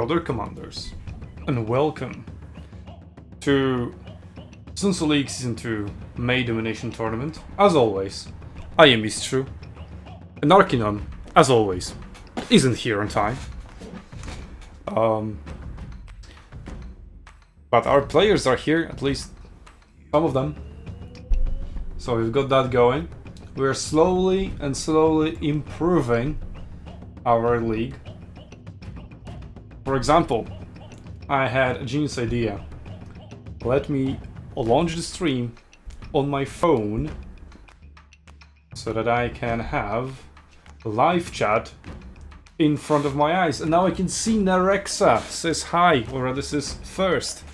other commanders, and welcome to SUNTZU League Season 2 May Domination Tournament. As always, I am SUNTZU, and Arkinon, as always, isn't here on time. But our players are here, at least some of them. So we've got that going. We're slowly improving our league. For example, I had a genius idea. Let me launch the stream on my phone so that I can have live chat in front of my eyes. And now I can see Nerexa says hi, or this is first.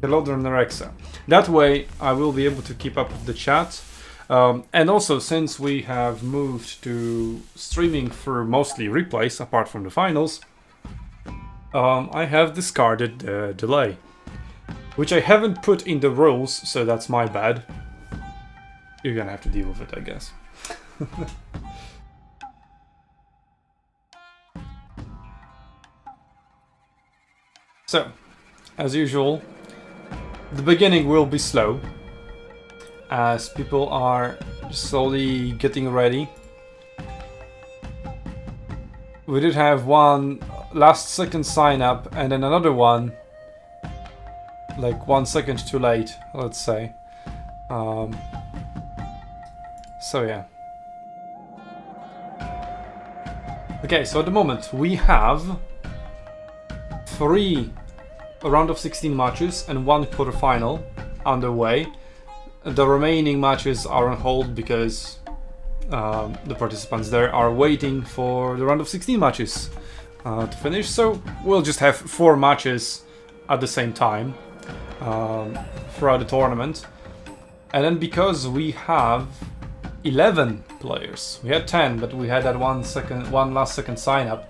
Hello there, Nerexa. That way I will be able to keep up with the chat. And also, since we have moved to streaming for mostly replays, apart from the finals, I have discarded the delay, which I haven't put in the rules, so that's my bad. You're gonna have to deal with it, I guess. So, as usual, the beginning will be slow, as people are slowly getting ready. We did have one last second sign up and then another one like 1 second too late, let's say. So yeah. Okay, so at the moment we have 3 round of 16 matches and 1 quarterfinal underway. The remaining matches are on hold because the participants there are waiting for the round of 16 matches to finish. So we'll just have 4 matches at the same time throughout the tournament. And then because we have 11 players, we had 10, but we had that one last second sign up.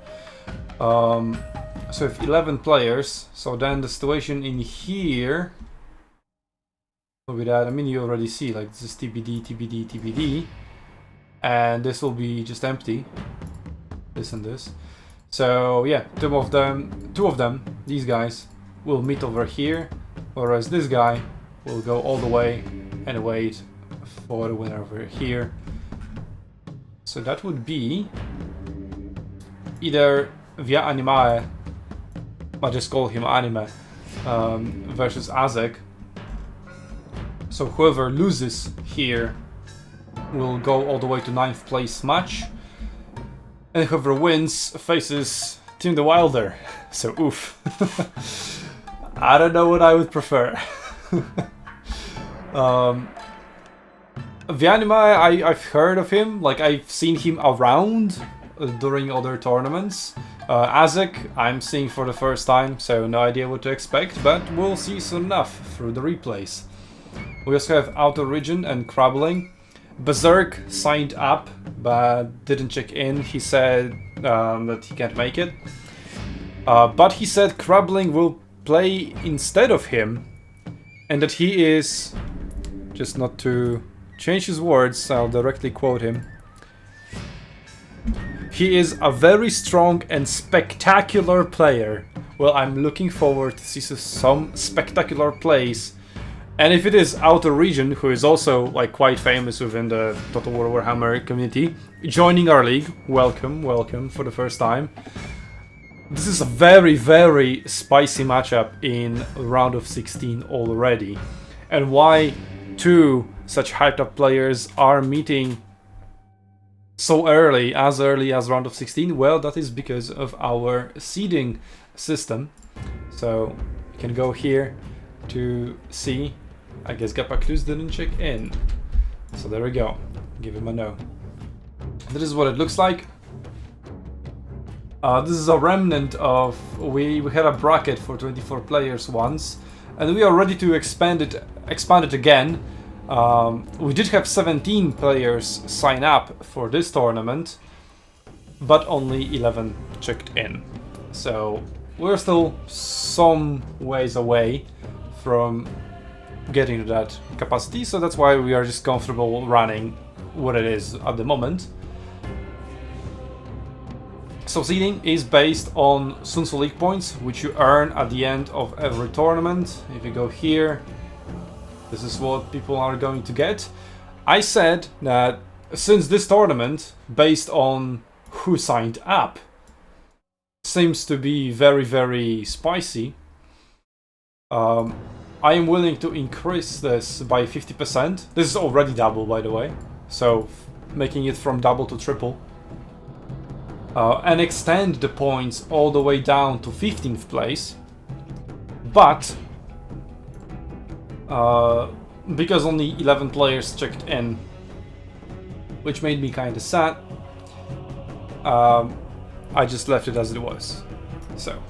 So if 11 players, so then the situation in here. With that, I mean, you already see, like, this is TBD, TBD, TBD, and this will be just empty, this and this. So yeah, two of them, these guys, will meet over here, whereas this guy will go all the way and wait for the winner over here. So that would be either Via Animae, I just call him Anime, versus Azek. So whoever loses here will go all the way to 9th place match, and whoever wins faces Team the Wilder. So oof. I don't know what I would prefer. Vianima, I've heard of him, like I've seen him around during other tournaments. Azek, I'm seeing for the first time, so no idea what to expect, but we'll see soon enough through the replays. We also have Outer Region and Crabbling. Berserk signed up, but didn't check in. He said that he can't make it. But he said Crabbling will play instead of him, and that he is, just not to change his words, I'll directly quote him. He is a very strong and spectacular player. Well, I'm looking forward to see some spectacular plays. And if it is Outer Region, who is also like quite famous within the Total War Warhammer community, joining our league, welcome, welcome for the first time. This is a very spicy matchup in round of 16 already. And why 2 such hyped up players are meeting so early as round of 16? Well, that is because of our seeding system. So you can go here to see. I guess Gapaclus didn't check in. So there we go. Give him a no. This is what it looks like. This is a remnant of... We had a bracket for 24 players once, and we are ready to expand it again. We did have 17 players sign up for this tournament, but only 11 checked in. So we're still some ways away from getting to that capacity, so that's why we are just comfortable running what it is at the moment. So seeding is based on SUNTZU League points, which you earn at the end of every tournament. If you go here, this is what people are going to get. I said that since this tournament, based on who signed up, seems to be very, very spicy, I am willing to increase this by 50%. This is already double, by the way, so making it from double to triple. And extend the points all the way down to 15th place. But because only 11 players checked in, which made me kind of sad, I just left it as it was. So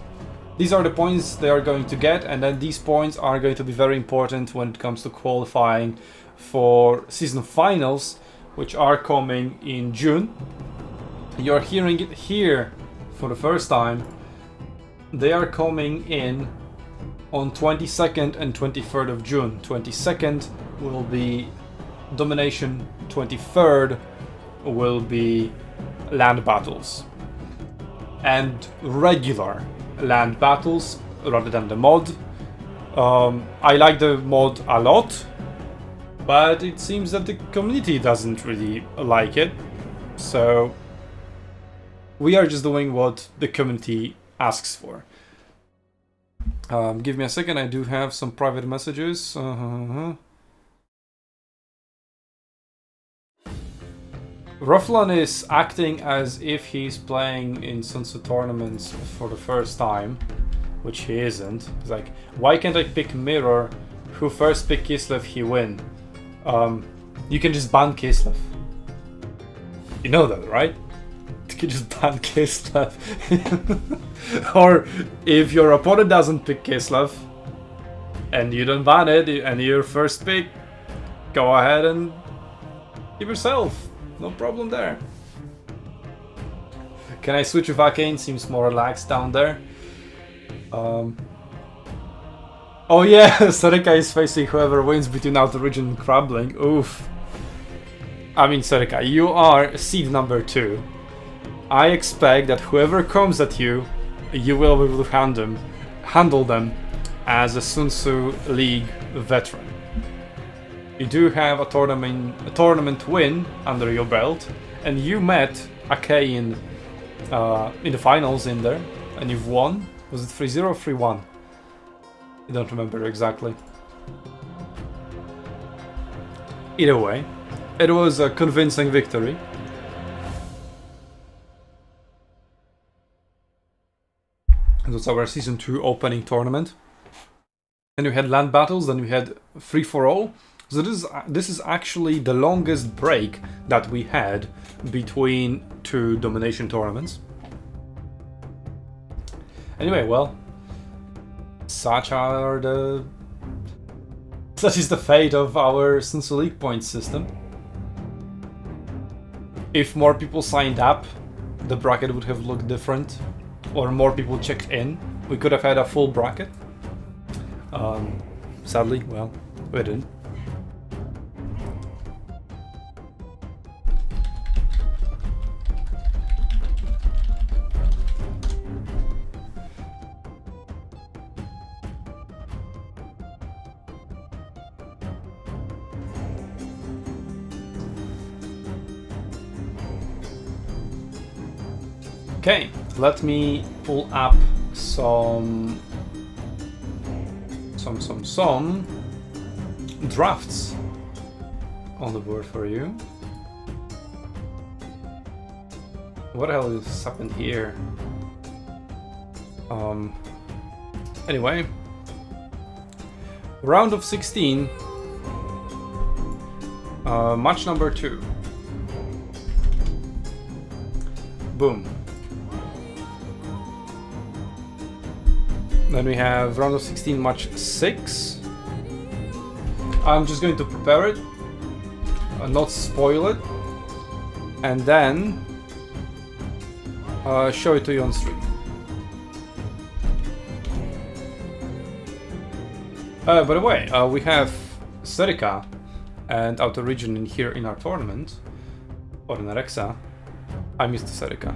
these are the points they are going to get, and then these points are going to be very important when it comes to qualifying for season finals, which are coming in June. You're hearing it here for the first time. They are coming in on 22nd and 23rd of June. 22nd will be Domination, 23rd will be land battles. And regular land battles rather than the mod. I like the mod a lot, but it seems that the community doesn't really like it. So we are just doing what the community asks for. Give me a second, I do have some private messages. Rufflan is acting as if he's playing in SUNTZU tournaments for the first time, which he isn't. He's like, why can't I pick Mirror? Who first pick Kislev, he win. You can just ban Kislev. You know that, right? You can just ban Kislev. Or if your opponent doesn't pick Kislev and you don't ban it and your first pick, go ahead and give yourself. No problem there. Can I switch with Arcane? Seems more relaxed down there. Oh yeah, Serika is facing whoever wins between Outer Region and Crumbling. Oof. I mean, Serika, you are seed number 2. I expect that whoever comes at you, you will be able to handle them as a SUNTZU League veteran. You do have a tournament win under your belt, and you met AK in the finals in there, and you've won. Was it 3-0 or 3-1? I don't remember exactly. Either way, it was a convincing victory. It was our season 2 opening tournament. And we had land battles, then we had free-for-all. So this is actually the longest break that we had between 2 Domination tournaments. Anyway, well, such is the fate of our SUNTZU League point system. If more people signed up, the bracket would have looked different, or more people checked in. We could have had a full bracket. Sadly, well, we didn't. Okay, let me pull up some drafts on the board for you. What the hell is happened here? Anyway, round of 16, match number 2. Boom. Then we have round of 16, match 6. I'm just going to prepare it, not spoil it, and then show it to you on stream. By the way, we have Serika and Outer Region in here in our tournament, or in Alexa. I missed Serika.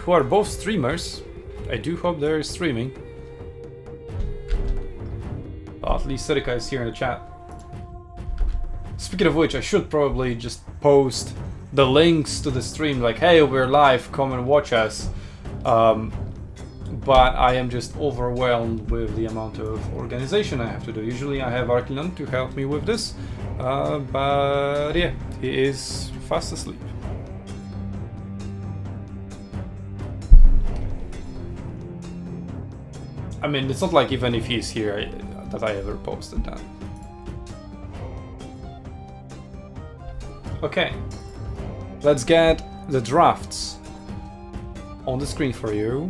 who are both streamers. I do hope they're streaming. Oh, at least Serika is here in the chat. Speaking of which, I should probably just post the links to the stream, like, hey, we're live, come and watch us. But I am just overwhelmed with the amount of organization I have to do. Usually I have Arkinon to help me with this, but yeah, he is fast asleep. I mean, it's not like even if he's here that I ever posted that. Okay, let's get the drafts on the screen for you.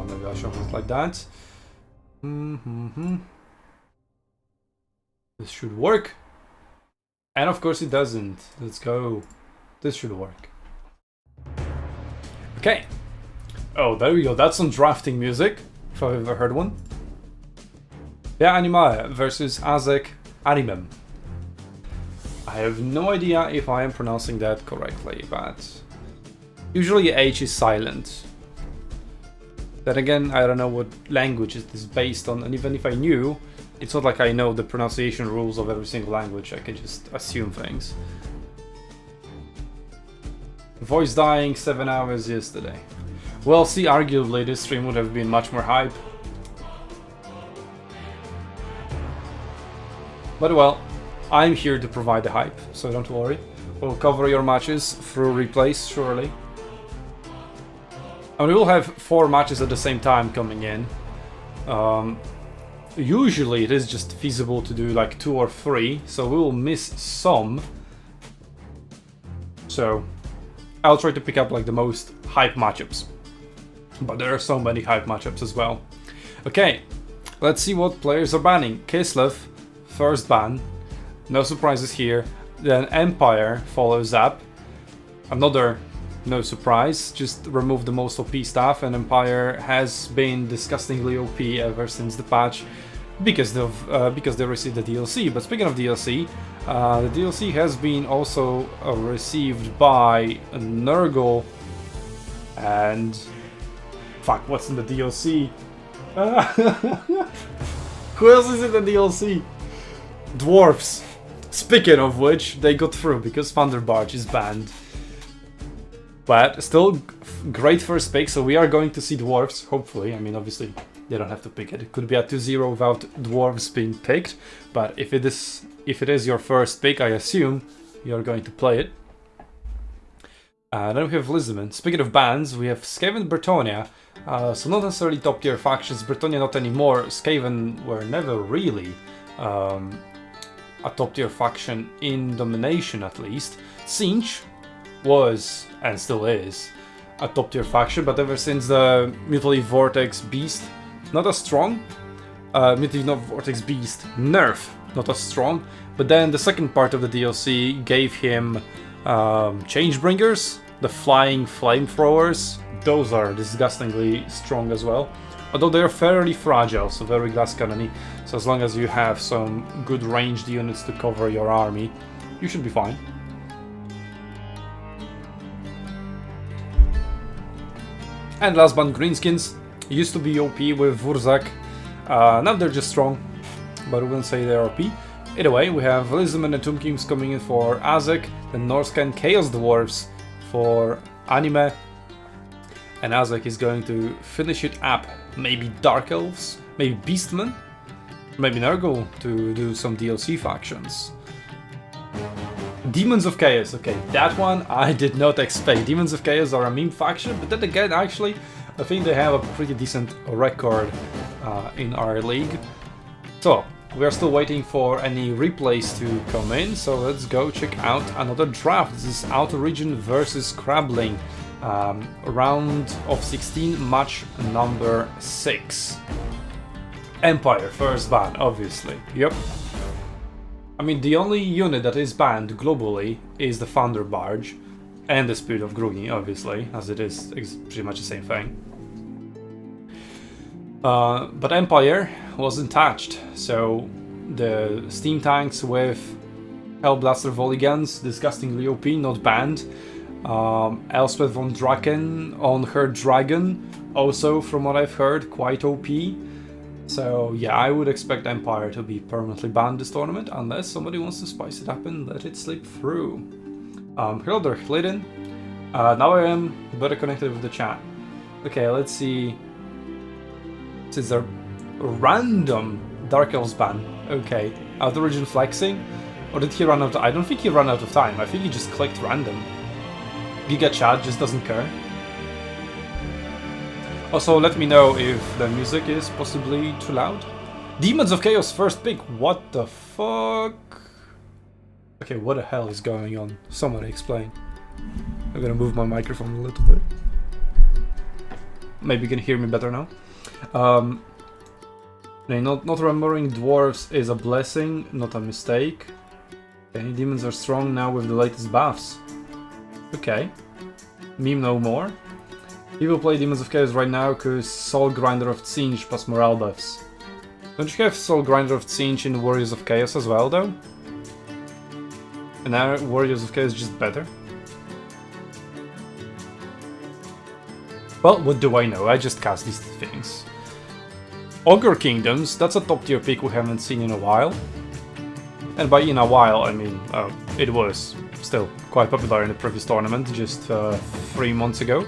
Maybe I'll show it like that. This should work. And of course it doesn't. Let's go. This should work. Okay. Oh, there we go. That's some drafting music, if I've ever heard one. Yeah, Animae versus Azek Animem. I have no idea if I am pronouncing that correctly, but usually H is silent. Then again, I don't know what language it is based on, and even if I knew, it's not like I know the pronunciation rules of every single language. I can just assume things. Voice dying 7 hours yesterday. Well, see, arguably this stream would have been much more hype. But well, I'm here to provide the hype, so don't worry. We'll cover your matches through replays, surely. And we will have 4 matches at the same time coming in. Usually it is just feasible to do like 2 or 3, so we will miss some. So I'll try to pick up like the most hype matchups. But there are so many hype matchups as well. Okay, let's see what players are banning. Kislev, first ban. No surprises here. Then Empire follows up. Another no surprise. Just remove the most OP stuff, and Empire has been disgustingly OP ever since the patch because they received the DLC. But speaking of DLC, the DLC has been also received by Nurgle and fuck, what's in the DLC? Who else is in the DLC? Dwarves. Speaking of which, they got through because Thunderbarge is banned. But still, great first pick, so we are going to see dwarves, hopefully. I mean, obviously, they don't have to pick it. It could be a 2-0 without dwarves being picked. But if it is your first pick, I assume you're going to play it. Then we have Lisbon. Speaking of bans, we have Skaven Bretonnia. So not necessarily top tier factions. Bretonnia not anymore. Skaven were never really a top tier faction in Domination, at least. Sinch was, and still is, a top tier faction, but ever since the Mutely Vortex Beast, not as strong. Mutely Vortex Beast nerf, not as strong. But then the second part of the DLC gave him Changebringers, the flying flamethrowers. Those are disgustingly strong as well. Although they're fairly fragile, so very glass cannony. So as long as you have some good ranged units to cover your army, you should be fine. And last but Greenskins used to be OP with Vurzak. Now they're just strong, but we wouldn't say they're OP. Either way, we have Lisman and Tomb Kings coming in for Azek, the Norscan Chaos Dwarves for Anime, and Azek is going to finish it up. Maybe Dark Elves, maybe Beastmen, maybe Nurgle to do some DLC factions. Demons of Chaos, okay, that one I did not expect. Demons of Chaos are a meme faction, but then again, actually, I think they have a pretty decent record in our league. So, we are still waiting for any replays to come in, so let's go check out another draft. This is Outer Region versus Crabling. Round of 16, match number 6. Empire, first ban, obviously. Yep. I mean, the only unit that is banned globally is the Thunder Barge and the Spirit of Grugni, obviously, as it is pretty much the same thing. But Empire wasn't touched, so the steam tanks with Hellblaster volley guns, disgustingly OP, not banned. Elspeth von Draken on her dragon, also from what I've heard, quite OP. So yeah, I would expect Empire to be permanently banned this tournament, unless somebody wants to spice it up and let it slip through. Hello there, Glidden. Now I am better connected with the chat. Okay, let's see. This is a random Dark Elves ban. Okay, out of region flexing? Or did he run out of... I don't think he ran out of time. I think he just clicked random. Giga Chat just doesn't care. Also, let me know if the music is possibly too loud. Demons of Chaos first pick. What the fuck? Okay, what the hell is going on? Somebody explain. I'm gonna move my microphone a little bit. Maybe you can hear me better now. Not remembering dwarves is a blessing, not a mistake. Okay, demons are strong now with the latest buffs. Okay. Meme no more. He will play Demons of Chaos right now because Soul Grinder of Tzeentch plus morale buffs. Don't you have Soul Grinder of Tzeentch in Warriors of Chaos as well, though? And now Warriors of Chaos is just better? Well, what do I know? I just cast these things. Ogre Kingdoms, that's a top tier pick we haven't seen in a while. And by in a while, I mean, it was still quite popular in the previous tournament, just 3 months ago.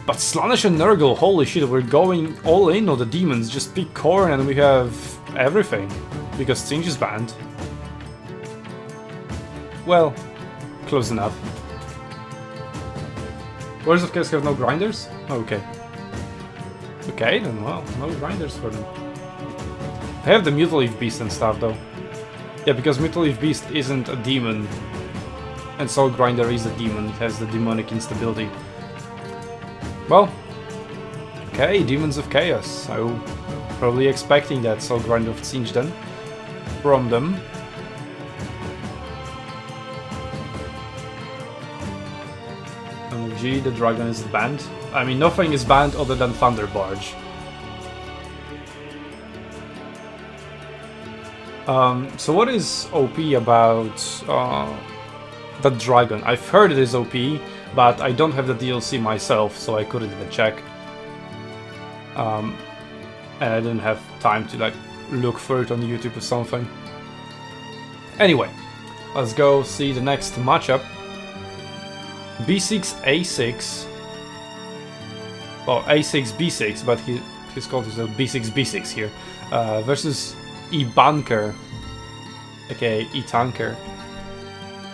But Slaanesh and Nurgle, holy shit, we're going all in on the demons, just pick Khorne and we have everything. Because Tzeentch is banned. Well, close enough. Warriors of Chaos have no grinders? Okay. Okay, then well, no grinders for them. I have the Mutaleaf Beast and stuff though. Yeah, because Mutaleaf Beast isn't a demon. And Soul Grinder is a demon, it has the demonic instability. Well, okay, Demons of Chaos. So, probably expecting that Soul Grinder of Tzeentch then. From them. OMG, the dragon is banned. I mean, nothing is banned other than Thunder Barge. So what is OP about the dragon? I've heard it is OP, but I don't have the DLC myself, so I couldn't even check. And I didn't have time to like look for it on YouTube or something. Anyway, let's go see the next matchup. B6 A6. Well, A6 B6, but he's called himself B6 B6 here. Versus E-Bunker, aka E-Tanker.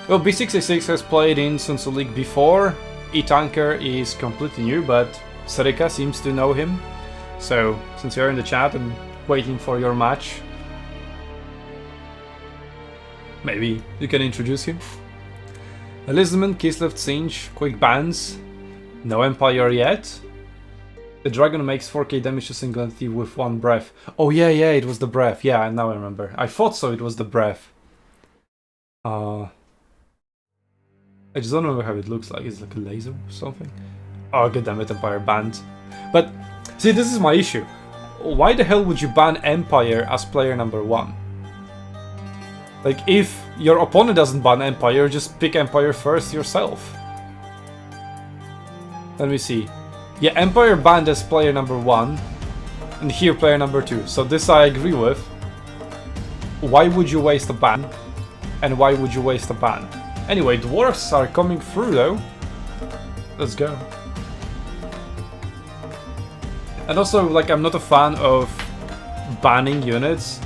Well, B6 A6 has played in SUNTZU League before. E-Tanker is completely new, but Serika seems to know him. So, since you're in the chat and waiting for your match, maybe you can introduce him. Elizabeth, Kislev, Tzeentch, quick bans. No Empire yet. The dragon makes 4k damage to single entity with one breath. Oh yeah, it was the breath. Yeah, now I remember. I thought so, it was the breath. I just don't remember how it looks like. It's like a laser or something. Oh, goddammit, Empire banned. But, see, this is my issue. Why the hell would you ban Empire as player number 1? Like, if your opponent doesn't ban Empire, just pick Empire first yourself. Let me see. Yeah, Empire banned as player number 1, and here player number 2. So this I agree with. Why would you waste a ban? And why would you waste a ban? Anyway, dwarves are coming through though. Let's go. And also, like, I'm not a fan of banning units.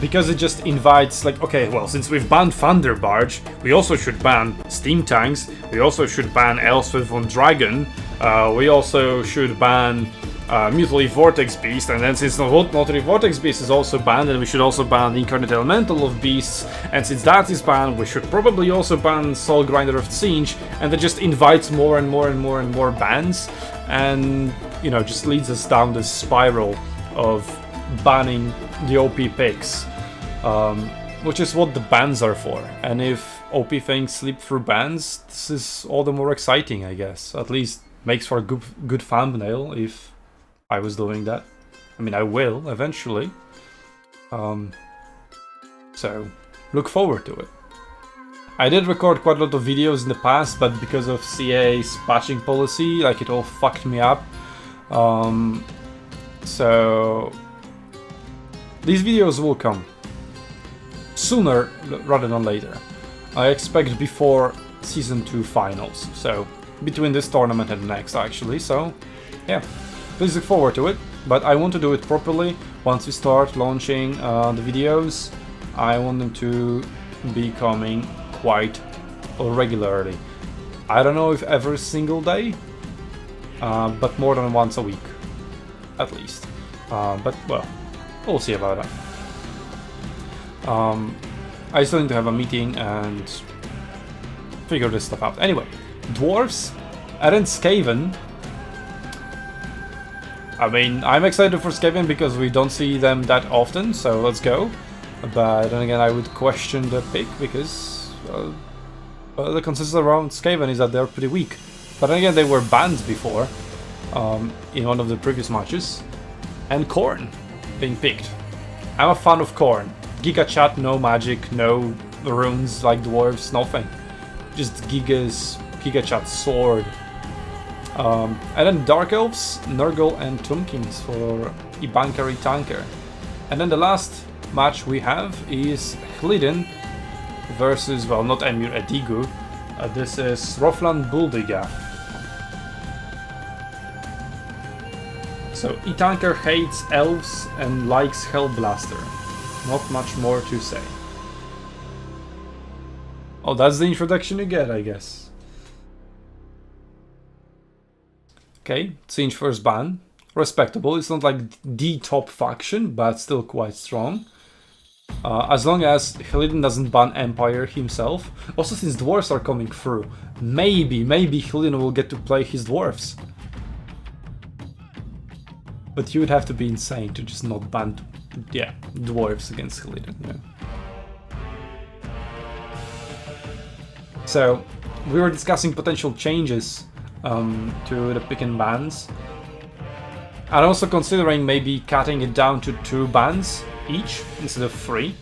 Because it just invites, like, okay, well, since we've banned Thunder Barge, we also should ban Steam Tanks, we also should ban Elspeth von Dragon, we also should ban Mutaleaf Vortex Beast, and then since Mutaleaf Vortex Beast is also banned, then we should also ban the Incarnate Elemental of Beasts, and since that is banned, we should probably also ban Soul Grinder of Tzeentch, and that just invites more and more and more and more bans, and, you know, just leads us down this spiral of banning the OP picks, which is what the bans are for. And if OP things slip through bans, this is all the more exciting, I guess. At least makes for a good thumbnail if I was doing that. I mean, I will eventually. So look forward to it. I did record quite a lot of videos in the past, but because of CA's patching policy, like it all fucked me up. So these videos will come sooner rather than later. I expect before Season 2 finals, so between this tournament and the next actually, so yeah, please look forward to it. But I want to do it properly. Once we start launching the videos, I want them to be coming quite regularly. I don't know if every single day, but more than once a week, at least. But well, we'll see about that. I still need to have a meeting and figure this stuff out. Anyway, dwarves, and Skaven. I mean, I'm excited for Skaven because we don't see them that often, so let's go. But then again, I would question the pick because the consensus around Skaven is that they're pretty weak. But then again, they were banned before in one of the previous matches. And Khorne being picked. I'm a fan of Khorne. Giga chat, no magic, no runes like dwarves, nothing. Just Giga chat sword. And then Dark Elves, Nurgle and Tombkins for Ibankari Tanker. And then the last match we have is Hlidin versus, well, not Emir Edigu. This is Roflan Buldiga. So Itanker hates elves and likes Hellblaster. Not much more to say. Oh, that's the introduction you get, I guess. Okay, Singe first ban. Respectable. It's not like the top faction, but still quite strong. As long as Hlidin doesn't ban Empire himself. Also, since dwarves are coming through, maybe Hlidin will get to play his dwarves. But you would have to be insane to just not ban, yeah, dwarves against Hlidin. Yeah. So, we were discussing potential changes to the pick and bans. And also considering maybe cutting it down to 2 bans each instead of 3.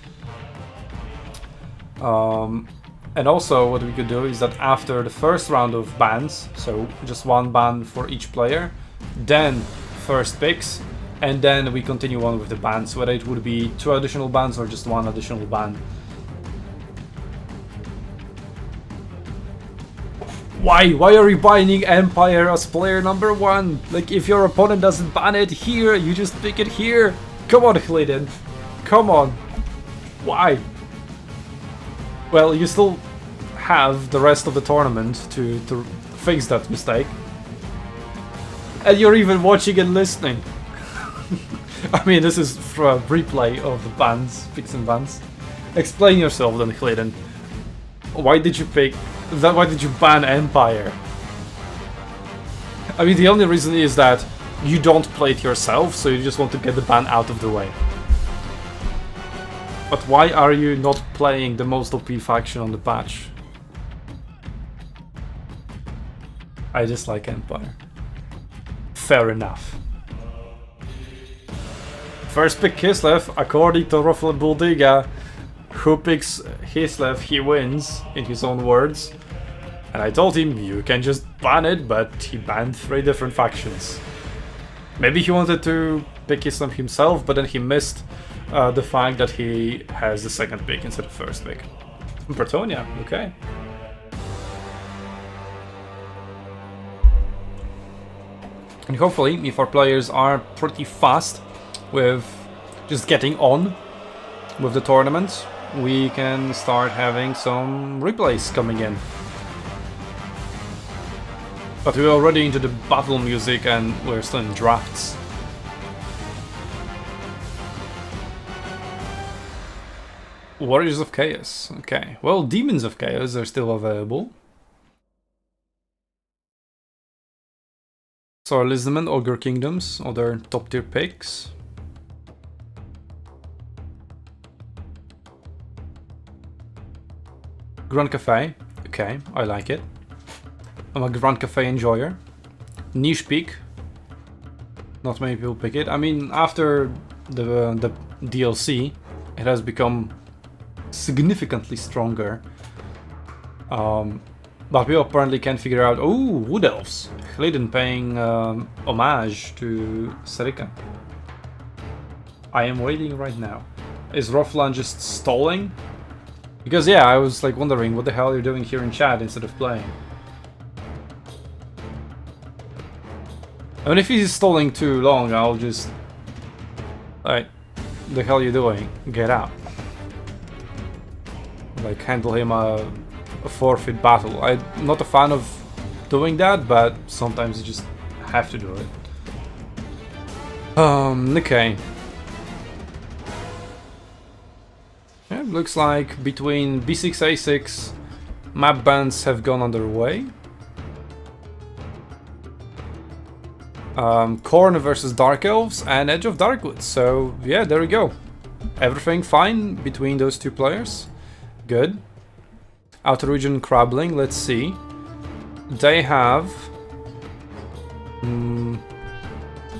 And also what we could do is that after the first round of bans, so just 1 ban for each player, then first picks, and then we continue on with the bans, whether it would be 2 additional bans or just 1 additional ban. Why are you banning Empire as player number 1? Like, if your opponent doesn't ban it here, you just pick it here. Come on, Hlidin. Come on. Why? Well, you still have the rest of the tournament to fix that mistake. And you're even watching and listening. I mean, this is for a replay of the bans, picks and bans. Explain yourself then, Hlidin. Why did you pick that? Why did you ban Empire? I mean, the only reason is that you don't play it yourself, so you just want to get the ban out of the way. But why are you not playing the most OP faction on the patch? I dislike Empire. Fair enough. First pick Kislev, according to Roflan Buldiga. Who picks Kislev, he wins, in his own words. And I told him, you can just ban it, but he banned 3 different factions. Maybe he wanted to pick Kislev himself, but then he missed the fact that he has the second pick instead of first pick. Bretonia, okay. And hopefully, if our players are pretty fast with just getting on with the tournament, we can start having some replays coming in. But we're already into the battle music and we're still in drafts. Warriors of Chaos, okay. Well, Demons of Chaos are still available. So Lisman, Ogre Kingdoms, other top tier picks. Grand Cafe, okay, I like it. I'm a Grand Cafe enjoyer. Niche pick. Not many people pick it. I mean, after the DLC, it has become significantly stronger. But people apparently can't figure out. Oh, Wood Elves. Glidden paying homage to Serika. I am waiting right now. Is Roflan just stalling? Because yeah, I was like wondering what the hell you're doing here in chat instead of playing. I mean, if he's stalling too long, I'll just... Like, the hell you doing? Get out. Like, handle him a forfeit battle. I'm not a fan of doing that, but sometimes you just have to do it. Okay. Yeah, looks like between B6, A6, map bans have gone underway. Khorne versus Dark Elves and Edge of Darkwood. So yeah, there we go. Everything fine between those two players. Good. Outer region crabbling. Let's see. They have.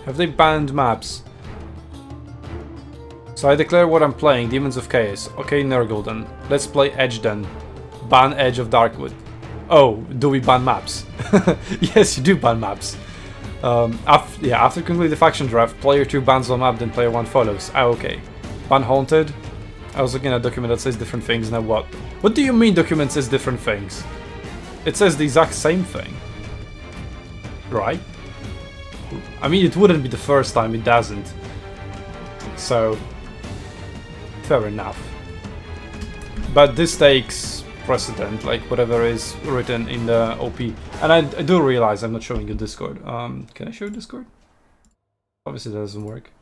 Have they banned maps? So I declare what I'm playing. Demons of Chaos. Okay, Nurgle then. Let's play Edge then. Ban Edge of Darkwood. Oh, do we ban maps? Yes, you do ban maps. After conclude the faction draft, player 2 bans on map, then player 1 follows. Ah, okay. Ban Haunted. I was looking at a document that says different things. Now what? What do you mean document says different things? It says the exact same thing. Right? I mean, it wouldn't be the first time it doesn't. So, fair enough. But this takes precedent, like whatever is written in the OP. And I do realize I'm not showing you Discord. Can I show Discord? Obviously that doesn't work.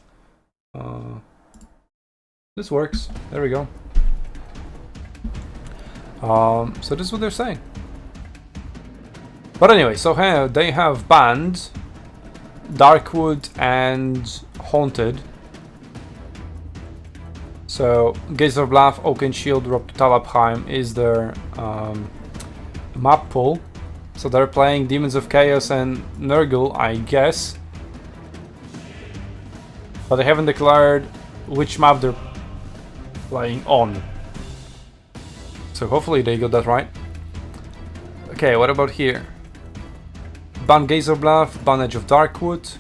This works. There we go. So this is what they're saying. But anyway, so here they have banned Darkwood and Haunted. So Gazerblaf, Oakenshield, Rob to Talabheim is their map pool. So they're playing Demons of Chaos and Nurgle, I guess. But they haven't declared which map they're playing on. So hopefully they got that right. Okay, what about here? Ban Gazerblaf, ban Edge of Darkwood.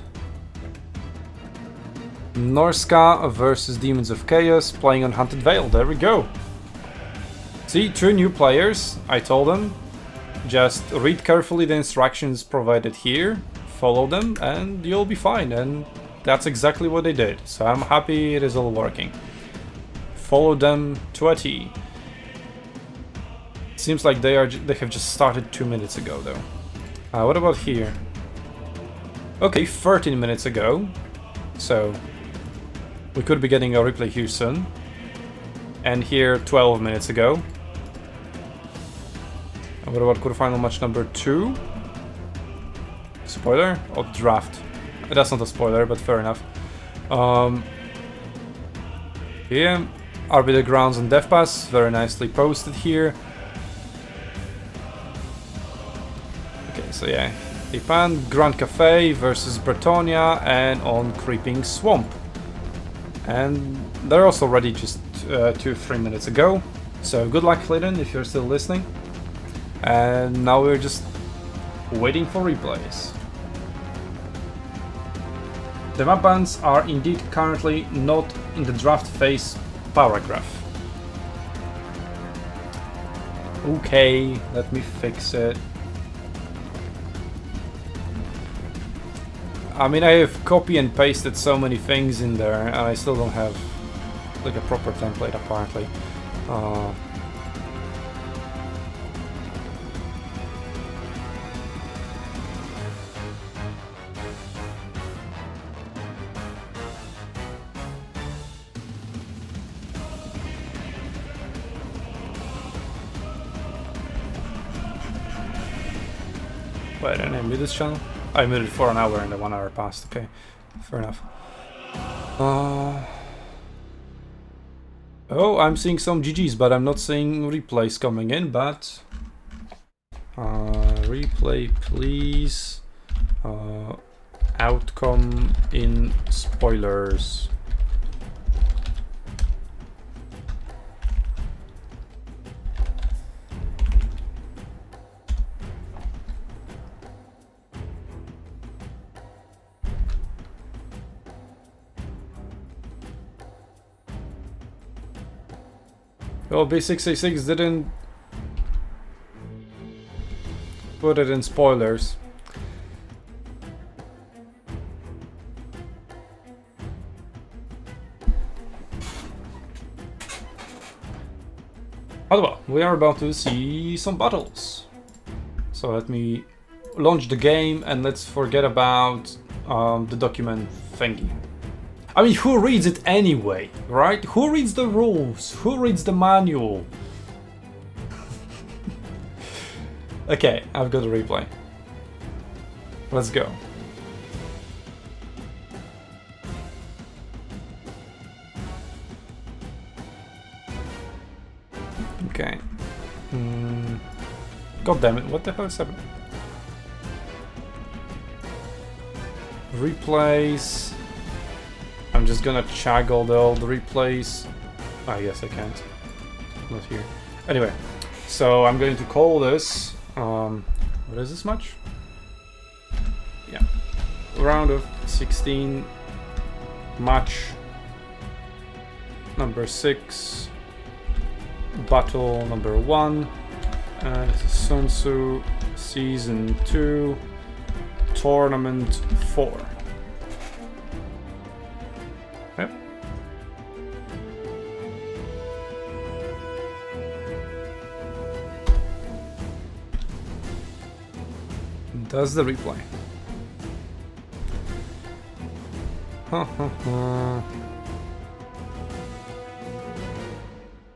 Norska versus Demons of Chaos, playing on Hunted Vale. There we go. See, 2 new players. I told them, just read carefully the instructions provided here, follow them, and you'll be fine. And that's exactly what they did. So I'm happy it is all working. Follow them to a T. Seems like they have just started 2 minutes ago, though. What about here? Okay, 13 minutes ago. So we could be getting a replay here soon. And here 12 minutes ago. And what about quarterfinal match number 2? Spoiler? Or draft? That's not a spoiler, but fair enough. Yeah, Arbiter Grounds and Death Pass, very nicely posted here. Okay, so yeah. Ipan, Grand Cafe versus Bretonia and on Creeping Swamp. And they're also ready just 2-3 minutes ago. So good luck, Clayton, if you're still listening. And now we're just waiting for replays. The map bans are indeed currently not in the draft phase paragraph. Okay, let me fix it. I mean, I have copy and pasted so many things in there, and I still don't have like a proper template apparently. Wait, didn't I mute this channel? I muted it for an hour and the 1 hour passed. Okay, fair enough. Oh, I'm seeing some GGs, but I'm not seeing replays coming in. But replay, please. Outcome in spoilers. Well, B666 didn't put it in spoilers. Oh well, we are about to see some battles. So let me launch the game and let's forget about the document thingy. I mean, who reads it anyway, right? Who reads the rules? Who reads the manual? Okay, I've got a replay. Let's go. Okay. God damn it, what the hell is happening? Replays. I'm just gonna check all the old replays. Ah, yes, I can't. Not here. Anyway, so I'm going to call this. What is this match? Yeah. Round of 16. Match number 6. Battle number 1. And this is SUNTZU Season 2. Tournament 4. Yep. Does the replay.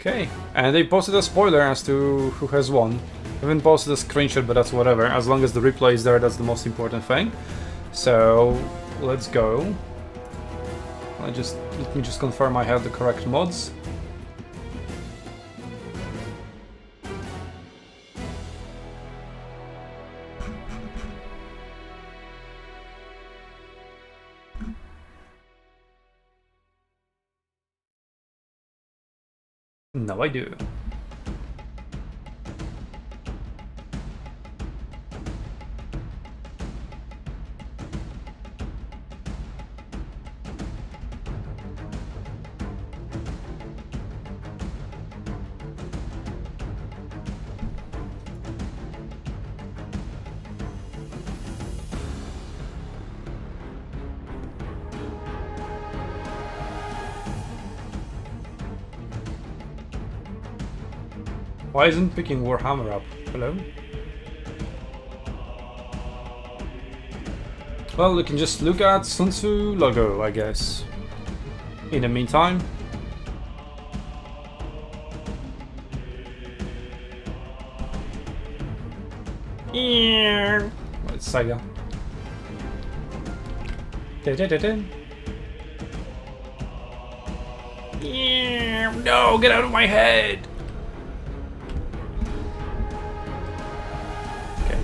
Okay, and they posted a spoiler as to who has won. I haven't posted a screenshot, but that's whatever. As long as the replay is there, that's the most important thing. So let's go. Let me just confirm I have the correct mods. No, I do. Why isn't picking Warhammer up? Hello? Well, you can just look at SUNTZU logo, I guess. In the meantime. Well, it's Sega. No, get out of my head!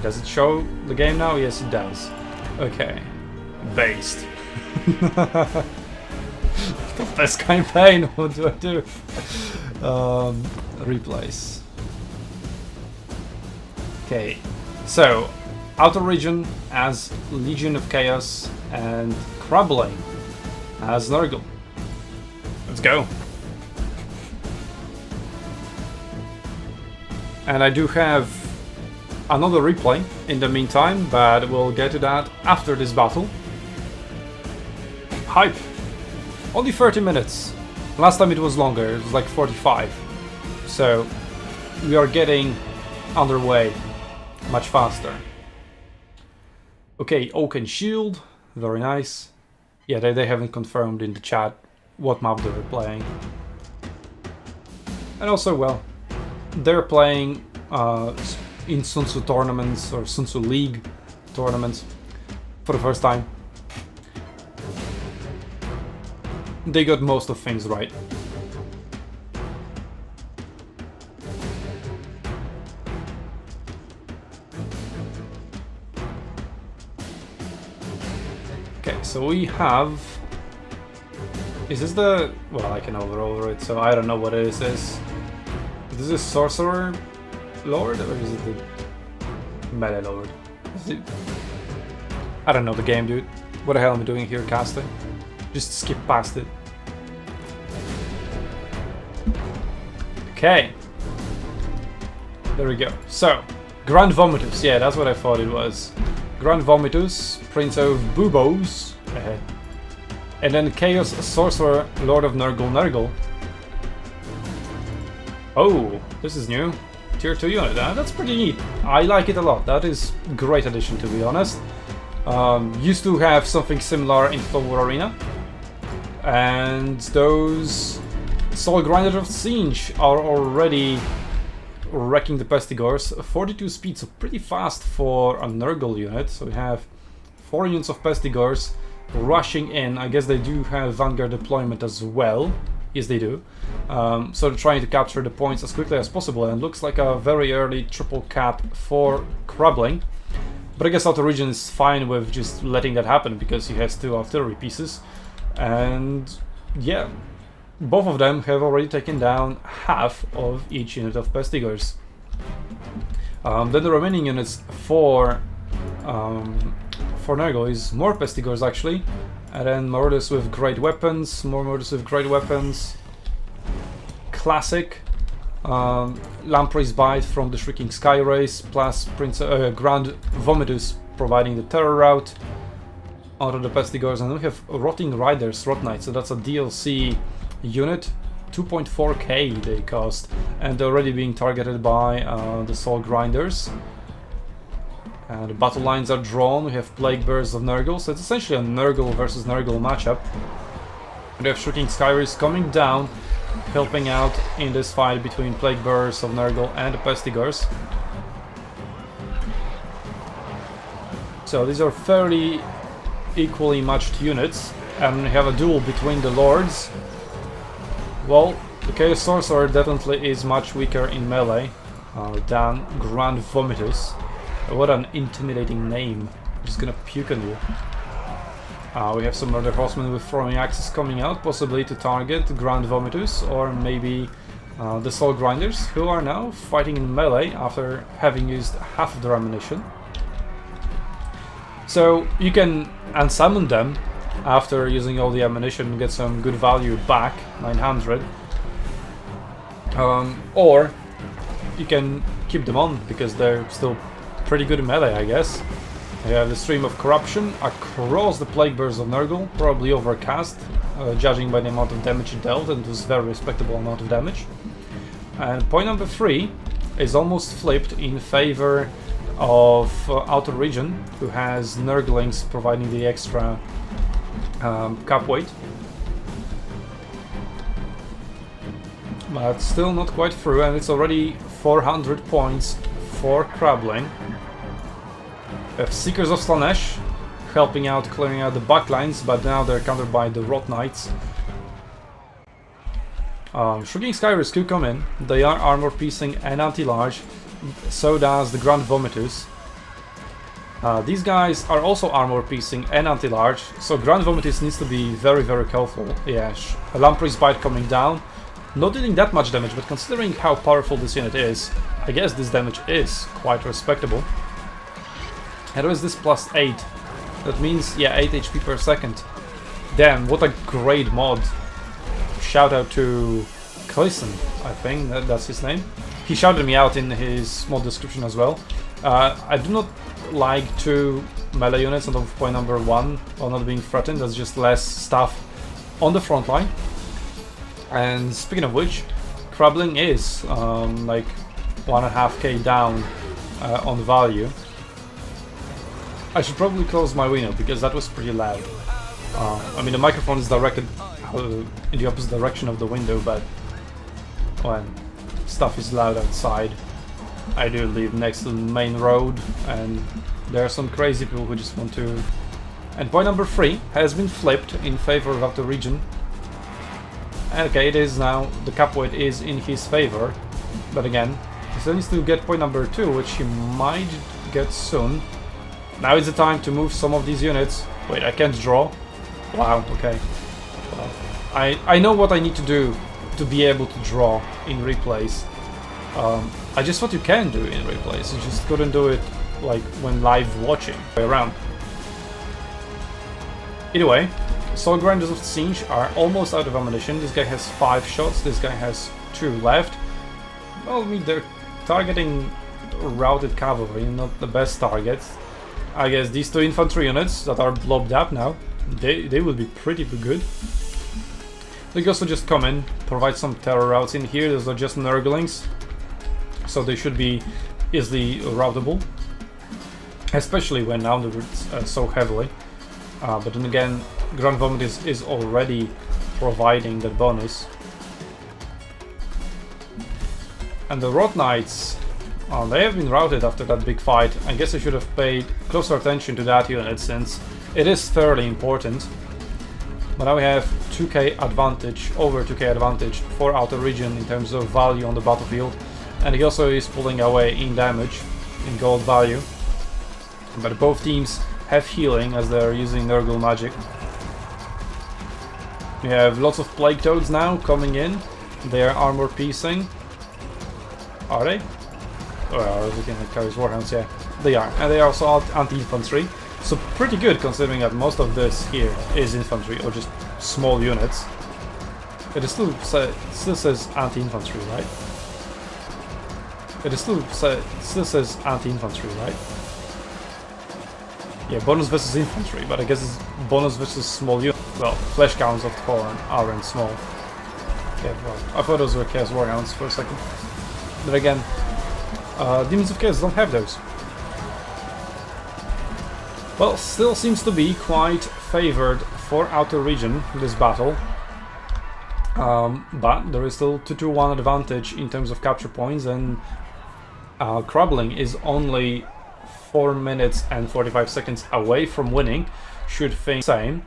Does it show the game now? Yes, it does. Okay. Based. The best campaign. What do I do? Replays. Okay. So, Outer Region as Legion of Chaos and Crumbling as Nurgle. Let's go. And I do have another replay in the meantime, but we'll get to that after this battle. Hype! Only 30 minutes. Last time it was longer, it was like 45. So we are getting underway much faster. Okay, Oak and Shield, very nice. Yeah, they haven't confirmed in the chat what map they're playing. And also, well, they're playing in SUNTZU tournaments or SUNTZU League tournaments for the first time. They got most of things right. Okay, so we have... Is this the... Well, I can over it, so I don't know what it is. Is this Sorcerer Lord, or is it the Melee Lord? Is it... I don't know the game, dude. What the hell am I doing here casting? Just skip past it. Okay. There we go. So, Grand Vomitus. Yeah, that's what I thought it was. Grand Vomitus, Prince of Boobos. And then Chaos Sorcerer, Lord of Nurgle. Oh, this is new. Tier 2 unit. That's pretty neat. I like it a lot. That is a great addition, to be honest. Used to have something similar in Total War Arena. And those Soul Grinders of Siege are already wrecking the Pestigors. 42 speed, so pretty fast for a Nurgle unit. So we have 4 units of Pestigors rushing in. I guess they do have Vanguard deployment as well. Yes, they do. So they're trying to capture the points as quickly as possible, and it looks like a very early triple cap for Krabbling. But I guess Outer Region is fine with just letting that happen because he has 2 artillery pieces. And yeah, both of them have already taken down half of each unit of Pestigors. Then the remaining units for Nurgle is more Pestigors actually, and then Marauders with great weapons, more Marauders with great weapons, classic, Lamprey's Bite from the Shrieking Sky Race, plus Grand Vomitus providing the terror route out of the Pestigors, and then we have Rotting Riders, Rot Knights, so that's a DLC unit. 2.4k they cost, and they're already being targeted by the Soul Grinders. The battle lines are drawn. We have Plague Bears of Nurgle, so it's essentially a Nurgle versus Nurgle matchup. We have Shrieking Sky Race coming down, helping out in this fight between Plague Bears of Nurgle and the Pestigors. So these are fairly equally matched units, and we have a duel between the lords. Well, the Chaos Sorcerer definitely is much weaker in melee than Grand Vomitus. What an intimidating name. I'm just gonna puke on you. We have some Murder Horsemen with throwing axes coming out, possibly to target Grand Vomitus or maybe the Soul Grinders, who are now fighting in melee after having used half of their ammunition. So you can unsummon them after using all the ammunition and get some good value back, 900. Or you can keep them on because they're still pretty good in melee, I guess. We have the Stream of Corruption across the Plague Bears of Nurgle, probably overcast, judging by the amount of damage it dealt, and it was a very respectable amount of damage. And point number 3 is almost flipped in favor of Outer Region, who has Nurglings providing the extra cap weight. But still not quite through, and it's already 400 points for Krabbling. We have Seekers of Slanesh helping out, clearing out the backlines, but now they're countered by the Rot Knights. Shrieking Sky Race could come in. They are armor piercing and anti-large, so does the Grand Vomitus. These guys are also armor piercing and anti-large, so Grand Vomitus needs to be very, very careful. Yeah, a Lamprey's Bite coming down, not dealing that much damage, but considering how powerful this unit is, I guess this damage is quite respectable. How is this plus 8? That means, yeah, 8 HP per second. Damn, what a great mod. Shout out to Clayson, I think that's his name. He shouted me out in his mod description as well. I do not like 2 melee units out of point number 1 while not being threatened. That's just less stuff on the front line. And speaking of which, Krabbling is like 1.5k down on value. I should probably close my window because that was pretty loud. I mean, the microphone is directed in the opposite direction of the window, but when stuff is loud outside, I do live next to the main road, and there are some crazy people who just want to... And point number 3 has been flipped in favor of Outer Region. Okay, it is now, the cap weight is in his favor, but again, he still needs to get point number 2, which he might get soon. Now is the time to move some of these units. Wait, I can't draw? Wow, okay. Well, I know what I need to do to be able to draw in replays. I just thought you can do in replays, you just couldn't do it like when live watching. Way around. Either way, Soul Grinders of Siege are almost out of ammunition. This guy has 5 shots, this guy has 2 left. well, I mean, they're targeting routed cavalry, not the best targets. I guess these two infantry units that are blobbed up now, they would be pretty good. They can also just come in, provide some terror routes in here. Those are just Nurglings, so they should be easily routable, especially when outnumbered so heavily. But then again, Grand Vomit is already providing that bonus. And the Rot Knights, they have been routed after that big fight. I guess I should have paid closer attention to that unit, since it is fairly important. But now we have 2k advantage, over 2k advantage for outer region in terms of value on the battlefield. And he also is pulling away in damage, in gold value. But both teams have healing as they're using Nurgle magic. We have lots of Plague Toads now coming in. They are armor piercing. Are they? Oh, I was looking at Chaos Warhounds, yeah. They are. And they are also anti-infantry. So pretty good, considering that most of this here is infantry, or just small units. It still says anti-infantry, right? It still says anti-infantry, right? Yeah, bonus versus infantry, but I guess it's bonus versus small units. Well, flesh counts of Thorn aren't small. Yeah, well, I thought those were Chaos Warhounds for a second. But again, Demons of Chaos don't have those. Well, still seems to be quite favored for outer region this battle. But there is still 2-1 advantage in terms of capture points, and Crumbling is only 4 minutes and 45 seconds away from winning, should things same.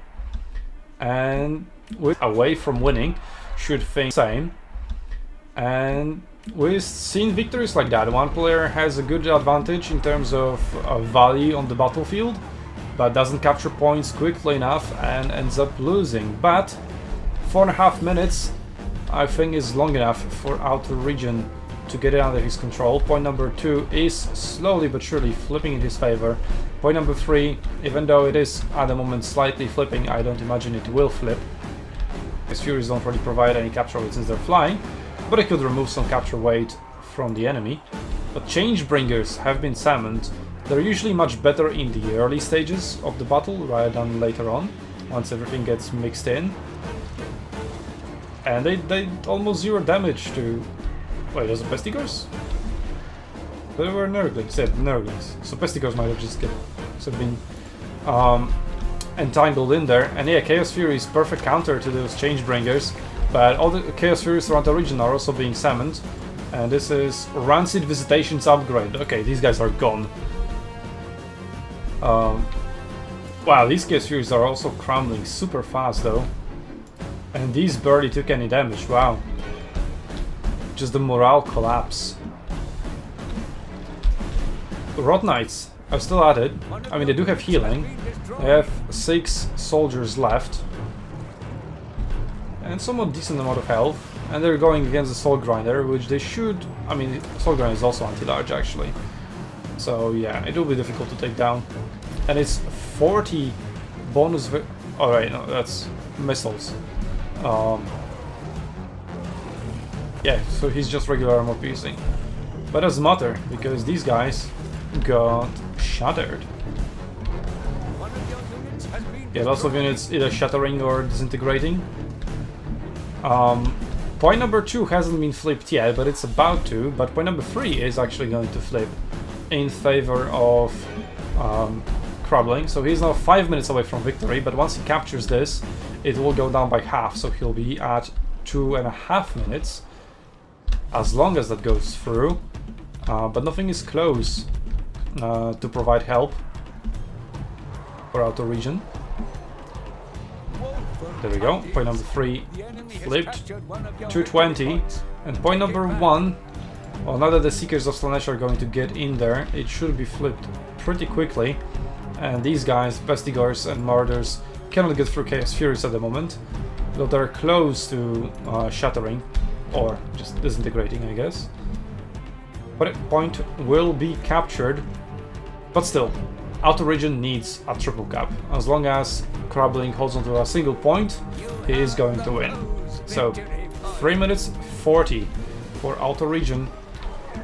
And with away from winning, should things same. And we've seen victories like that. One player has a good advantage in terms of value on the battlefield, but doesn't capture points quickly enough and ends up losing. But 4.5 minutes, I think, is long enough for outer region to get it under his control. Point number 2 is slowly but surely flipping in his favor. Point number 3, even though it is at the moment slightly flipping, I don't imagine it will flip. His Furies don't really provide any capture weight since they're flying, but it could remove some capture weight from the enemy. But Changebringers have been summoned. They're usually much better in the early stages of the battle rather than later on, once everything gets mixed in. And they almost zero damage to... Wait, those are Pestigors? They were Nurglings, yeah, Nurglings. So Pestigors might have just been entangled in there. And yeah, Chaos Fury is perfect counter to those Changebringers, but all the Chaos Furies around the region are also being summoned. And this is Rancid Visitations upgrade. Okay, these guys are gone. Wow, these Chaos Furies are also crumbling super fast though. And these barely took any damage, wow. Just the morale collapse. The Rot Knights are still at it. I mean, they do have healing. They have 6 soldiers left. And somewhat decent amount of health. And they're going against the Soul Grinder, which they should... I mean, Soul Grinder is also anti-large actually. So yeah, it will be difficult to take down. And it's 40 bonus... Alright, no, that's missiles. Yeah, so he's just regular armor piercing. But it doesn't matter, because these guys got shattered. Yeah, lots of units either shattering or disintegrating. Point number 2 hasn't been flipped yet, but it's about to. But point number 3 is actually going to flip in favor of Crumbling. So he's now 5 minutes away from victory, but once he captures this, it will go down by half, so he'll be at 2.5 minutes. As long as that goes through. But nothing is close to provide help for outer region. There we go, point number 3 flipped, 220, and point number 1, well, now that the Seekers of Slanesh are going to get in there, it should be flipped pretty quickly, and these guys, Pestigors and Marauders, cannot get through Chaos Furies at the moment, though they're close to shattering, or just disintegrating, I guess. But point will be captured, but still, outer region needs a triple cap. As long as Crumbling holds onto a single point, he is going to win. So 3 minutes 40 for outer region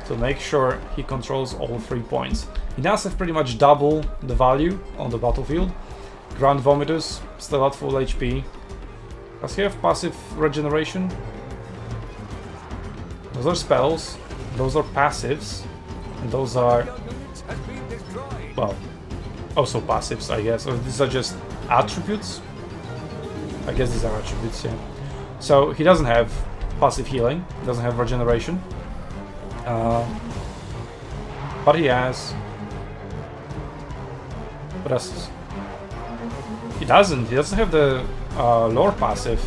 to make sure he controls all 3 points. He does have pretty much double the value on the battlefield. Grand Vomitus, still at full HP. Does he have passive regeneration? Those are spells, those are passives, and those are, well, also passives, I guess. Or these are just attributes? I guess these are attributes, yeah. So he doesn't have passive healing, doesn't have regeneration. But he has... What else? He doesn't have the lore passive.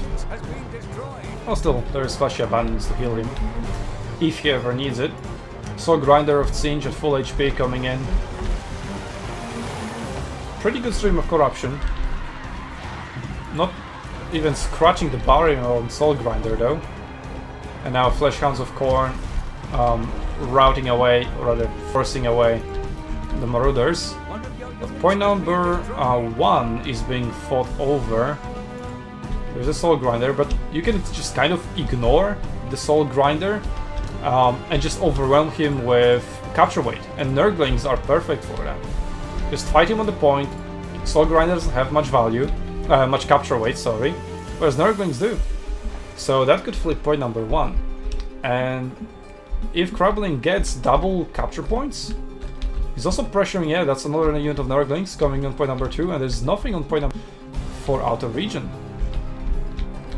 Oh, still, there is Fleshy Abundance to heal him, if he ever needs it. Soul Grinder of Tsinj at full HP coming in. Pretty good stream of corruption. Not even scratching the barrier on Soul Grinder though. And now Flesh Hounds of Khorne routing away, or rather forcing away the Marauders. But point number 1 is being fought over. There's a Soul Grinder, but you can just kind of ignore the Soul Grinder and just overwhelm him with capture weight. And Nurglings are perfect for that. Just fight him on the point. Soul Grinder doesn't have much value, much capture weight, sorry, whereas Nurglings do. So that could flip point number 1. And if Crabbling gets double capture points, he's also pressuring, yeah, that's another unit of Nurglings coming on point number 2, and there's nothing on point number 4 outer region.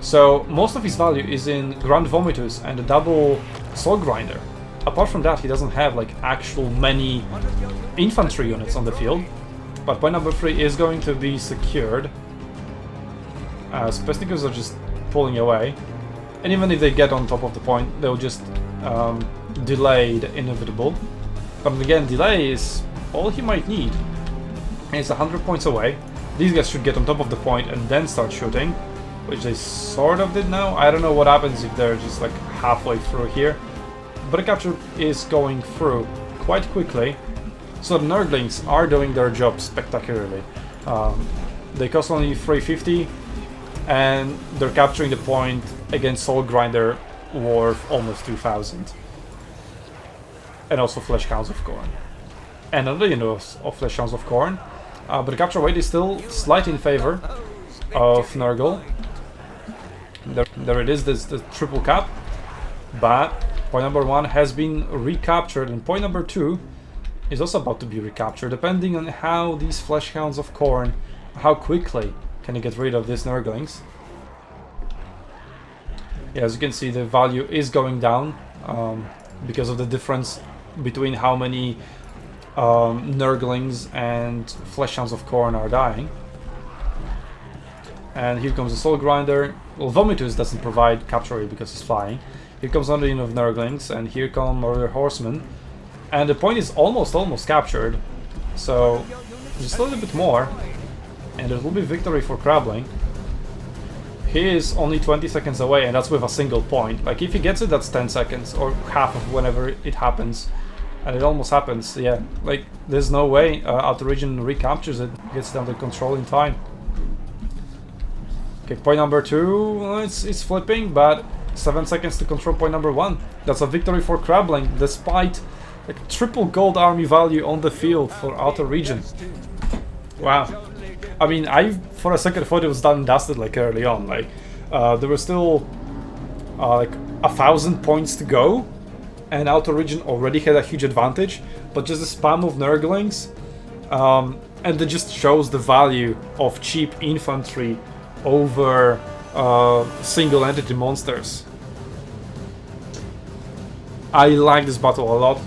So most of his value is in Grand Vomitus and the double Soul Grinder. Apart from that, he doesn't have like actual many infantry units on the field. But point number 3 is going to be secured. Spesnikos are just pulling away. And even if they get on top of the point, they'll just delay the inevitable. But again, delay is all he might need. And it's 100 points away. These guys should get on top of the point and then start shooting, which they sort of did now. I don't know what happens if they're just like halfway through here. But the capture is going through quite quickly. So the Nurglings are doing their job spectacularly. They cost only 350 and they're capturing the point against Soul Grinder worth almost 2000. And also Flesh Hounds of Khorne. And another unit of Flesh Hounds of Khorne. But the capture weight is still slightly in favor of Nurgle. There it is, this the triple cap. But point number 1 has been recaptured, and point number 2 is also about to be recaptured, depending on how these Flesh Hounds of Khorne, how quickly can you get rid of these Nurglings. Yeah, as you can see, the value is going down because of the difference between how many Nurglings and Flesh Hounds of Khorne are dying. And here comes the Soul Grinder. Well, Vomitus doesn't provide capture rate because he's flying. Here comes another unit of Nurglings, and here come Murder Horsemen. And the point is almost captured. So, just a little bit more, and it will be victory for Crabbling. He is only 20 seconds away, and that's with a single point. Like, if he gets it, that's 10 seconds, or half of whenever it happens. And it almost happens, yeah. Like, there's no way Outer Region recaptures it, gets it under control in time. Okay, point number 2, well, it's flipping, but 7 seconds to control point number 1. That's a victory for Crabbling, despite like triple gold army value on the field for Outer Region. Wow. I mean, I for a second thought it was done and dusted like early on. Like, there were still like 1,000 points to go, and Outer Region already had a huge advantage. But just the spam of Nurglings, and it just shows the value of cheap infantry over single entity monsters. I like this battle a lot.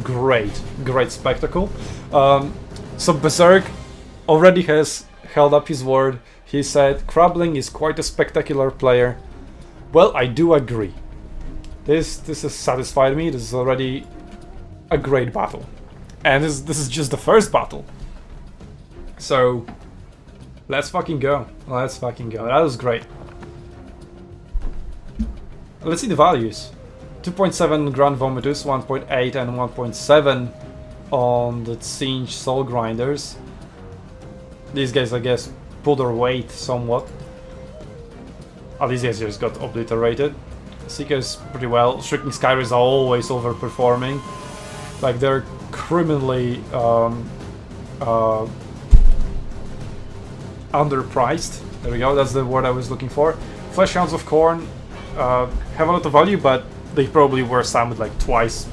Great spectacle. So Berserk already has held up his word. He said Crabbling is quite a spectacular player. Well, I do agree. This has satisfied me. This is already a great battle, and this is just the first battle. So let's fucking go. Let's fucking go. That was great. Let's see the values. 2.7 Grand Vomitus, 1.8 and 1.7 on the Tsinj Soul Grinders. These guys, I guess, pulled their weight somewhat. Oh, these guys just got obliterated. Seekers pretty well. Shrieking Skyrays are always overperforming. Like, they're criminally underpriced. There we go, that's the word I was looking for. Fleshhounds of Khorne have a lot of value, but they probably were summoned like twice.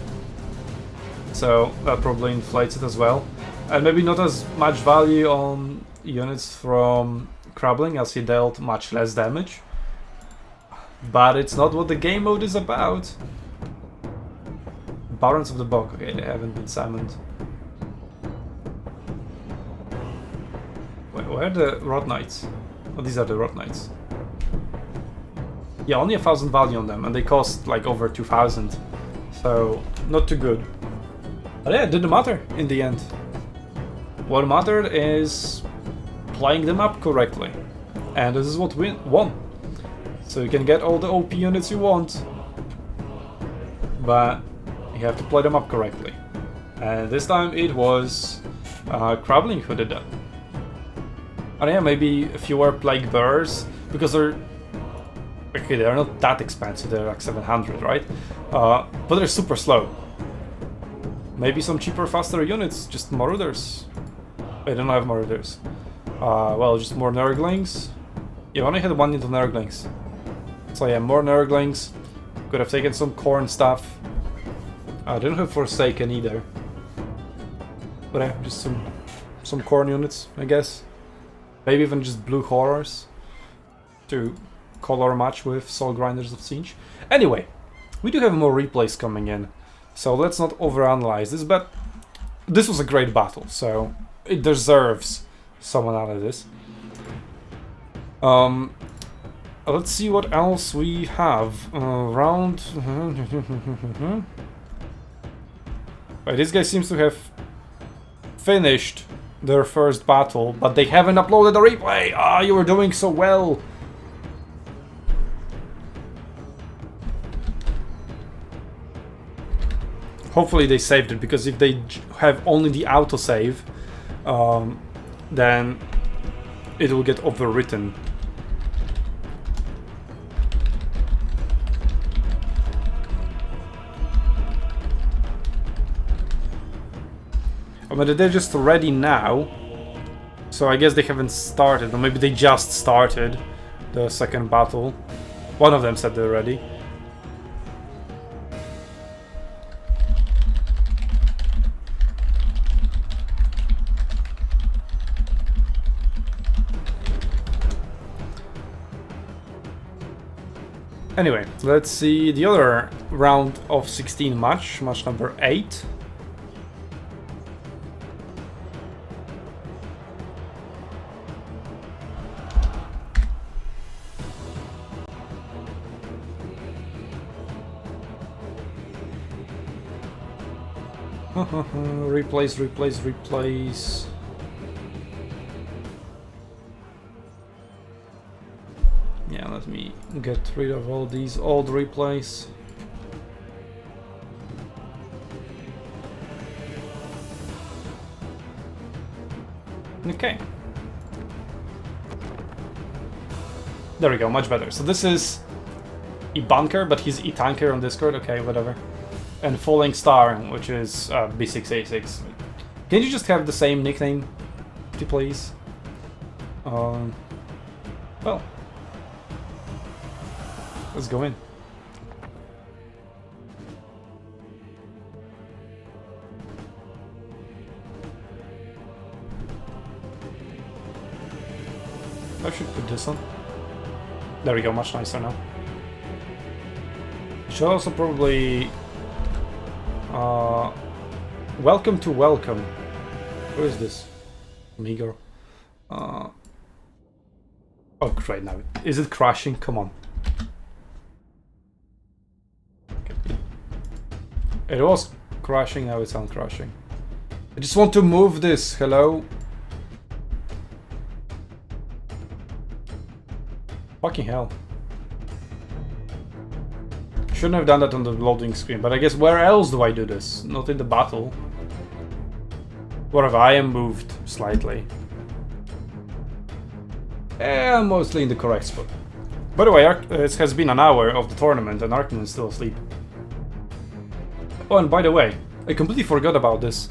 So that probably inflates it as well. And maybe not as much value on units from Crabbling, as he dealt much less damage. But it's not what the game mode is about. Barons of the Bog, okay, they haven't been summoned. Where are the Rot Knights? Oh, these are the Rot Knights. Yeah, only 1,000 value on them, and they cost like over 2,000. So, not too good. But yeah, it didn't matter in the end. What mattered is playing them up correctly. And this is what won. So you can get all the OP units you want, but you have to play them up correctly. And this time it was Crabbling who did that. And yeah, maybe fewer Plague Bearers, because they're... Okay, they're not that expensive, they're like 700, right? But they're super slow. Maybe some cheaper, faster units, just Marauders. I don't have Marauders. Well, just more Nurglings. You only had one into Nurglings. So yeah, more Nurglings. Could have taken some Khorne stuff. I didn't have Forsaken either. But yeah, just some Khorne units, I guess. Maybe even just Blue Horrors to color match with Soul Grinders of Siege. Anyway, we do have more replays coming in, so let's not overanalyze this, but this was a great battle, so it deserves some analysis. Let's see what else we have. Round... Right, this guy seems to have finished their first battle, but they haven't uploaded the replay! Ah, you were doing so well! Hopefully they saved it, because if they have only the autosave, then it will get overwritten. I mean, they're just ready now, so I guess they haven't started, or maybe they just started the second battle. One of them said they're ready. Anyway, let's see the other round of 16 match number 8. Replace. Yeah, let me get rid of all these old replays. Okay. There we go, much better. So this is E-Bunker, but he's E-Tanker on Discord. Okay, whatever. And Falling Star, which is B6A6. Can you just have the same nickname, please? Well, let's go in. I should put this on. There we go, much nicer now. Should also probably... welcome to welcome. Who is this? Amigo. Oh great, now. Is it crashing? Come on. Okay. It was crashing, now it's uncrashing. I just want to move this, hello? Fucking hell. Shouldn't have done that on the loading screen, but I guess where else do I do this? Not in the battle. Whatever, I am moved slightly. Mostly in the correct spot. By the way, it has been an hour of the tournament and Arkin is still asleep. Oh, and by the way, I completely forgot about this,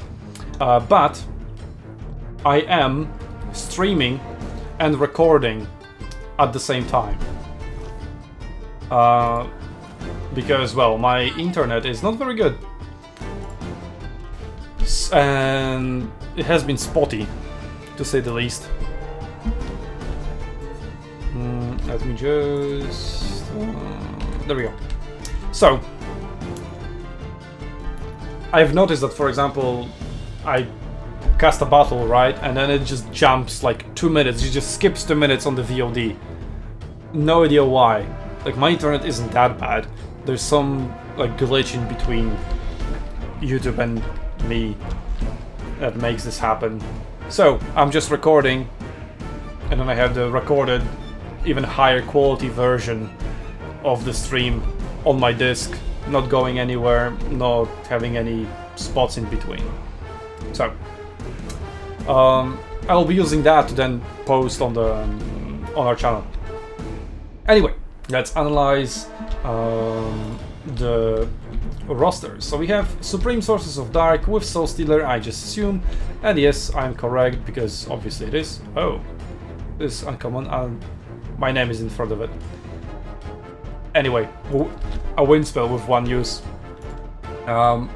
but I am streaming and recording at the same time. Because, well, my internet is not very good. And it has been spotty, to say the least. Let me just... there we go. So, I've noticed that, for example, I cast a battle, right? And then it just jumps like 2 minutes. It just skips 2 minutes on the VOD. No idea why. Like, my internet isn't that bad. There's some like glitch in between YouTube and me that makes this happen. So I'm just recording, and then I have the recorded, even higher quality version of the stream on my disc, not going anywhere, not having any spots in between. So I'll be using that to then post on the on our channel. Anyway, let's analyze the rosters. So we have Supreme Sources of Dark with Soul Stealer, I just assume, and yes, I'm correct because obviously it is. Oh, this is uncommon, and my name is in front of it. Anyway, a wind spell with 1 use. I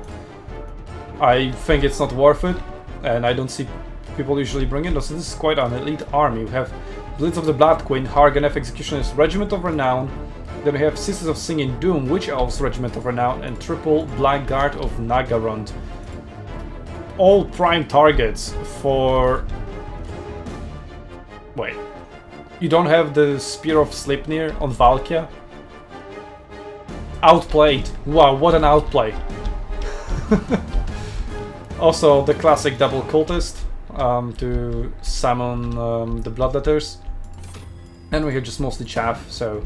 think it's not worth it, and I don't see people usually bring it. So this is quite an elite army. We have Blitz of the Blood Queen, Harganeth Executioner's Regiment of Renown. Then we have Sisters of Singing Doom, Witch Elves Regiment of Renown, and Triple Blackguard of Nagarond. All prime targets for... Wait. You don't have the Spear of Sleipnir on Valkia? Outplayed. Wow, what an outplay. Also, the classic double cultist to summon the Bloodletters. And we have just mostly chaff, so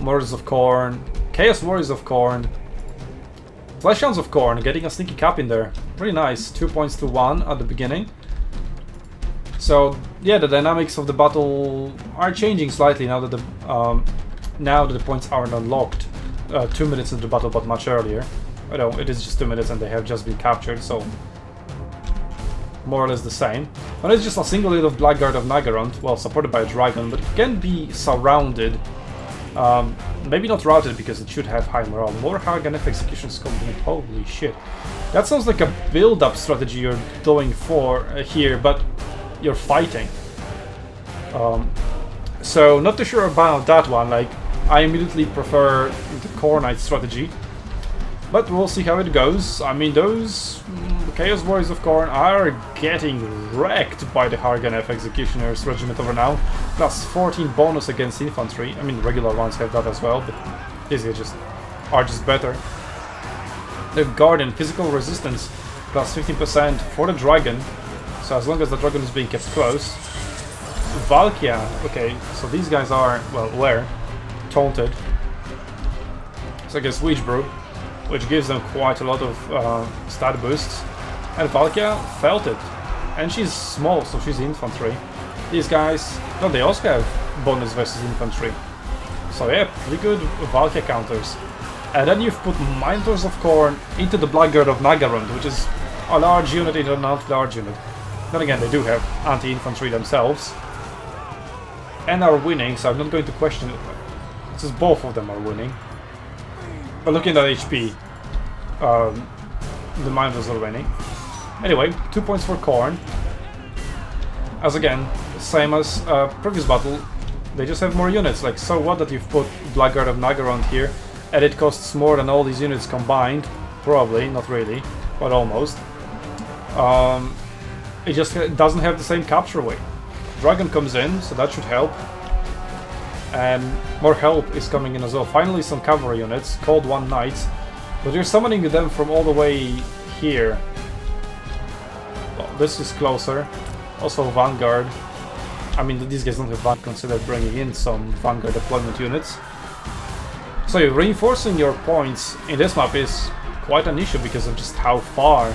Warriors of Khorne, Chaos Warriors of Khorne, Fleshhounds of Khorne, getting a sneaky cap in there. Pretty nice, 2 points to 1 at the beginning. So yeah, the dynamics of the battle are changing slightly now that the points aren't unlocked 2 minutes into the battle, but much earlier. I know it is just 2 minutes and they have just been captured, so more or less the same. But it's just a single unit of Blackguard of Nagarond, well, supported by a dragon, but it can be surrounded. Maybe not routed because it should have high morale. More Harganeth Executioner's Company. Holy shit. That sounds like a build-up strategy you're going for here, but you're fighting. So not too sure about that one. Like, I immediately prefer the Core Knight strategy, but we'll see how it goes. I mean, those Chaos Warriors of Khorne are getting wrecked by the Harganeth Executioner's Regiment of Renown. Plus 14 bonus against infantry. I mean, regular ones have that as well, but these guys are just better. They have Guardian, Physical Resistance, plus 15% for the Dragon. So as long as the Dragon is being kept close. Valkia, okay, so these guys are, well, were taunted. So I guess Witch Brew, which gives them quite a lot of stat boosts. And Valkia felt it. And she's small, so she's infantry. These guys, no, they also have bonus versus infantry. So yeah, pretty good Valkia counters. And then you've put Minotaurs of Khorne into the Blackguard of Nagarond, which is a large unit into an anti-large unit. Then again, they do have anti-infantry themselves. And are winning, so I'm not going to question it. It's just both of them are winning. But looking at HP, the Minotaurs are winning. Anyway, 2 points for Khorne. As again, same as previous battle, they just have more units. Like, so what that you've put Blackguard of Nagarond here, and it costs more than all these units combined? Probably, not really, but almost. It just doesn't have the same capture weight. Dragon comes in, so that should help. And more help is coming in as well. Finally, some cavalry units, called One Knights, but you're summoning them from all the way here. Well, this is closer. Also Vanguard. I mean, these guys don't have Vanguard, considered bringing in some Vanguard deployment units. So you're reinforcing your points in this map is quite an issue because of just how far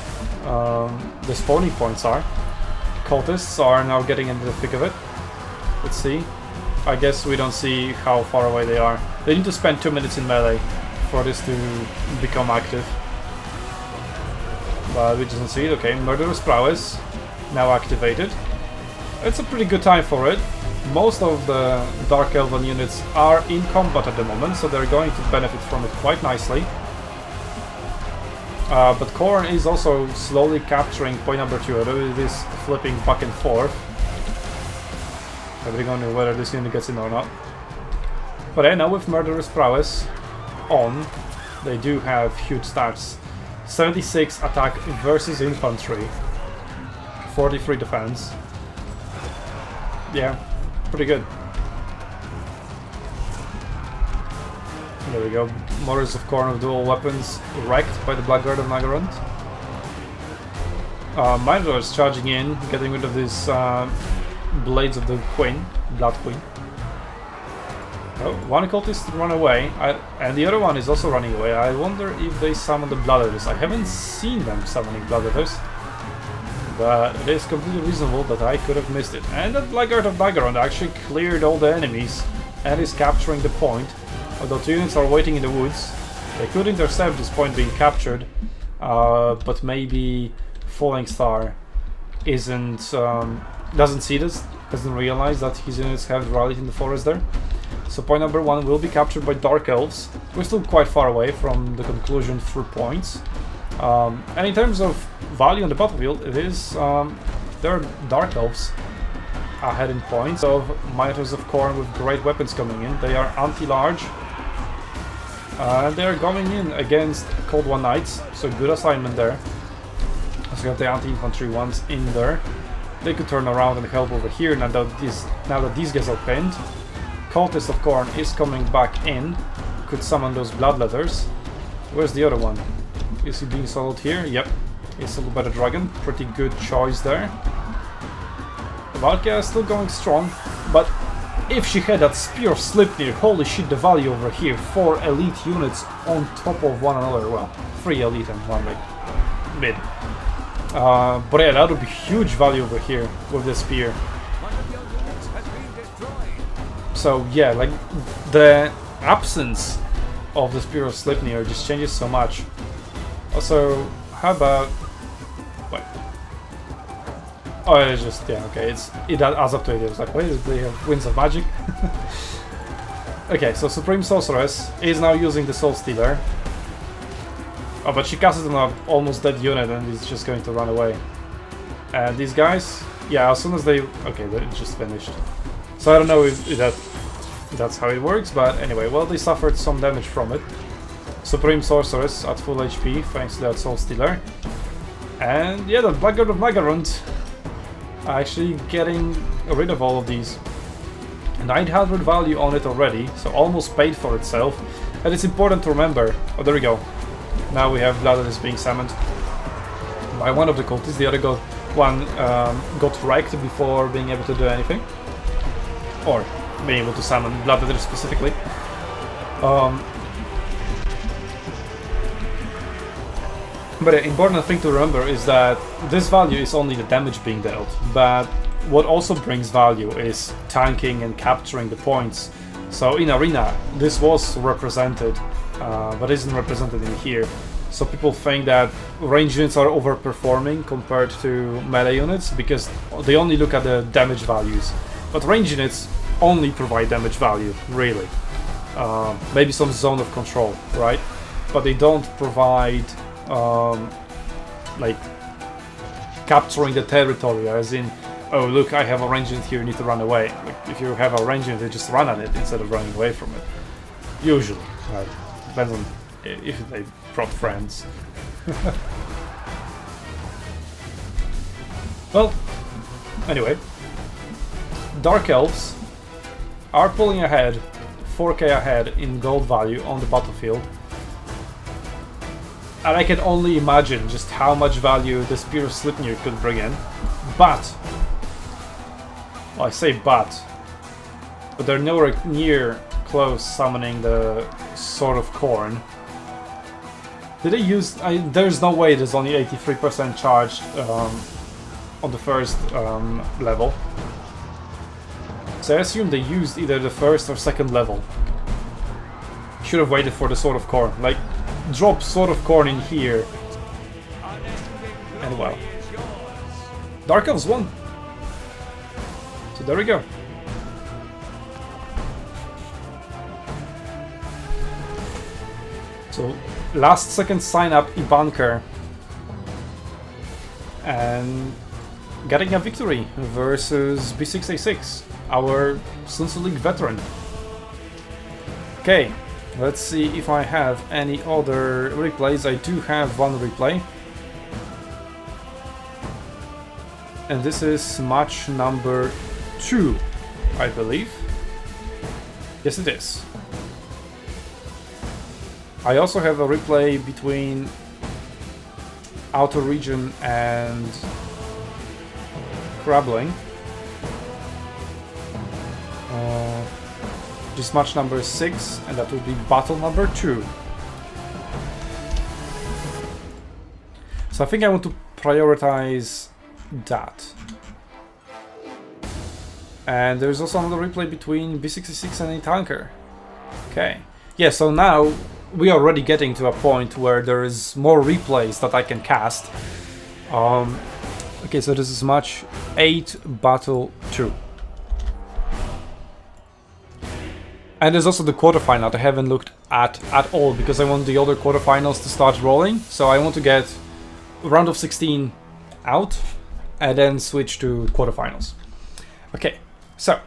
the spawning points are. Cultists are now getting into the thick of it. Let's see. I guess we don't see how far away they are. They need to spend 2 minutes in melee for this to become active. But we just don't see it. Okay, Murderous Prowess now activated. It's a pretty good time for it. Most of the Dark Elven units are in combat at the moment, so they're going to benefit from it quite nicely. But Khorne is also slowly capturing point number 2, although it is flipping back and forth. Depending on whether this unit gets in or not. But yeah, now with Murderous Prowess on, they do have huge stats. 76 attack versus infantry, 43 defense. Yeah, pretty good. There we go. Morris of Khorne with dual weapons wrecked by the Blackguard of Nagarond. Minotaur is charging in, getting rid of these Blades of the Queen, Blood Queen. Oh, one cultist run away, and the other one is also running away. I wonder if they summon the Bloodletters. I haven't seen them summoning Bloodletters, but it is completely reasonable that I could have missed it. And that Blackguard of Nagarond actually cleared all the enemies and is capturing the point. Although 2 units are waiting in the woods, they could intercept this point being captured, but maybe Falling Star doesn't see this, doesn't realize that his units have rallied in the forest there. So point number 1 will be captured by Dark Elves. We're still quite far away from the conclusion through points. And in terms of value on the battlefield, it is there are Dark Elves ahead in points of Minotaurs of Khorne with great weapons coming in. They are anti-large. And they are going in against Cold One Knights, so good assignment there. So we have the anti-infantry ones in there. They could turn around and help over here now that these guys are pinned. Cultist of Khorne is coming back in. Could summon those Bloodletters. Where's the other one? Is he being soloed here? Yep. He's soloed by the dragon. Pretty good choice there. Valkia is still going strong, but if she had that Spear of Sleipnir, holy shit, the value over here. 4 elite units on top of one another. Well, 3 elite and 1 mid. But yeah, that would be huge value over here with the spear. So yeah, like the absence of the Spear of Sleipnir just changes so much. Also, how about... Wait. Oh, it's just, yeah, okay, it adds up to it. It was like, wait, they have Winds of Magic? Okay, so Supreme Sorceress is now using the Soul Stealer. Oh, but she casts it on an almost dead unit and is just going to run away. And these guys, yeah, as soon as they... Okay, they just finished. So I don't know if that's how it works, but anyway, well, they suffered some damage from it. Supreme Sorceress at full HP, thanks to that Soul Stealer. And yeah, the Blackguard of Nagarond actually getting rid of all of these. 900 value on it already, so almost paid for itself. And it's important to remember... Oh, there we go. Now we have Blood that is being summoned by one of the cultists. The other one got wrecked before being able to do anything. Or being able to summon Bloodletter specifically. But the important thing to remember is that this value is only the damage being dealt, but what also brings value is tanking and capturing the points. So in Arena, this was represented, but isn't represented in here. So people think that range units are overperforming compared to melee units because they only look at the damage values. But range units only provide damage value, really. Maybe some zone of control, right? But they don't provide like capturing the territory, as in, oh look, I have a range unit here, you need to run away. Like, if you have a range unit, they just run at it instead of running away from it. Usually, right? Depends on if they brought friends. Well, anyway, Dark Elves are pulling ahead, 4k ahead in gold value on the battlefield. And I can only imagine just how much value the Spear of Sleipnir could bring in. But, well, I say but they're nowhere near close summoning the Sword of Khorne. Did they use... there's no way there's only 83% charged on the first level. So I assume they used either the first or second level. Should have waited for the Sword of Corn. Like, drop Sword of Corn in here. And well. Dark Elves won. So there we go. So, last second sign up Ibanker. And getting a victory versus B6A6, our SUNTZU League veteran. Okay, let's see if I have any other replays. I do have one replay. And this is match number 2, I believe. Yes, it is. I also have a replay between Outer Region and Crabbling. This match number 6, and that will be battle number 2. So I think I want to prioritize that. And there's also another replay between B66 and a tanker. Okay. Yeah, so now we are already getting to a point where there is more replays that I can cast. Okay, so this is match 8, battle 2. And there's also the quarterfinal that I haven't looked at all, because I want the other quarterfinals to start rolling. So I want to get round of 16 out and then switch to quarterfinals. Okay, so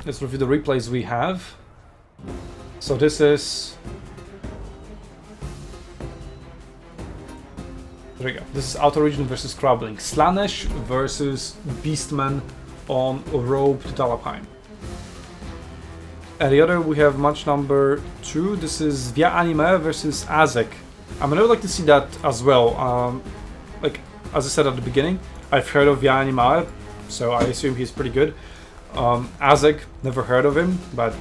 let's review the replays we have. So this is... There we go. This is Outer Region versus Crabbling. Slanesh versus Beastman on Robe to Talabheim. And the other, we have match number 2. This is Via Anime versus Azek. I mean, I would like to see that as well. Like, as I said at the beginning, I've heard of Via Anime, so I assume he's pretty good. Azek, never heard of him, but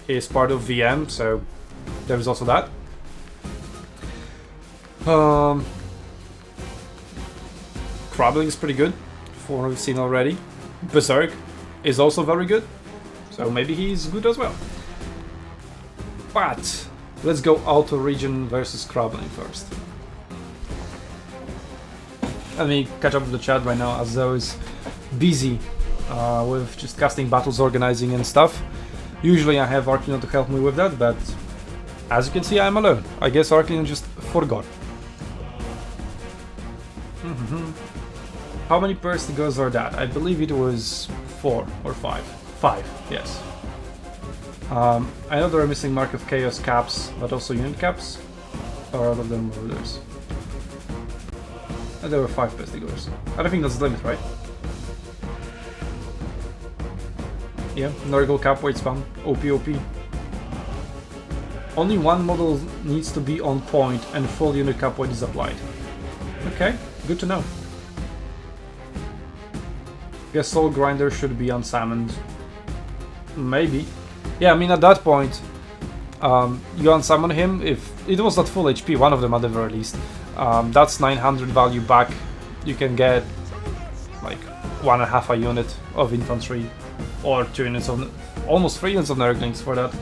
he is part of VM, so there's also that. Crabbling is pretty good, for what we've seen already. Berserk is also very good, so maybe he's good as well. But let's go Outer Region versus Crabbling first. Let me catch up with the chat right now, as I was busy with just casting battles, organizing and stuff. Usually I have Arcleon to help me with that, but as you can see, I'm alone. I guess Arcleon just forgot. How many Perstigos are that? I believe it was 4 or 5. 5, yes. I know there are missing Mark of Chaos caps, but also unit caps. Or all of them were theirs. And there were 5 Pestigors. I don't think that's the limit, right? Yeah, Nurgle cap weight spam. OP. Only one model needs to be on point and full unit cap weight is applied. Okay, good to know. Guess Soul Grinder should be unsummoned. Maybe. Yeah, I mean at that point, you unsummon him if it was at full HP, one of them at the very least. That's 900 value back. You can get like 1.5 a unit of infantry, or 2 units of, almost 3 units of Nurglings for that.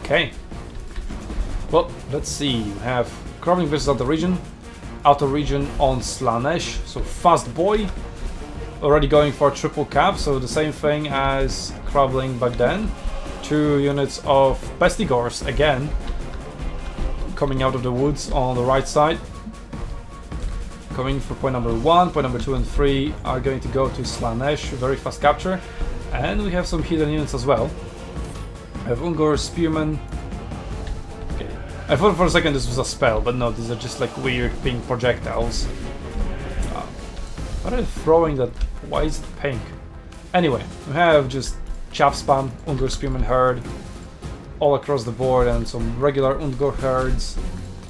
Okay. Well, let's see. We have Crabbling versus Outer Region. Outer Region on Slanesh, so fast boy. Already going for triple cap, so the same thing as Crabbling back then. 2 units of Pestigors again, coming out of the woods on the right side. Coming for point number 1, point number 2 and 3 are going to go to Slanesh, very fast capture. And we have some hidden units as well. I have Ungor, Spearman. Okay. I thought for a second this was a spell, but no, these are just like weird pink projectiles. What are they throwing that? Why is it pink? Anyway, we have just Chaff Spam, Ungor Spearman Herd, all across the board, and some regular Ungor herds.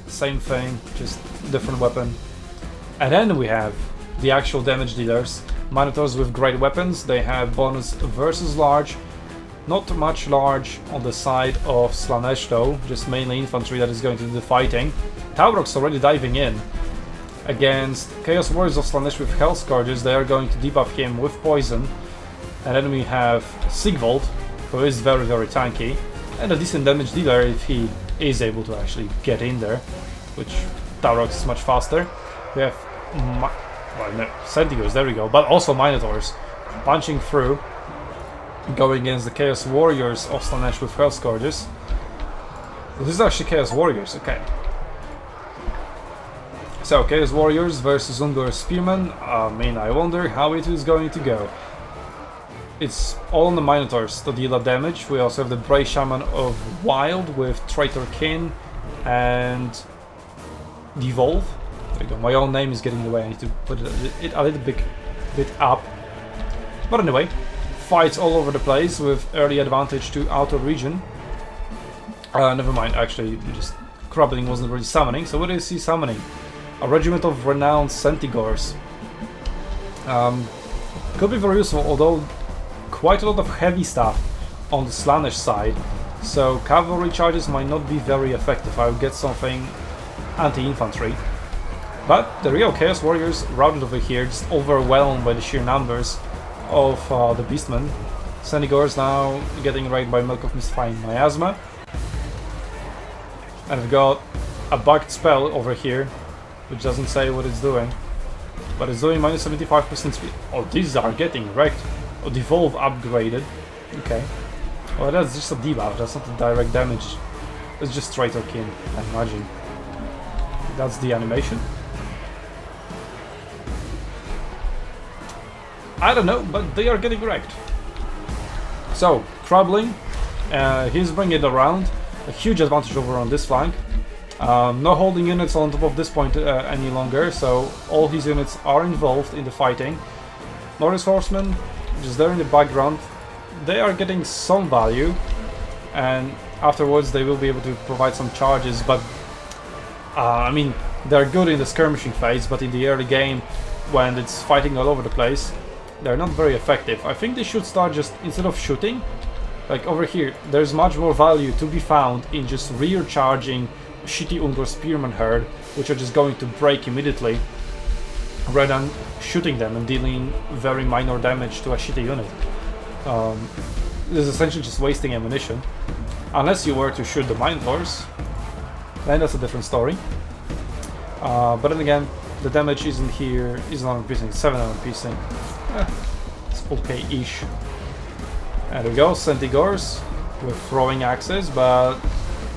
Same thing, just different weapon. And then we have the actual damage dealers. Minotaurs with great weapons, they have bonus versus large. Not much large on the side of Slanesh though, just mainly infantry that is going to do the fighting. Taurox already diving in. Against Chaos Warriors of Slaanesh with Hell Scourges, they are going to debuff him with poison. And then we have Sigvold, who is very, very tanky, and a decent damage dealer if he is able to actually get in there, which Taurox is much faster. We have Sentigos, there we go, but also Minotaurs punching through, going against the Chaos Warriors of Slaanesh with Hell Scourges. This is actually Chaos Warriors, okay. So, Chaos Warriors versus Ungor Spearmen. I wonder how it is going to go. It's all on the Minotaurs to deal a damage. We also have the Bray Shaman of Wild with Traitor Kin and Devolve. There you go. My own name is getting in the way. I need to put it a little bit up. But anyway, fights all over the place with early advantage to outer region. Never mind, actually, just Crubbling wasn't really summoning. So what is he summoning? A regiment of renowned Centigors. Could be very useful, although quite a lot of heavy stuff on the Slaanesh side. So cavalry charges might not be very effective. I would get something anti-infantry. But there we go, Chaos Warriors routed over here, just overwhelmed by the sheer numbers of the Beastmen. Centigors now getting raided by Milk of Mystifying Miasma. And we've got a bugged spell over here, which doesn't say what it's doing. But it's doing minus 75% speed. Oh, these are getting wrecked. Oh, Devolve upgraded. Okay. Well, that's just a debuff, that's not a direct damage. It's just Traitor Kin, I imagine. That's the animation. I don't know, but they are getting wrecked. So, Crubbling, he's bringing it around. A huge advantage over on this flank. No holding units on top of this point any longer, so all his units are involved in the fighting. Norris Horsemen, just there in the background, they are getting some value, and afterwards they will be able to provide some charges, but they're good in the skirmishing phase, but in the early game, when it's fighting all over the place, they're not very effective. I think they should start just, instead of shooting, like over here, there's much more value to be found in just rear charging shitty Ungor Spearman herd, which are just going to break immediately, rather than shooting them and dealing very minor damage to a shitty unit. This is essentially just wasting ammunition. Unless you were to shoot the Minotaurs, then that's a different story. But then again, the damage isn't here, isn't on piercing, it's 7 on piercing. It's okay-ish. There we go, Centigors with throwing axes, but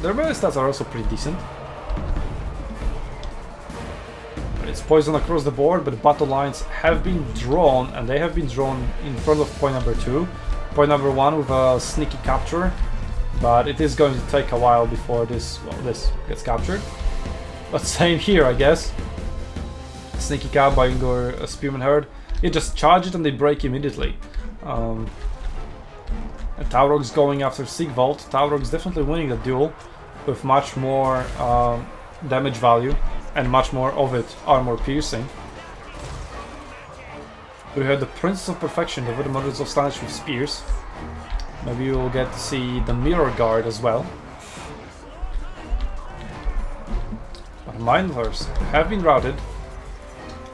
their melee stats are also pretty decent. It's poison across the board, but the battle lines have been drawn, and they have been drawn in front of point number 2. Point number 1 with a sneaky capture, but it is going to take a while before this gets captured. But same here, I guess. Sneaky cap by Ungor Spearman herd. You just charge it and they break immediately. Taurox going after Sigvold. Taurox definitely winning the duel with much more damage value and much more of it armor piercing. We had the Princess of Perfection over the Mothers of Slaanesh with spears. Maybe we will get to see the Mirror Guard as well. But Minotaurs have been routed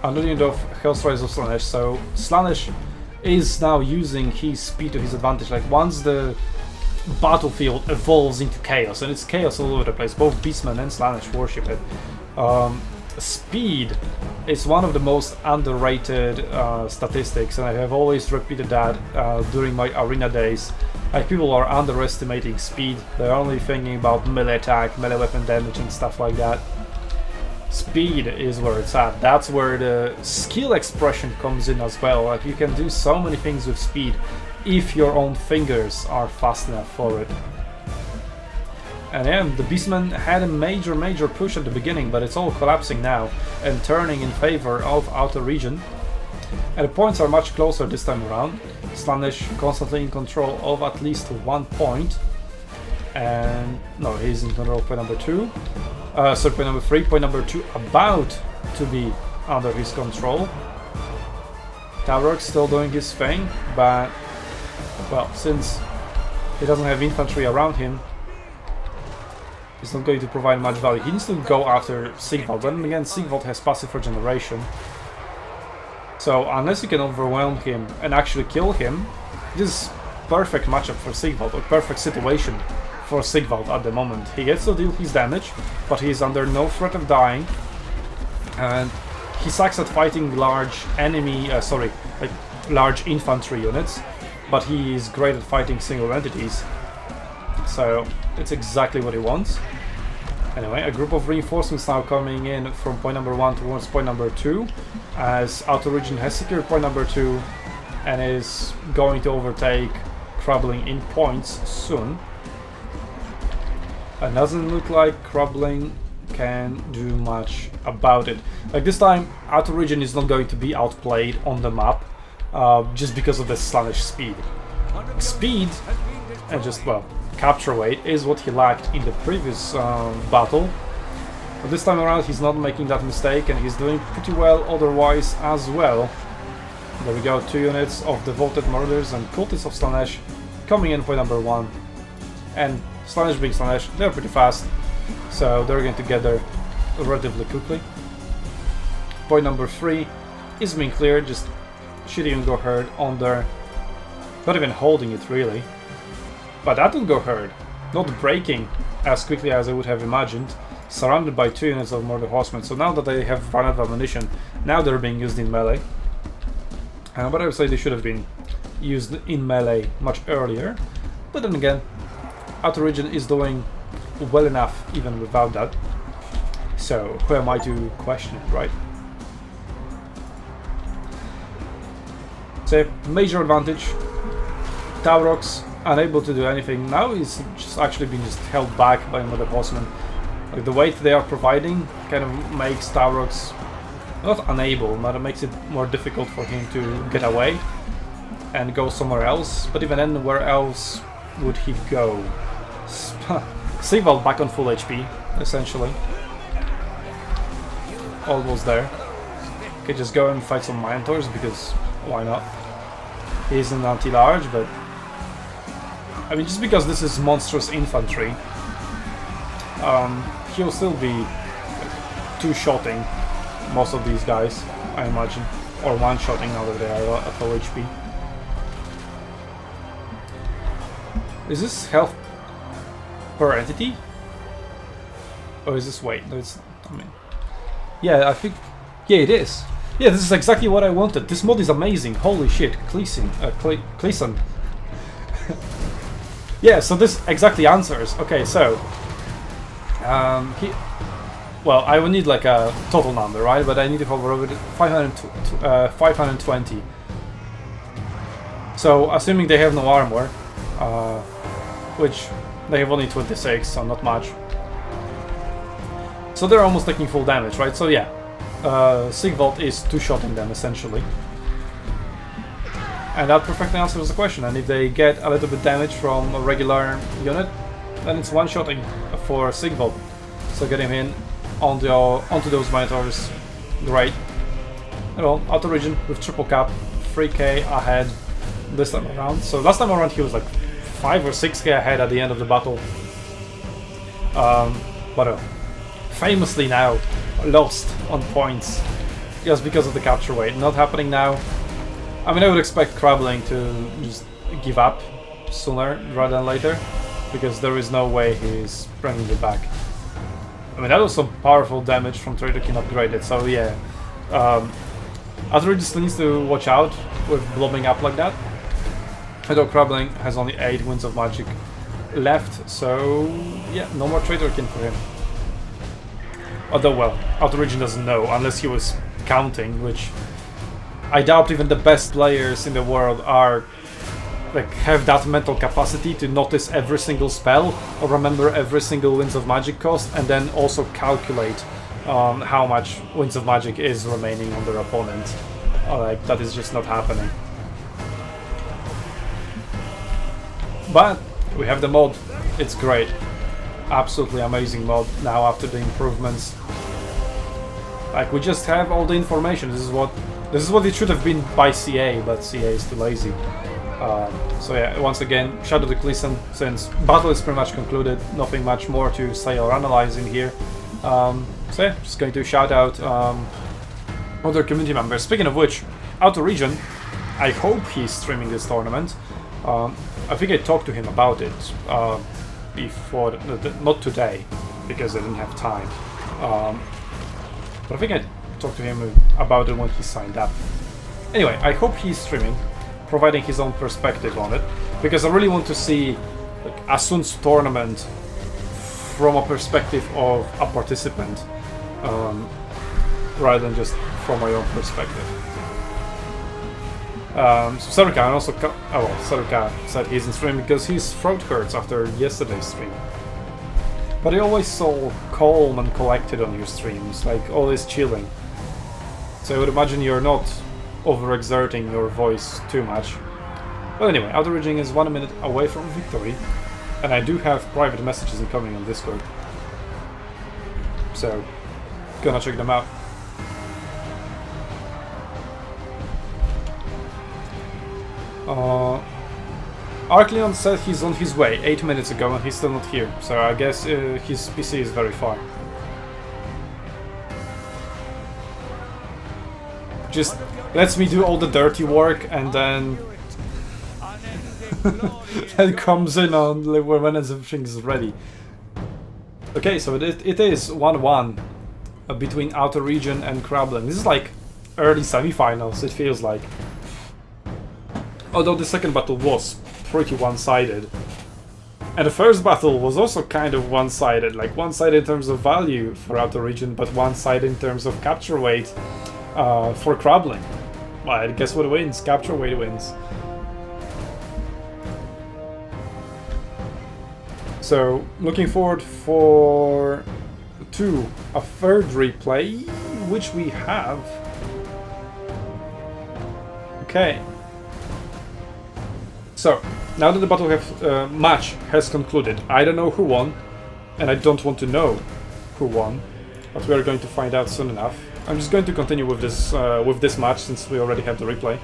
under the unit of Hellstrikers of Slaanesh, so Slaanesh is now using his speed to his advantage. Like, once the battlefield evolves into chaos, and it's chaos all over the place, both Beastmen and Slaanesh worship it. Speed is one of the most underrated statistics, and I have always repeated that during my arena days. Like, people are underestimating speed, they're only thinking about melee attack, melee weapon damage and stuff like that. Speed is where it's at. That's where the skill expression comes in as well. Like, you can do so many things with speed if your own fingers are fast enough for it. And yeah, the Beastmen had a major push at the beginning, but it's all collapsing now and turning in favor of outer region. And the points are much closer this time around. Slaanesh constantly in control of at least 1 point. And no, he's in control of point number 2. So point number 3, point number 2 about to be under his control. Taurox still doing his thing, but well, since he doesn't have infantry around him, It's not going to provide much value. He needs to go after Sigvald, but then again, Sigvald has passive regeneration. So unless you can overwhelm him and actually kill him, this is perfect matchup for Sigvald, or perfect situation for Sigvald at the moment. He gets to deal his damage, but he is under no threat of dying, and he sucks at fighting large enemy, large infantry units, but he is great at fighting single entities. So it's exactly what he wants. Anyway, a group of reinforcements now coming in from point number 1 towards point number 2, as Outer Region has secured point number 2 and is going to overtake Crumbling in points soon. It doesn't look like Crumbling can do much about it. Like this time, Outer Region is not going to be outplayed on the map, just because of the Slaanesh speed. Speed and just, well, capture weight is what he lacked in the previous battle. But this time around he's not making that mistake, and he's doing pretty well otherwise as well. There we go, 2 units of Devoted Murders and Cultists of Slaanesh coming in point number 1. And Slaanesh being Slaanesh, they're pretty fast, so they're going to get there relatively quickly. Point number 3 is being cleared, just shooting Go Herd on there. Not even holding it really. But that will go hard, not breaking as quickly as I would have imagined, surrounded by 2 units of Murder Horsemen. So now that they have run out of ammunition, now they're being used in melee. But I would say they should have been used in melee much earlier. But then again, Outer Region is doing well enough even without that. So who am I to question it, right? So major advantage, Taurox unable to do anything. Now he's just actually being just held back by another horseman. Like the weight they are providing kind of makes Taurox not unable, but it makes it more difficult for him to get away and go somewhere else. But even then, where else would he go? Sigvald back on full HP, essentially. Almost there. Okay, just go and fight some Minotaurs, because why not? He isn't anti-large, but I mean, just because this is monstrous infantry, he'll still be like, two-shotting most of these guys, I imagine. Or one-shotting now that they are at low HP. Is this health per entity? Or is this weight? No, it's, I mean... Yeah, I think... Yeah, it is. Yeah, this is exactly what I wanted. This mod is amazing. Holy shit. Cleason. Yeah, so this exactly answers. Okay, so... well, I would need like a total number, right? But I need to hover over 520. So, assuming they have no armor, which they have only 26, so not much. So they're almost taking full damage, right? So yeah, Sigvald is two-shotting them, essentially. And that perfectly answers the question, and if they get a little bit damage from a regular unit, then it's one-shotting for Sigvald. So get him in onto those Minotaurs, great. And well, Outer Region with triple cap, 3k ahead this time around. So last time around he was like 5 or 6k ahead at the end of the battle. But famously now lost on points just because of the capture weight. Not happening now. I mean, I would expect Crumbling to just give up sooner rather than later, because there is no way he's bringing it back. I mean, that was some powerful damage from Trader King upgraded, so yeah. Outer Region still needs to watch out with blowing up like that. Although Crumbling has only 8 Winds of Magic left, so yeah, no more Trader King for him. Although, well, Outer Region doesn't know, unless he was counting, which I doubt even the best players in the world are have that mental capacity to notice every single spell or remember every single Winds of Magic cost, and then also calculate how much Winds of Magic is remaining on their opponent. Like, that is just not happening. But we have the mod. It's great. Absolutely amazing mod now after the improvements. Like, we just have all the information. This is what it should have been by CA, but CA is too lazy. So yeah, once again, Shadow to Gleason, since battle is pretty much concluded, nothing much more to say or analyze in here. So yeah, just going to shout out other community members. Speaking of which, Outer Region, I hope he's streaming this tournament. I think I talked to him about it before, not today, because I didn't have time. But I think I talked to him about it when he signed up. Anyway, I hope he's streaming, providing his own perspective on it, because I really want to see like, a SUNTZU tournament from a perspective of a participant, rather than just from my own perspective. So Saruka, and also Saruka said he's in stream because his throat hurts after yesterday's stream. But I always saw calm and collected on your streams, like always chilling. So I would imagine you're not overexerting your voice too much. But anyway, Outer Region is 1 minute away from victory, and I do have private messages incoming on Discord. So, gonna check them out. Arkleon said he's on his way 8 minutes ago and he's still not here, so I guess his PC is very far. Just lets me do all the dirty work and then then comes in on when everything's ready. Okay, so it is 1-1 between Outer Region and Krablin. This is like early semi-finals, it feels like. Although the second battle was pretty one-sided. And the first battle was also kind of one-sided, like one-sided in terms of value for Outer Region, but one-sided in terms of capture weight for Krablin. Well, guess what wins? Capture weight wins. So, looking forward for a third replay, which we have. Okay. So, now that the battle match has concluded, I don't know who won, and I don't want to know who won, but we are going to find out soon enough. I'm just going to continue with this match since we already have the replay.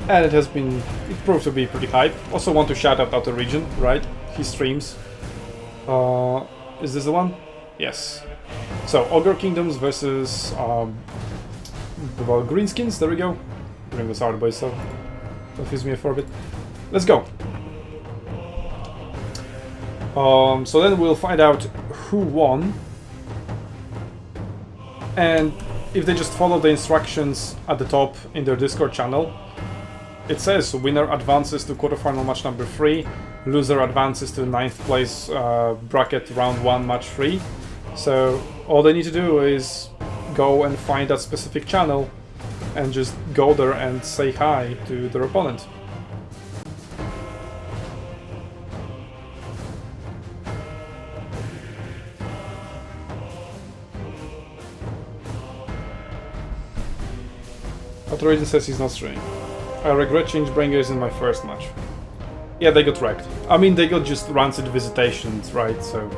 And it proved to be pretty hype. Also want to shout out Outer Region, right? He streams. Is this the one? Yes. So, Ogre Kingdoms versus Greenskins, there we go. Bring this out by itself. Confuse me for a bit. Let's go. So then we'll find out who won. And if they just follow the instructions at the top in their Discord channel, it says winner advances to quarterfinal match number 3, loser advances to 9th place bracket round 1 match 3. So all they need to do is go and find that specific channel and just go there and say hi to their opponent. Outer Region says he's not streaming. I regret Changebringers in my first match. Yeah, they got wrecked. I mean, they got just rancid visitations, right, so...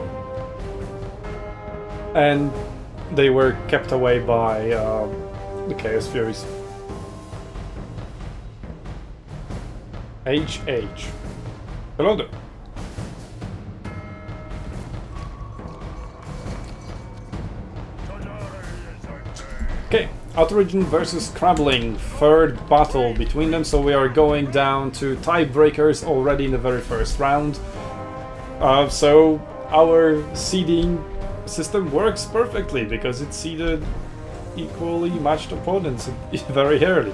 And they were kept away by the Chaos Furies. HH. Hello there. Okay, Outer Region versus Krablin, third battle between them, so we are going down to tiebreakers already in the very first round. So our seeding system works perfectly because it seeded equally matched opponents very early.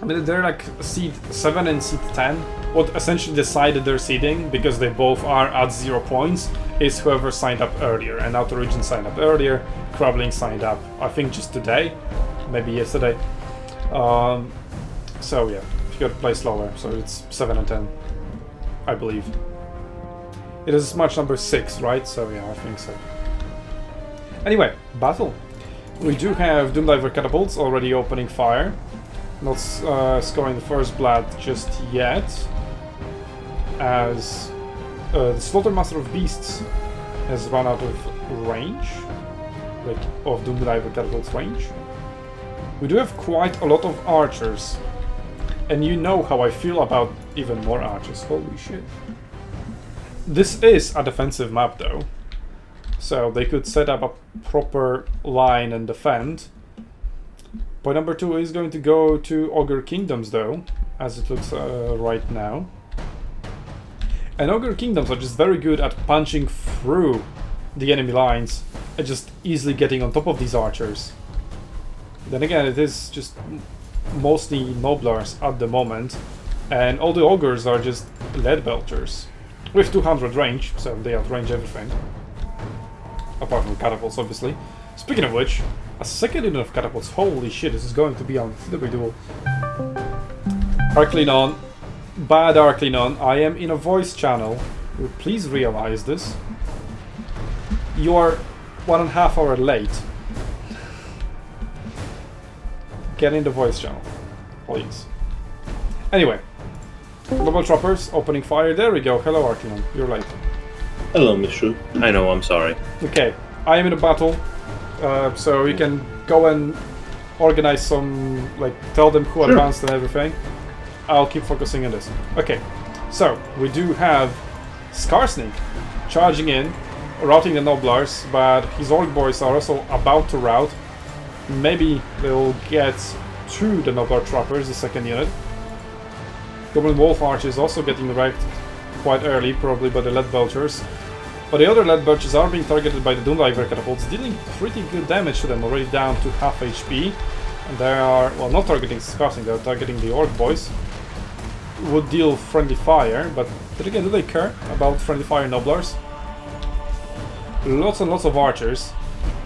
I mean, they're like seed 7 and seed 10. What essentially decided their seeding, because they both are at 0 points, is whoever signed up earlier. And Outer Region signed up earlier, Krablin signed up, I think just today, maybe yesterday. So yeah, you gotta play slower, so it's 7 and 10, I believe. It is match number 6, right? So yeah, I think so. Anyway, battle. We do have Doomdiver Catapults already opening fire. Not scoring the first blood just yet, as the Slaughtermaster of Beasts has run out of range, like of Doomdiver Catapult's range. We do have quite a lot of archers. And you know how I feel about even more archers. Holy shit. This is a defensive map though. So they could set up a proper line and defend. Point number 2 is going to go to Ogre Kingdoms though, as it looks right now. And Ogre Kingdoms are just very good at punching through the enemy lines and just easily getting on top of these archers. Then again, it is just mostly Noblars at the moment, and all the Ogres are just lead belchers with 200 range, so they outrange everything. Apart from catapults, obviously. Speaking of which, a second unit of catapults. Holy shit, this is going to be unbelievable. Arclean on. Bad Arclean on. I am in a voice channel. Please realize this. You are 1.5 hours late. Get in the voice channel, please. Anyway. Global Troppers opening fire. There we go. Hello, Arclean. You're late. Hello, Mishu. I know, I'm sorry. Okay, I am in a battle, so you can go and organize some, like, tell them who advanced and everything. I'll keep focusing on this. Okay, so we do have Skarsnik charging in, routing the Noblars, but his Orc boys are also about to rout. Maybe they'll get to the Noblar Trappers, the second unit. Goblin Wolf Arch is also getting wrecked quite early, probably by the Lead Belchers. But the other Lead Belchers are being targeted by the Doomdiver catapults, dealing pretty good damage to them, already down to half HP. And they are, well, not targeting Skarsnik, they're targeting the Orc boys. Would deal friendly fire, but then again, do they care about friendly fire Noblars? Lots and lots of archers.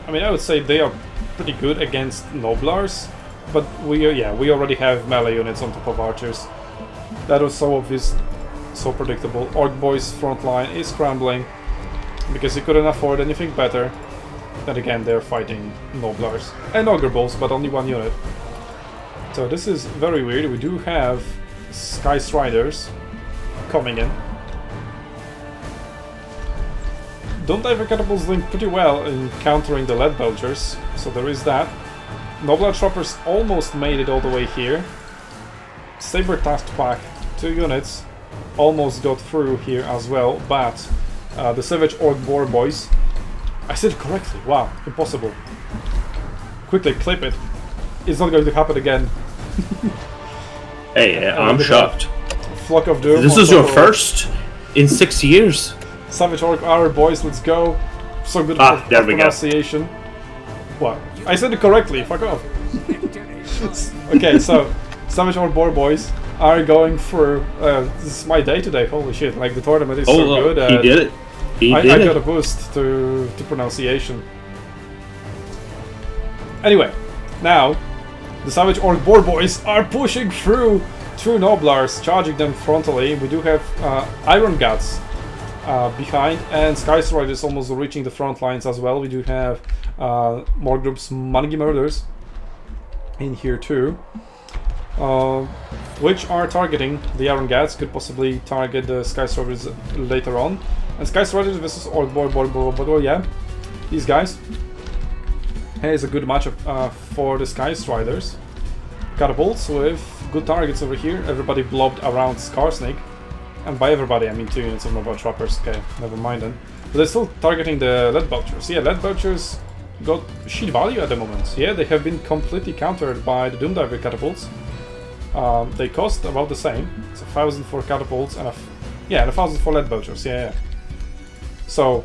I mean, I would say they are pretty good against Noblars, but we already have melee units on top of archers. That was so obvious. So predictable. Orc boys front line is scrambling because he couldn't afford anything better. Then again, they're fighting Noblars and Ogre Bulls, but only one unit. So this is very weird. We do have Sky Striders coming in. Doomdiver catapults doing pretty well in countering the Lead Belchers, so there is that. Noblar Troppers almost made it all the way here. Saber Task Pack, 2 units. Almost got through here as well, but the Savage Orc Boar boys. I said it correctly. Wow, impossible. Quickly clip it. It's not going to happen again. Hey, I'm shocked. Flock of Doom. This is your first in 6 years. Savage Orc Our boys, let's go. So good there we pronunciation. What? I said it correctly. Fuck off. Okay, so Savage Orc Boar boys are going through. This is my day today. Holy shit! Like the tournament is so good. He did it. I got a boost to pronunciation. Anyway, now the Savage Orc Boar boys are pushing through 2 Noblars, charging them frontally. We do have Iron Guts behind, and Sky Strider is almost reaching the front lines as well. We do have more groups, Mangi Murders, in here too. Which are targeting the Iron Gats, could possibly target the Sky Striders later on. And Sky Striders versus Orc Boy, yeah, these guys. Here's a good matchup for the Sky Striders. Catapults with good targets over here, everybody blobbed around Skarsnik. And by everybody, I mean 2 units of Noblar Trappers, okay, never mind then. But they're still targeting the Lead Belchers. Yeah, Lead Belchers got shit value at the moment. Yeah, they have been completely countered by the Doomdiver catapults. They cost about the same. It's 1,000 for catapults and 1,000 for Lead Belchers. Yeah. So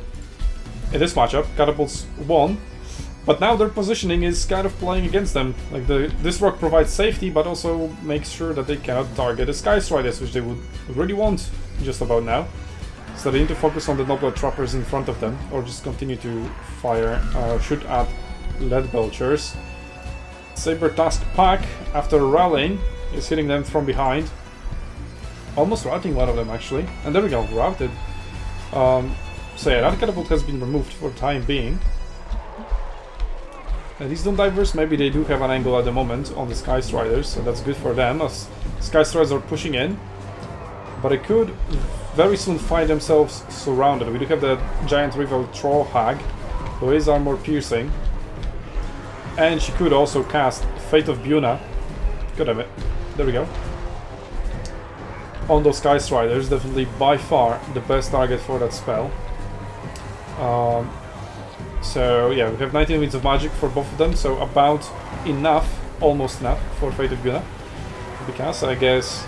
in this matchup, catapults won, but now their positioning is kind of playing against them. Like this rock provides safety, but also makes sure that they cannot target the Sky Striders, which they would really want just about now. So they need to focus on the Noblar Trappers in front of them, or just continue to fire, shoot at Lead Belchers. Saber Task Pack, after rallying, is hitting them from behind. Almost routing one of them actually. And there we go, routed. So yeah, that catapult has been removed for the time being. These Doomdivers, maybe they do have an angle at the moment on the Sky Striders, so that's good for them as Sky Striders are pushing in. But they could very soon find themselves surrounded. We do have the giant rival Troll Hag, who is armor piercing. And she could also cast Fate of Buna. God damn it. There we go. On those Sky Striders, definitely by far the best target for that spell. So yeah, we have 19 Winds of Magic for both of them, so about enough, almost enough for Fate of Buna. Because I guess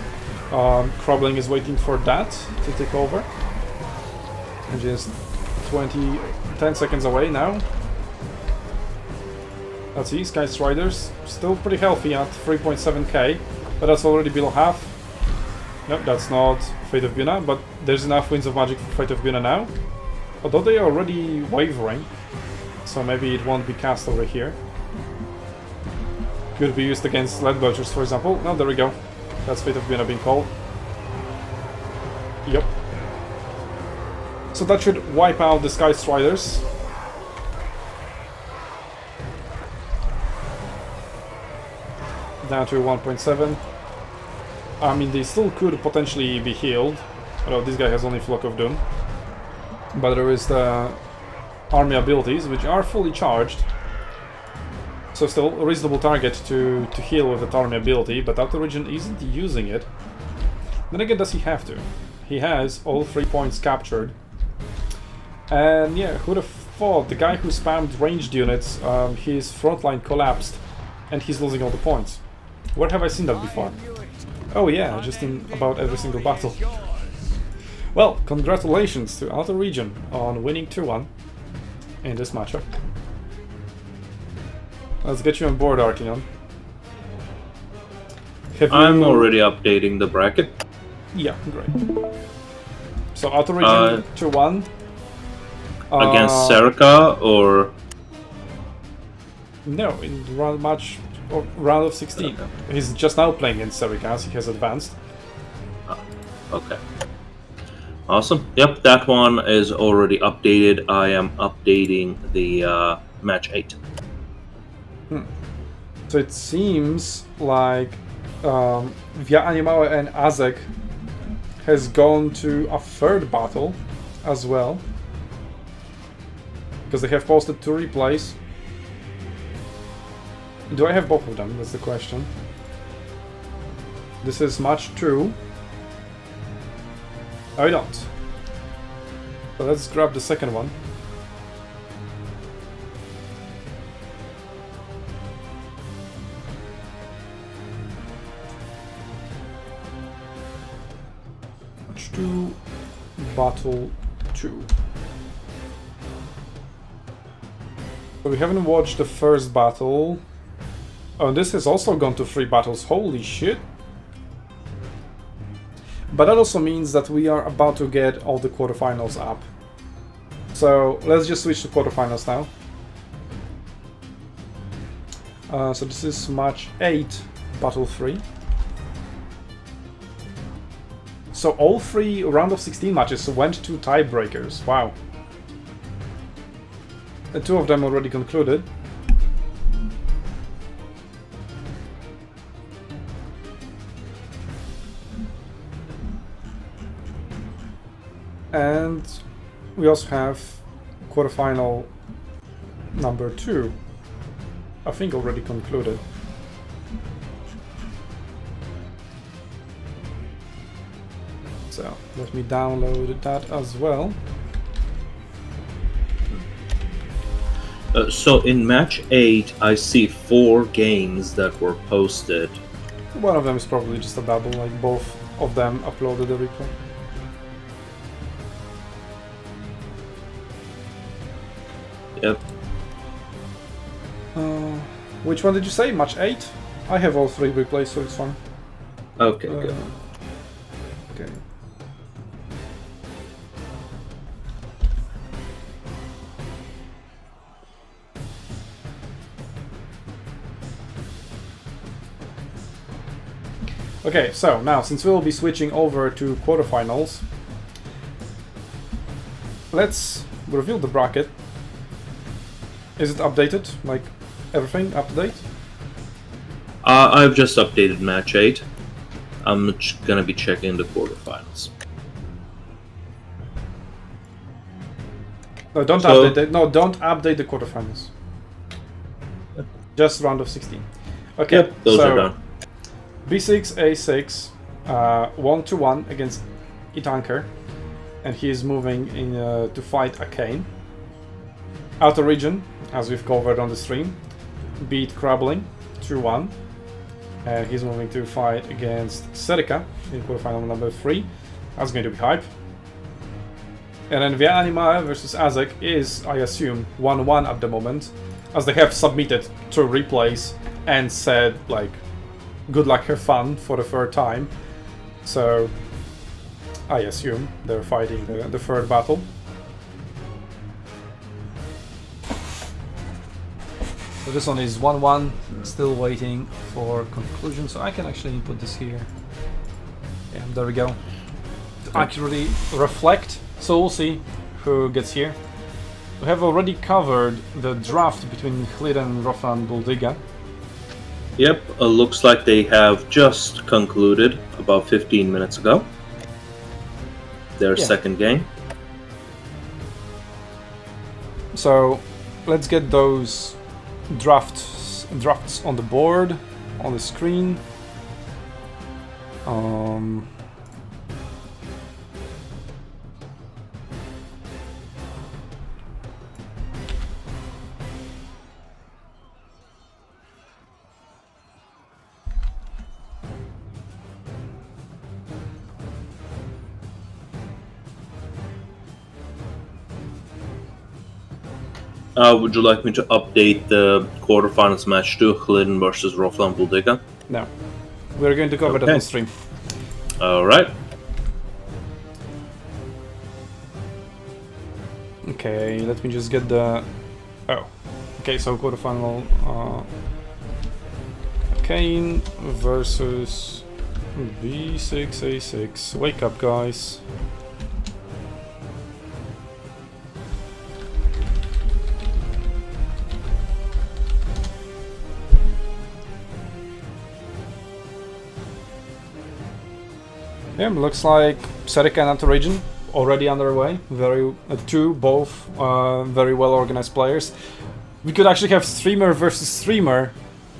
Crumbling is waiting for that to take over. And just 10 seconds away now. Let's see, Sky Striders still pretty healthy at 3.7k, but that's already below half. Nope, that's not Fate of Buna, but there's enough Winds of Magic for Fate of Buna now. Although they are already wavering, so maybe it won't be cast over here. Could be used against Lead Belchers, for example. No, there we go. That's Fate of Buna being called. Yep. So that should wipe out the Sky Striders. Down to 1.7. I mean, they still could potentially be healed, although this guy has only Flock of Doom. But there is the army abilities, which are fully charged. So still a reasonable target to heal with the army ability, but Outer Region isn't using it. Then again, does he have to? He has all 3 points captured. And yeah, who'd have thought, the guy who spammed ranged units, his front line collapsed, and he's losing all the points. Where have I seen that before? Oh yeah, just in about every single battle. Well, congratulations to Outer Region on winning 2-1 in this matchup. Let's get you on board, Arkinon. I'm already updating the bracket. Yeah, great. So Outer Region 2-1. Against Serka or... No, in round of 16. Okay. He's just now playing in Serikas, he has advanced. Okay. Awesome. Yep, that one is already updated. I am updating the match 8. So it seems like Via Animała and Azek has gone to a third battle as well. Because they have posted 2 replays. Do I have both of them? That's the question. This is match 2. I don't. So let's grab the second one. Match 2, battle 2. So we haven't watched the first battle. Oh, this has also gone to 3 battles. Holy shit. But that also means that we are about to get all the quarterfinals up. So let's just switch to quarterfinals now. So this is match 8, battle 3. So all 3 round of 16 matches went to tiebreakers. Wow. 2 of them already concluded. And we also have quarterfinal number 2, I think already concluded. So let me download that as well. So in match 8, I see 4 games that were posted. One of them is probably just a double, like both of them uploaded the replay. Yep. Which one did you say? Match 8? I have all 3 replays, so it's fine. Okay, good. Okay. Okay, so now, since we'll be switching over to quarterfinals, let's reveal the bracket. Is it updated? Like, everything up to date? I've just updated match 8. I'm gonna be checking the quarterfinals. No, don't update it. No, don't update the quarterfinals. Just round of 16. Okay, Yep, those so are done. B6, A6, 1-1 against E-Tanker, and he is moving in to fight Arcane. Outer region, as we've covered on the stream, beat Crabbling 2-1, and he's moving to fight against Serica in quarterfinal number 3. That's going to be hype. And then Via Anima versus Azek is, I assume, 1-1 at the moment, as they have submitted 2 replays and said, like, good luck, have fun for the third time. So, I assume they're fighting the third battle. So this one is 1-1, still waiting for conclusion, so I can actually input this here. Yeah, there we go. To accurately reflect, so we'll see who gets here. We have already covered the draft between Hlid and Rofran Buldiga. Yep, looks like they have just concluded about 15 minutes ago. Their second game. So let's get those drafts on the board, on the screen. Would you like me to update the quarterfinals match to Hlidden versus Roflan Buldiga? No, we're going to cover that on stream. Alright. Okay, let me just get the... Oh, okay, so quarterfinal Kane versus B6A6. Wake up, guys. Yeah, looks like Serica and Outer Region already underway. Both very well organized players. We could actually have streamer versus streamer.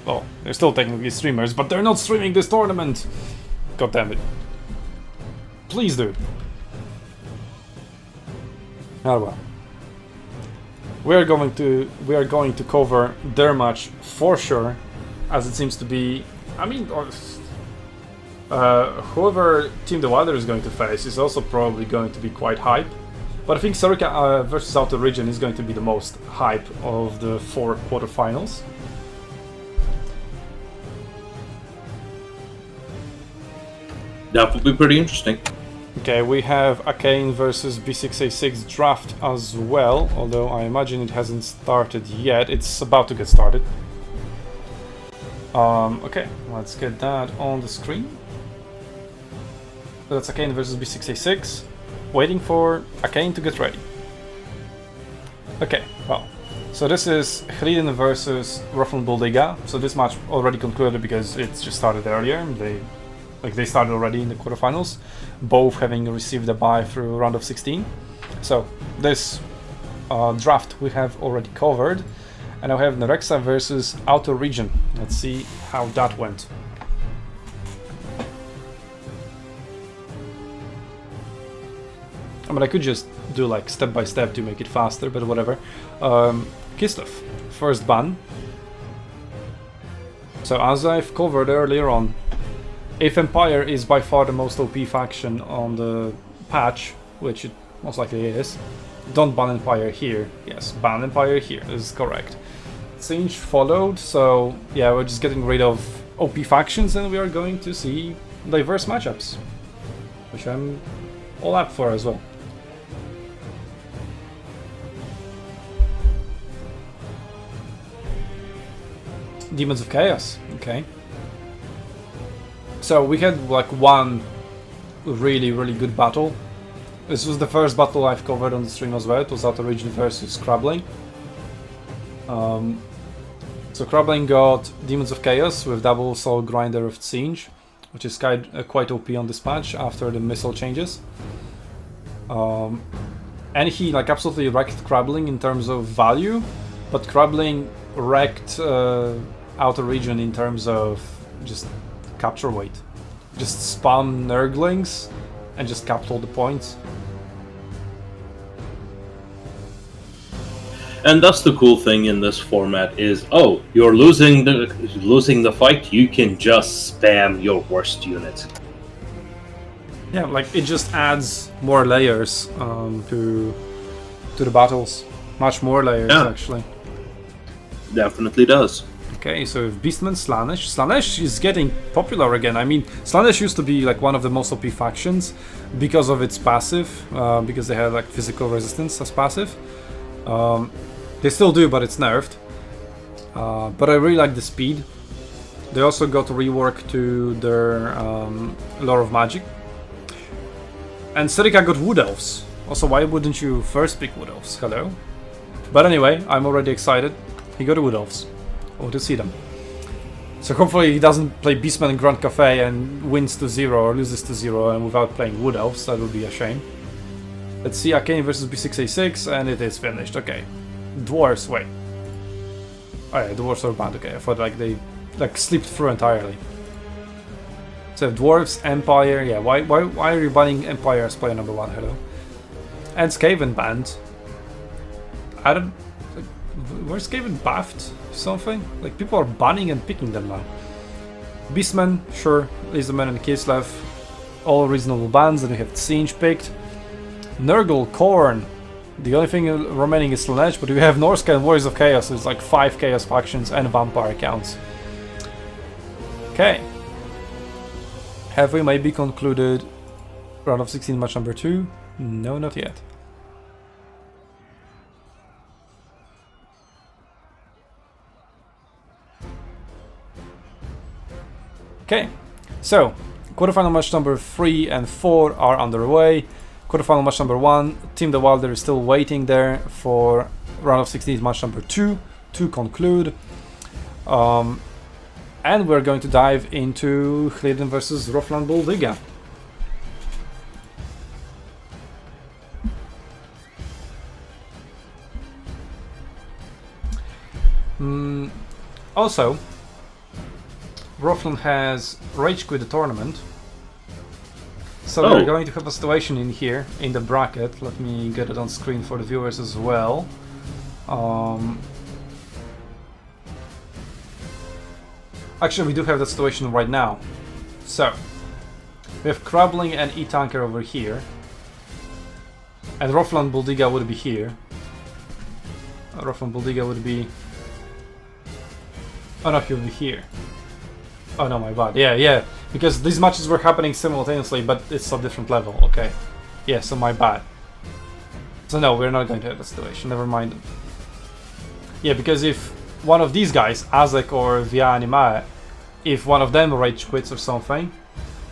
Well, they're still technically streamers, but they're not streaming this tournament. God damn it! Please do. Oh well. We are going to cover their match for sure, as it seems to be. I mean. Whoever Team the Wilder is going to face is also probably going to be quite hype. But I think Serica versus Outer Region is going to be the most hype of the 4 quarterfinals. That would be pretty interesting. Okay, we have Arcane versus B6A6 draft as well, although I imagine it hasn't started yet. It's about to get started. Okay, let's get that on the screen. So that's Arcane versus B6A6. Waiting for Arcane to get ready. Okay, well, so this is Hliden versus Rofran Buldiga. So this match already concluded because it's just started earlier. They started already in the quarterfinals, both having received a bye through round of 16. So this draft we have already covered, and now we have Nerexa versus Outer Region. Let's see how that went. I mean, I could just do like step by step to make it faster, but whatever. Kistov, first ban. So as I've covered earlier on, if Empire is by far the most OP faction on the patch, which it most likely is, don't ban Empire here. Yes, ban Empire here, this is correct. Singe followed, so yeah, we're just getting rid of OP factions and we are going to see diverse matchups, which I'm all up for as well. Demons of Chaos, okay. So we had like one really good battle. This was the first battle I've covered on the stream as well. It was Outer Region versus Crabbling. So Crabbling got Demons of Chaos with double Soul Grinder of Singe, which is quite OP on this patch after the missile changes. And he like absolutely wrecked Crabbling in terms of value, but Crabbling wrecked outer region in terms of just capture weight. Just spam Nurglings and just capture all the points. And that's the cool thing in this format is, oh, you're losing the fight, you can just spam your worst unit. Yeah, like it just adds more layers to the battles. Much more layers, actually. Definitely does. Okay, so if Beastman Slaanesh. Slaanesh is getting popular again. I mean, Slaanesh used to be like one of the most OP factions because of its passive, because they had like physical resistance as passive. They still do, but it's nerfed. But I really like the speed. They also got rework to their Lore of Magic. And Serika got Wood Elves. Also, why wouldn't you first pick Wood Elves? Hello? But anyway, I'm already excited. He got Wood Elves. Oh, to see them. So hopefully he doesn't play Beastman and Grand Cafe and wins to 0 or loses to 0 and without playing Wood Elves. That would be a shame. Let's see, Arcane versus B6A6, and it is finished. Okay. Dwarves, wait. Oh yeah, Dwarves are banned. Okay, I thought like they like slipped through entirely. So Dwarves, Empire, yeah, why are you banning Empire as player number 1? Hello. And Skaven banned. I don't... Like, where's Skaven buffed? Something? Like, people are banning and picking them now. Beastman, sure. Laserman and Kislev. All reasonable bans. Then we have Tsinch picked. Nurgle, Khorne. The only thing remaining is Slaanesh, but we have Norsca and Warriors of Chaos, so it's like 5 Chaos factions and Vampire accounts. Okay. Have we maybe concluded round of 16 match number 2? No, not yet. Okay, so quarterfinal match number 3 and 4 are underway. Quarterfinal match number 1, Team the Wilder is still waiting there for round of 16 match number 2 to conclude. And we're going to dive into Hleden versus Roflan Boldiga. Also, Roflan has rage quit the tournament. So we're going to have a situation in here, in the bracket. Let me get it on screen for the viewers as well. Actually, we do have that situation right now. So, we have Krabbling and E-Tanker over here. And Roflan Boldiga would be here. Roflan Boldiga would be... Oh no, he would be here. Oh no, my bad. Yeah. Because these matches were happening simultaneously, but it's a different level. Okay. Yeah, so my bad. So no, we're not going to have a situation. Never mind. Yeah, because if one of these guys, Azek or Via Animae, if one of them rage quits or something,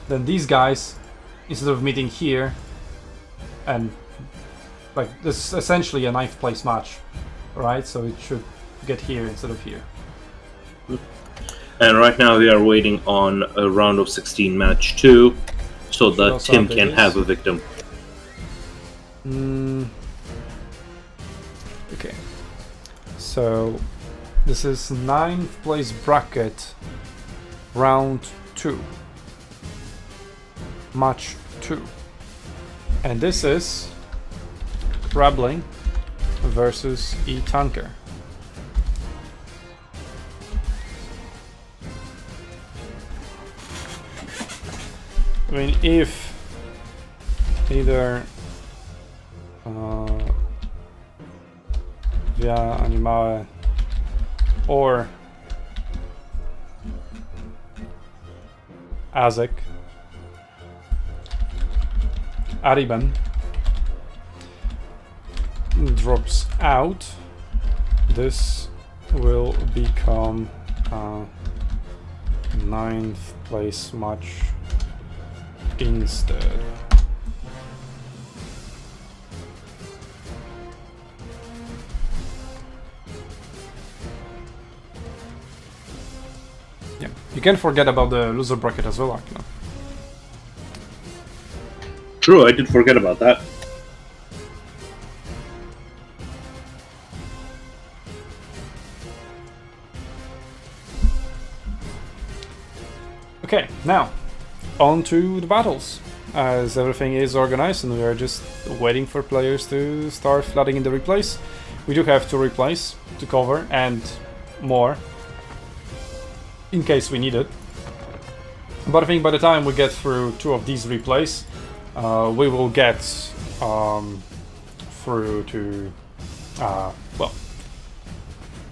then these guys, instead of meeting here, and like this is essentially a 9th place match, right? So it should get here instead of here. And right now we are waiting on a round of 16 match 2, so that Tim can have a victim. Okay. So this is 9th place bracket, round 2, match 2, and this is Krabbling versus E-Tanker. I mean, if either Via Animae or Azek, Ariban drops out, this will become a 9th place match instead. Yeah, you can't forget about the loser bracket as well, Akino. True, I did forget about that. Now, on to the battles, as everything is organized and we are just waiting for players to start flooding in the replays. We do have 2 replays to cover and more in case we need it. But I think by the time we get through 2 of these replays, we will get through to, well,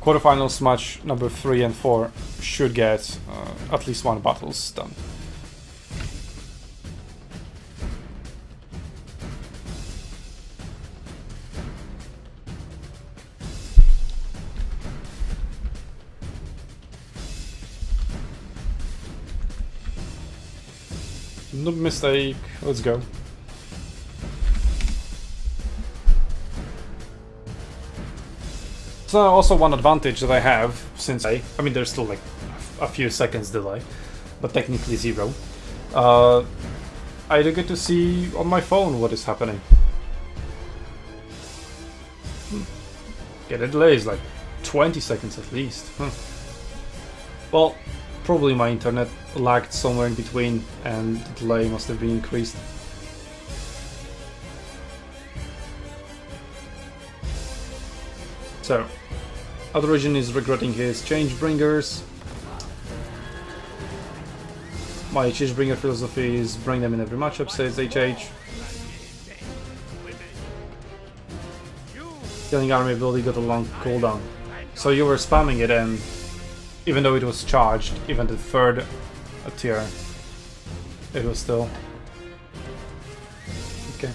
quarterfinals match number 3 and 4 should get at least 1 battles done. No mistake, let's go. So also one advantage that I have, since I mean there's still like a few seconds delay, but technically 0. I do get to see on my phone what is happening. Yeah, the delay is like 20 seconds at least. Well, probably my internet lagged somewhere in between and the delay must have been increased. So, Adorigen is regretting his Changebringers. My Changebringer philosophy is bring them in every matchup, says HH. Killing army ability got a long cooldown. So you were spamming it and even though it was charged, even the 3rd tier, it was still... Okay.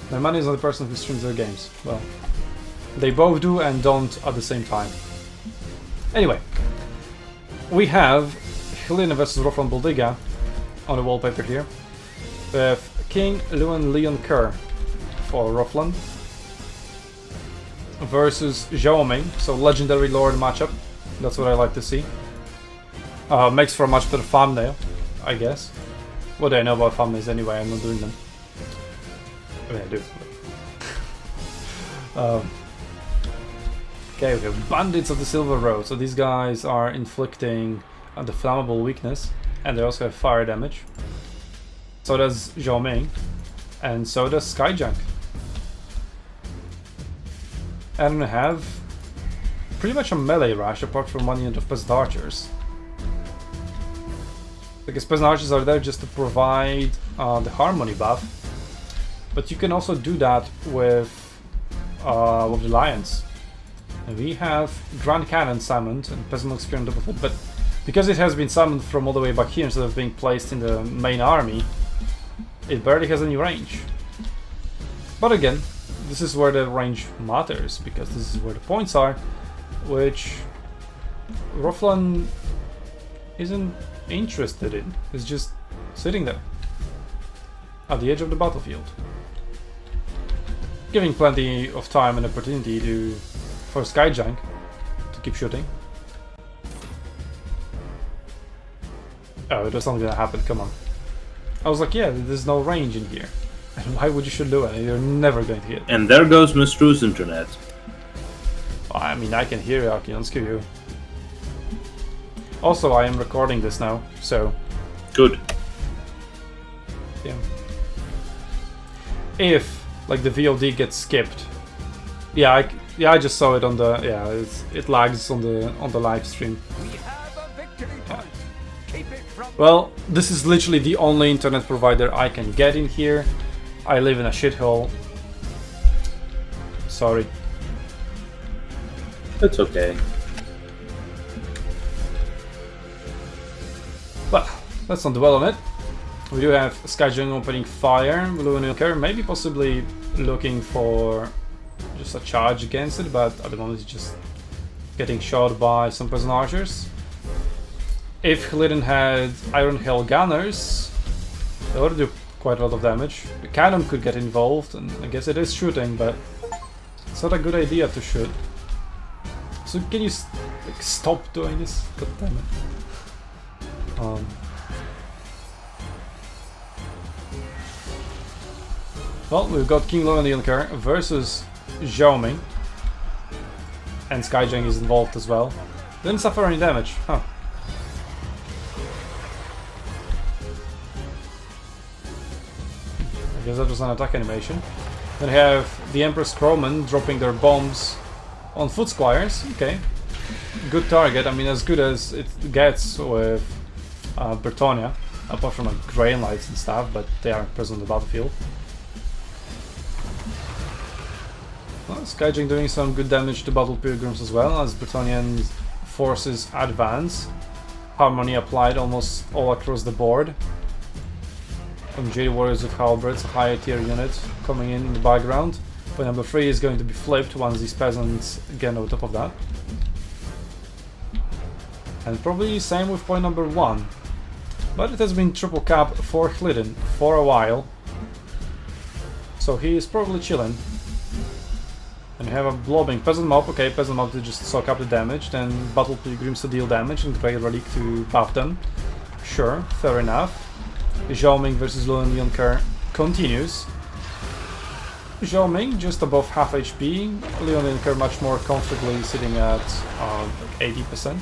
My money is on the person who streams their games. Well, they both do and don't at the same time. Anyway, we have Helena vs Rofran Boldiga on the wallpaper here, with King Luan Leon Kerr for Roflan versus Zhao Ming, so legendary lord matchup. That's what I like to see. Makes for a much better thumbnail, I guess. What do I know about thumbnails anyway? I'm not doing them. I mean, I do. Okay, we have Bandits of the Silver Road. So these guys are inflicting the flammable weakness, and they also have fire damage. So does Zhao Ming, and so does Skyjunk. And we have pretty much a melee rush apart from 1 unit of Peasant Archers. Because Peasant Archers are there just to provide the harmony buff, but you can also do that with the Lions. And we have Grand Cannon summoned and Peasant Experience on top of it, but because it has been summoned from all the way back here instead of being placed in the main army, it barely has any range. But again, this is where the range matters, because this is where the points are, which Roflan isn't interested in. It's just sitting there at the edge of the battlefield, giving plenty of time and opportunity for Skyjunk to keep shooting. Oh, it was not gonna happen, come on. I was like, yeah, there's no range in here. And why would you shoot Luan? You're never going to hit. And there goes Mistru's internet. I mean, I can hear you, I can screw you. Also, I am recording this now, so... Good. Yeah. If, like, the VOD gets skipped... Yeah, I just saw it on the... Yeah, it lags on the live stream. Yeah. Well, this is literally the only internet provider I can get in here. I live in a shithole. Sorry. It's okay. Well, let's not dwell on it. We do have Skyjunk opening fire, Lunar maybe possibly looking for just a charge against it, but at the moment he's just getting shot by some Peasant Archers. If Hliden had Iron Hell Gunners, they would do quite a lot of damage. The cannon could get involved, and I guess it is shooting, but it's not a good idea to shoot. So can you like, stop doing this? God damn it. Well, we've got King Lo and Yilkar versus Zhao Ming. And Skyjunk is involved as well. Didn't suffer any damage, huh. guess that was an attack animation. Then we have the Empress Crowman dropping their bombs on foot squires. Okay, good target. I mean, as good as it gets with Bretonnia, apart from like grain lights and stuff, but they aren't present on the battlefield. Well, Skyjang doing some good damage to Battle Pilgrims as well as Bretonnian forces advance. Harmony applied almost all across the board. From Jade Warriors of Halberds, a higher tier unit coming in the background. Point number 3 is going to be flipped once these peasants get on top of that. And probably same with point number 1. But it has been triple cap for Hliden for a while. So he is probably chilling. And we have a blobbing Peasant Mob. Okay, Peasant Mob to just soak up the damage, then Battle Pilgrims to deal damage and Great Relic to buff them. Sure, fair enough. Zhao Ming versus Luan Yonker continues. Zhao Ming just above half HP, Leon Yonker much more comfortably sitting at 80%.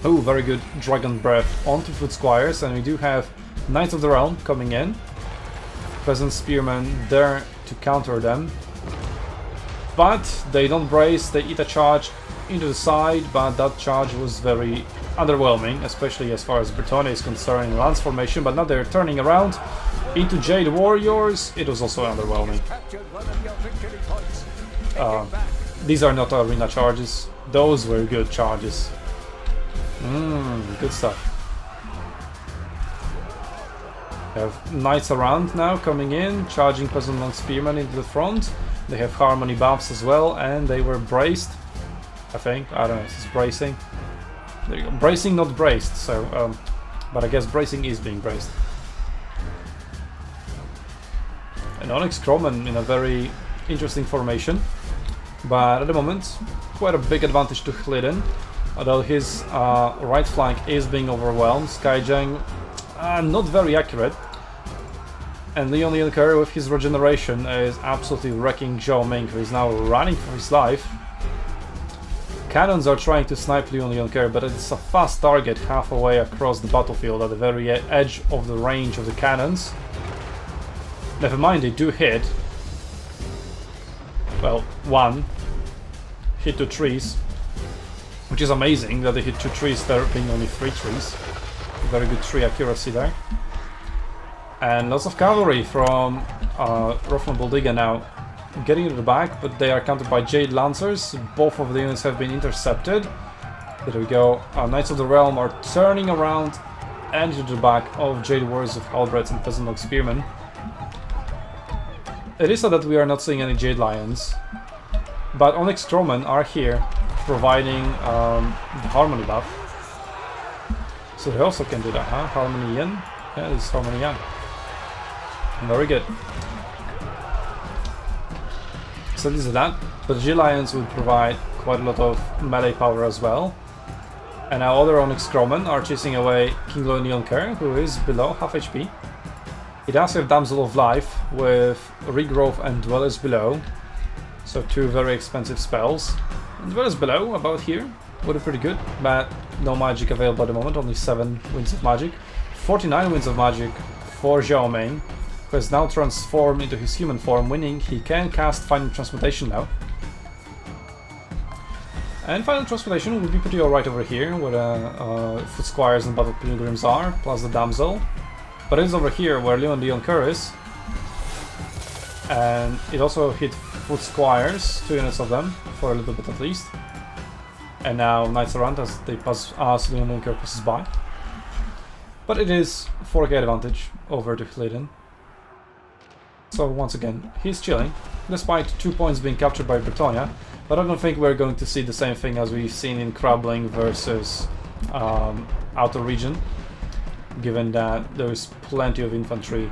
Oh, very good Dragon Breath onto Foot Squires, and we do have Knights of the Realm coming in. Peasant Spearmen there to counter them. But they don't brace, they eat a charge into the side, but that charge was very underwhelming, especially as far as Bretonnia is concerned in Lance formation, but now they're turning around into Jade Warriors. It was also underwhelming. These are not arena charges, those were good charges. Good stuff. We have Knights around now coming in, charging Peasant Long Spearmen into the front. They have Harmony buffs as well, and they were braced, I think. I don't know, it's bracing. There you go. Bracing, not braced, so, but I guess bracing is being braced. And Onyx Crowman in a very interesting formation, but at the moment, quite a big advantage to Hliden, although his right flank is being overwhelmed. Skyjang, not very accurate. And Leon Yonker with his regeneration is absolutely wrecking Zhao Ming, who is now running for his life. Cannons are trying to snipe Leon Yonker, but it's a fast target halfway across the battlefield at the very edge of the range of the cannons. Never mind, they do hit. Well, one hit 2 trees, which is amazing that they hit 2 trees, there being only 3 trees. Very good tree accuracy there. And lots of cavalry from Rothman Boldiga now getting to the back, but they are countered by Jade Lancers. Both of the units have been intercepted. There we go. Knights of the Realm are turning around and to the back of Jade Warriors of Halberds and Peasant Log Spearmen. It is sad that we are not seeing any Jade Lions, but Onyx Crowmen are here providing the Harmony buff. So they also can do that, huh? Harmony Yin? Yeah, this is Harmony Yang. Very good. So this is that, but G Lions would provide quite a lot of melee power as well. And now other Onyx Crowmen are chasing away King Leon Yonker, who is below half HP. He does have Damsel of Life with Regrowth and Dwellers Below, so 2 very expensive spells. And Dwellers Below, about here, would be pretty good, but no magic available at the moment, only 7 Winds of Magic. 49 Winds of Magic for Zhao Ming, who has now transformed into his human form, meaning he can cast Final Transmutation now. And Final Transmutation would be pretty alright over here, where Foot Squires and Battle Pilgrims are, plus the Damsel. But it is over here where Leon Yonker is. And it also hit Foot Squires, 2 units of them, for a little bit at least. And now Knights around as they pass, as Leon Yonker passes by. But it is 4k advantage over to Hliden. So once again, he's chilling, despite 2 points being captured by Bretonnia, but I don't think we're going to see the same thing as we've seen in Krabling versus Outer Region, given that there is plenty of infantry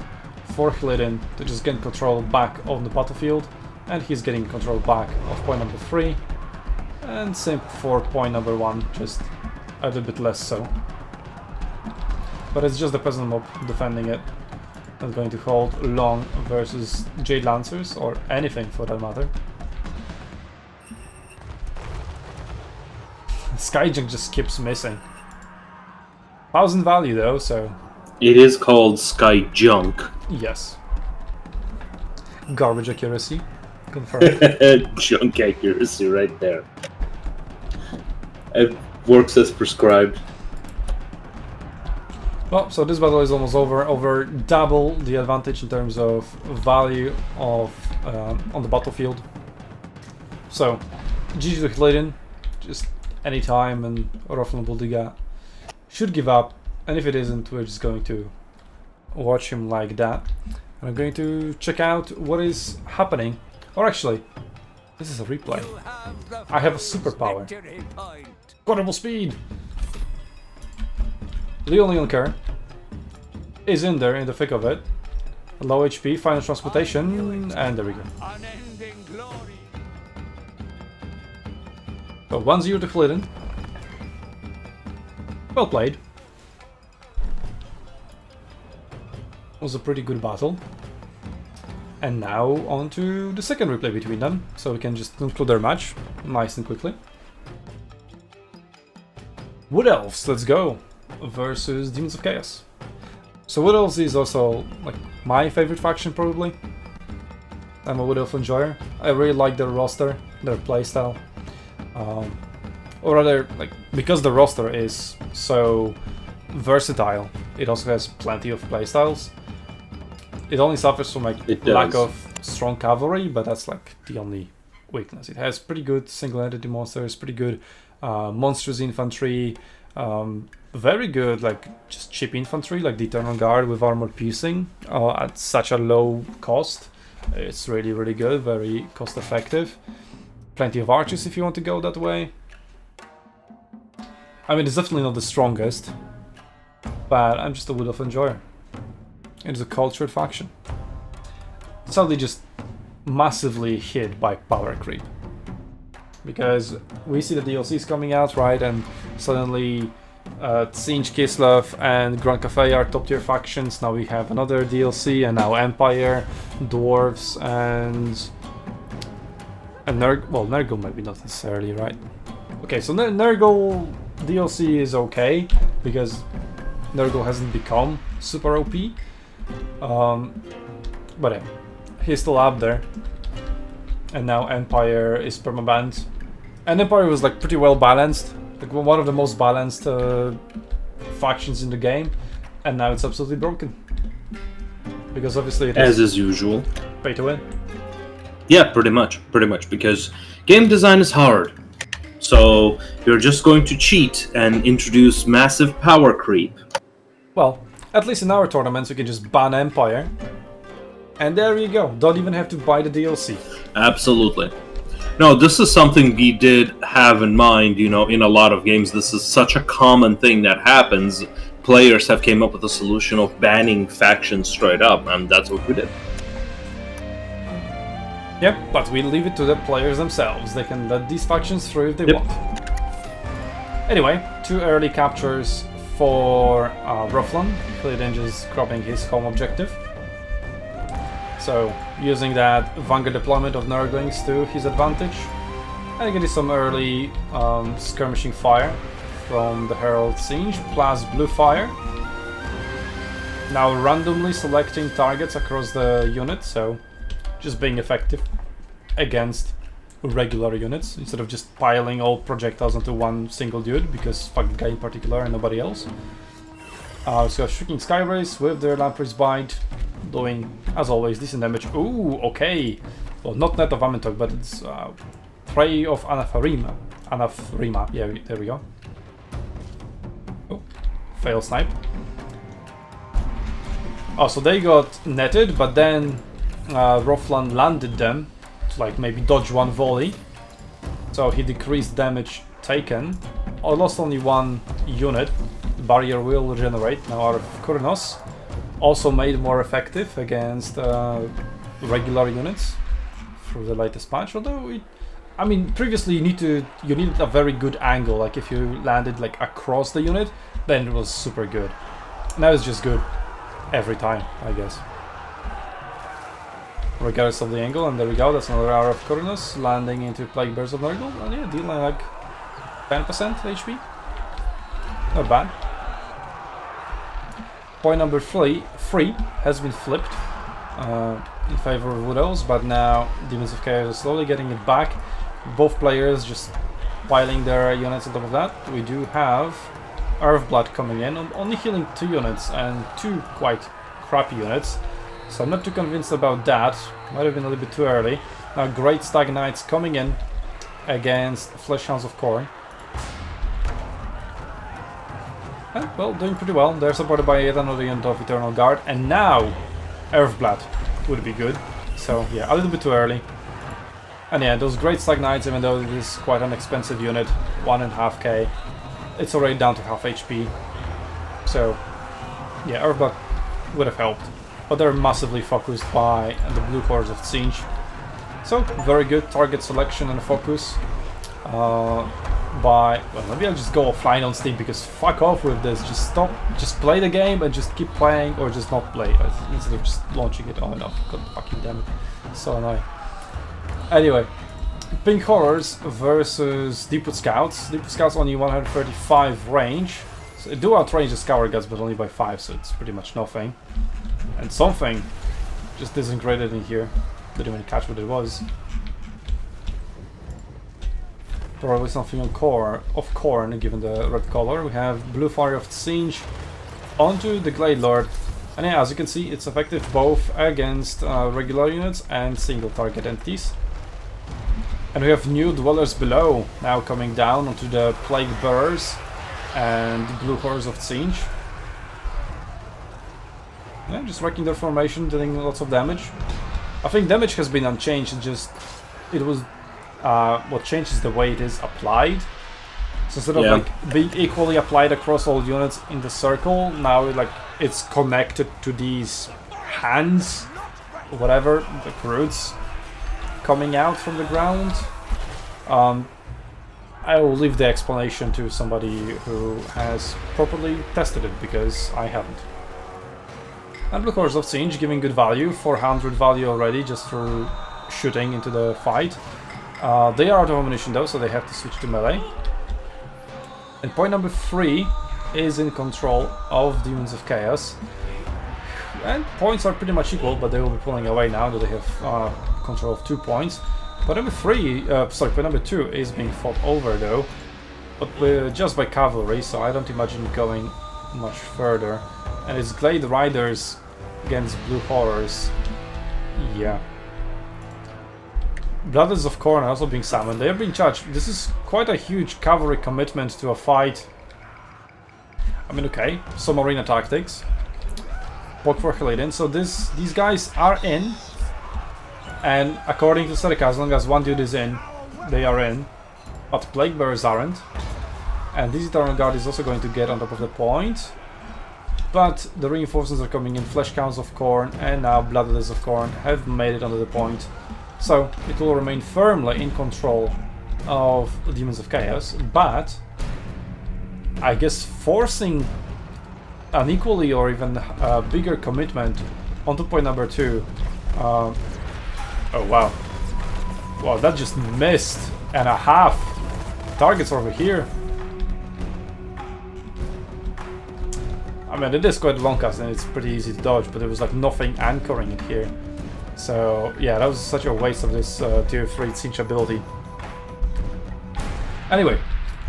for Hliden to just get control back on the battlefield, and he's getting control back of point number 3, and same for point number 1, just a little bit less so. But it's just the Peasant Mob defending it. Not going to hold long versus Jade Lancers, or anything for that matter. Skyjunk just keeps missing. 1000 value though, so... It is called Sky Junk. Yes. Garbage accuracy. Confirmed. Junk accuracy right there. It works as prescribed. Well, so this battle is almost over. Over double the advantage in terms of value of on the battlefield. So, GG to Hilarion. Just any time, and Roflan Buldiga should give up. And if it isn't, we're just going to watch him like that. And I'm going to check out what is happening. Or actually, this is a replay. I have a superpower. Incredible speed! Leon Kerr is in there, in the thick of it. Low HP, final transportation, and there we go. So 1-0 to Flitten. Well played. Was a pretty good battle. And now on to the second replay between them, so we can just conclude their match nice and quickly. Wood Elves, let's go! Versus Demons of Chaos. So Wood Elves is also like my favorite faction probably. I'm a Wood Elf enjoyer. I really like their roster, their playstyle. Or rather, like, because the roster is so versatile, it also has plenty of playstyles. It only suffers from like lack of strong cavalry, but that's like the only weakness. It has pretty good single entity monsters, pretty good monstrous infantry, very good like just cheap infantry like the Eternal Guard with armor piercing at such a low cost. It's really, really good, very cost effective. Plenty of archers if you want to go that way. I mean, it's definitely not the strongest, but I'm just a Wood Elf enjoyer. It's a cultured faction. Sadly just massively hit by power creep. Because we see the DLCs coming out, right, and suddenly Tsinch, Kislev and Grand Cafe are top tier factions. Now we have another DLC, and now Empire, Dwarves, and Nurgle maybe not necessarily, right? Okay, so Nurgle DLC is okay, because Nurgle hasn't become super OP. But yeah, he's still up there. And now Empire is permabanned. And Empire was like pretty well balanced, like one of the most balanced factions in the game, and now it's absolutely broken. Because obviously it is usual. Pay to win. Yeah, pretty much, because game design is hard. So you're just going to cheat and introduce massive power creep. Well, at least in our tournaments we can just ban Empire. And there you go, don't even have to buy the DLC. Absolutely. No, this is something we did have in mind, you know, in a lot of games. This is such a common thing that happens. Players have came up with a solution of banning factions straight up, and that's what we did. Yep, but we leave it to the players themselves. They can let these factions through if they want. Anyway, 2 early captures for Roflan. Hilarion just cropping his home objective. So, using that Vanguard deployment of Nurglings to his advantage. And getting some early skirmishing fire from the Herald Tsinch, plus blue fire. Now randomly selecting targets across the unit, so just being effective against regular units, instead of just piling all projectiles onto one single dude, because fuck the guy in particular and nobody else. So Shrieking Sky Race with their Lamprey's Bite, doing, as always, decent damage. Ooh, okay. Well, not Net of Amentok, but it's Prey of Anafarima. Anafarima, yeah, there we go. Oh, fail snipe. Oh, so they got netted, but then Roflan landed them to like maybe dodge one volley. So he decreased damage taken. Or lost only one unit. The barrier will regenerate now out of Kurnos. Also made more effective against regular units through the latest patch. Although, I mean, previously you needed a very good angle. Like if you landed like across the unit, then it was super good. Now it's just good every time, I guess. Regardless of the angle, and there we go. That's another hour of Kurnos landing into Plague Bears of Nurgle, and yeah, dealing like 10% HP. Not bad. Point number 3 has been flipped, in favor of Widows, but now Demons of Chaos are slowly getting it back. Both players just piling their units on top of that. We do have Earthblood coming in, only healing 2 units and 2 quite crappy units. So I'm not too convinced about that. Might have been a little bit too early. Now Great Stag Knights coming in against Fleshhounds of Khorne. And, well, doing pretty well. They're supported by yet another unit of Eternal Guard. And now Earthblood would be good. So yeah, a little bit too early. And yeah, those Great Stag Knights, even though it is quite an expensive unit, 1.5k, it's already down to half HP. So yeah, Earthblood would have helped. But they're massively focused by the Blue Hordes of Tzeentch. So, very good target selection and focus. Well, maybe I'll just go offline on Steam, because fuck off with this. Just stop, just play the game and just keep playing, or just not play instead of just launching it on and off. God fucking damn it. So annoying. Anyway, Pink Horrors versus Deepwood Scouts. Deepwood Scouts only 135 range. So they do outrange the Scour Guts, but only by 5, so it's pretty much nothing. And something just disintegrated in here. Didn't even catch what it was. Probably something of Khorne, given the red color. We have Blue Fire of Tzeentch onto the Glade Lord. And yeah, as you can see, it's effective both against regular units and single target entities. And we have new Dwellers Below now coming down onto the Plague Bearers and Blue Hordes of Tzeentch. Yeah, just wrecking their formation, dealing lots of damage. I think damage has been unchanged, it was what changes the way it is applied. So instead of like being equally applied across all units in the circle, now it's connected to these hands, whatever, the roots coming out from the ground. I will leave the explanation to somebody who has properly tested it, because I haven't. And Blue Hordes of Tzeentch giving good value, 400 value already just for shooting into the fight. They are out of ammunition though, so they have to switch to melee. And point number 3 is in control of Demons of Chaos. And points are pretty much equal, but they will be pulling away now that they have control of 2 points. Point number 2 is being fought over though, but just by cavalry, so I don't imagine it going much further. And it's Glade Riders against Blue Horrors. Yeah. Brothers of Khorne are also being summoned. They are being charged. This is quite a huge cavalry commitment to a fight. I mean, okay, some arena tactics. Poke for Helidin. So these guys are in. And according to Serika, as long as one dude is in, they are in. But Plague Bearers aren't. And this Eternal Guard is also going to get on top of the point. But the reinforcements are coming in. Fleshhounds of Khorne and now Bloodless of Khorne have made it onto the point. So it will remain firmly in control of Demons of Chaos. But I guess forcing an equally or even bigger commitment onto point number 2. Oh wow. Wow, that just missed and a half. Targets over here. I mean, it is quite a long cast and it's pretty easy to dodge, but there was like nothing anchoring it here. So yeah, that was such a waste of this tier 3 Tzeentch ability. Anyway,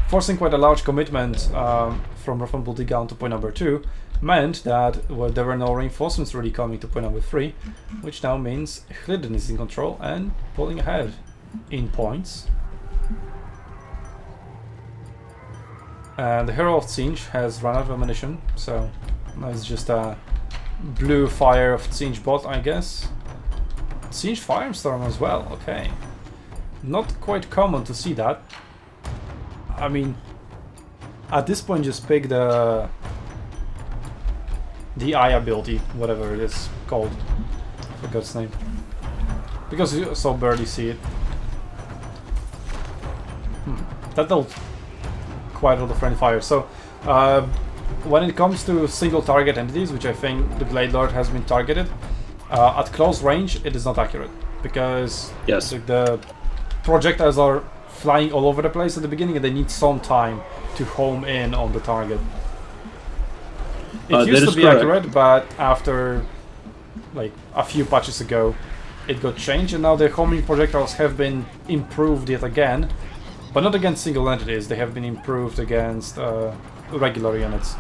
forcing quite a large commitment from Rough and Bloody down to point number 2 meant that there were no reinforcements really coming to point number 3, which now means Hliden is in control and pulling ahead in points. And the Hero of Tzeentch has run out of ammunition, so it's just a Blue Fire of Tzeentch bot, I guess. Tzeentch Firestorm as well, okay. Not quite common to see that. I mean, at this point just pick the eye ability, whatever it is called. I forgot its name. Because you so barely see it. That dealt quite a lot of friendly fire. So, when it comes to single target entities, which I think the Glade Lord has been targeted, at close range it is not accurate. Because the projectiles are flying all over the place at the beginning and they need some time to home in on the target. It used to be accurate, but after like a few patches ago, it got changed, and now the homing projectiles have been improved yet again, but not against single entities. They have been improved against regular units.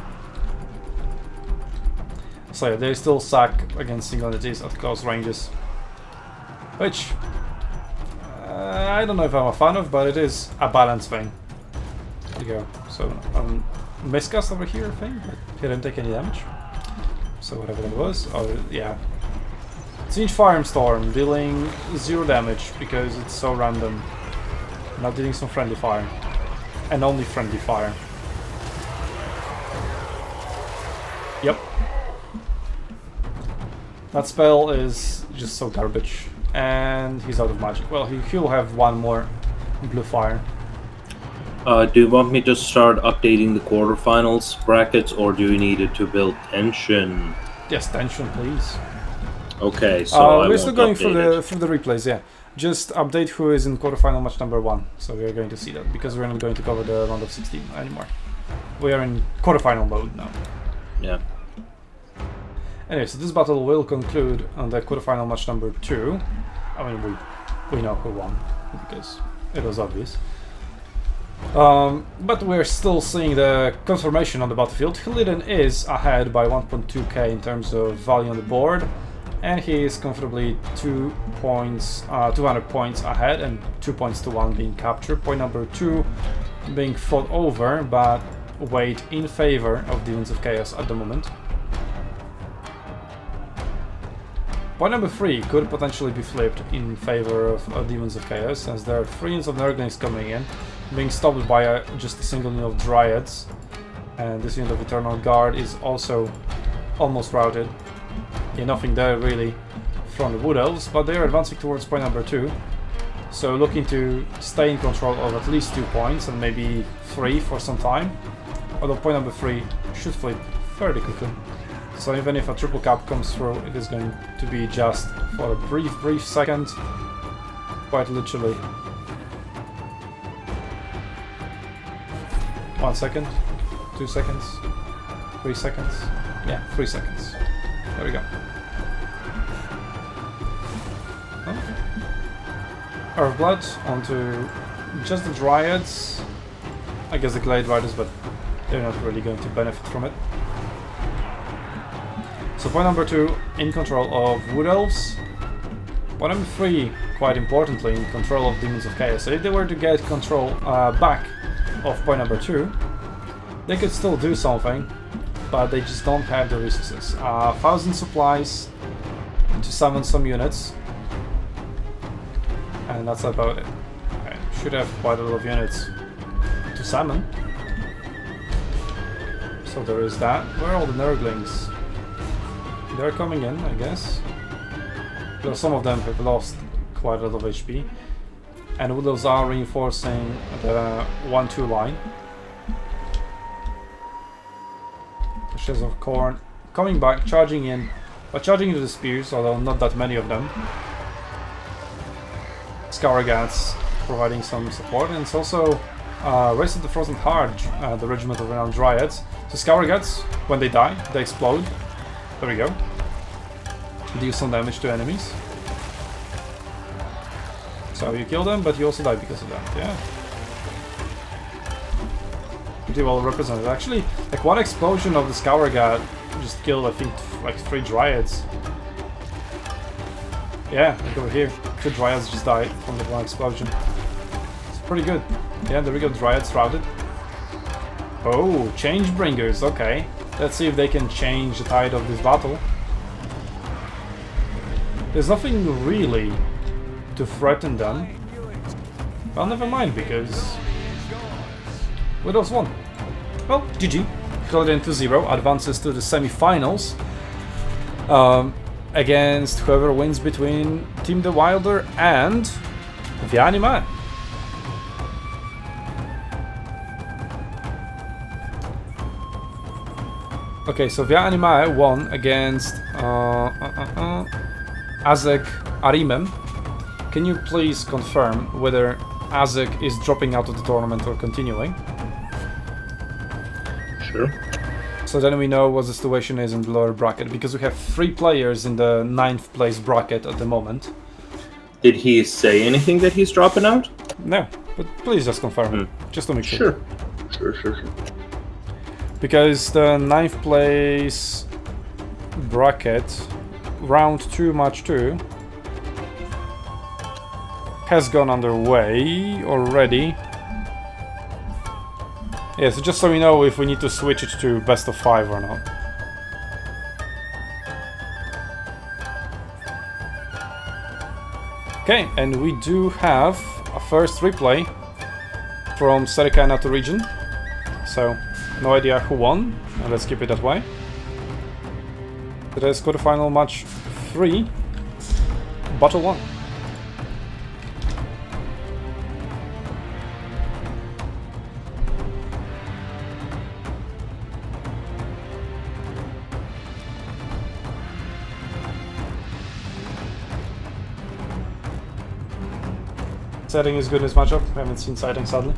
So yeah, they still suck against single entities at close ranges, which I don't know if I'm a fan of, but it is a balance thing. There you go. So miscast over here, I think, but he didn't take any damage. So whatever that was, oh yeah. Siege Firestorm dealing 0 damage because it's so random. Now dealing some friendly fire, and only friendly fire. Yep. That spell is just so garbage, and he's out of magic. Well, he'll have one more blue fire. Do you want me to start updating the quarterfinals brackets, or do you need it to build tension? Yes, tension, please. Okay, so we're still going through the replays. Yeah, just update who is in quarterfinal match number 1. So we are going to see that because we're not going to cover the round of 16 anymore. We are in quarterfinal mode now. Yeah. Anyway, so this battle will conclude on the quarterfinal match number 2. I mean, we know who won because it was obvious. But we're still seeing the confirmation on the battlefield. Hillidan is ahead by 1.2k in terms of value on the board, and he is comfortably 200 points ahead, and 2 points to 1 being captured. Point number 2 being fought over, but weighed in favor of Demons of Chaos at the moment. Point number 3 could potentially be flipped in favor of Demons of Chaos, as there are 3 units of Nurglings coming in, being stopped by just a single unit of Dryads, and this unit of Eternal Guard is also almost routed. Yeah, nothing there really from the Wood Elves, but they are advancing towards point number 2, so looking to stay in control of at least 2 points and maybe 3 for some time, although point number 3 should flip fairly quickly. So even if a triple cap comes through, it is going to be just for a brief second, quite literally. 1 second, 2 seconds, 3 seconds, yeah, 3 seconds. There we go. Oh. Earth Blood onto just the Dryads. I guess the Glade Riders, but they're not really going to benefit from it. So point number 2 in control of Wood Elves. Point number 3, quite importantly, in control of Demons of Chaos. So if they were to get control back of point number 2, they could still do something, but they just don't have the resources. 1,000 supplies to summon some units, and that's about it. Okay. Should have quite a lot of units to summon. So there is that. Where are all the Nurglings? They're coming in, I guess. Though some of them have lost quite a lot of HP. And Woodlands are reinforcing the 1-2 line. The Shares of Corn coming back, charging in, but charging into the spears, although not that many of them. Scourgats providing some support, and it's also Race of the Frozen Heart, the regiment of renowned Dryads. So Scourgats, when they die, they explode. There we go. Deal some damage to enemies. So you kill them, but you also die because of that, yeah. Pretty well represented. Actually, like one explosion of the Scourgat just killed, I think, like 3 Dryads. Yeah, like over here. 2 Dryads just died from the one explosion. It's pretty good. Yeah, there we go, Dryads routed. Oh, Change Bringers, okay. Let's see if they can change the tide of this battle. There's nothing really to threaten them. Well, never mind, because Widows won. Well, GG. Hillidan 2-0 advances to the semi-finals against whoever wins between Team the Wilder and the Anima. Okay, so Via Animae won against Azek Arimem. Can you please confirm whether Azek is dropping out of the tournament or continuing? Sure. So then we know what the situation is in the lower bracket, because we have 3 players in the 9th place bracket at the moment. Did he say anything that he's dropping out? No, but please just confirm it, just to make sure. Sure. Because the 9th place bracket, round 2 match 2, has gone underway already. Yeah, so just so we know if we need to switch it to best of 5 or not. Okay, and we do have a first replay from Serica NATO region. So, no idea who won, and let's keep it that way. Today's quarterfinal match 3, Battle 1. Setting is good in this matchup. I haven't seen sighting, sadly.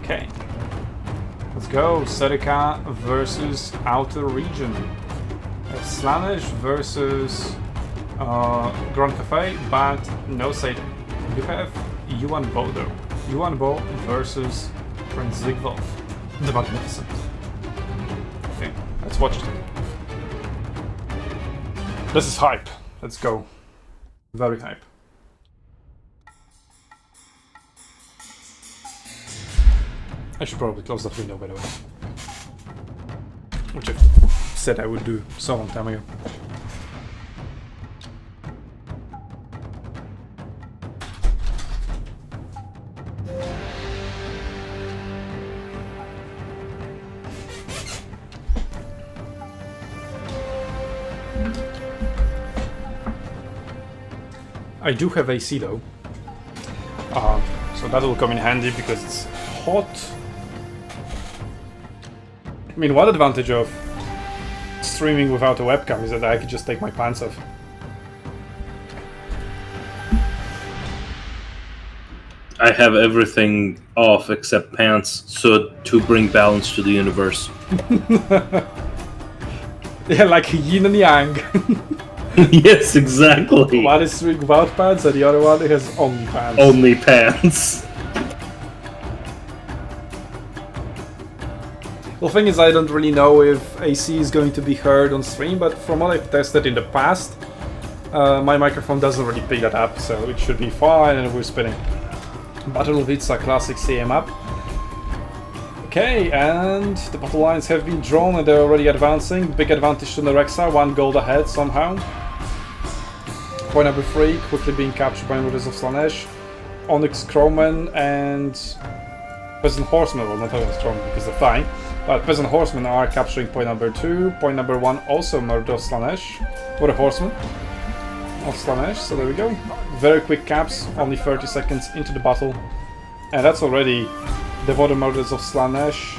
Okay. Let's go. Serica versus Outer Region. We have Slanesh versus Grand Cafe, but no sighting. You have Yuan Bo though. Yuan Bo versus Prince Zigwolf, the Magnificent. Okay, let's watch it. This is hype. Let's go. Very hype. I should probably close that window, by the way. Which I said I would do so long time ago. I do have AC though, so that will come in handy because it's hot. I mean, one advantage of streaming without a webcam is that I could just take my pants off. I have everything off except pants, so to bring balance to the universe. Yeah, like yin and yang. Yes, exactly. One is streaming without pants and the other one has only pants. Only pants. Well, the thing is, I don't really know if AC is going to be heard on stream, but from what I've tested in the past, my microphone doesn't really pick that up, so it should be fine and we're spinning. Battle of Itza, classic CM up. Okay, and the battle lines have been drawn and they're already advancing. Big advantage to Nerexa, 1 gold ahead somehow. Point number 3, quickly being captured by Murders of Slanesh. Onyx Crowman and Peasant Horsemen, well not Onyx Crowman because they're flying, but Peasant Horsemen are capturing point number 2. Point number 1 also Murder of Slanesh, or a Horseman of Slanesh, so there we go. Very quick caps, only 30 seconds into the battle. And that's already Devoted Murders of Slanesh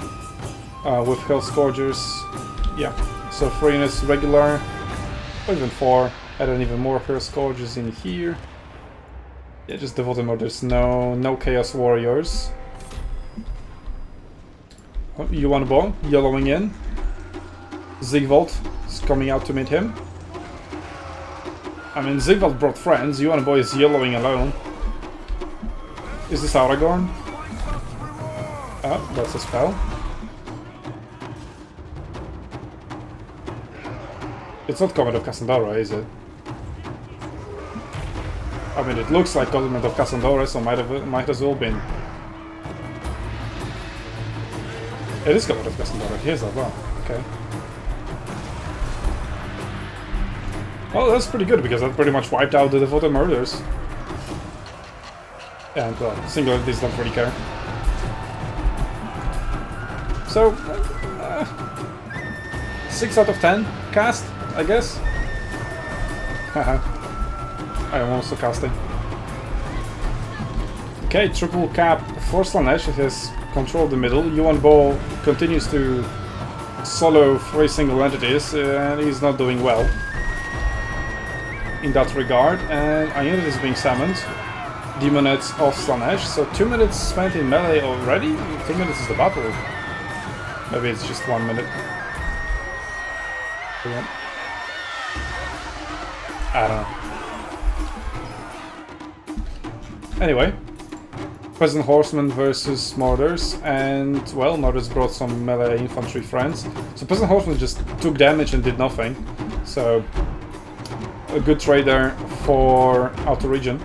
with Hell Scourgers. Yeah, so 3 units regular, or even 4, and then even more Hell Scourgers in here. Yeah, just Devoted Murders, no Chaos Warriors. Oh, Yuan Bo, yellowing in. Zigwolf is coming out to meet him. I mean, Zigwolf brought friends, Yuan Bo is yellowing alone. Is this Aragorn? Oh, that's a spell. It's not Comet of Cassandra, is it? I mean, it looks like Comet of Cassandra, so might as well been. It is Comet of Cassandra, here's that one. Okay. Well, that's pretty good because that pretty much wiped out the Devoted Murders. And singularities don't really care. So, 6 out of 10 cast, I guess. Haha. I am also casting. Okay, triple cap for Slanesh. It has controlled the middle. Yuan Bo continues to solo 3 single entities, and he's not doing well in that regard. And a unit is being summoned. Demonettes of Slanesh. So 2 minutes spent in melee already? 2 minutes is the battle. Maybe it's just 1 minute. Yeah. I don't know. Anyway, Peasant Horsemen versus Marauders, and well, Marauders brought some melee infantry friends. So Peasant Horsemen just took damage and did nothing. So a good trade there for Outer Region.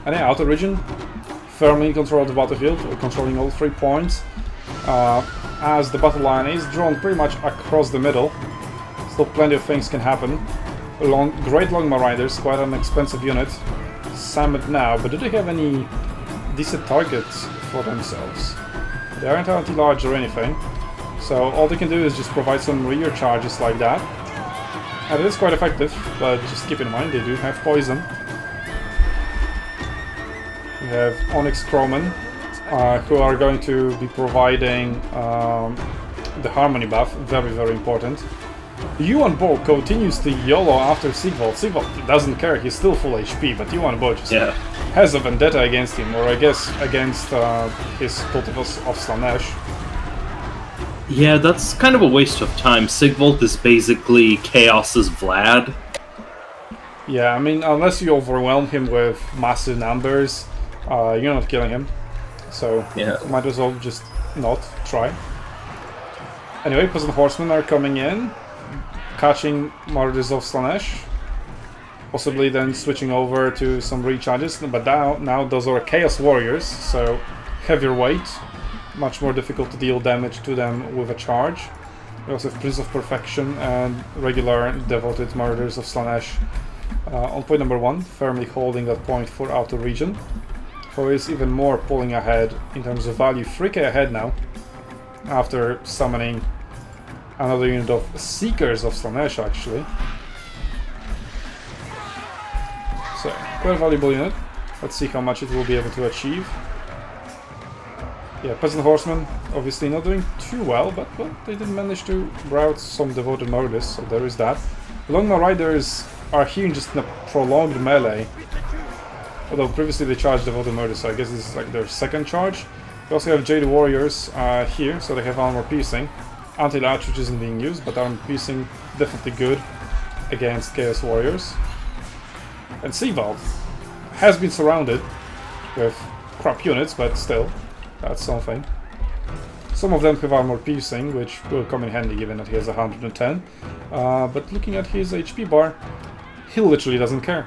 And yeah, Outer Region firmly in control of the battlefield, controlling all 3 points. As the battle line is drawn pretty much across the middle, still plenty of things can happen. Great Long Marauders, quite an expensive unit. Summit now, but do they have any decent targets for themselves? They aren't anti-large or anything, so all they can do is just provide some rear charges like that. And it is quite effective, but just keep in mind they do have poison. We have Onyx Crowmen, who are going to be providing the Harmony buff, very, very important. Yuan Bo continues to YOLO after Sigvald. Sigvald doesn't care, he's still full HP, but Yuan Bo just has a vendetta against him, or I guess against his cultivars of Slanesh. Yeah, that's kind of a waste of time. Sigvald is basically Chaos's Vlad. Yeah, I mean, unless you overwhelm him with massive numbers, you're not killing him. So, might as well just not try. Anyway, Peasant Horsemen are coming in, catching Marauders of Slanesh, possibly then switching over to some recharges, but now those are Chaos Warriors, so heavier weight, much more difficult to deal damage to them with a charge. We also have Prince of Perfection and regular devoted Marauders of Slanesh on point number 1, firmly holding that point for Outer Region, who is even more pulling ahead in terms of value, 3k ahead now, after summoning another unit of Seekers of Slanesh, actually. So, quite a valuable unit. Let's see how much it will be able to achieve. Yeah, Peasant Horsemen obviously not doing too well, but well, they did manage to rout some devoted Marauders, so there is that. Long Marauders are here in just in a prolonged melee. Although previously they charged devoted Marauders, so I guess this is like their second charge. We also have Jade Warriors here, so they have armor piercing. Anti-latch, which isn't being used, but armor piercing definitely good against Chaos Warriors. And Sigvald has been surrounded with crap units, but still, that's something. Some of them have armor piercing, which will come in handy given that he has 110. But looking at his HP bar, he literally doesn't care.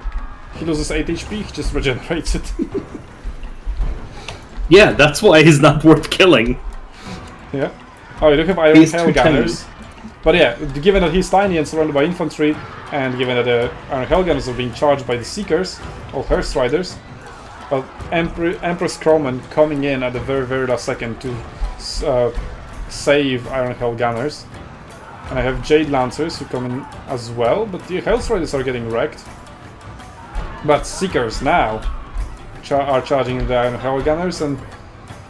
He loses 8 HP, he just regenerates it. Yeah, that's why he's not worth killing. Yeah. Oh, you do have Iron Hell Gunners. But yeah, given that he's tiny and surrounded by infantry, and given that the Iron Hell Gunners are being charged by the Seekers, or Hearst Riders, well, Empress Crowman coming in at the very, very last second to save Iron Hell Gunners. And I have Jade Lancers who come in as well, but the Hearst Riders are getting wrecked. But Seekers now are charging the Iron Hell Gunners, and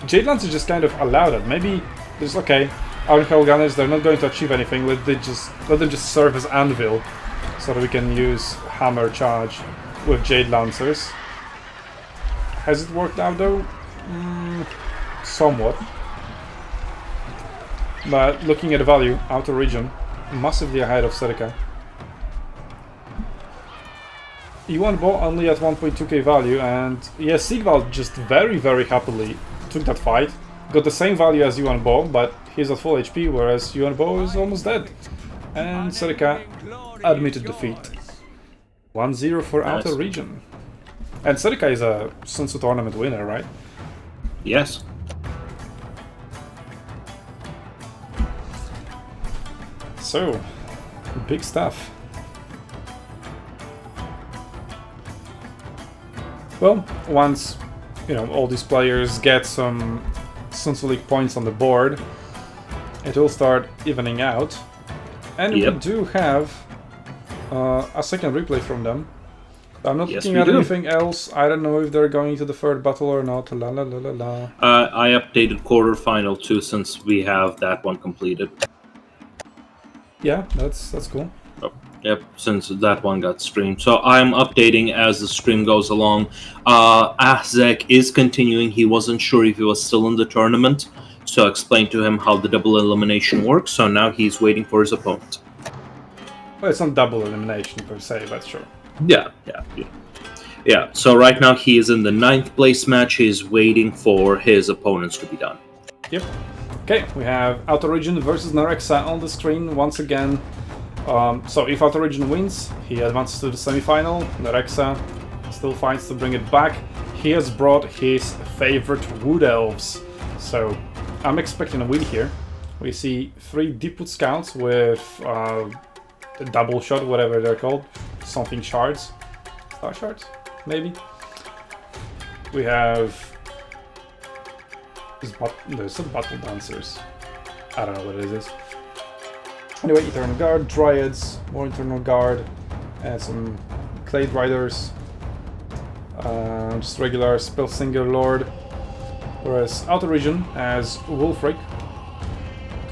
Jade Lancers just kind of allow that. Maybe just okay, Iron Hell Gunners, they're not going to achieve anything, let them just serve as anvil, so that we can use hammer charge with Jade Lancers. Has it worked out though? Somewhat. But looking at the value, Outer Region, massively ahead of Serica. Yuan Bo only at 1.2k value, and yes, Sigvald just very, very happily took that fight. Got the same value as Yuan Bo, but he's at full HP, whereas Yuan Bo is almost dead. And Serica admitted defeat. 1-0 for Outer Region. And Serica is a SUNTZU tournament winner, right? Yes. So, big stuff. Well, once all these players get some SUNTZU League points on the board, it will start evening out. And we do have a second replay from them. I'm not looking at anything else. I don't know if they're going to the third battle or not. La la la la la. I updated quarterfinal too, since we have that one completed. Yeah, that's cool. Oh, yep, since that one got streamed. So I'm updating as the stream goes along. Azek is continuing. He wasn't sure if he was still in the tournament, So I explained to him how the double elimination works, so now he's waiting for his opponent. Well, it's not double elimination per se, but sure. Yeah, so right now he is in the 9th place match. He's waiting for his opponents to be done. Yep. Okay, we have Outer Region versus Nerexa on the screen once again. So if Outer Region wins, he advances to the semi-final. Nerexa still fights to bring it back. He has brought his favorite Wood Elves. So I'm expecting a win here. We see 3 Deepwood Scouts with the double shot, whatever they're called. Something shards. Star shards? Maybe. We have... There's some Battle Dancers. I don't know what it is. Anyway, Eternal Guard, Dryads, more Eternal Guard, and some Clade Riders. Just regular Spellsinger Lord. Whereas Outer Region has Wolfric,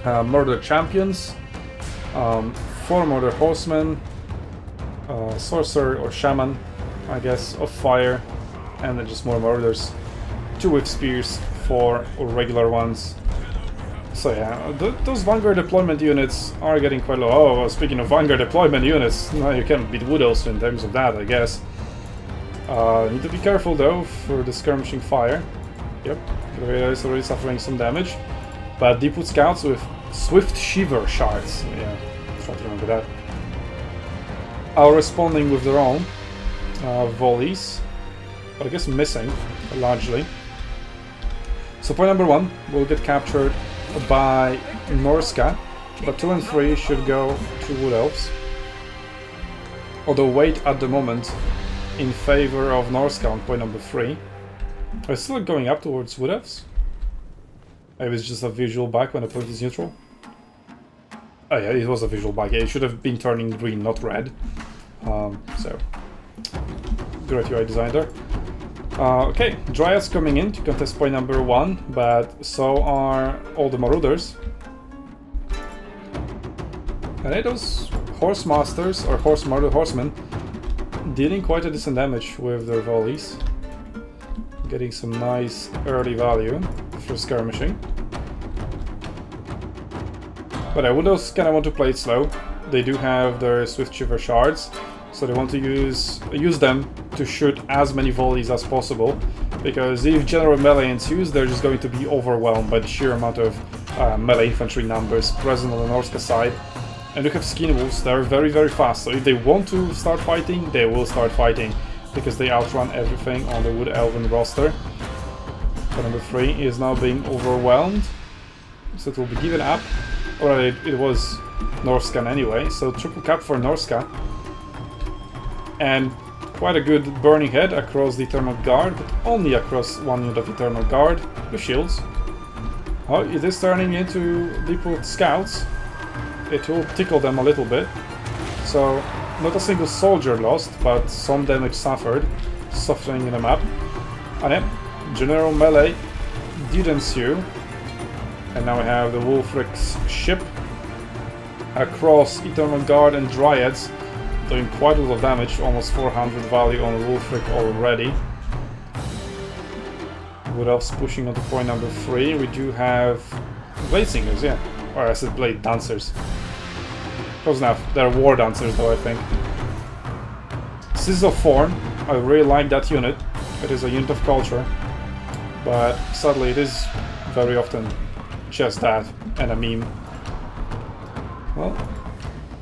Murder Champions, 4 Murder Horsemen, Sorcerer or Shaman, I guess, of Fire, and then just more Murders. 2 with Spears, 4 regular ones. So yeah, those Vanguard deployment units are getting quite low. Oh, well, speaking of Vanguard deployment units, no, you can't beat Wood Elves in terms of that, I guess. Need to be careful though for the skirmishing fire. Yep, Graveira is already suffering some damage. But Deepwood Scouts with Swift Shiver Shards. Yeah, try to remember that. Are responding with their own volleys, but I guess missing largely. So point number 1 will get captured by Norska, but 2 and 3 should go to Wood Elves. Although weight at the moment in favor of Norska on point number 3. Are still going up towards Wood Elves? Maybe it's just a visual back when the point is neutral. Oh yeah, it was a visual back. Yeah, it should have been turning green, not red. So, great UI design there. Okay, Dryads coming in to contest point number 1, but so are all the Marauders. And those Horse Masters, or Murder Horsemen, dealing quite a decent damage with their volleys. Getting some nice early value for skirmishing. But I would also kind of want to play it slow. They do have their Swift Shiver Shards, so they want to use them to shoot as many volleys as possible, because if general melee ensues, they're just going to be overwhelmed by the sheer amount of melee infantry numbers present on the Norska side. And you have Skin Wolves that are very, very fast, so if they want to start fighting, they will start fighting, because they outrun everything on the Wood Elven roster. But number 3 is now being overwhelmed, so it will be given up. Or it was Norscan anyway, so triple cap for Norska. And quite a good burning head across the Eternal Guard, but only across 1 unit of Eternal Guard with shields. Oh, it is turning into Deepwood Scouts. It will tickle them a little bit. So, not a single soldier lost, but some damage suffered, softening them up. And yeah, general melee did ensue. And now we have the Wolfric's ship across Eternal Guard and Dryads, doing quite a lot of damage, almost 400 value on Wolfric already. Wood Elves pushing on to point number 3. We do have Blade Singers, yeah. Or I said Blade Dancers. Close enough. They're War Dancers though, I think. Sizzle Form, I really like that unit. It is a unit of culture. But sadly it is very often just that, and a meme. Well,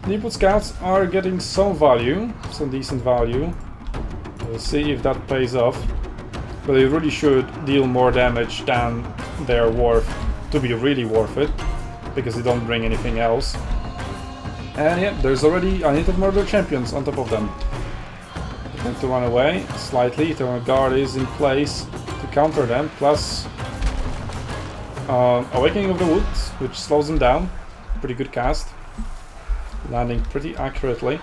Deepwood Scouts are getting some value, some decent value. We'll see if that pays off. But they really should deal more damage than they're worth to be really worth it, because they don't bring anything else. And yeah, there's already a unit of Murder Champions on top of them. They're going to run away slightly. Eternal Guard is in place to counter them, plus Awakening of the Woods, which slows them down. Pretty good cast. Landing pretty accurately.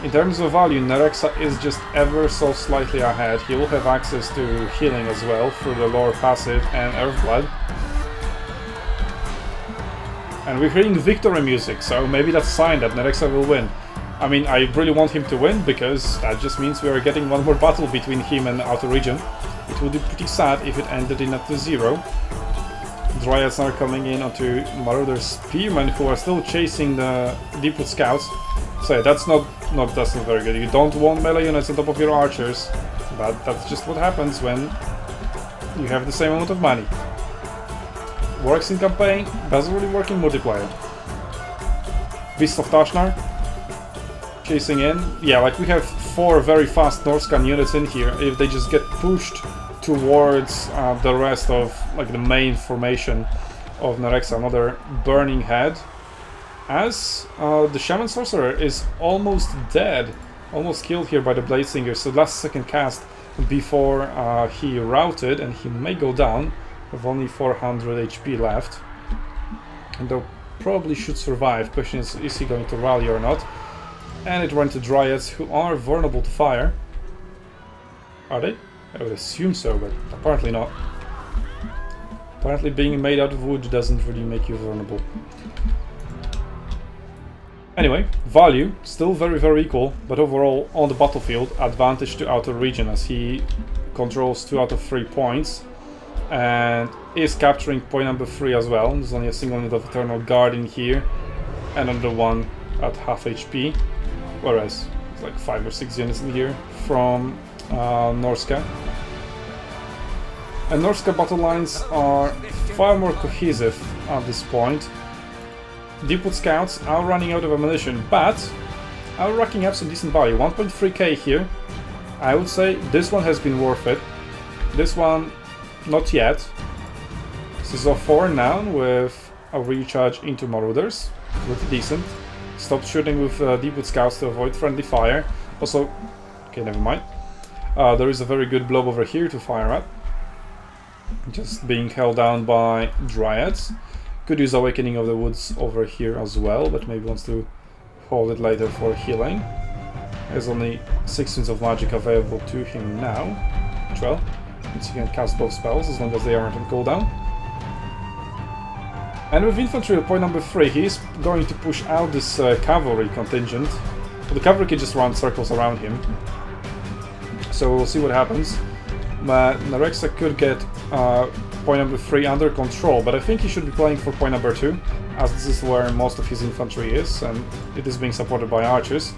In terms of value, Nerexa is just ever so slightly ahead. He will have access to healing as well through the lower passive and Earthblood. And we're hearing victory music, so maybe that's a sign that Nerexa will win. I mean, I really want him to win, because that just means we are getting one more battle between him and Outer Region. It would be pretty sad if it ended in a 2-0. Dryads are coming in onto Marauder Spearmen, who are still chasing the Deepwood Scouts. So yeah, that's not very good. You don't want melee units on top of your archers, but that's just what happens when you have the same amount of money. Works in campaign, doesn't really work in multiplayer. Beast of Tashnar chasing in. Yeah, like we have 4 very fast Norscan units in here. If they just get pushed towards the rest of like the main formation of Nerexa, another Burning Head, as the Shaman Sorcerer is almost dead, almost killed here by the Bladesinger. So last second cast before he routed, and he may go down with only 400 HP left. And they'll probably should survive. Question is he going to rally or not? And it went to Dryads, who are vulnerable to fire. Are they? I would assume so, but apparently not. Apparently being made out of wood doesn't really make you vulnerable. Anyway, value, still very equal, but overall on the battlefield, advantage to Outer Region as he controls 2 out of 3 points and is capturing point number 3 as well. There's only a single unit of Eternal Guard in here and another one at half HP, whereas it's like 5 or 6 units in here from Norska. And Norska battle lines are far more cohesive at this point. Deepwood Scouts are running out of ammunition, but are racking up some decent value. 1.3k here. I would say this one has been worth it. This one, not yet. This is a 4 now with a recharge into Marauders. Pretty decent. Stop shooting with Deepwood Scouts to avoid friendly fire. Also, okay, never mind. There is a very good blob over here to fire at. Just being held down by Dryads. Could use Awakening of the Woods over here as well, but maybe wants to hold it later for healing. There's only 6 units of magic available to him now. Well, means he can cast both spells as long as they aren't on cooldown. And with infantry at point number 3, he's going to push out this cavalry contingent. The cavalry can just run circles around him. So we'll see what happens. But Nerexa could get point number 3 under control, but I think he should be playing for point number 2, as this is where most of his infantry is, and it is being supported by archers,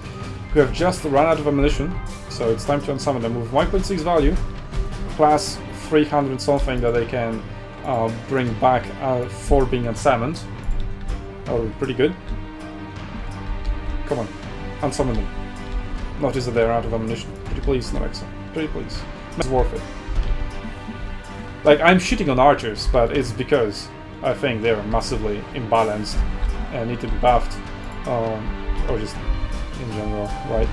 who have just run out of ammunition, so it's time to unsummon them with 1.6 value, plus 300 something that they can bring back for being unsummoned. That would be pretty good. Come on, unsummon them. Notice that they're out of ammunition. Pretty please, Nerexa. Pretty please. It's worth it. Like, I'm shitting on archers, but it's because I think they're massively imbalanced and need to be buffed. Or just in general, right?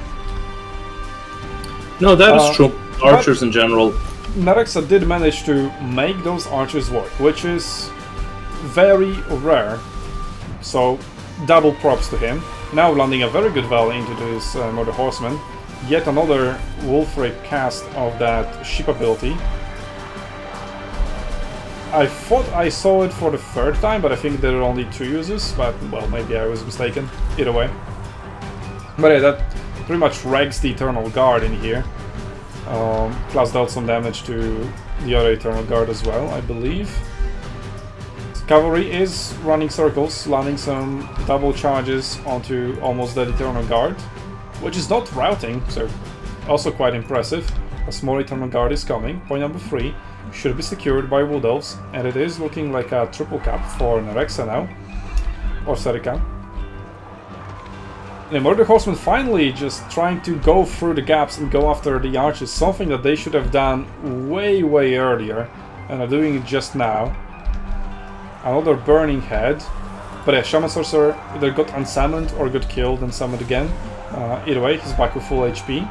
No, that is true. Archers in general. Nerexa did manage to make those archers work, which is very rare. So, double props to him. Now landing a very good volley into this Murder Horseman. Yet another Wolfric cast of that ship ability. I thought I saw it for the 3rd time, but I think there are only 2 uses, but, well, maybe I was mistaken. Either way. But yeah, that pretty much wrecks the Eternal Guard in here. Plus dealt some damage to the other Eternal Guard as well, I believe. Cavalry is running circles, landing some double charges onto almost dead Eternal Guard, which is not routing, so also quite impressive. A small Eternal Guard is coming. Point number 3 should be secured by Wood Elves, and it is looking like a triple cap for Nerexa now, or Serika. The Murder Horsemen finally just trying to go through the gaps and go after the archers, something that they should have done way earlier, and are doing it just now. Another Burning Head, but yeah, Shaman Sorcerer either got unsummoned or got killed and summoned again. Either way, he's back with full HP.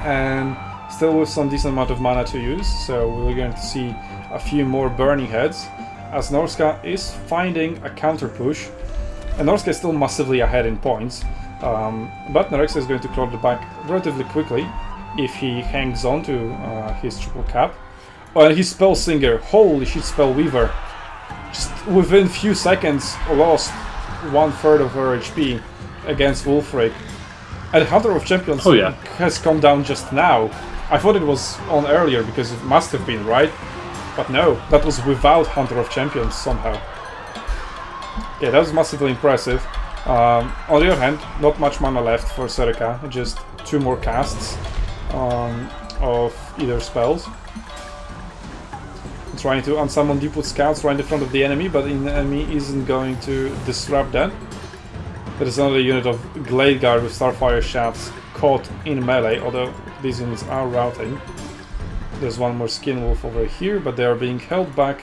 And still with some decent amount of mana to use, so we're going to see a few more Burning Heads, as Norska is finding a counter push. And Norska is still massively ahead in points, but Nerexa is going to claw the back relatively quickly if he hangs on to his triple cap. Oh, and his Spell Singer, holy shit, Spell Weaver, just within few seconds lost 1/3 of her HP against Wolfric. And Hunter of Champions has come down just now. I thought it was on earlier because it must have been, right? But no, that was without Hunter of Champions somehow. Okay, that was massively impressive. On the other hand, not much mana left for Serika, just 2 more casts of either spells. Trying to unsummon Deepwood Scouts right in front of the enemy, but the enemy isn't going to disrupt that. There is another unit of Glade Guard with Starfire Shafts caught in melee, although these units are routing. There's one more Skin Wolf over here, but they are being held back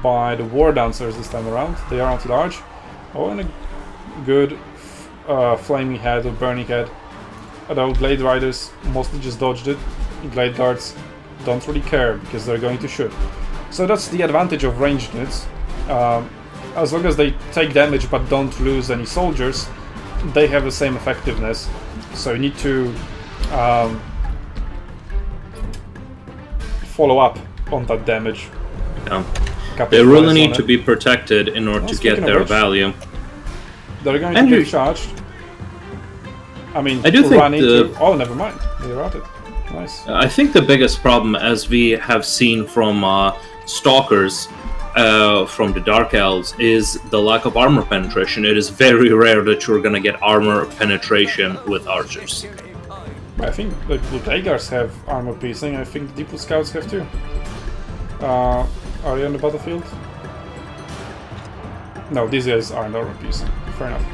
by the War Dancers this time around. They are anti-large. Oh, and a good Flaming Head or Burning Head. Although Glade Riders mostly just dodged it. Glade Guards don't really care because they're going to shoot. So that's the advantage of ranged units. As long as they take damage but don't lose any soldiers, they have the same effectiveness. So you need to follow up on that damage. Yeah. They really need to be protected in order to get their value. They're going to get charged. I mean, I do think run into... Oh, never mind. They routed. Nice. I think the biggest problem, as we have seen from Stalkers, from the Dark Elves, is the lack of armor penetration. It is very rare that you're going to get armor penetration with archers. I think the Glade Guards have armor piercing. I think the Deepwood Scouts have too. Are they on the battlefield? No, these guys aren't armor piercing. Fair enough.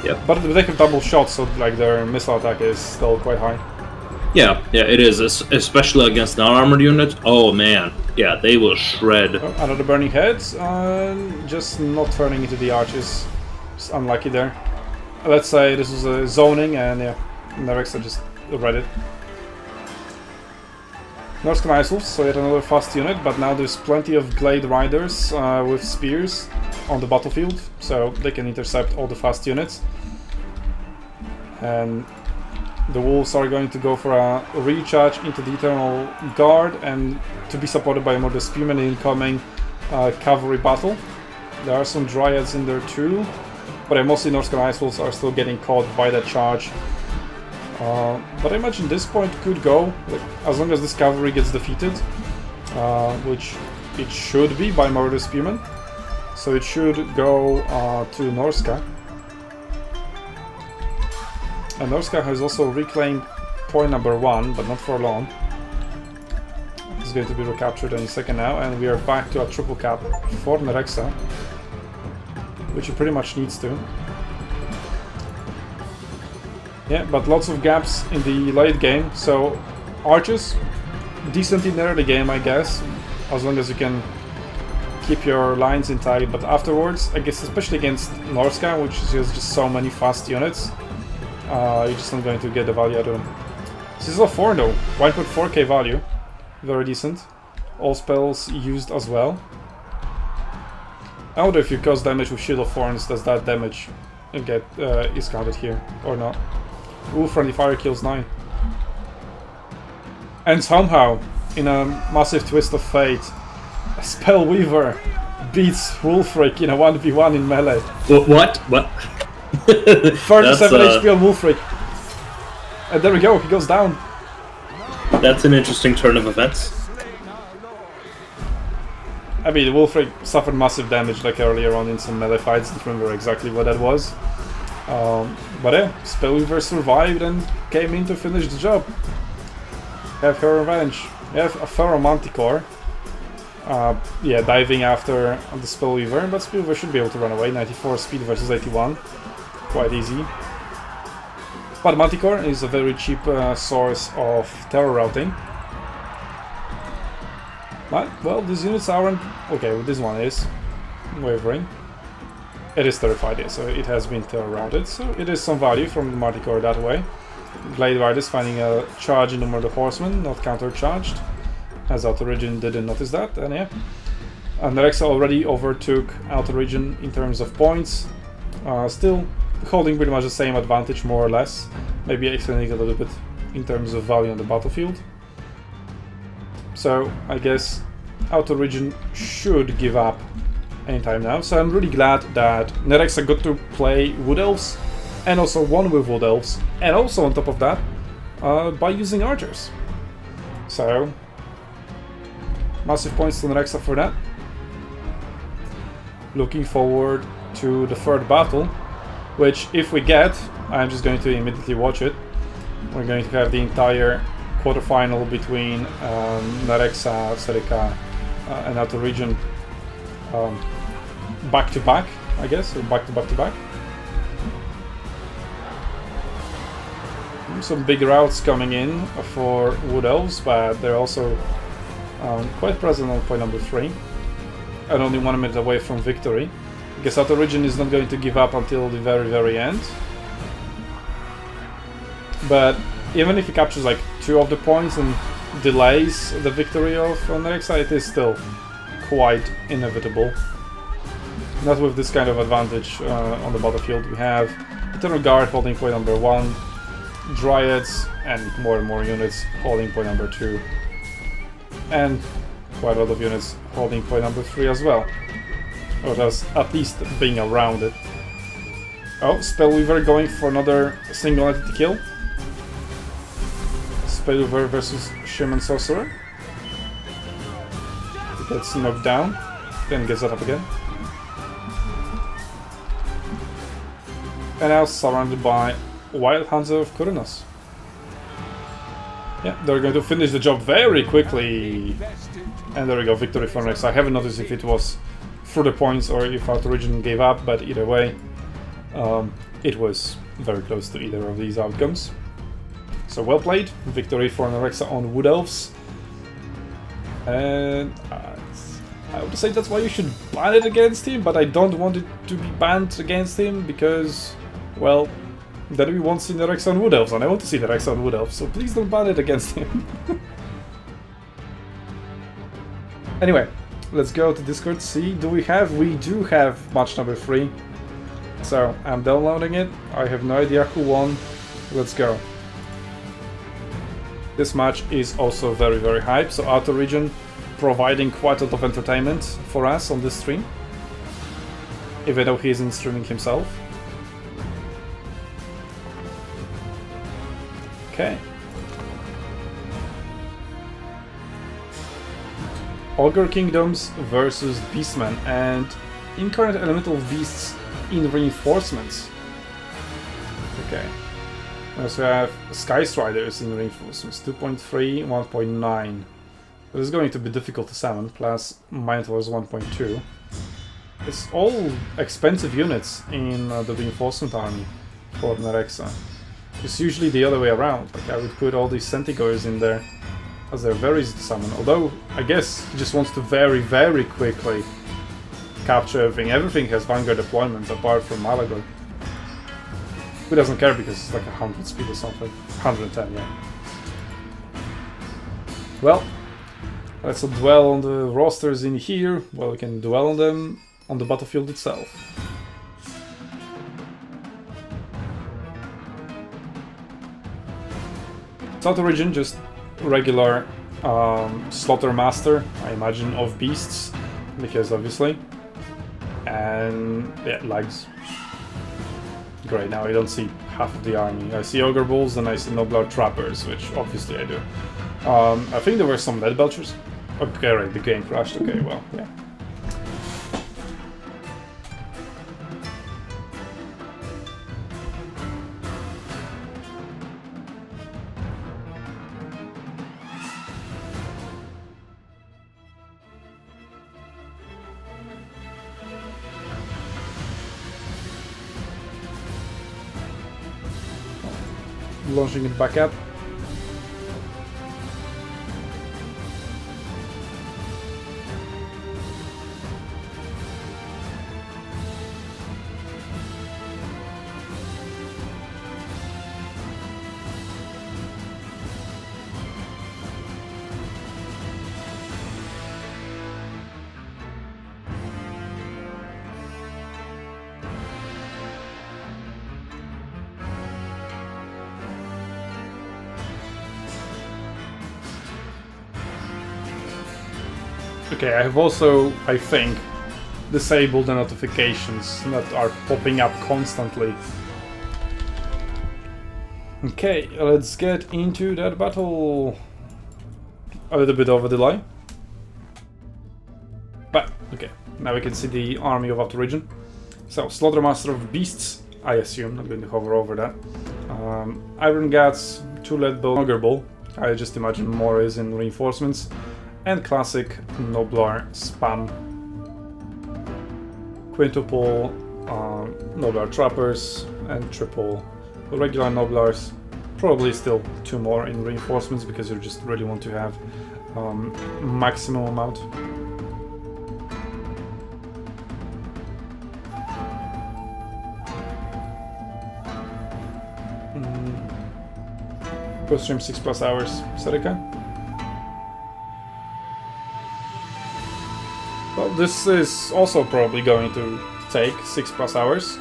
Yep. But they have double shots, so like their missile attack is still quite high. Yeah, it is, especially against non-armored units. Oh man, yeah, they will shred. Oh, another Burning Head, just not turning into the archers. Just unlucky there. Let's say this was a zoning, and yeah, Nerexa just read it. Norscan Ice Wolves, so yet another fast unit, but now there's plenty of Glade Riders with spears on the battlefield, so they can intercept all the fast units. And the Wolves are going to go for a recharge into the Eternal Guard and to be supported by more Spearmen in incoming cavalry battle. There are some Dryads in there too, but mostly Norscan Ice Wolves are still getting caught by that charge. But I imagine this point could go, like, as long as this cavalry gets defeated, which it should be by Murder Spearmen. So it should go to Norska. And Norska has also reclaimed point number 1, but not for long. It's going to be recaptured any second now, and we are back to a triple cap for Nerexa, which he pretty much needs to. Yeah, but lots of gaps in the late game, so archers, decent in the early game, I guess, as long as you can keep your lines intact, but afterwards, I guess especially against Norska, which has just so many fast units, you're just not going to get the value out of them. This is a 4 though, 1.4k value, very decent. All spells used as well. I wonder if you cause damage with Shield of Thorns, does that damage get is counted here or not? Ooh, Friendly Fire kills 9. And somehow, in a massive twist of fate, a Spellweaver beats Wulfric in a 1v1 in melee. What? 37 HP on Wulfric. And there we go, he goes down. That's an interesting turn of events. I mean, Wulfric suffered massive damage like earlier on in some melee fights, don't remember exactly what that was. But yeah, Spellweaver survived and came in to finish the job. Have her revenge. We have a Pharaoh Manticore. Yeah, diving after the Spellweaver, but Spellweaver should be able to run away. 94 speed versus 81. Quite easy. But Manticore is a very cheap source of terror routing. But, well, these units aren't... Okay, well, this one is wavering. It is terrified, yeah, so it has been terror routed, so it is some value from the Manticore that way. Glade Riders finding a charge in the Murder Horseman, not counter-charged, as Outer Region didn't notice that, and yeah. And Nerexa already overtook Outer Region in terms of points, still holding pretty much the same advantage, more or less, maybe extending a little bit in terms of value on the battlefield. So I guess Outer Region should give up anytime now, so I'm really glad that Nerexa got to play Wood Elves and also won with Wood Elves, and also on top of that by using archers. So Massive points to Nerexa for that. Looking forward to the third battle, which if we get, I'm just going to immediately watch it. We're going to have the entire quarterfinal between Nerexa, Serica, and Outer Region back to back, I guess, or back to back to back. Some big routes coming in for Wood Elves, but they're also quite present on point number 3. And only 1 minute away from victory. I guess Outer Region is not going to give up until the very end. But even if he captures like 2 of the points and delays the victory of Nerexa, it is still quite inevitable. Not with this kind of advantage on the battlefield. We have Eternal Guard holding point number 1, Dryads and more units holding point number 2, and quite a lot of units holding point number 3 as well, or just at least being around it. Oh, Spellweaver going for another single entity kill. Spellweaver versus Shaman Sorcerer. He gets knocked down, then gets up again. And now surrounded by Wild Hunter of Kurinos. Yeah, they're going to finish the job very quickly. And there we go, victory for Nerexa. I haven't noticed if it was through the points or if Outer Region gave up, but either way, it was very close to either of these outcomes. So well played, victory for Nerexa on Wood Elves. And I would say that's why you should ban it against him, but I don't want it to be banned against him because, well, then we won't see Nerexa on Wood Elves, and I want to see Nerexa on Wood Elves, so please don't ban it against him. Anyway, let's go to Discord, see, we do have match number 3. So, I'm downloading it, I have no idea who won, let's go. This match is also very hype, so Outer Region providing quite a lot of entertainment for us on this stream. Even though he isn't streaming himself. Okay. Ogre Kingdoms versus Beastmen and Incarnate Elemental Beasts in reinforcements. Okay. We also have Sky Striders in reinforcements, 2.3, 1.9. This is going to be difficult to summon, plus Minotaurs 1.2. It's all expensive units in the reinforcement army for Nerexa. It's usually the other way around, like I would put all these Centigories in there as they're very easy to summon, although I guess he just wants to very quickly capture everything. Everything has Vanguard deployment apart from Malagor. Who doesn't care because it's like 100 speed or something. 110, yeah. Well, let's not dwell on the rosters in here. Well, we can dwell on them on the battlefield itself. Outer Region, just regular Slaughter Master, I imagine, of beasts, because obviously. And yeah, lags. Great, now I don't see half of the army. I see Ogre Bulls and I see Noblar Trappers, which obviously I do. I think there were some Lead Belchers. Okay, right, the game crashed. Okay, well, yeah. Launching it back up. Okay, I have also, I think, disabled the notifications that are popping up constantly. Okay, let's get into that battle. A little bit of a delay. Now we can see the army of outer region. So, Slaughtermaster of Beasts, I assume, not going to hover over that. Iron Guts, 2 lead bow, Auger Bowl. I just imagine more is in reinforcements. And classic Noblar spam. Quintuple Noblar Trappers and triple regular Noblars. Probably still 2 more in reinforcements because you just really want to have maximum amount. Go stream 6+ hours, Serika. Well, this is also probably going to take 6+ hours,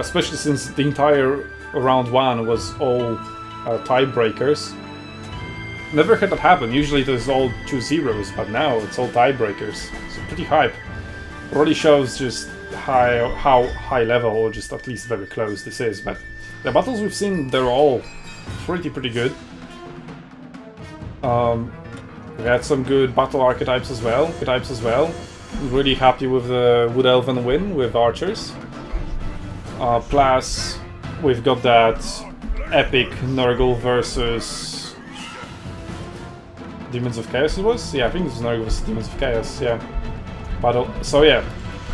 especially since the entire round 1 was all tiebreakers. Never had that happen. Usually it is all 2-0s, but now it's all tiebreakers. So pretty hype. Already shows just how high level, or just at least very close this is. But the battles we've seen, they're all pretty good. We had some good battle archetypes as well. Really happy with the Wood Elven win with archers. Plus, we've got that epic Nurgle versus Demons of Chaos. It was? Yeah, I think it was Nurgle versus Demons of Chaos. Yeah, battle. So yeah,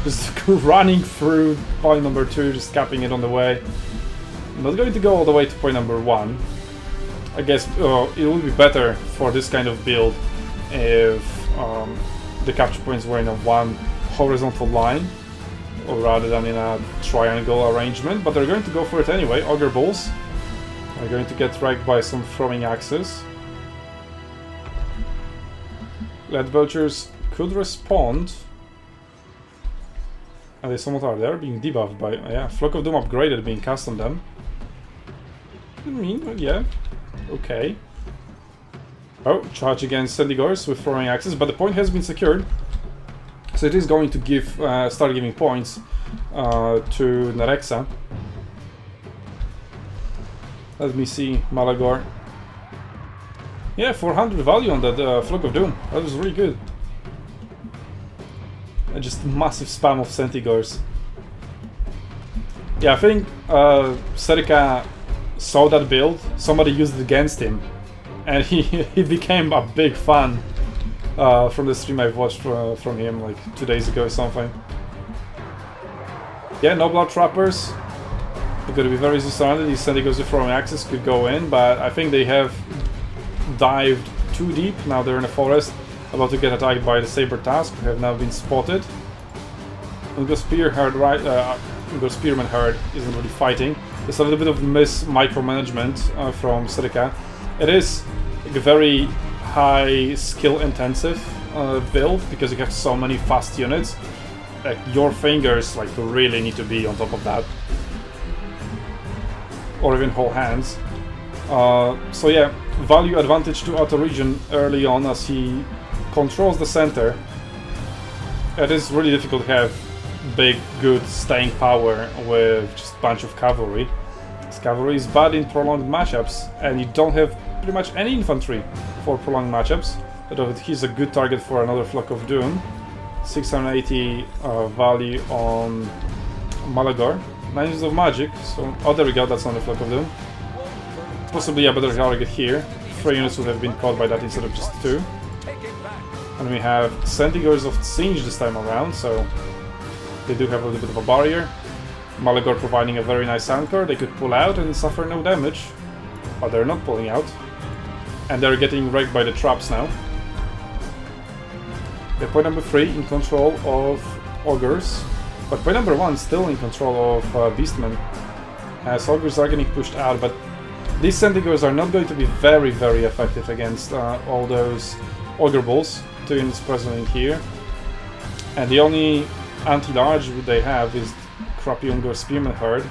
just running through point number 2, just capping it on the way. I'm not going to go all the way to point number 1. I guess it would be better for this kind of build if the capture points were in a one horizontal line, or rather than in a triangle arrangement, but they're going to go for it anyway. Auger Bulls are going to get wrecked by some throwing axes. Lead Vultures could respond. And they somewhat are. They're being debuffed by... yeah, Flock of Doom upgraded, being cast on them. I mean, yeah. Okay. Oh, charge against Sendigors with throwing axes, but the point has been secured. So it is going to give start giving points to Nerexa. Let me see, Malagor. Yeah, 400 value on that Flock of Doom. That was really good. Just massive spam of Sentigors. Yeah, I think Serika saw that build, somebody used it against him, and he became a big fan from the stream I've watched from him like 2 days ago or something. Yeah, Noblar Trappers, they're going to be very easy surrounded. These Sendigos with throwing axes could go in, but I think they have dived too deep. Now they're in a forest, about to get attacked by the Saber Task, who have now been spotted. Ungo Spearman Herd isn't really fighting. There's a little bit of micromanagement from Serika. It is a very high skill intensive build because you have so many fast units. Like your fingers like really need to be on top of that, or even whole hands. So yeah, value advantage to Outer Region early on as he controls the center. It is really difficult to have big, good staying power with just a bunch of cavalry. This cavalry is bad in prolonged matchups, and you don't have pretty much any infantry for prolonged matchups. But he's a good target for another Flock of Doom. 680 value on Malagor. 9 uses of magic, so oh, there we go, that's on the Flock of Doom. Possibly a better target here. 3 units would have been caught by that instead of just 2. And we have Sentigors of Tsinj this time around, so they do have a little bit of a barrier. Malagor providing a very nice anchor. They could pull out and suffer no damage, but they're not pulling out. And they're getting wrecked by the traps now. Yeah, point number 3 in control of Ogres, but point number 1 still in control of Beastmen. As Ogres are getting pushed out, but these Sentigors are not going to be very, very effective against all those Ogre Bulls. 2 units present in here. And the only anti-large they have is crappy Ungo Spearman Herd.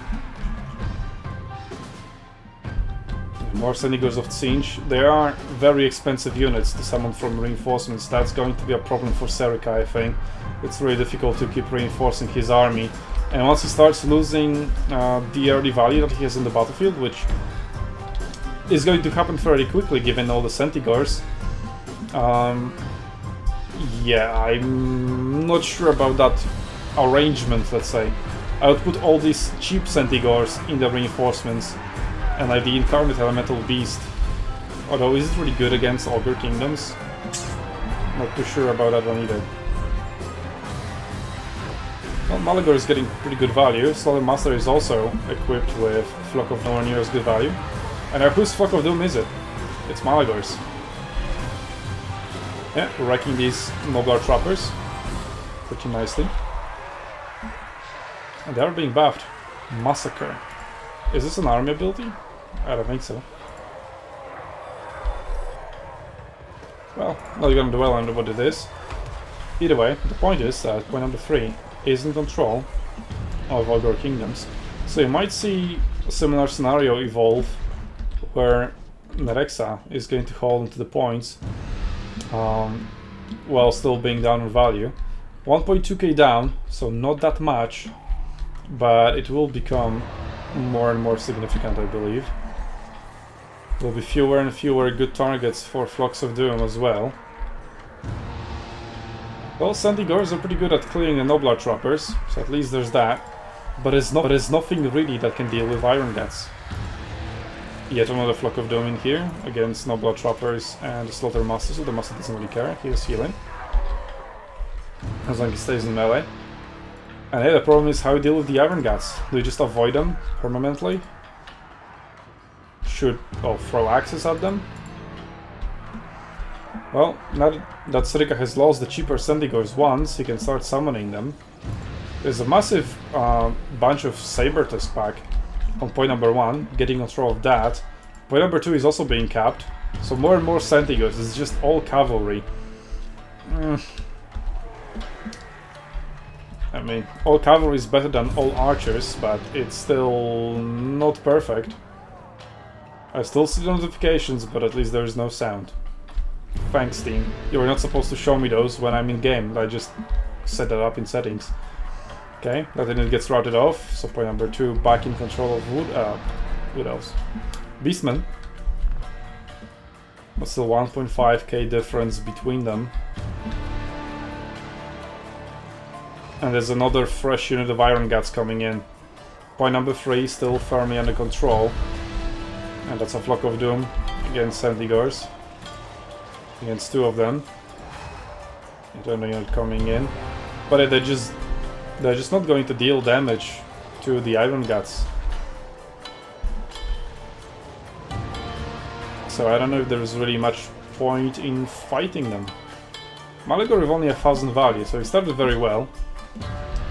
More Sendigors of Tsinj. They are very expensive units to summon from reinforcements. That's going to be a problem for Serika, I think. It's really difficult to keep reinforcing his army. And once he starts losing the early value that he has in the battlefield, which is going to happen fairly quickly given all the Sentigors, Yeah, I'm not sure about that arrangement, let's say. I would put all these cheap Centigores in the reinforcements, and like the Incarnate Elemental Beast. Although, is it really good against Ogre Kingdoms? Not too sure about that one either. Well, Malagor is getting pretty good value. Slaughter Master is also equipped with Flock of nowhere near as good value. And now whose Flock of Doom is it? It's Malagor's. Yeah, we're wrecking these Noblar Trappers pretty nicely. And they are being buffed. Massacre. Is this an army ability? I don't think so. Well, not gonna dwell on what it is. Either way, the point is that point number 3 is in control of Ogre Kingdoms. So you might see a similar scenario evolve where Nerexa is going to hold into the points while still being down in value. 1.2k down, so not that much, but it will become more and more significant, I believe. There will be fewer and fewer good targets for Flocks of Doom as well. Well, Centigores are pretty good at clearing the Noblar Trappers, so at least there's that. But there's nothing really that can deal with Iron Guts. Yet another Flock of Doom in here against Noblar Trappers and the Slaughter Master, so the Master doesn't really care, he is healing. As long as he stays in melee. And yeah, the problem is how you deal with the Iron Guts. Do you just avoid them permanently? Should throw axes at them? Well, now that Srika has lost the cheaper Centigores once, he can start summoning them. There's a massive bunch of Saber Tusk pack on point number 1, getting control of that. Point number 2 is also being capped, so more and more Centigores, it's just all cavalry. I mean, all cavalry is better than all archers, but it's still not perfect. I still see the notifications, but at least there is no sound. Thanks, team. You were not supposed to show me those when I'm in game. I just set that up in settings. Okay, that then it gets routed off. So point number 2 back in control of Wood Elves. Beastmen. But still 1.5k difference between them. And there's another fresh unit of Iron Guts coming in. Point number 3 still firmly under control. And that's a Flock of Doom against Centigores. Against 2 of them. Eternal unit coming in. But they're just not going to deal damage to the Iron Guts. So I don't know if there's really much point in fighting them. Malagor with only 1000 value, so he started very well.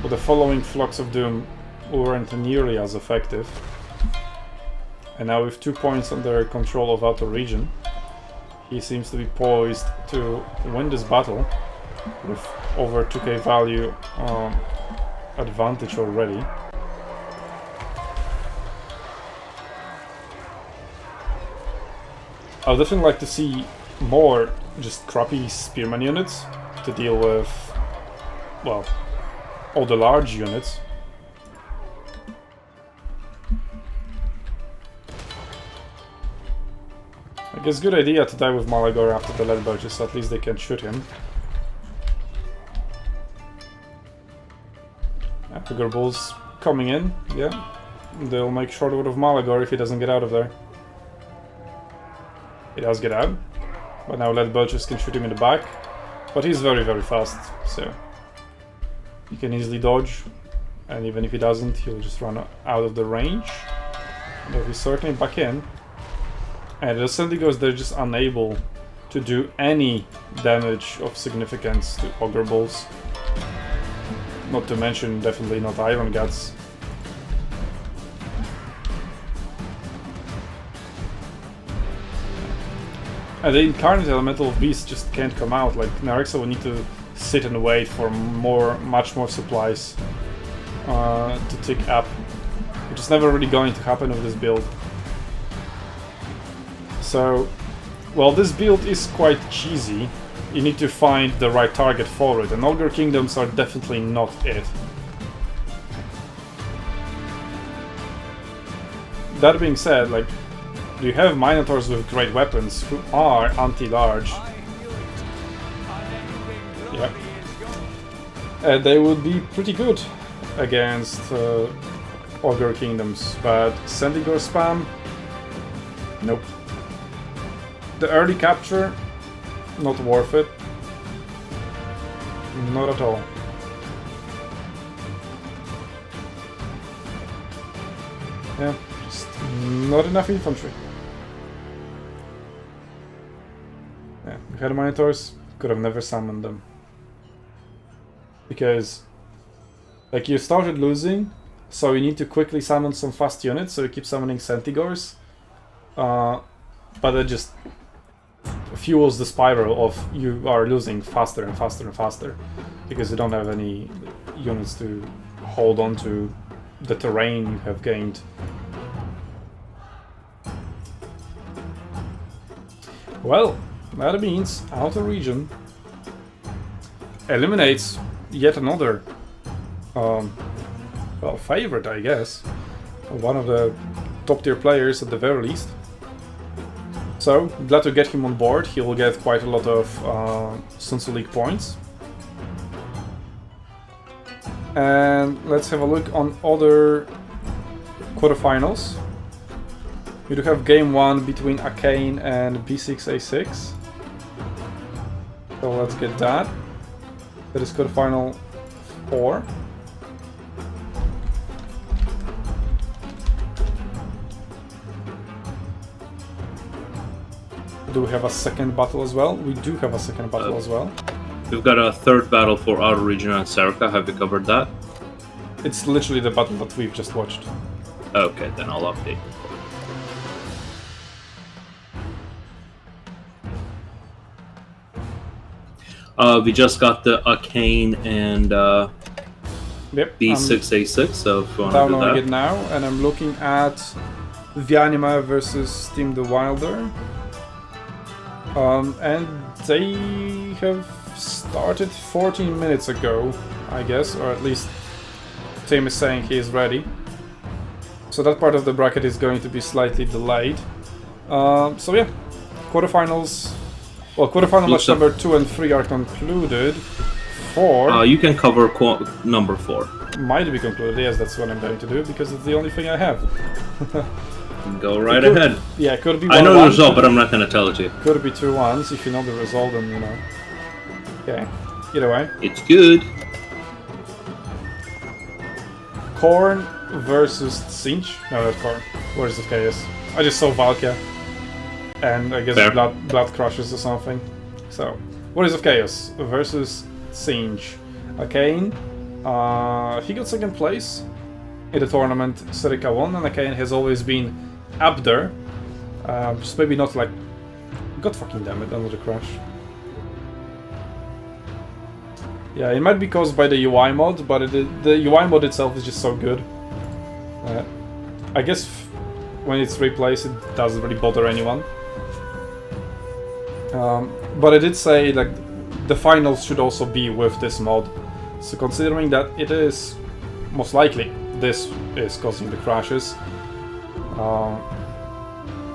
But the following Flocks of Doom weren't nearly as effective. And now with 2 points under control of Outer Region, he seems to be poised to win this battle with over 2k value advantage already. I would definitely like to see more just crappy Spearman units to deal with, well, all the large units. I guess good idea to die with Malagor after the lead burgess, so at least they can shoot him. Bigger bulls coming in, yeah. They'll make short work of Malagor if he doesn't get out of there. He does get out, but now lead burgess can shoot him in the back. But he's very, very fast, so he can easily dodge. And even if he doesn't, he'll just run out of the range. But he's certainly back in. And the Centigores, they're just unable to do any damage of significance to Ogre Bulls. Not to mention, definitely not Iron Guts. And the Incarnate Elemental Beast just can't come out. Like, Nerexa will need to sit and wait for much more supplies to tick up. Which is never really going to happen with this build. So, well, this build is quite cheesy. You need to find the right target for it, and Ogre Kingdoms are definitely not it. That being said, like, you have Minotaurs with great weapons who are anti-large. they would be pretty good against Ogre Kingdoms, but Sendigor spam? Nope. The early capture? Not worth it. Not at all. Yeah, just not enough infantry. Yeah, we had monitors, could have never summoned them. Because, like, you started losing, so you need to quickly summon some fast units, so you keep summoning Sentigors. But it just fuels the spiral of you are losing faster and faster and faster, because you don't have any units to hold on to the terrain you have gained. Well, that means outer region eliminates yet another well, favorite, I guess. One of the top tier players at the very least. So, glad to get him on board. He will get quite a lot of SUNTZU League points. And let's have a look on other quarterfinals. We do have game 1 between Arcane and B6A6. So let's get that. That is quarterfinal 4. Do we have a second battle as well? We do have a second battle as well. We've got a third battle for Outer Region and Serica. Have you covered that? It's literally the battle that we've just watched. Okay, then I'll update. We just got the Arcane and Yep, B6A6, so if you want to do downloading that. it now, and I'm looking at Vianima versus Team the Wilder. And they have started 14 minutes ago, I guess, or at least Tim is saying he is ready. So that part of the bracket is going to be slightly delayed. So yeah, quarterfinals. Well, quarterfinal match number 2 and 3 are concluded. 4 you can cover number 4. might be concluded. Yes, that's what I'm going to do because it's the only thing I have. Go right ahead. Yeah, it could be 1-1. I know the result, but I'm not going to tell it to you. Could be 2-1s. If you know the result, then you know. Okay. Either way. It's good. Korn versus Sinch. No, not Korn. Where's the chaos? I just saw Valkia. And I guess blood Crushes or something. So, Warriors of Chaos versus Sinch. Arcane. He got second place in the tournament. Serica won, and Arcane has always been up there. Just maybe not like... God fucking damn it, another crash. Yeah, it might be caused by the UI mod, but the UI mod itself is just so good. I guess when it's replaced, it doesn't really bother anyone. But I did say like the finals should also be with this mod. So considering that it is most likely this is causing the crashes,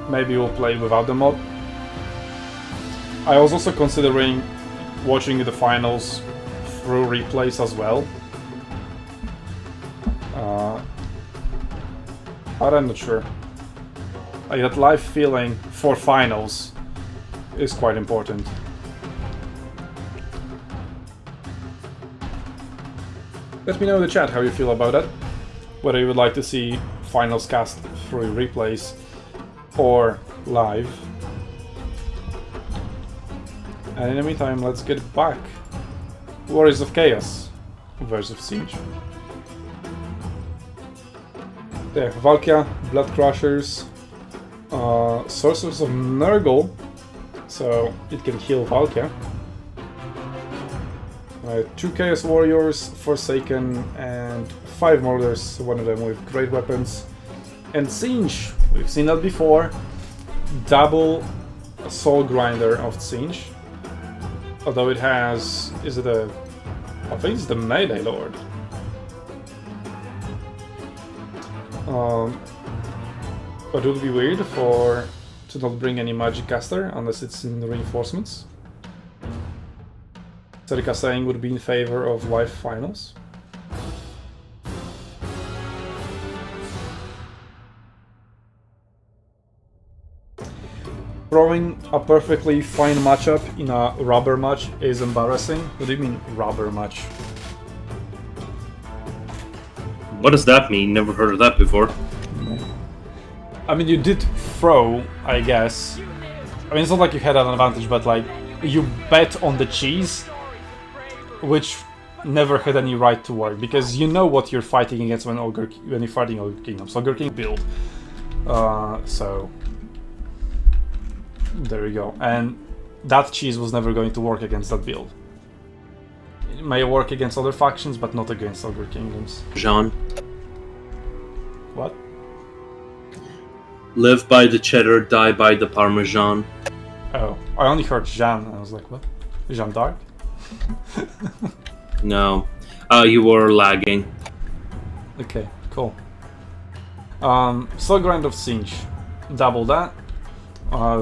maybe we'll play without the mod. I was also considering watching the finals through replays as well. But I'm not sure. Like that live feeling for finals is quite important. Let me know in the chat how you feel about that. Whether you would like to see finals cast through replays or live. And in the meantime, let's get back. Warriors of Chaos versus Siege. There, Valkia, Blood Crushers, Sorcerers of Nurgle, so it can heal Valkia. 2 Chaos Warriors, Forsaken, and 5 Murders, one of them with great weapons. And Singe, we've seen that before, double Soul Grinder of Singe. Although it has... is it a... I think it's the Melee Lord. But it would be weird to not bring any Magic Caster unless it's in the reinforcements. Serika saying would be in favor of wife finals. Throwing a perfectly fine matchup in a rubber match is embarrassing. What do you mean rubber match? What does that mean? Never heard of that before. I mean, you did throw, I guess. I mean, it's not like you had an advantage, but like, you bet on the cheese, which never had any right to work, because you know what you're fighting against when you're fighting Ogre Kingdoms. Ogre King build. So there you go. And that cheese was never going to work against that build. It may work against other factions, but not against Ogre Kingdoms. Jean. What? Live by the cheddar, die by the parmesan. Oh, I only heard Jean, and I was like, what? Jean d'Arc? No. You were lagging. Okay, cool. Slow grind of Siege. Double that.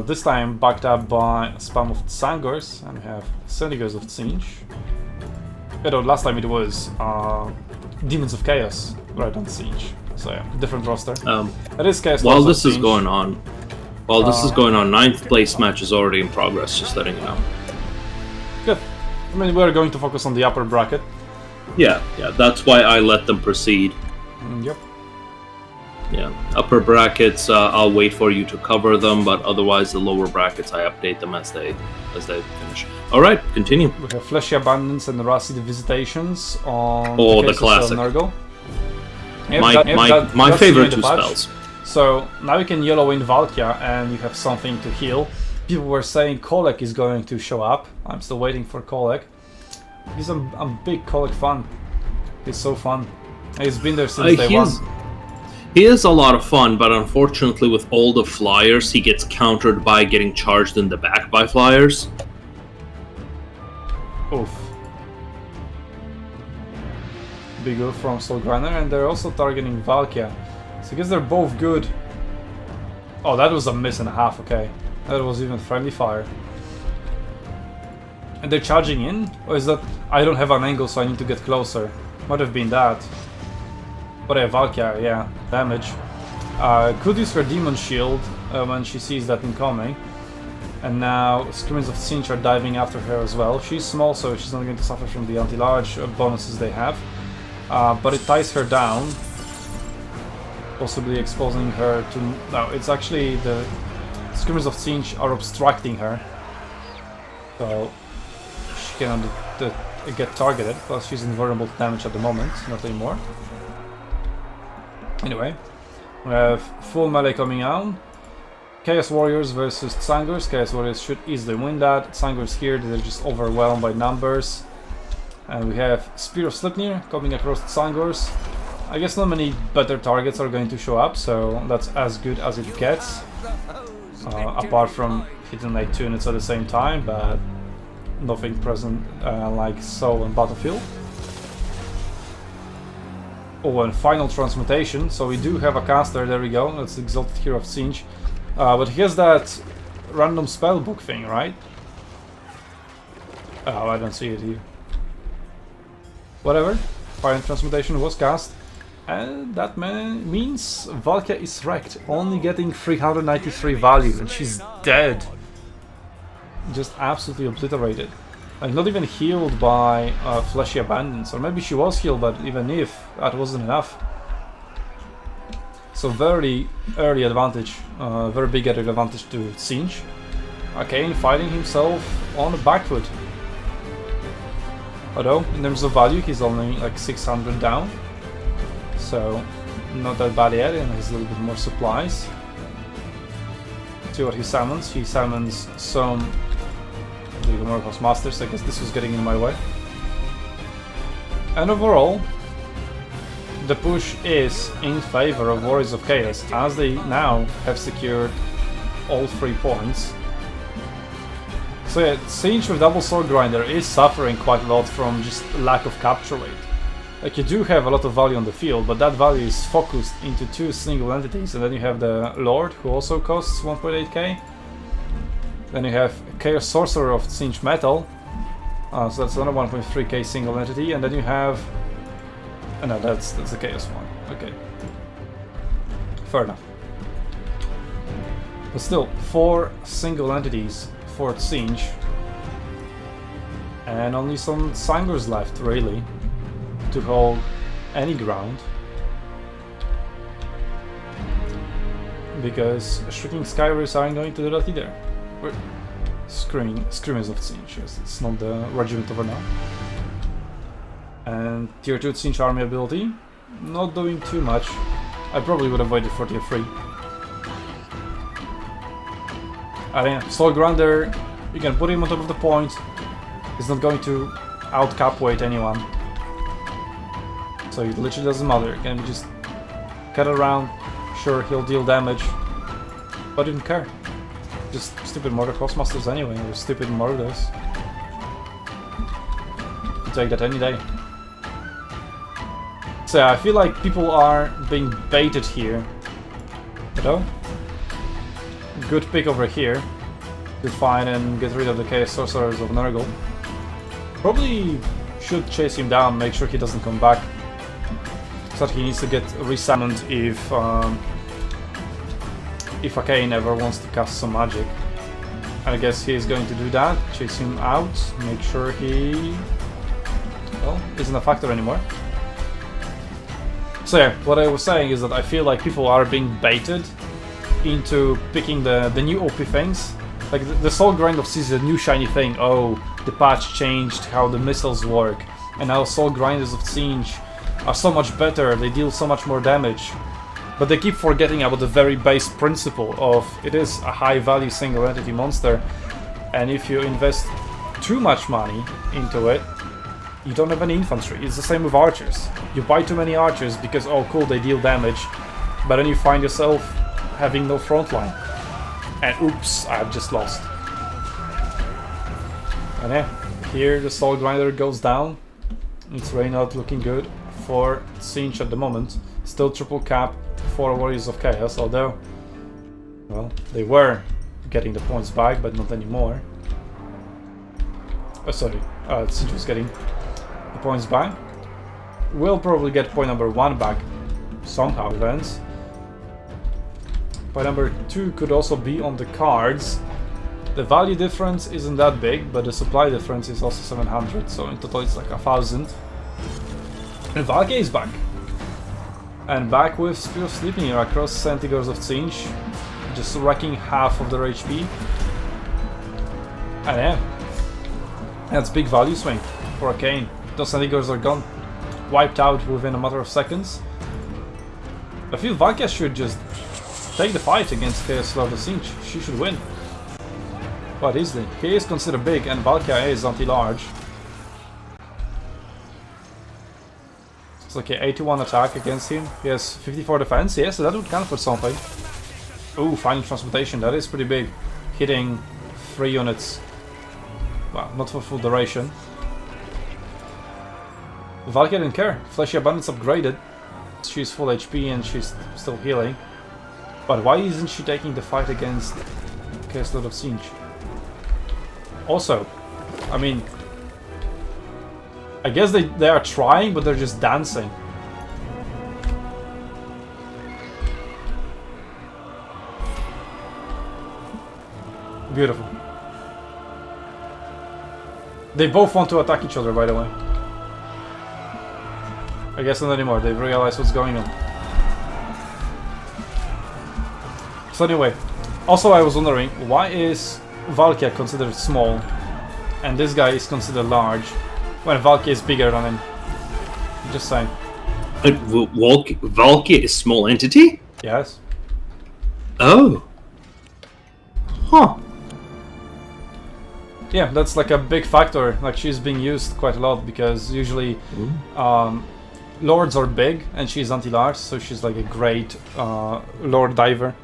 This time backed up by spam of Tsangors, and we have Senegos of Siege. Last time it was Demons of Chaos right on Siege. So yeah, different roster. It is Chaos. While this is going on, ninth place match is already in progress. Just letting you know. Good. I mean, we're going to focus on the upper bracket. Yeah. That's why I let them proceed. Yep. Yeah, upper brackets. I'll wait for you to cover them, but otherwise the lower brackets I update them as they finish. All right, continue. We have Fleshy Abundance and Rasi the Visitations on. The classic. Nurgle. My favorite two spells. So now you can yellow in Valkia and you have something to heal. People were saying Kolek is going to show up. I'm still waiting for Kolek. He's a big Kolek fan. He's so fun. He's been there since day one. He is a lot of fun, but unfortunately with all the flyers, he gets countered by getting charged in the back by flyers. Oof. Big oof from Soulgrinder, and they're also targeting Valkia. So I guess they're both good. Oh, that was a miss and a half, okay. That was even friendly fire. And they're charging in? Or is that I don't have an angle so I need to get closer? Might have been that. But yeah, Valkia, yeah, damage. Could use her Demon Shield when she sees that incoming. And now Screamers of Sinch are diving after her as well. She's small, so she's not going to suffer from the anti-large bonuses they have. But it ties her down, possibly exposing her to... No, it's actually the Screamers of Sinch are obstructing her. So she cannot get targeted, plus she's invulnerable to damage at the moment, not anymore. Anyway, we have full melee coming out. Chaos Warriors versus Tsangors. Chaos Warriors should easily win that. Tsangors here, they're just overwhelmed by numbers. And we have Spear of Sleipnir coming across Tsangors. I guess not many better targets are going to show up, so that's as good as it gets. Apart from hitting like 2 units at the same time, but nothing present like so on Battlefield. Oh, and final transmutation, so we do have a caster, there we go, that's the Exalted Hero of Singe. But he has that random spellbook thing, right? Oh, I don't see it here. Whatever, final transmutation was cast. And that means Valkia is wrecked, only getting 393 value, and she's dead. Just absolutely obliterated. Like, not even healed by Fleshy Abundance, or maybe she was healed, but even if, that wasn't enough. So very early advantage, very big early advantage to Singe. Arcane fighting himself on the back foot. Although, in terms of value, he's only like 600 down. So, not that bad yet, and has a little bit more supplies. See what he summons. He summons some the Warhammer Masters. I guess this was getting in my way. And overall, the push is in favor of Warriors of Chaos, as they now have secured all 3 points. So yeah, Siege with Double Sword Grinder is suffering quite a lot from just lack of capture rate. Like, you do have a lot of value on the field, but that value is focused into 2 single entities, and then you have the Lord, who also costs 1.8k. Then you have Chaos Sorcerer of Singe Metal, So that's another 1.3k single entity, and then you have... Oh, no, that's the chaos one. Okay. Fair enough. But still, 4 single entities, 4th Siege. And only some Sangors left, really, to hold any ground. Because Shrieking Skywars aren't going to do that either. Screamers of Siege, yes, it's not the Regiment over now. And Tier 2 Siege army ability, not doing too much. I probably would have waited for Tier 3. Soul Grinder, you can put him on top of the point. He's not going to out-cap weight anyone. So it literally doesn't matter. Can we just cut around? Sure, he'll deal damage. But I didn't care. Just stupid Murder Crossmasters anyway, or stupid Murders. I'll take that any day. So yeah, I feel like people are being baited here. You know? Good pick over here to find and get rid of the Chaos Sorcerers of Nurgle. Probably should chase him down, make sure he doesn't come back. So that he needs to get resummoned if Arcane ever wants to cast some magic. And I guess he is going to do that, chase him out, make sure he, well, isn't a factor anymore. So yeah, what I was saying is that I feel like people are being baited into picking the new OP things. Like the Soul Grind of Siege is a new shiny thing. Oh, the patch changed how the missiles work, and now Soul Grinders of Siege are so much better, they deal so much more damage. But they keep forgetting about the very base principle of it is a high value single entity monster, and if you invest too much money into it, you don't have any infantry. It's the same with archers. You buy too many archers because, oh cool, they deal damage, but then you find yourself having no front line. And oops, I've just lost. And yeah, here the Soul Grinder goes down. It's really not looking good for Siege at the moment. Still triple cap for Warriors of Chaos, although, well, they were getting the points back, but not anymore. Oh, sorry, Siege was getting the points back. We'll probably get point number 1 back somehow, events. Point number 2 could also be on the cards. The value difference isn't that big, but the supply difference is also 700, so in total it's like 1000. And Valkyrie is back. And back with Spear of Sleeping across Centigrades of Siege, just wrecking half of their HP. And yeah, that's big value swing for Arcane. Those Centigrades are gone, wiped out within a matter of seconds. I feel Valkyria should just take the fight against Chaos Lord of Siege. She should win. But easily. He is considered big and Valkyria is anti-large. It's like an 81 attack against him. He has 54 defense. Yes, so that would count for something. Ooh, Final Transmutation. That is pretty big. Hitting 3 units. Well, not for full duration. Valkyria didn't care. Fleshy Abundance upgraded. She's full HP and she's still healing. But why isn't she taking the fight against Chaos Lord of Siege? Also, I mean, I guess they are trying, but they're just dancing. Beautiful. They both want to attack each other, by the way. I guess not anymore, they've realized what's going on. So anyway, also I was wondering, why is Valkyria considered small and this guy is considered large when Valkyria is bigger than him? Just saying. Valkyria is small entity? Yes. Oh. Huh. Yeah, that's like a big factor. Like she's being used quite a lot because usually lords are big and she's anti-large, so she's like a great lord diver.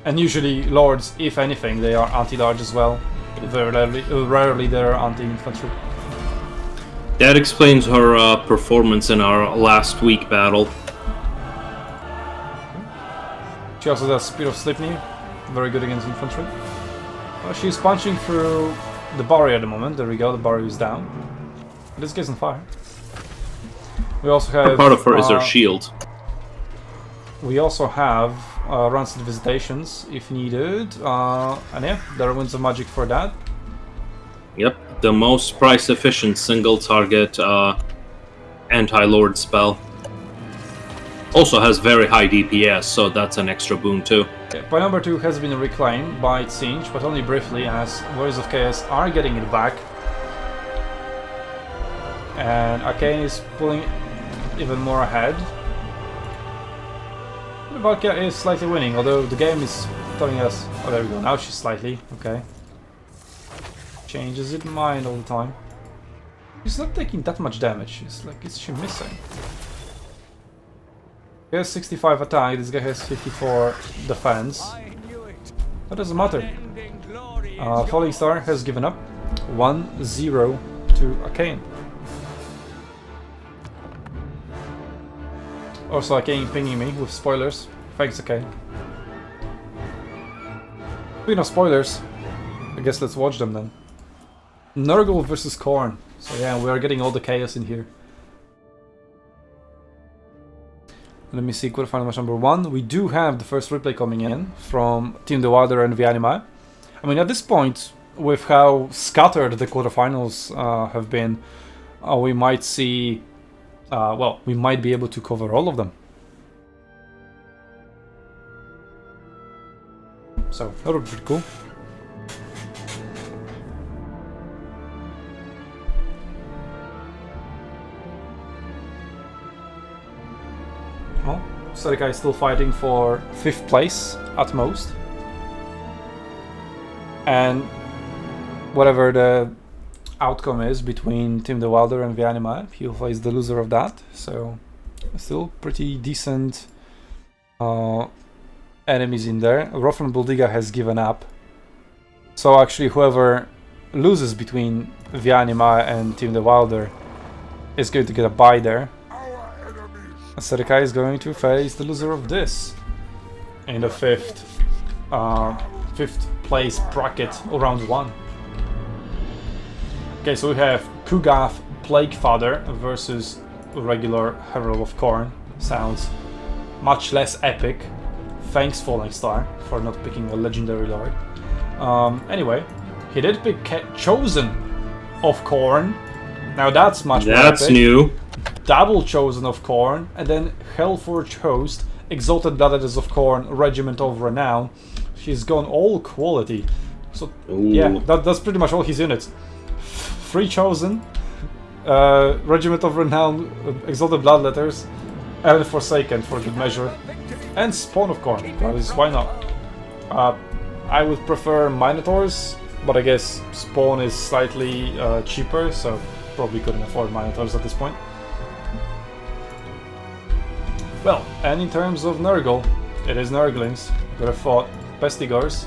And usually lords, if anything, they are anti-large as well. Very rarely they are anti-infantry. That explains her performance in our last week battle. She also does Spear of Sleipnir, very good against infantry. She's punching through the barrier at the moment. There we go, the barrier is down. This guy's on fire. We also have... Part of her is her shield. We also have Rancid Visitations if needed. And yeah, there are Winds of Magic for that. Yep, the most price efficient single target anti-lord spell. Also has very high DPS, so that's an extra boon too. Point number 2 has been reclaimed by Tzeentch, but only briefly, as Warriors of Chaos are getting it back. And Arcane is pulling even more ahead. Valkyria is slightly winning, although the game is telling us... Oh, there we go, now she's slightly, okay. Changes its mind all the time. She's not taking that much damage, it's like, is she missing? He has 65 attack, this guy has 54 defense. That doesn't matter. Falling Star has given up 1-0 to Arcane. Also Arcane pinging me with spoilers. Thanks, Arcane. Speaking of spoilers, I guess let's watch them then. Nurgle versus Khorne. So yeah, we are getting all the chaos in here. Let me see, quarterfinal match number 1. We do have the first replay coming in from Team the Wilder and Vianima. I mean, at this point, with how scattered the quarterfinals have been, we might see... well, we might be able to cover all of them. So, that would be pretty cool. Well, Serika is still fighting for 5th place at most. And whatever the outcome is between Team the Wilder and Vianima, he'll face the loser of that. So, still pretty decent enemies in there. Rofran Buldiga has given up. So actually whoever loses between Vianima and Team the Wilder is going to get a bye there. Serika is going to face the loser of this in the 5th place bracket, round 1. Okay, so we have Kugath Plaguefather versus regular Herald of Khorne. Sounds much less epic. Thanks, Falling Star, for not picking a legendary lord. Anyway, he did pick Chosen of Khorne. Now that's much more epic. That's new. Double Chosen of Khorne, and then Hellforge Host, Exalted Bloodletters of Khorne, Regiment of Renown. She's gone all quality. So yeah, that's pretty much all his units. 3 Chosen, Regiment of Renown, Exalted Bloodletters, and Forsaken for good measure, and Spawn of Khorne. That is, why not? I would prefer Minotaurs, but I guess Spawn is slightly cheaper, so probably couldn't afford Minotaurs at this point. Well, and in terms of Nurgle, it is Nurglings. Could have fought Pestigors,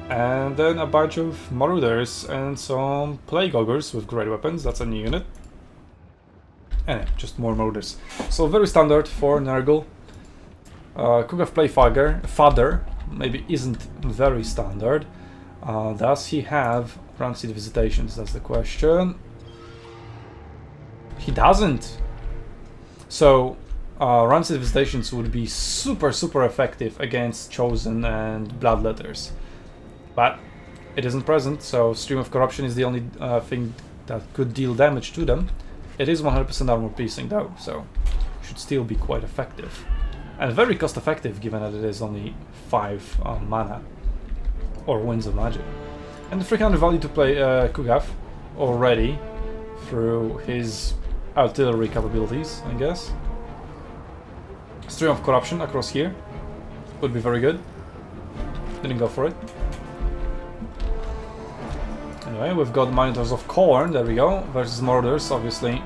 and then a bunch of Marauders and some Plague Augurs with great weapons. That's a new unit. And just more Marauders. So very standard for Nurgle. Kugath Plaguefather maybe isn't very standard. Does he have Rancid Visitations? That's the question. He doesn't. So Rancid Visitations would be super effective against Chosen and Bloodletters. But it isn't present, so Stream of Corruption is the only thing that could deal damage to them. It is 100% armor piercing though, so should still be quite effective. And very cost effective given that it is only 5 mana or Winds of Magic. And the 300 value to play Kugath already through his artillery capabilities, I guess. Stream of Corruption across here would be very good. Didn't go for it. Anyway, we've got Minotaurs of Khorne, there we go, versus Marauders. Obviously,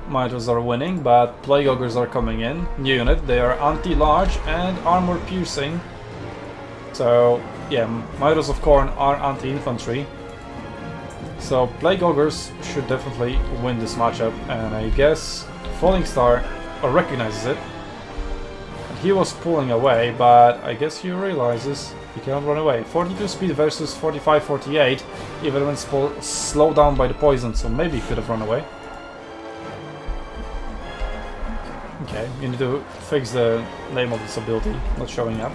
Minotaurs are winning, but Plague Augurs are coming in. New unit, they are anti-large and armor piercing. So, yeah, Minotaurs of Khorne are anti-infantry. So, Plague Augurs should definitely win this matchup, and I guess Falling Star recognizes it. He was pulling away, but I guess he realizes You cannot run away. 42 speed versus 45, 48, even when slowed down by the poison, so maybe he could have run away. Okay, you need to fix the name of this ability, not showing up.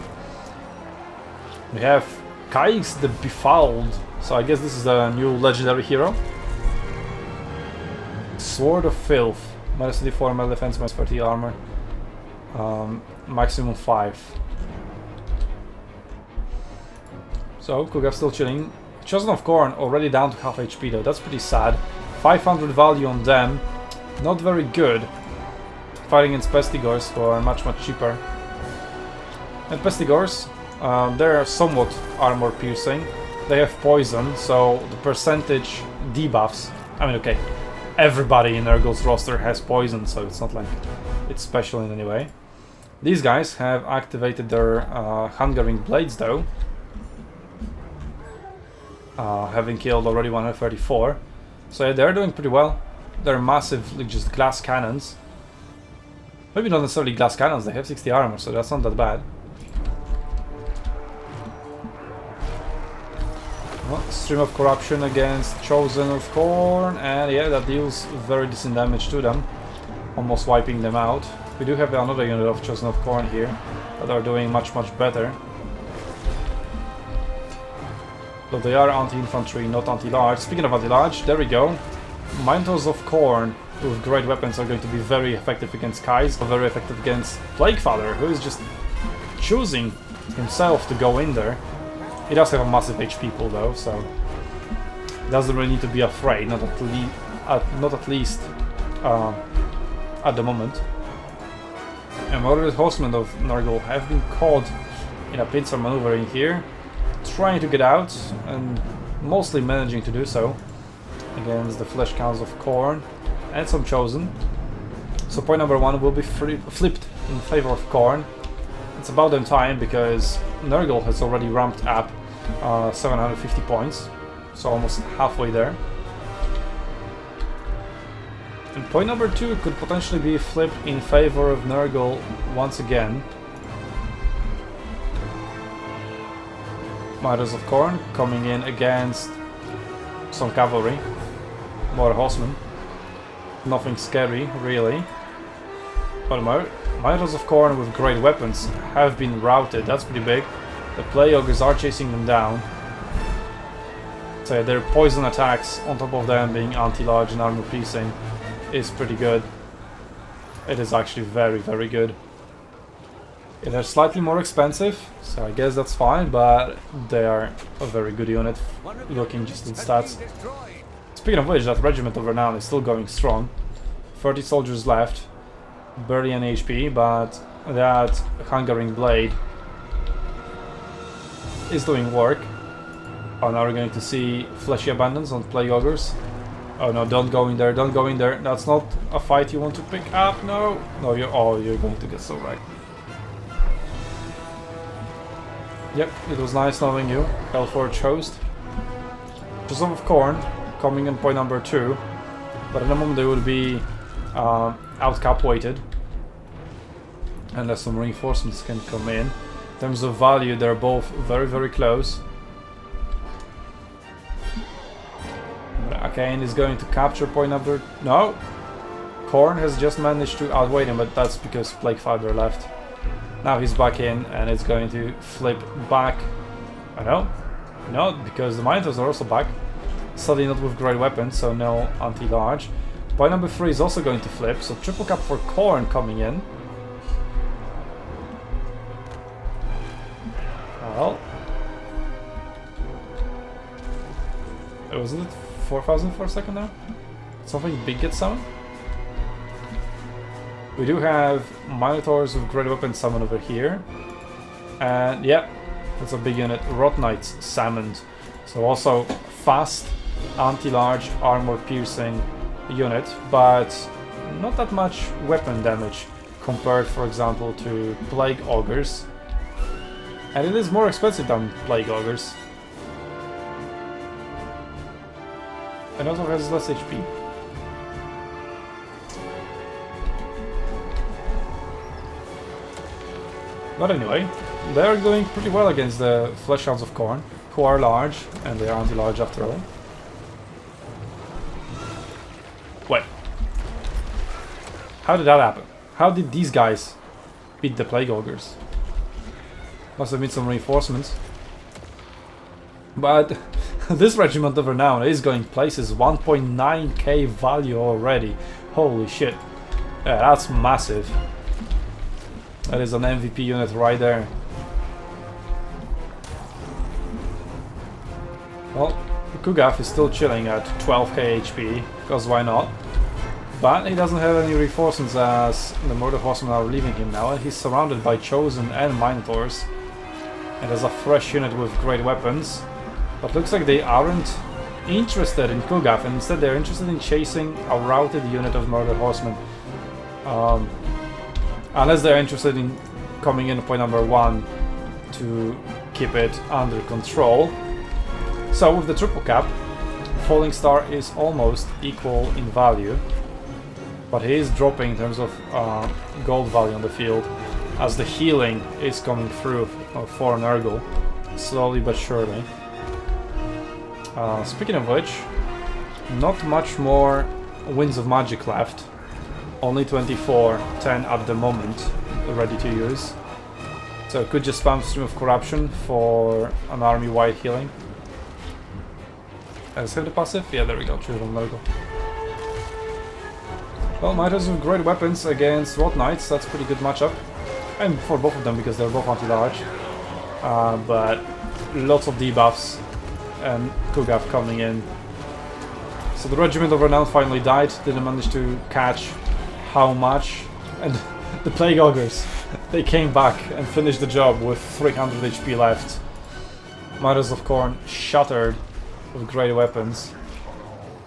We have Kaix the Befouled, so I guess this is a new legendary hero. Sword of Filth, minus 34 melee defense, minus 30 armor, maximum 5. So, Kuga's still chilling. Chosen of Corn already down to half HP though, that's pretty sad. 500 value on them, not very good. Fighting against Pestigors who are much cheaper. And Pestigors, they're somewhat armor piercing. They have poison, so the percentage debuffs. I mean, okay, everybody in Nurgle's roster has poison, so it's not like it's special in any way. These guys have activated their Hungering Blades though. Having killed already 134. So yeah, they're doing pretty well. They're massive, like just glass cannons. Maybe not necessarily glass cannons, they have 60 armor, so that's not that bad. Well, Stream of Corruption against Chosen of Corn, and yeah, that deals very decent damage to them. Almost wiping them out. We do have another unit of Chosen of Corn here that are doing much better. But they are anti-infantry, not anti-large. Speaking of anti-large, there we go. Minotaurs of Corn with great weapons are going to be very effective against Kais, very effective against Plaguefather, who is just choosing himself to go in there. He does have a massive HP pool though, so he doesn't really need to be afraid, not at least at the moment. And other horsemen of Nurgle have been caught in a pincer maneuver in here, trying to get out and mostly managing to do so against the Flesh Counts of Corn and some Chosen. So point number 1 will be flipped in favor of Corn. It's about damn time because Nurgle has already ramped up 750 points, so almost halfway there. And point number 2 could potentially be flipped in favor of Nurgle once again. Minotaurs of Corn coming in against some cavalry, more horsemen. Nothing scary, really. But Minotaurs of Corn with great weapons have been routed, that's pretty big. The Plague Ogres are chasing them down. So yeah, their poison attacks, on top of them being anti-large and armor piercing, is pretty good. It is actually very good. Yeah, they're slightly more expensive, so I guess that's fine, but they are a very good unit, looking just at stats. Speaking of which, that Regiment of Renown is still going strong. 30 soldiers left, barely any HP, but that Hungering Blade is doing work. Oh, now we're going to see Fleshy Abundance on Plague Ogres. Oh no, don't go in there, don't go in there. That's not a fight you want to pick up, no! No, you're going to get so wrecked. Yep, it was nice knowing you, Hellforge host. Chosen of Corn coming in point number 2, but in a moment they will be out-cap weighted, unless some reinforcements can come in. In terms of value, they're both very close. Arcane is going to capture point number... No! Corn has just managed to outweigh him, but that's because Plaguefather left. Now he's back in, and it's going to flip back. I know. No, because the Minotaurs are also back. Sadly not with great weapons, so no anti-large. Point number 3 is also going to flip, so triple cap for Corn coming in. Well... wasn't it 4,000 for a second now? Something big gets summoned? We do have Minotaurs with great weapons summoned over here. And yeah, that's a big unit. Rot Knights summoned. So also fast, anti-large, armor-piercing unit, but not that much weapon damage compared, for example, to Plague Ogres. And it is more expensive than Plague Ogres. And also has less HP. But anyway, they're doing pretty well against the Fleshhounds of Khorne, who are large, and they are anti-large after all. Wait. How did that happen? How did these guys beat the Plague Ogres? Must have been some reinforcements. But this Regiment of Renown is going places. 1.9k value already. Holy shit. Yeah, that's massive. That is an MVP unit right there. Well, Kugaf is still chilling at 12k HP, because why not? But he doesn't have any reinforcements as the Murder Horsemen are leaving him now, and he's surrounded by Chosen and Minotaurs. And there's a fresh unit with great weapons. But looks like they aren't interested in Kugaf, and instead they're interested in chasing a routed unit of Murder Horsemen. Unless they're interested in coming in at point number 1 to keep it under control. So with the triple cap, Falling Star is almost equal in value, but he is dropping in terms of gold value on the field, as the healing is coming through for Nurgle, slowly but surely. Speaking of which, not much more Winds of Magic left. Only 24-10 at the moment, ready to use. So could just spam Stream of Corruption for an army-wide healing. Let's have the passive? Yeah, there we go, choose on logo. Well, Miters with great weapons against Rot Knights, that's a pretty good matchup. And for both of them, because they're both anti-large. But lots of debuffs and Kugaf coming in. So the Regiment of Renown finally died, didn't manage to catch how much. And the Plague Ogres, they came back and finished the job with 300 HP left. Miters of Khorne shattered with great weapons.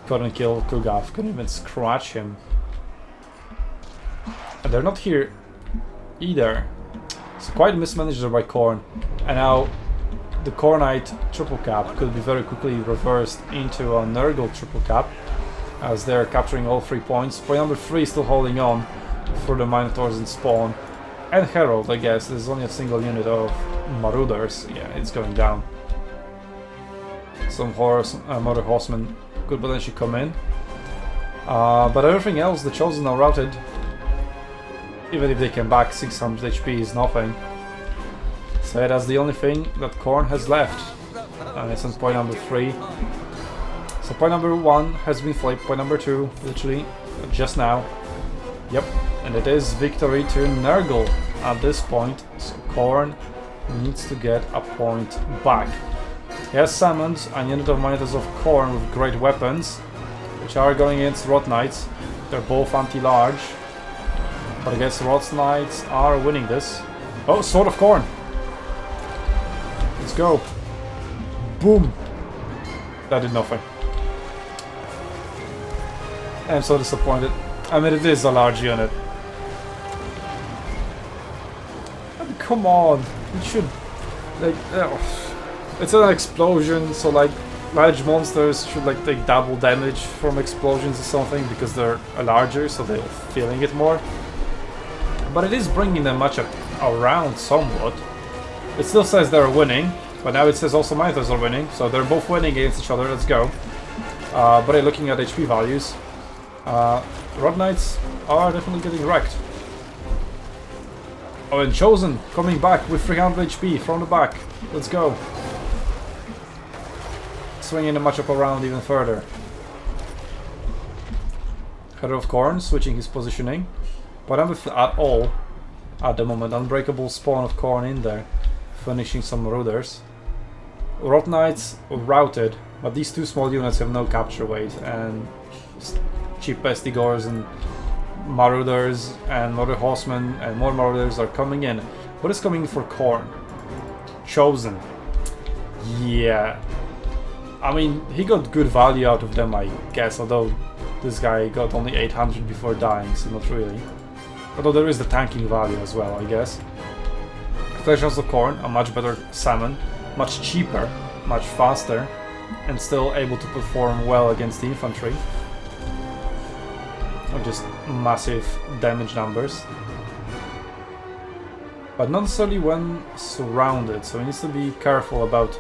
Couldn't kill Kugaf, couldn't even scratch him. And they're not here either. It's quite mismanaged there by Khorne. And now the Khornite triple cap could be very quickly reversed into a Nurgle triple cap, as they're capturing all 3 points. Point number 3 still holding on for the Minotaurs and Spawn. And Herald, I guess. There's only a single unit of Marauders. Yeah, it's going down. Some Murder Horsemen could potentially come in. But everything else, the Chosen are routed. Even if they come back, 600 HP is nothing. So that's the only thing that Khorne has left. And it's on point number 3. So point number 1 has been flipped, point number 2, literally, just now. Yep, and it is victory to Nurgle at this point. So Khorne needs to get a point back. He has summoned a unit of Minotaurs of Khorne with great weapons, which are going against Rot Knights. They're both anti-large. But I guess Rot Knights are winning this. Oh, Sword of Khorne! Let's go. Boom! That did nothing. I'm so disappointed. I mean, it is a large unit. I mean, come on! It should... like... it's an explosion, so like... large monsters should like take double damage from explosions or something, because they're larger, so they're feeling it more. But it is bringing the matchup around somewhat. It still says they're winning, but now it says also Minotaurs are winning, so they're both winning against each other, let's go. But looking at HP values, Rot Knights are definitely getting wrecked. Oh, and Chosen coming back with 300 HP from the back, let's go. Swinging the matchup around even further. Herald of Khorne switching his positioning. But I'm with at all at the moment. Unbreakable Spawn of Khorne in there, finishing some Marauders. Rot Knights routed, but these two small units have no capture weight, and cheap Pestigors and Marauders and Murder Horsemen and more Marauders are coming in. What is coming for Khorne? Chosen. Yeah. I mean, he got good value out of them, I guess, although this guy got only 800 before dying, so not really. Although there is the tanking value as well, I guess. Fleshhounds of Khorne, a much better summon, much cheaper, much faster, and still able to perform well against the infantry. Or just massive damage numbers. but not necessarily when surrounded, so he needs to be careful about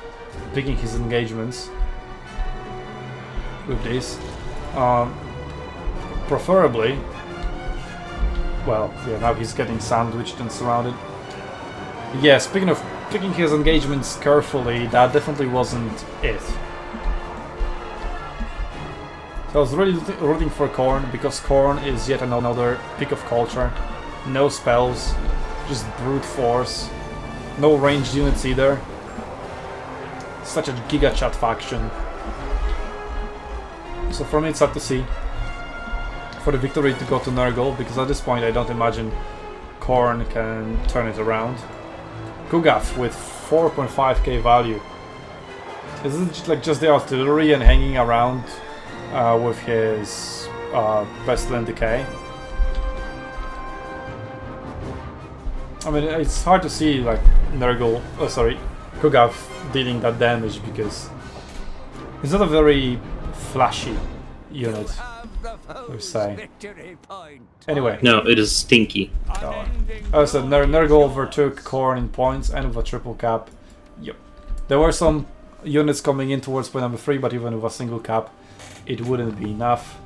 picking his engagements with this. Preferably, well, yeah, now he's getting sandwiched and surrounded. Yeah, speaking of picking his engagements carefully, that definitely wasn't it. So I was really rooting for Khorne, because Khorne is yet another pick of culture. No spells, just brute force. No ranged units either. Such a giga chat faction. So for me it's sad to see for the victory to go to Nurgle, because at this point I don't imagine Khorne can turn it around. Kugaf with 4.5k value. Isn't it like just the artillery and hanging around with his Pestilent Decay? I mean, it's hard to see like Kugaf dealing that damage, because he's not a very flashy unit, per se. Anyway. No, it is stinky. So Nurgle overtook Khorne in points and with a triple cap. Yep. There were some units coming in towards point number 3, but even with a single cap, it wouldn't be enough.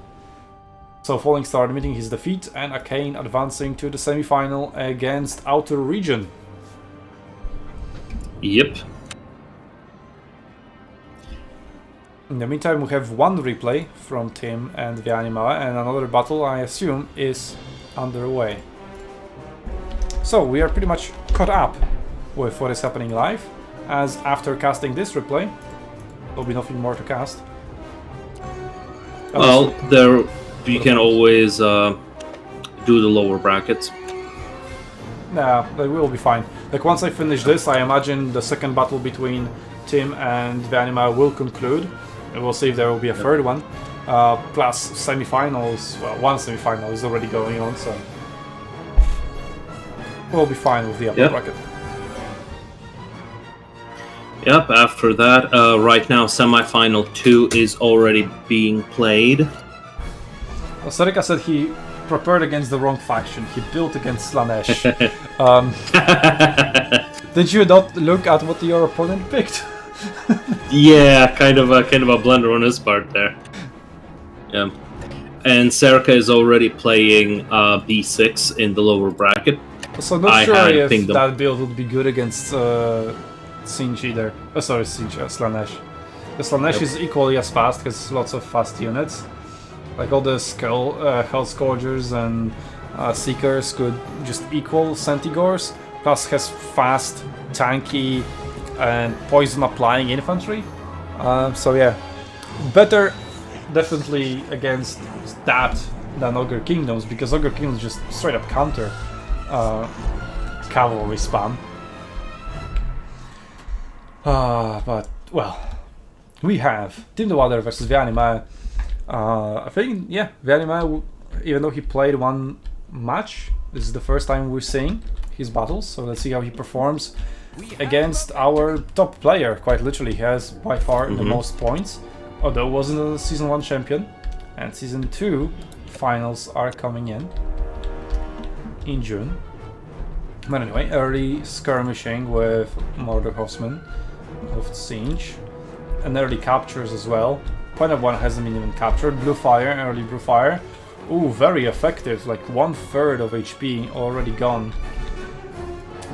So Falling Star admitting his defeat, and Arcane advancing to the semi-final against Outer Region. Yep. In the meantime, we have one replay from Tim and Vianima, and another battle, I assume, is underway. So we are pretty much caught up with what is happening live, as after casting this replay, there'll be nothing more to cast. Well, there you can always do the lower brackets. Nah, they will be fine. Like once I finish this, I imagine the second battle between Tim and Vianima will conclude. And we'll see if there will be a third one. Plus semi-finals, well, one semi-final is already going on, so we'll be fine with the upper bracket. Yep, after that, right now semi-final 2 is already being played. Well, Serika said he prepared against the wrong faction. He built against Slaanesh. Did you not look at what your opponent picked? Yeah, kind of a blunder on his part there. Yeah, and Serika is already playing B6 in the lower bracket. So not sure if that build would be good against Singe either. Slaanesh. The Slaanesh is equally as fast, has lots of fast units. Like all the Hell Scourgers and Seekers could just equal Centigors, plus has fast, tanky, and poison applying infantry. So yeah, better definitely against that than Ogre Kingdoms, because Ogre Kingdoms just straight up counter cavalry spam. But well, we have Team the Water versus Vianima. I think, yeah, Vianima, even though he played one match, this is the first time we're seeing his battles, so let's see how he performs against our top player. Quite literally, he has by far the most points, although wasn't a Season 1 champion, and Season 2 finals are coming in June. But anyway, early skirmishing with Murder Horseman of Singe, and early captures as well. Point of 1 hasn't been even captured. Blue Fire, early Blue Fire. Ooh, very effective, like 1/3 of HP already gone.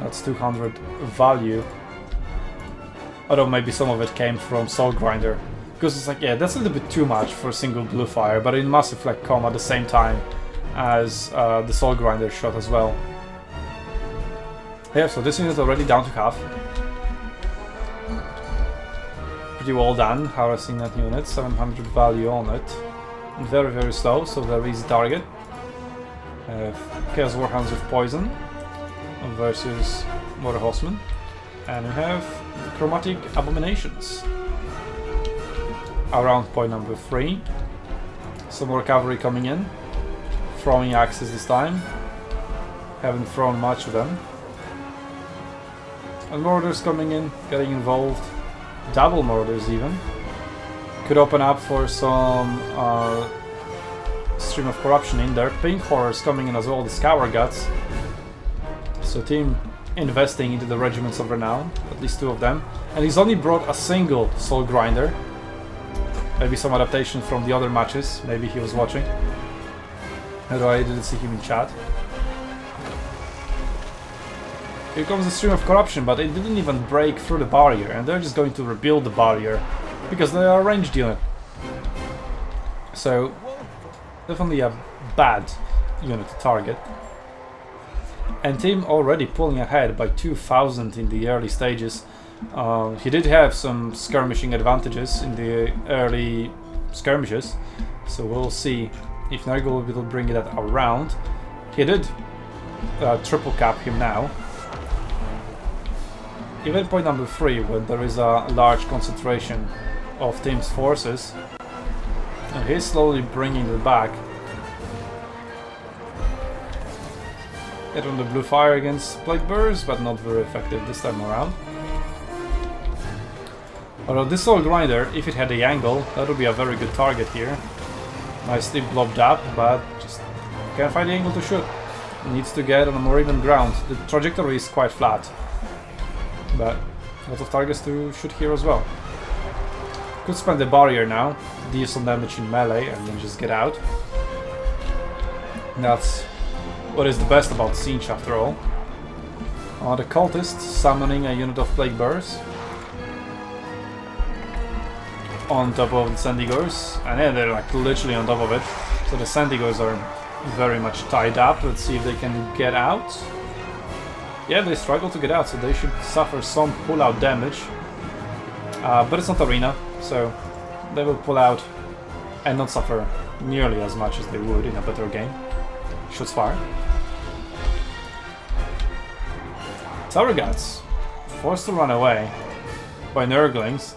That's 200 value. Although maybe some of it came from Soul Grinder. Because it's like, yeah, that's a little bit too much for a single Blue Fire, but it must have like come at the same time as the Soul Grinder shot as well. Yeah, so this unit is already down to half. Pretty well done, harassing that unit, 700 value on it. Very, very slow, so very easy target. Chaos Warhounds with Poison versus Murder Horseman. And we have Chromatic Abominations around point number 3. Some more cavalry coming in, throwing axes this time. Haven't thrown much of them. And murders coming in, getting involved. Double murders even. Could open up for some Stream of Corruption in there. Pink Horrors coming in as well, the Scour Guts. So Team investing into the regiments of renown, at least 2 of them, and he's only brought a single soul grinder. Maybe some adaptation from the other matches, maybe he was watching. Although I didn't see him in chat. Here comes the stream of corruption, but it didn't even break through the barrier, and they're just going to rebuild the barrier because they are a ranged unit. So, definitely a bad unit to target. And team already pulling ahead by 2,000 in the early stages. He did have some skirmishing advantages in the early skirmishes, so we'll see if Nurgle will bring that around. He did triple cap him now. Even point number 3, when there is a large concentration of team's forces, and he's slowly bringing it back. Hit on the blue fire against Plague Bearers, but not very effective this time around. Although this Soul Grinder, if it had the angle, that would be a very good target here. Nicely blobbed up, but just can't find the angle to shoot. Needs to get on a more even ground. The trajectory is quite flat, but lots of targets to shoot here as well. Could spend the barrier now, deal some damage in melee, and then just get out. That's what is the best about Siege after all. The cultists summoning a unit of Plague Bearers on top of the Sandigors, and yeah, they're like literally on top of it. So the Sandigors are very much tied up. Let's see if they can get out. Yeah, they struggle to get out, so they should suffer some pull-out damage. But it's not arena, so they will pull out and not suffer nearly as much as they would in a better game. Shots fired. Sauragats forced to run away by Nurglings.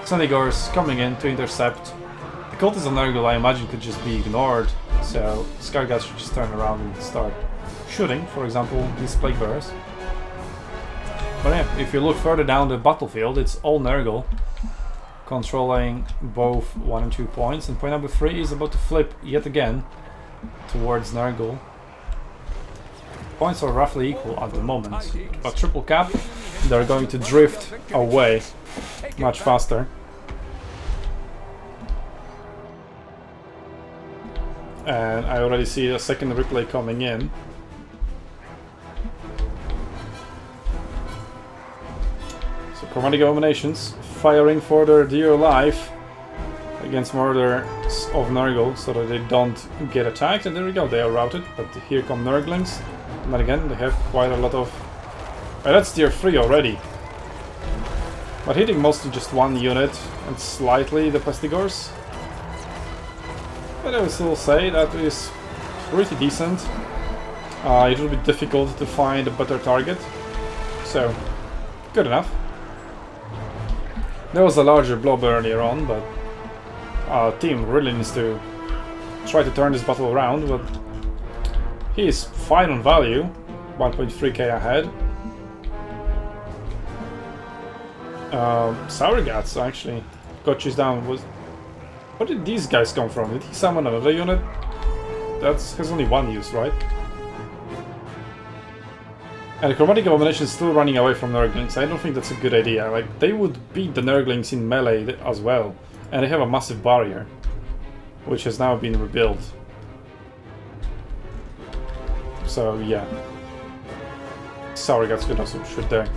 Sandigors coming in to intercept. The cultists of Nurgle, I imagine, could just be ignored, so Sauragats should just turn around and start shooting, for example, these Plague Bearers. But yeah, if you look further down the battlefield, it's all Nurgle controlling both 1 and 2 points, and point number 3 is about to flip yet again towards Nurgle. Points are roughly equal at the moment, but triple cap, they're going to drift away much faster. And I already see a second replay coming in. So Chromatic Dominations firing for their dear life against murders of Nurgle so that they don't get attacked, and there we go, they are routed, but here come Nurglings, and then again they have quite a lot of... that's tier 3 already, but hitting mostly just one unit and slightly the Pestigors. But I would still say that is pretty decent. It will be difficult to find a better target, so good enough. There was a larger blob earlier on, but our team really needs to try to turn this battle around, but he is fine on value, 1.3k ahead. Sauragats actually got chased down. Where did these guys come from? Did he summon another unit? That has only one use, right? And the Chromatic Abomination is still running away from Nurglings. I don't think that's a good idea. Like, they would beat the Nurglings in melee as well. And they have a massive barrier, which has now been rebuilt. So, yeah. Sauragats could also shoot there.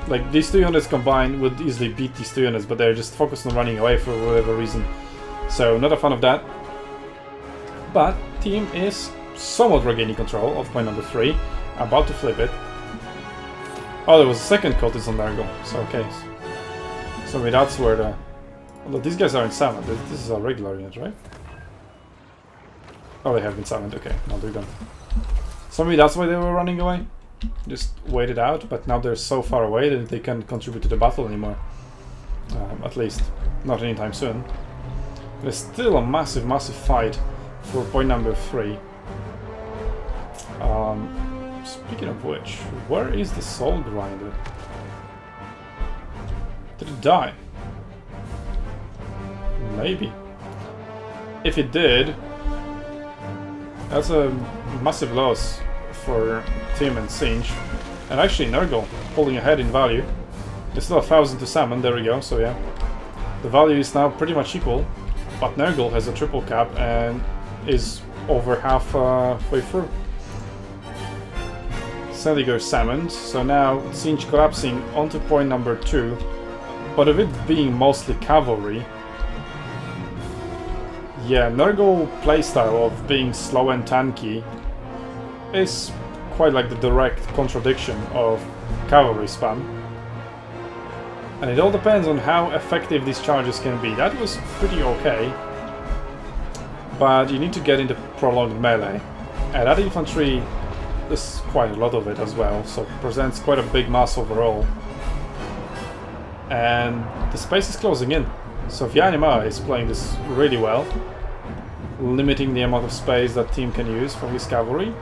Like, these 2 units combined would easily beat these 2 units, but they're just focused on running away for whatever reason. So, not a fan of that. But, team is somewhat regaining control of point number 3. About to flip it. Oh, there was a second cultist on Nurgle. So, okay. So, maybe that's where the... Well, these guys aren't summoned. This is a regular unit, right? Oh, they have been summoned. Okay, now they're gone. So maybe that's why they were running away. Just waited out, but now they're so far away that they can't contribute to the battle anymore. At least, not anytime soon. There's still a massive, massive fight for point number 3. Speaking of which, where is the Soul Grinder? Did it die? Maybe. If it did, that's a massive loss for Team and Singe. And actually, Nurgle pulling ahead in value. There's still 1,000 to summon, there we go, so yeah. The value is now pretty much equal, but Nurgle has a triple cap and is over halfway through. Sendiger summoned, so now Siege collapsing onto point number 2, but of it being mostly cavalry. Yeah, Nurgle playstyle of being slow and tanky is quite like the direct contradiction of cavalry spam. And it all depends on how effective these charges can be. That was pretty okay, but you need to get into prolonged melee. And that infantry, there's quite a lot of it as well, so it presents quite a big mass overall. And the space is closing in. So Vyanima is playing this really well, limiting the amount of space that team can use for his cavalry,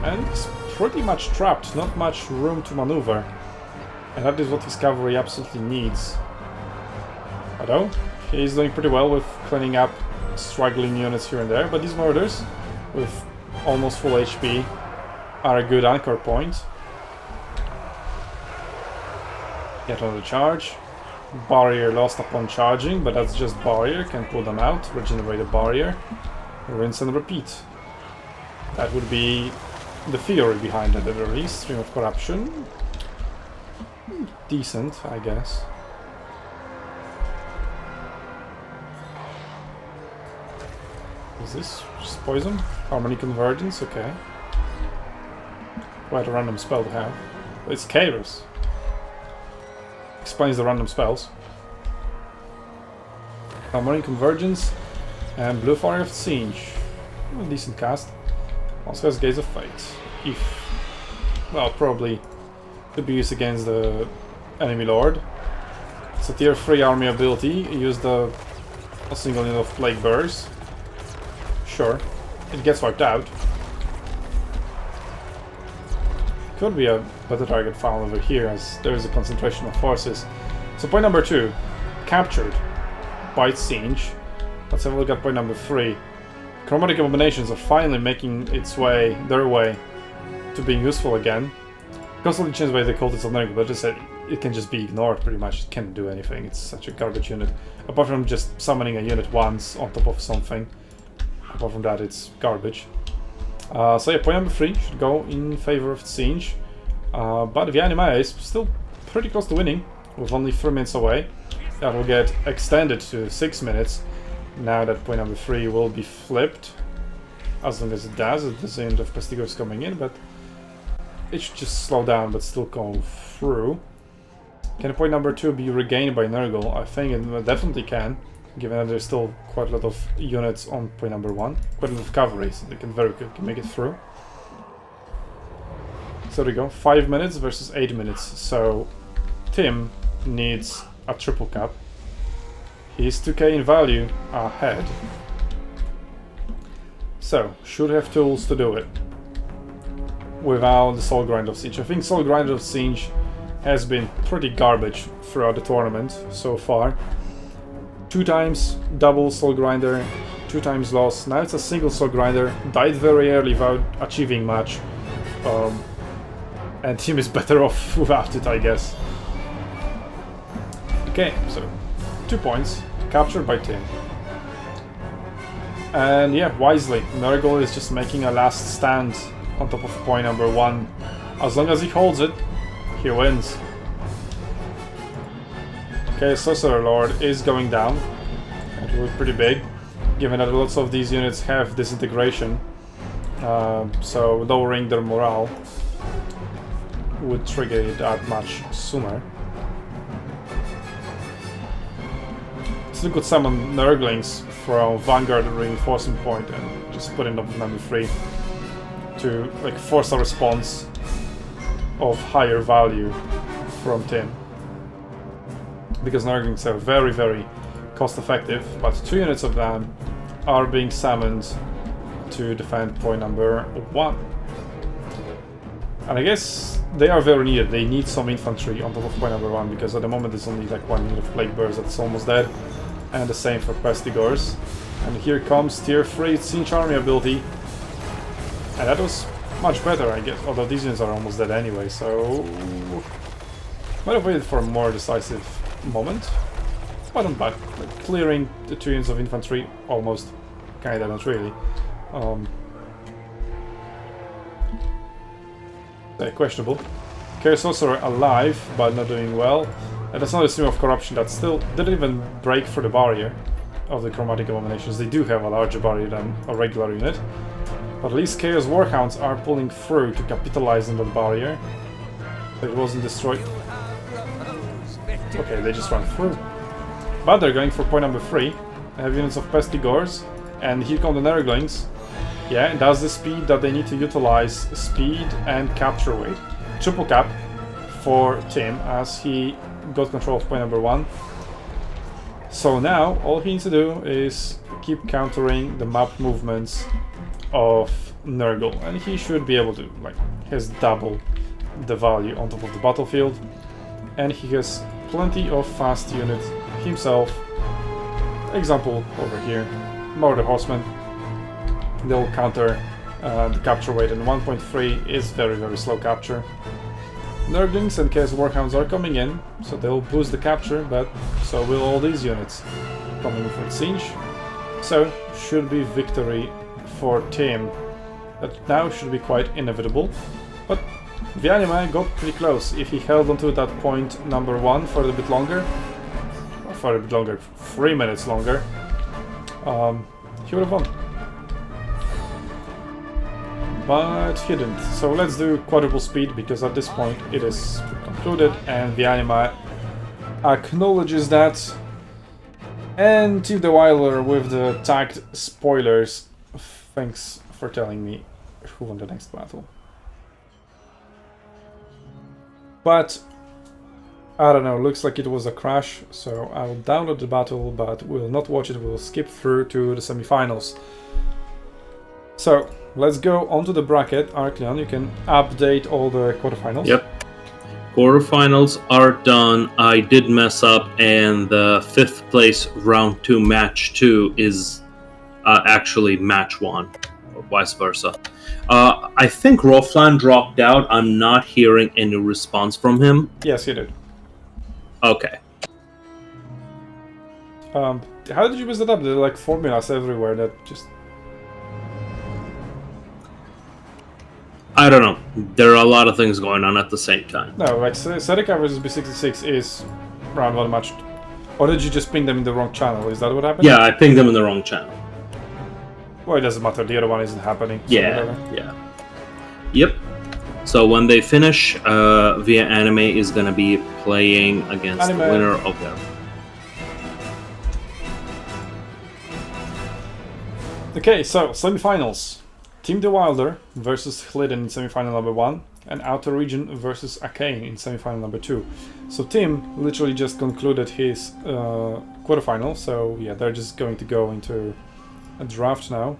and he's pretty much trapped, not much room to maneuver. And that is what his cavalry absolutely needs. Although, he's doing pretty well with cleaning up struggling units here and there, but these murders, with almost full HP, are a good anchor point. Yet another charge. Barrier lost upon charging, but that's just barrier, can pull them out, regenerate a barrier, rinse and repeat. That would be the theory behind it at the least. Stream of Corruption. Decent, I guess. Is this just poison? Harmony Convergence, okay. Quite a random spell to have. But it's Chaos. Explains the random spells. Harmony Convergence and Blue Fire of Siege. A decent cast. Also has Gaze of Fate. If, well, probably to be used against the enemy lord. It's a tier 3 army ability. Use a single unit of Plague Bearers. Sure, it gets wiped out. Could be a better target found over here, as there is a concentration of forces. So point number 2, captured by Siege. Let's have a look at point number 3. Chromatic Abominations are finally making their way to being useful again. Constantly changed by the cultists of Nurgle, but just said it can just be ignored pretty much. It can't do anything. It's such a garbage unit. Apart from just summoning a unit once on top of something. Apart from that, it's garbage. So yeah, point number 3 should go in favor of Siege. But Vyanima is still pretty close to winning, with only 3 minutes away. That will get extended to 6 minutes. Now that point number 3 will be flipped. As long as it does, it doesn't have Pestigors coming in, but it should just slow down but still go through. Can point number 2 be regained by Nurgle? I think it definitely can, given that there's still quite a lot of units on point number 1. Quite a lot of cavalry, so they can very quickly make it through. So there we go, 5 minutes versus 8 minutes. So Tim needs a triple cap. He's 2k in value ahead. So, should have tools to do it. Without the Soul Grind of Siege. I think Soul Grind of Siege has been pretty garbage throughout the tournament so far. 2 times double Soul Grinder, 2 times loss. Now it's a single Soul Grinder. Died very early without achieving much. And Team is better off without it, I guess. Okay, so 2 points. Captured by Tim. And yeah, wisely, Nurgle is just making a last stand on top of point number 1. As long as he holds it, he wins. Okay, Sorcerer Lord is going down. It was pretty big, given that lots of these units have disintegration. So lowering their morale would trigger it that much sooner. Still could summon Nurglings from Vanguard reinforcement point and just put it up number 3 to like force a response of higher value from Tim. Because Nurglings are very, very cost effective, but 2 units of them are being summoned to defend point number 1. And I guess they are very needed. They need some infantry on top of point number 1, because at the moment there's only like 1 unit of Plague Bears that's almost dead. And the same for Pestigors. And here comes tier 3 Siege Army ability. And that was much better, I guess. Although these units are almost dead anyway, so might have waited for a more decisive moment. But not bad. Like, clearing the 2 units of infantry, almost. Kinda, not really. Questionable. Chaos Sorcerer alive, but not doing well. And that's not a stream of corruption that still didn't even break through the barrier of the Chromatic Abominations. They do have a larger barrier than a regular unit. But at least Chaos Warhounds are pulling through to capitalize on that barrier. So it wasn't destroyed. Okay, they just ran through. But they're going for point number 3. They have units of Pesky Gores. And here come the Nerglings. Yeah, that's the speed that they need to utilize. Speed and capture weight. Triple cap for Tim as he got control of point number 1. So now all he needs to do is keep countering the map movements of Nurgle, and he should be able to. Like, he has double the value on top of the battlefield, and he has plenty of fast units himself. Example over here, Murder Horsemen. They'll counter the capture weight, and 1.3 is very, very slow capture. Nurglings and Chaos Warhounds are coming in, so they'll boost the capture, but so will all these units coming for the siege. So, should be victory for Tim. That now should be quite inevitable, but the anime got pretty close. If he held onto that point number 1 for a bit longer, 3 minutes longer, he would have won. But he didn't. So let's do quadruple speed, because at this point it is concluded and the anime acknowledges that. And Team the Wilder with the tagged spoilers. Thanks for telling me who won the next battle. But I don't know, looks like it was a crash, so I'll download the battle, but we'll not watch it, we'll skip through to the semifinals. So let's go onto the bracket. Arcleon, you can update all the quarterfinals. Yep. Quarterfinals are done. I did mess up, and the 5th place round 2 match 2 is actually match 1, or vice versa. I think Roflan dropped out. I'm not hearing any response from him. Yes, he did. Okay. How did you mess that up? There are like formulas everywhere that just... I don't know. There are a lot of things going on at the same time. No, like Serica versus B66 is round 1 match. Or did you just ping them in the wrong channel? Is that what happened? Yeah, I pinged them in the wrong channel. Well, it doesn't matter. The other one isn't happening. So Yeah, whatever. yeah. Yep. So when they finish, Via Anime is going to be playing against the winner of them. Okay, so semifinals. Team the Wilder versus Hliden in semifinal number 1, and Outer Region versus Arcane in semifinal number 2. So Tim literally just concluded his quarterfinal, so yeah, they're just going to go into a draft now.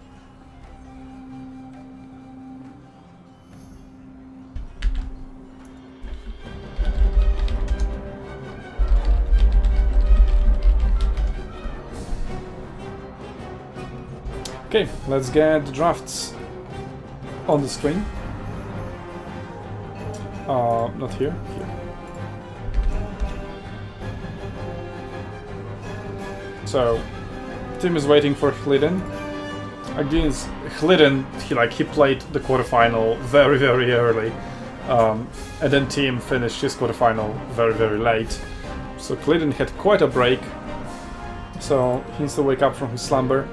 Okay, let's get the drafts on the screen. Not here. Here. So, Tim is waiting for Hliden. Against Hliden, he played the quarterfinal very, very early, and then Tim finished his quarterfinal very, very late. So Hliden had quite a break. So he needs to wake up from his slumber.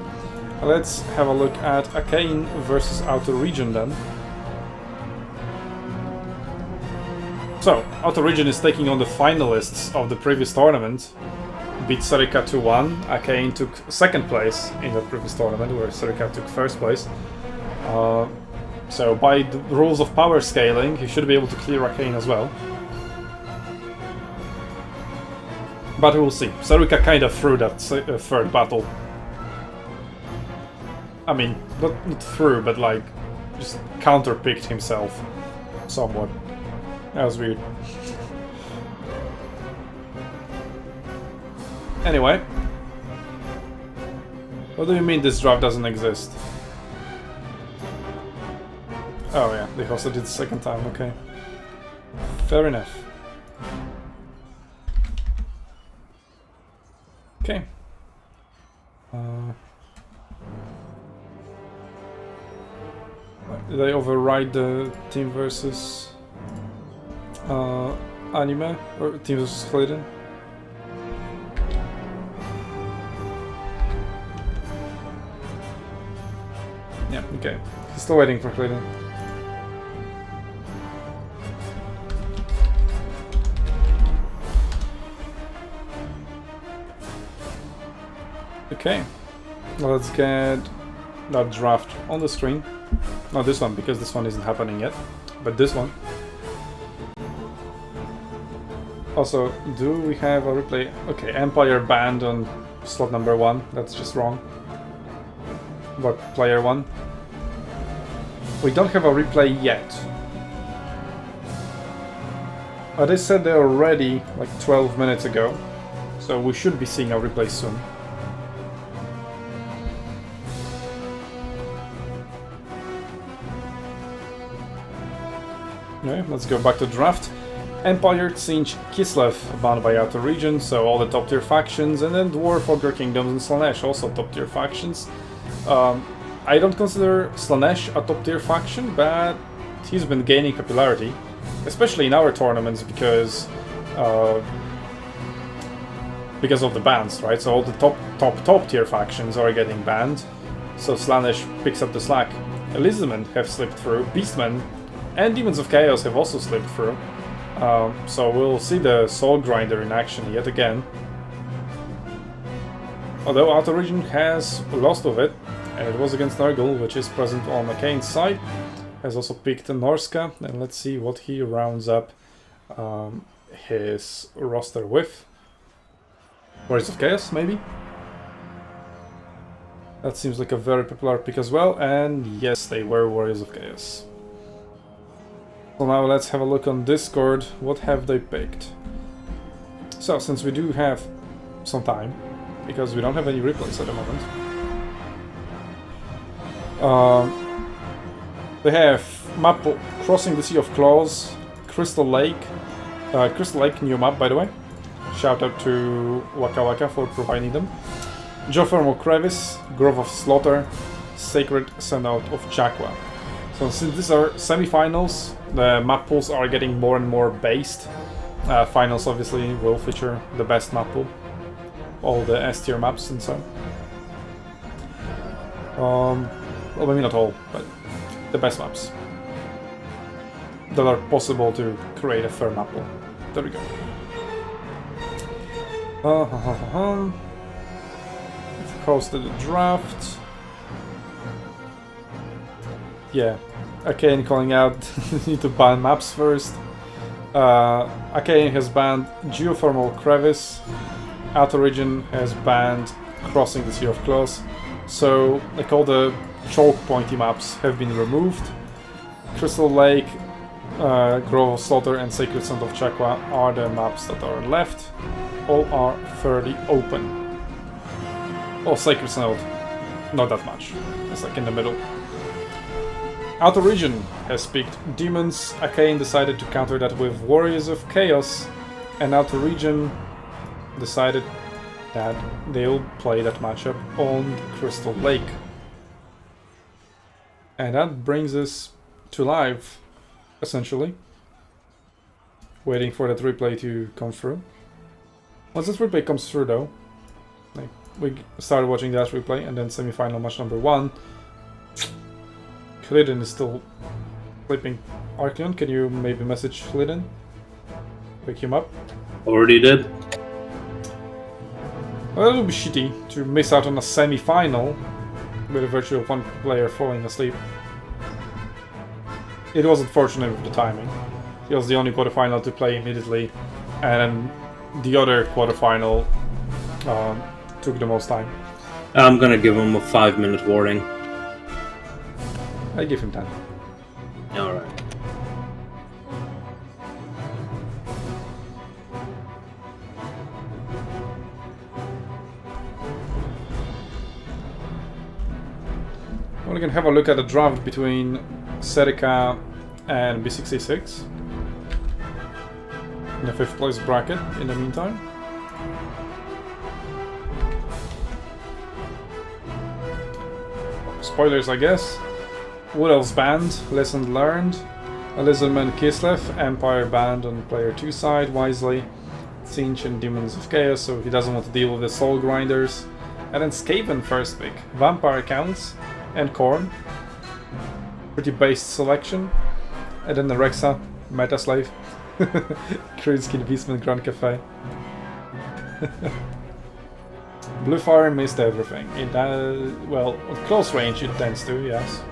Let's have a look at Arcane versus Outer Region then. So, Outer Region is taking on the finalists of the previous tournament. Beat Serica 2-1. Arcane took 2nd place in the previous tournament, where Serica took 1st place. So by the rules of power scaling, he should be able to clear Arcane as well. But we'll see. Serica kind of threw that 3rd battle. I mean, not through, but like, just counter-picked himself somewhat. That was weird. Anyway. What do you mean this draft doesn't exist? Oh yeah, they hosted it the second time, okay. Fair enough. Okay. Did I override the team versus anime? Or team versus Clayton? Yeah, okay. He's still waiting for Clayton. Okay, let's get that draft on the screen. Not this one, because this one isn't happening yet, but this one. Also, do we have a replay? Okay, Empire banned on slot number 1, that's just wrong. But player 1. We don't have a replay yet. They said they were ready like 12 minutes ago, so we should be seeing a replay soon. Okay, let's go back to draft. Empire, Tzeentch, Kislev banned by outer region, so all the top tier factions, and then Dwarf, Ogre Kingdoms, and Slanesh also top tier factions. I don't consider Slanesh a top tier faction, but he's been gaining popularity, especially in our tournaments because of the bans, right? So all the top tier factions are getting banned, so Slanesh picks up the slack. Elysium have slipped through, Beastmen and Demons of Chaos have also slipped through. So we'll see the Soul Grinder in action yet again. Although Outer Region has lost of it, and it was against Nurgle, which is present on McCain's side. Has also picked Norska, and let's see what he rounds up his roster with. Warriors of Chaos, maybe? That seems like a very popular pick as well, and yes, they were Warriors of Chaos. So now let's have a look on Discord. What have they picked? So, since we do have some time, because we don't have any replays at the moment, they have map Crossing the Sea of Claws, Crystal Lake, new map by the way. Shout out to Waka Waka for providing them. Geothermal Crevice, Grove of Slaughter, Sacred Sendout of Chakwa. So since these are semi-finals, the map pools are getting more and more based. Finals obviously will feature the best map pool, all the S tier maps and so. Well, maybe not all, but the best maps that are possible to create a fair map pool. There we go. Hosted the draft. Yeah, Arcane calling out need to ban maps first. Arcane has banned Geothermal Crevice. Outer Region has banned Crossing the Sea of Claws. So, like all the choke pointy maps have been removed. Crystal Lake, Grove of Slaughter, and Sacred Sand of Chakwa are the maps that are left. All are fairly open. Oh, Sacred Sand, not that much. It's like in the middle. Outer Region has picked Demons. Arcane decided to counter that with Warriors of Chaos, and Outer Region decided that they'll play that matchup on Crystal Lake. And that brings us to live, essentially. Waiting for that replay to come through. Once this replay comes through though, like we started watching that replay, and then semi-final match number 1. Clayton is still sleeping. Arcleon, can you maybe message Clayton? Wake him up? Already did. Well, it would be shitty to miss out on a semi-final with a virtual one player falling asleep. It was unfortunate with the timing. He was the only quarterfinal to play immediately, and the other quarterfinal took the most time. I'm gonna give him a 5-minute warning. I give him 10. Alright. Well, we can have a look at the draft between Serica and B66 in the 5th place bracket in the meantime. Spoilers, I guess. Wood Elves banned, lesson learned. Lizardman Kislev, Empire banned on player 2 side, wisely. Tzeentch and Demons of Chaos, so he doesn't want to deal with the Soul Grinders. And then Skaven first pick. Vampire counts and Khorne. Pretty based selection. And then the Rexa, Meta Slave. Krinskin, Beastman, Grand Cafe. Blue Fire missed everything. It well, at close range it tends to, yes.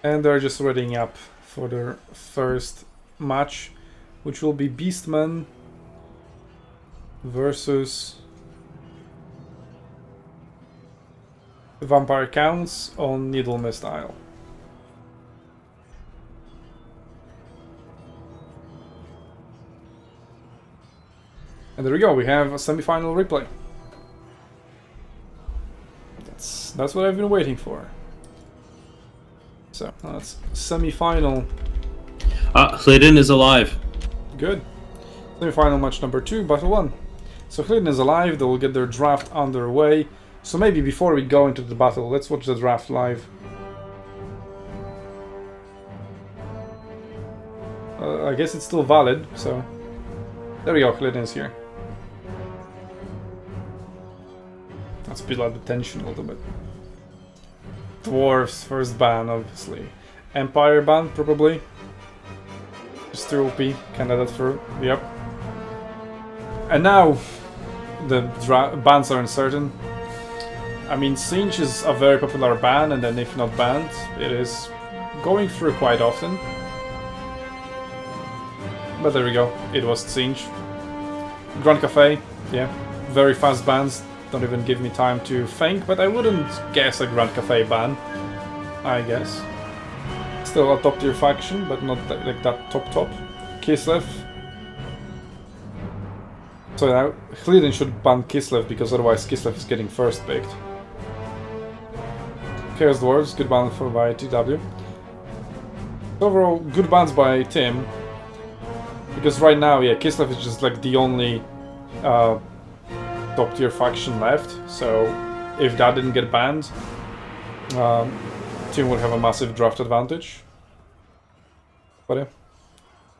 And they're just readying up for their first match, which will be Beastman versus Vampire Counts on Needle Mist Isle. And there we go, we have a semi-final replay. That's what I've been waiting for. So, that's semi-final. Hlydin is alive. Good. Semi-final match number 2, Battle 1. So Hlydin is alive, they will get their draft underway. So maybe before we go into the battle, let's watch the draft live. I guess it's still valid, so... There we go, Hlydin is here. Let's build up the tension a little bit. Dwarves, first ban, obviously. Empire ban, probably. Just too OP, candidate for... Yep. And now, the bans are uncertain. I mean, Tzeentch is a very popular ban, and then if not banned, it is going through quite often. But there we go, it was Tzeentch. Grand Cafe, yeah, very fast bans. Don't even give me time to think, but I wouldn't guess a Grand Cafe ban, I guess. Still a top tier faction, but not like that top. Kislev. So now, Hlydin should ban Kislev, because otherwise Kislev is getting first picked. Chaos Dwarves, good ban by TW. Overall, good bans by Tim. Because right now, yeah, Kislev is just like the only top tier faction left, so if that didn't get banned, Team would have a massive draft advantage. But yeah,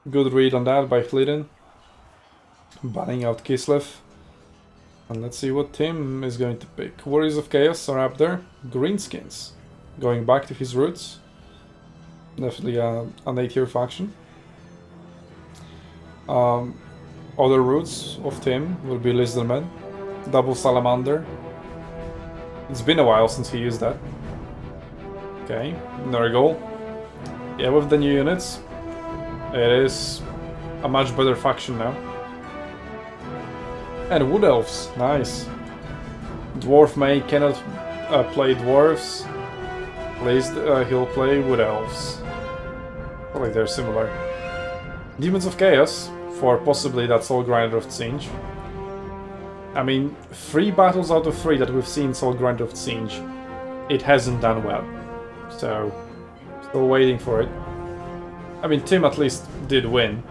good read on that by Hlydin, banning out Kislev. And let's see what Tim is going to pick. Warriors of Chaos are up there. Greenskins, going back to his roots. Definitely an A tier faction. Other roots of Tim will be Lizardman, Double Salamander. It's been a while since he used that. Okay, Nurgle. Yeah, with the new units, it is a much better faction now. And Wood Elves, nice. Dwarf May cannot play Dwarves. At least he'll play Wood Elves. I like they're similar. Demons of Chaos, for possibly that Soul Grinder of Tzeentch. I mean, 3 battles out of 3 that we've seen Soul Grinder of Tzeentch, it hasn't done well. So, still waiting for it. I mean, Tim at least did win.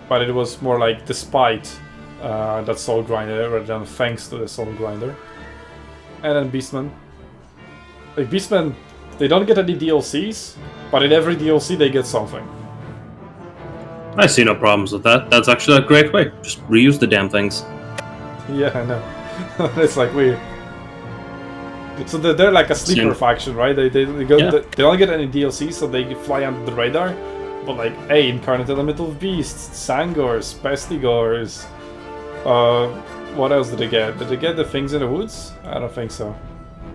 But it was more like despite that Soul Grinder rather than thanks to the Soul Grinder. And then Beastmen. Like, Beastmen, they don't get any DLCs, but in every DLC they get something. I see no problems with that. That's actually a great way. Just reuse the damn things. Yeah, I know. It's like weird. So they're like a sleeper faction, right? They go. Yeah. They don't get any DLC, so they fly under the radar. But like, hey, Incarnate Elemental Beasts, Sangors, Pestigors. What else did they get? Did they get the things in the woods? I don't think so.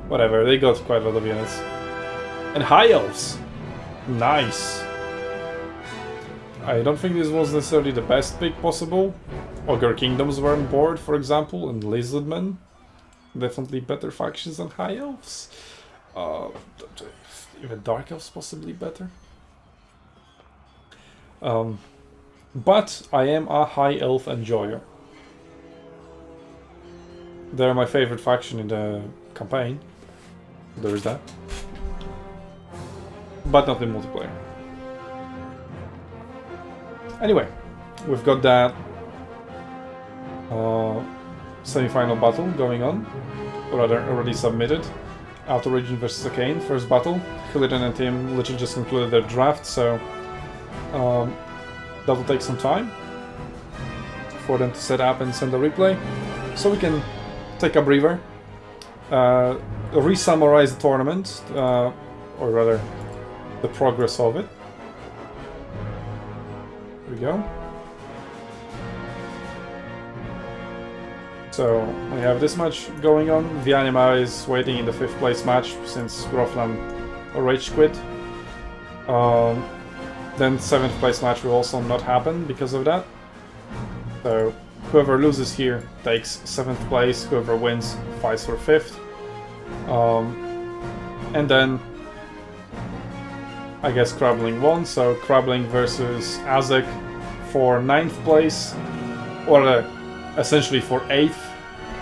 Whatever, they got quite a lot of units. And High Elves. Nice. I don't think this was necessarily the best pick possible. Ogre Kingdoms were on board, for example, and Lizardmen. Definitely better factions than High Elves. Even Dark Elves possibly better. But I am a high elf enjoyer. They're my favorite faction in the campaign. There is that. But not in multiplayer. Anyway, we've got that semi-final battle going on. Or rather, already submitted. Outer Region versus Arcane, first battle. Hillidan and team literally just concluded their draft, so that will take some time for them to set up and send a replay. So we can take a breather, re-summarize the tournament, or rather, the progress of it. Here we go. So we have this match going on. Vianima is waiting in the 5th place match since Groflan rage quit. Then 7th place match will also not happen because of that. So whoever loses here takes 7th place, whoever wins fights for 5th. And then I guess Krabbling won, so Krabbling versus Azek for 9th place, or essentially for 8th,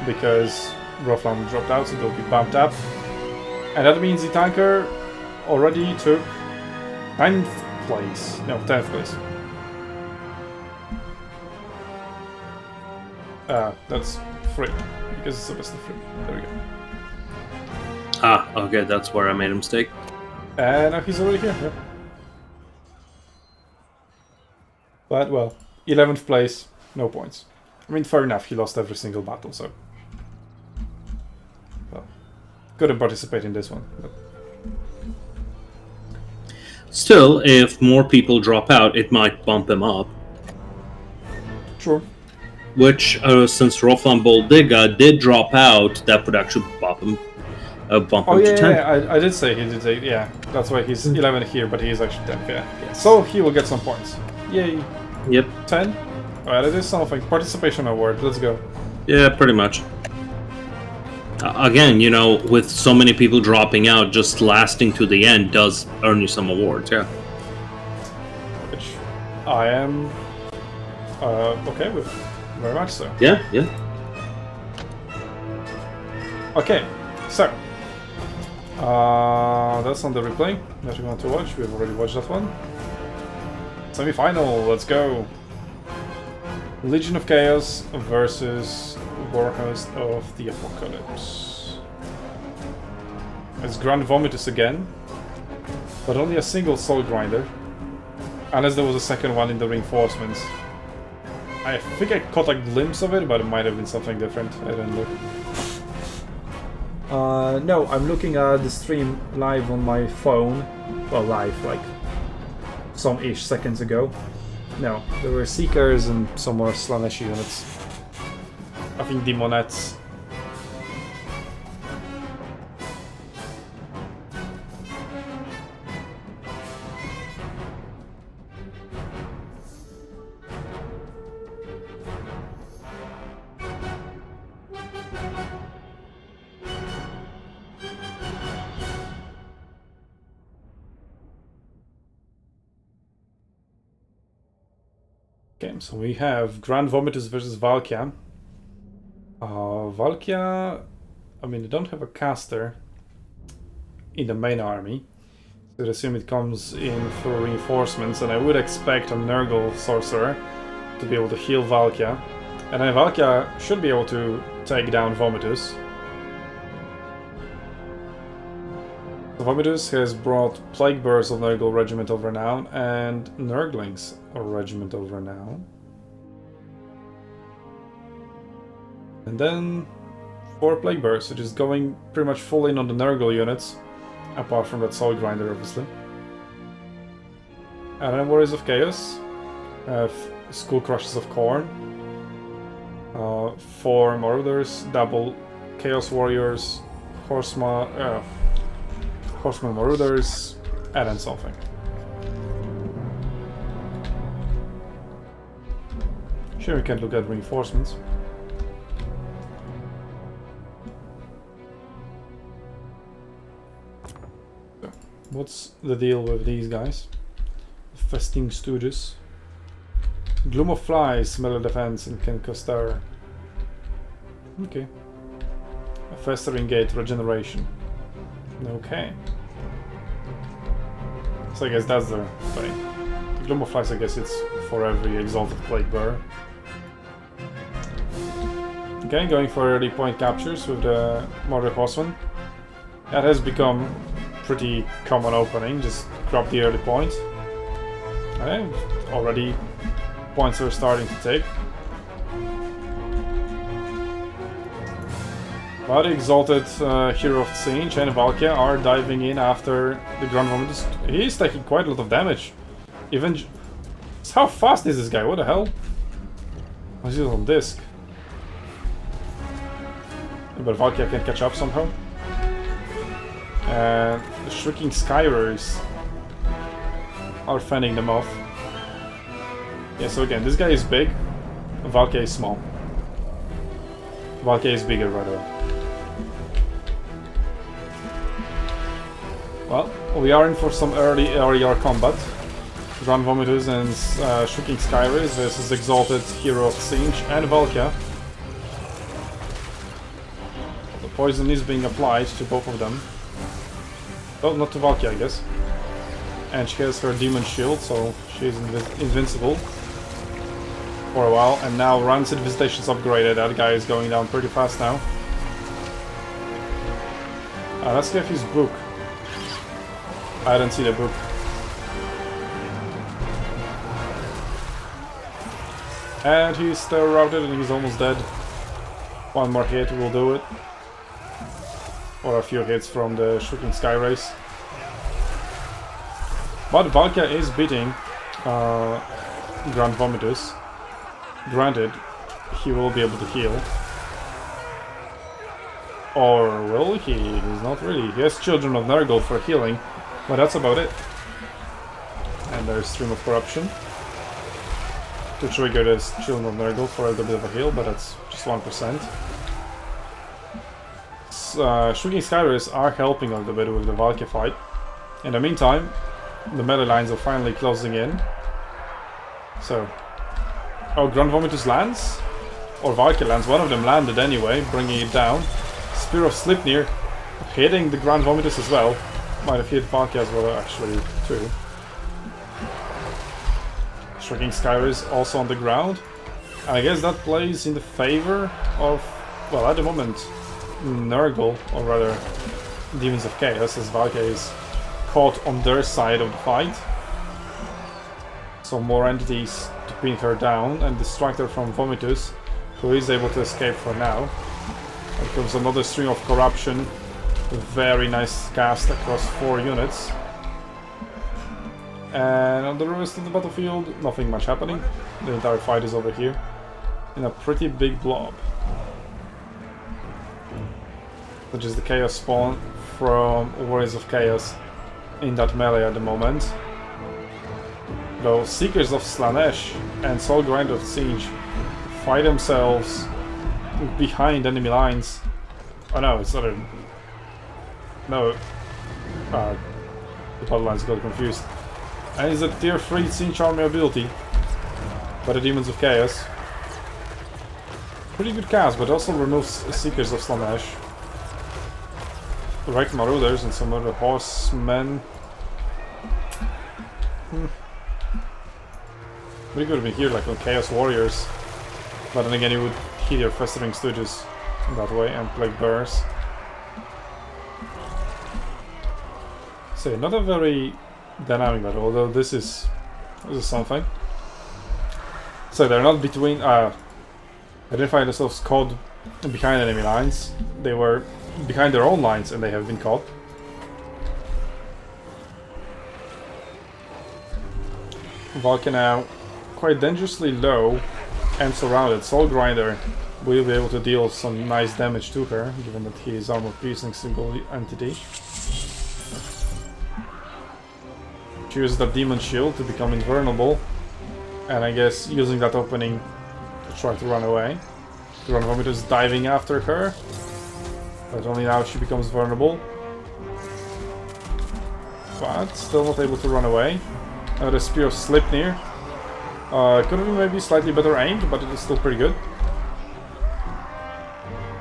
because Groflan dropped out, so they'll be bumped up. And that means the tanker already took 9th place. No, 10th place. That's 3, because it's the best of 3. There we go. Ah, okay, that's where I made a mistake. And now he's already here, yep. But, well, 11th place, no points. I mean, fair enough, he lost every single battle, so... Well, couldn't participate in this one. But... Still, if more people drop out, it might bump him up. True. Which, since Roflan Boldiga did drop out, that would actually bump him to 10. Yeah, I did say he did say, yeah. That's why he's 11 here, but he is actually 10th, yeah. Yes. So he will get some points. Yay. Yep. 10? Alright, it is something. Participation award, let's go. Yeah, pretty much. Again, you know, with so many people dropping out, just lasting to the end does earn you some awards, yeah. Which I am okay with. Very much so. Yeah, yeah. Okay, so that's on the replay that we want to watch. We've already watched that one. Semi-final, let's go. Legion of Chaos versus Warhost of the Apocalypse. It's Grand Vomitus again, but only a single Soul Grinder, unless there was a second one in the reinforcements. I think I caught a glimpse of it, but it might have been something different. I didn't look. No, I'm looking at the stream live on my phone. Well, live, like some-ish seconds ago. No, there were Seekers and some more Slanesh units. I think Demonettes. Okay, so we have Grand Vomitus versus Valkia. Valkia, I mean, they don't have a caster in the main army, so I assume it comes in for reinforcements, and I would expect a Nurgle sorcerer to be able to heal Valkia, and then Valkia should be able to take down Vomitus. So Vomitus has brought Plague Bearers of Nurgle Regiment of Renown and Nurglings of Regiment of Renown. And then 4 Plague Bearers, which is going pretty much full in on the Nurgle units, apart from that Soul Grinder, obviously. And then Warriors of Chaos have Skull Crushers of Khorne, 4 Marauders, double Chaos Warriors, Horseman Marauders, and then something. Sure, we can look at reinforcements. So, what's the deal with these guys? Festing Stooges. Gloom of Flies, melee defense, and can cost terror. Okay. A festering gate, regeneration. Okay. So I guess that's the thing. The Gloom of Flies, I guess it's for every Exalted Plague Bearer. Okay, going for early point captures with the Murder Horseman. That has become pretty common opening, just grab the early point. Okay, already points are starting to take. But the Exalted Hero of the Siege and Valkia are diving in after the Grand Vomitus. He's taking quite a lot of damage. Even... How fast is this guy? What the hell? Why is he on disc? But Valkia can catch up somehow. And the Shrieking Skyrers are fending them off. Yeah, so again, this guy is big, Valkia is small. Valkia is bigger, rather. Well, we are in for some early area combat. Grand Vomitus and Shrieking Skyrers versus Exalted Hero of Siege and Valkia. Poison is being applied to both of them. Well, not to Valkia, I guess. And she has her Demon Shield, so she's invincible for a while. And now Rancid Visitation's upgraded. That guy is going down pretty fast now. Let's get his book. I don't see the book. And he's still routed and he's almost dead. One more hit will do it. Or a few hits from the Shrieking Skyrers. But Valkia is beating Grand Vomitus. Granted, he will be able to heal. Or will he? He's not really. He has Children of Nurgle for healing, but that's about it. And there's Stream of Corruption to trigger this Children of Nurgle for a little bit of a heal, but that's just 1%. Shrieking Skyrers are helping a little bit with the Valkia fight. In the meantime, the melee lines are finally closing in. So, oh, Grand Vomitus lands? Or Valkia lands. One of them landed anyway, bringing it down. Spear of Slipnir hitting the Grand Vomitus as well. Might have hit Valkia as well, actually, too. Shrieking Skyrers also on the ground. And I guess that plays in the favor of, well, at the moment, Nurgle, or rather Demons of Chaos, as Valkia is caught on their side of the fight. So more entities to pin her down and distract her from Vomitus, who is able to escape for now. Here comes another Stream of Corruption. A very nice cast across 4 units. And on the rest of the battlefield, nothing much happening. The entire fight is over here in a pretty big blob. Which is the Chaos spawn from Warriors of Chaos in that melee at the moment. Though Seekers of Slanesh and Soul Grinder of Siege fight themselves behind enemy lines. Oh no, it's not a... No. The battle lines got confused. And it's a tier 3 Siege Army ability by the Demons of Chaos. Pretty good cast, but also removes Seekers of Slanesh. Wrecked Marauders and some other horsemen. We could have been here like on Chaos Warriors. But then again, you would hit your Festering Stooges that way and Plague Bears. So not a very dynamic battle, although this is something. So they're not between identifying themselves caught behind enemy lines. They were behind their own lines and they have been caught. Valkia now quite dangerously low and surrounded. Soul Grinder will be able to deal some nice damage to her, given that he is armor piercing single entity. She uses that Demon Shield to become invulnerable, and I guess using that opening to try to run away. Grand Vomitus diving after her, but only now she becomes vulnerable. But still not able to run away. Another Spear of Slipnir Could have been maybe slightly better aimed, but it is still pretty good.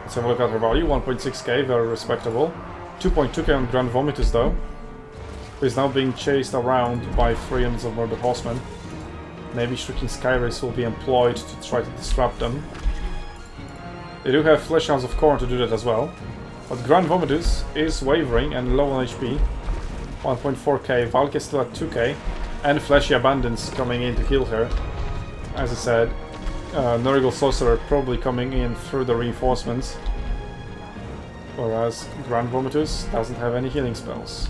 Let's have a look at her value. 1.6k, very respectable. 2.2k on Grand Vomitus though, who is now being chased around by 3 units of Murder Horsemen. Maybe Shrieking Skyrace will be employed to try to disrupt them. They do have Fleshhounds of Khorne to do that as well. But Grand Vomitus is wavering and low on HP. 1.4k, Valk still at 2k. And Fleshy Abundance coming in to heal her. As I said, Nurgle Sorcerer probably coming in through the reinforcements. Whereas Grand Vomitus doesn't have any healing spells,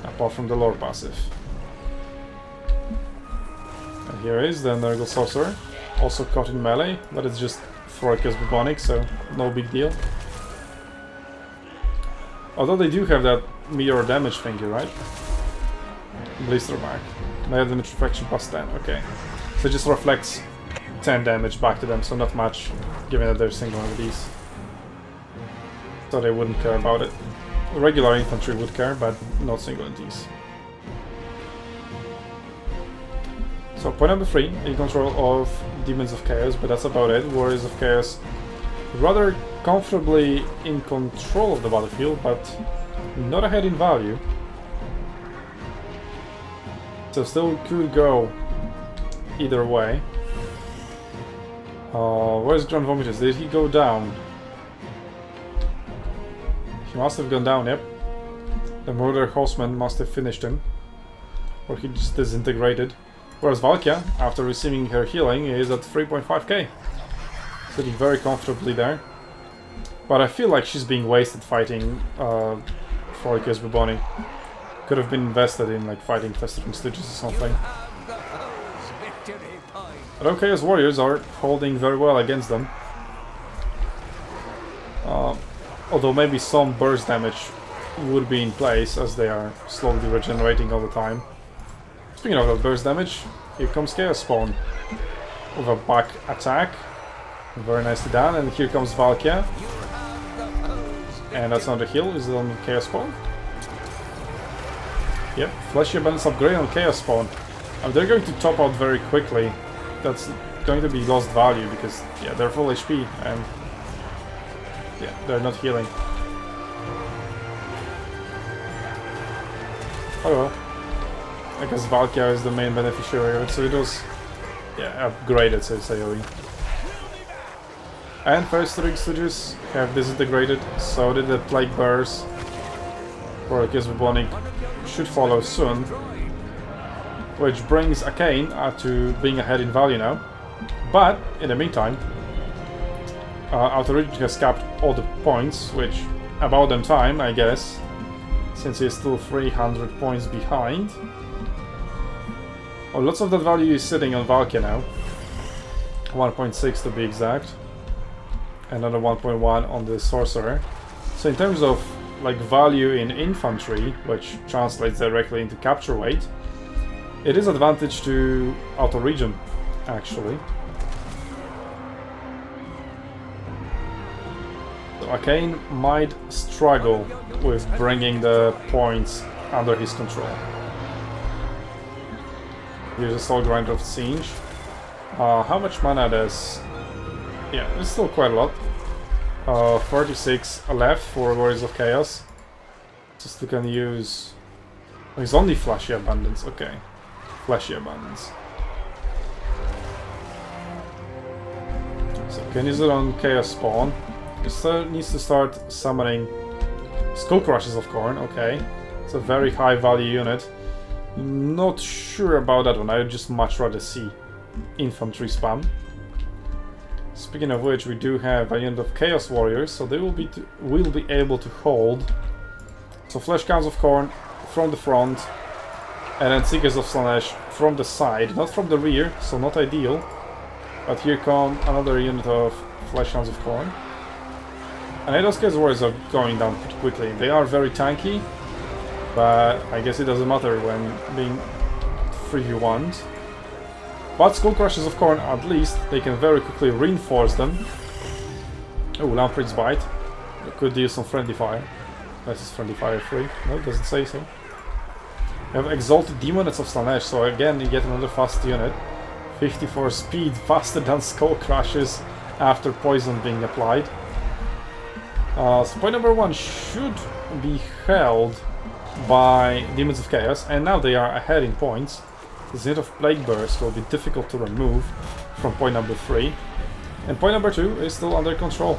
apart from the lore passive. And here is the Nurgle Sorcerer, also caught in melee, but it's just Frolic Bubonic, so no big deal. Although they do have that mirror damage thingy, right? Blister back. Melee damage reflection plus 10, okay. So it just reflects 10 damage back to them, so not much, given that they're single with these. So they wouldn't care about it. Regular infantry would care, but not single entities. So point number 3, in control of Demons of Chaos, but that's about it. Warriors of Chaos rather comfortably in control of the battlefield, but not ahead in value. So still could go either way. Where's Grand Vomitus? Did he go down? He must have gone down, yep. The Murder Horseman must have finished him. Or he just disintegrated. Whereas Valkia, after receiving her healing, is at 3.5k. Sitting very comfortably there. But I feel like she's being wasted fighting Frolic Bubonic. Could have been invested in like fighting Festering Stooges or something. But okay, as warriors are holding very well against them. Although maybe some burst damage would be in place as they are slowly regenerating all the time. Speaking of that burst damage, here comes Chaos Spawn with a back attack. Very nicely done, and here comes Valkia. And that's not a heal, is it on Chaos Spawn? Yep, Fleshy Abundance upgrade on Chaos Spawn. They're going to top out very quickly. That's going to be lost value because, yeah, they're full HP and, yeah, they're not healing. Oh well. I guess Valkia is the main beneficiary of it, so it was, yeah, upgraded, so it's AoE. And Festering Stooges have disintegrated, so did the Plague Bears. Or I guess Bubonic should follow soon. Which brings Arcane to being ahead in value now. But, in the meantime, Outer Region has capped all the points, which, about them time, I guess, since he is still 300 points behind. Oh, lots of that value is sitting on Valkia now. 1.6 to be exact. Another 1.1 on the Sorcerer. So in terms of like value in infantry, which translates directly into capture weight, it is advantage to Outer Region, actually. So Arcane might struggle with bringing the points under his control. Here's a Soul Grinder of Siege. How much mana does... Yeah, it's still quite a lot. 36 left for Warriors of Chaos. Just can use... Oh, it's only Fleshy Abundance, okay. Fleshy Abundance. So can use it on Chaos Spawn. It needs to start summoning Skull Crushes of Khorne, okay. It's a very high value unit. Not sure about that one, I would just much rather see infantry spam. Speaking of which, we do have a unit of Chaos Warriors, so they will be able to hold. So Flesh Counts of Khorne from the front, and then Seekers of Slaanesh from the side, not from the rear, so not ideal. But here come another unit of Flesh Hounds of Khorne. And those Chaos Warriors are going down pretty quickly. They are very tanky, but I guess it doesn't matter when being 3v1'd. But Skull Crushers of Khorne, at least, they can very quickly reinforce them. Oh, Lamprey's Bite. You could deal some Friendly Fire. This is Friendly Fire free. No, it doesn't say so. You have Exalted Demons of Slaanesh, so again you get another fast unit. 54 speed, faster than skull crashes after poison being applied. So point number 1 should be held by Demons of Chaos, and now they are ahead in points. The Zenith of Plague Burst will be difficult to remove from point number 3. And point number 2 is still under control.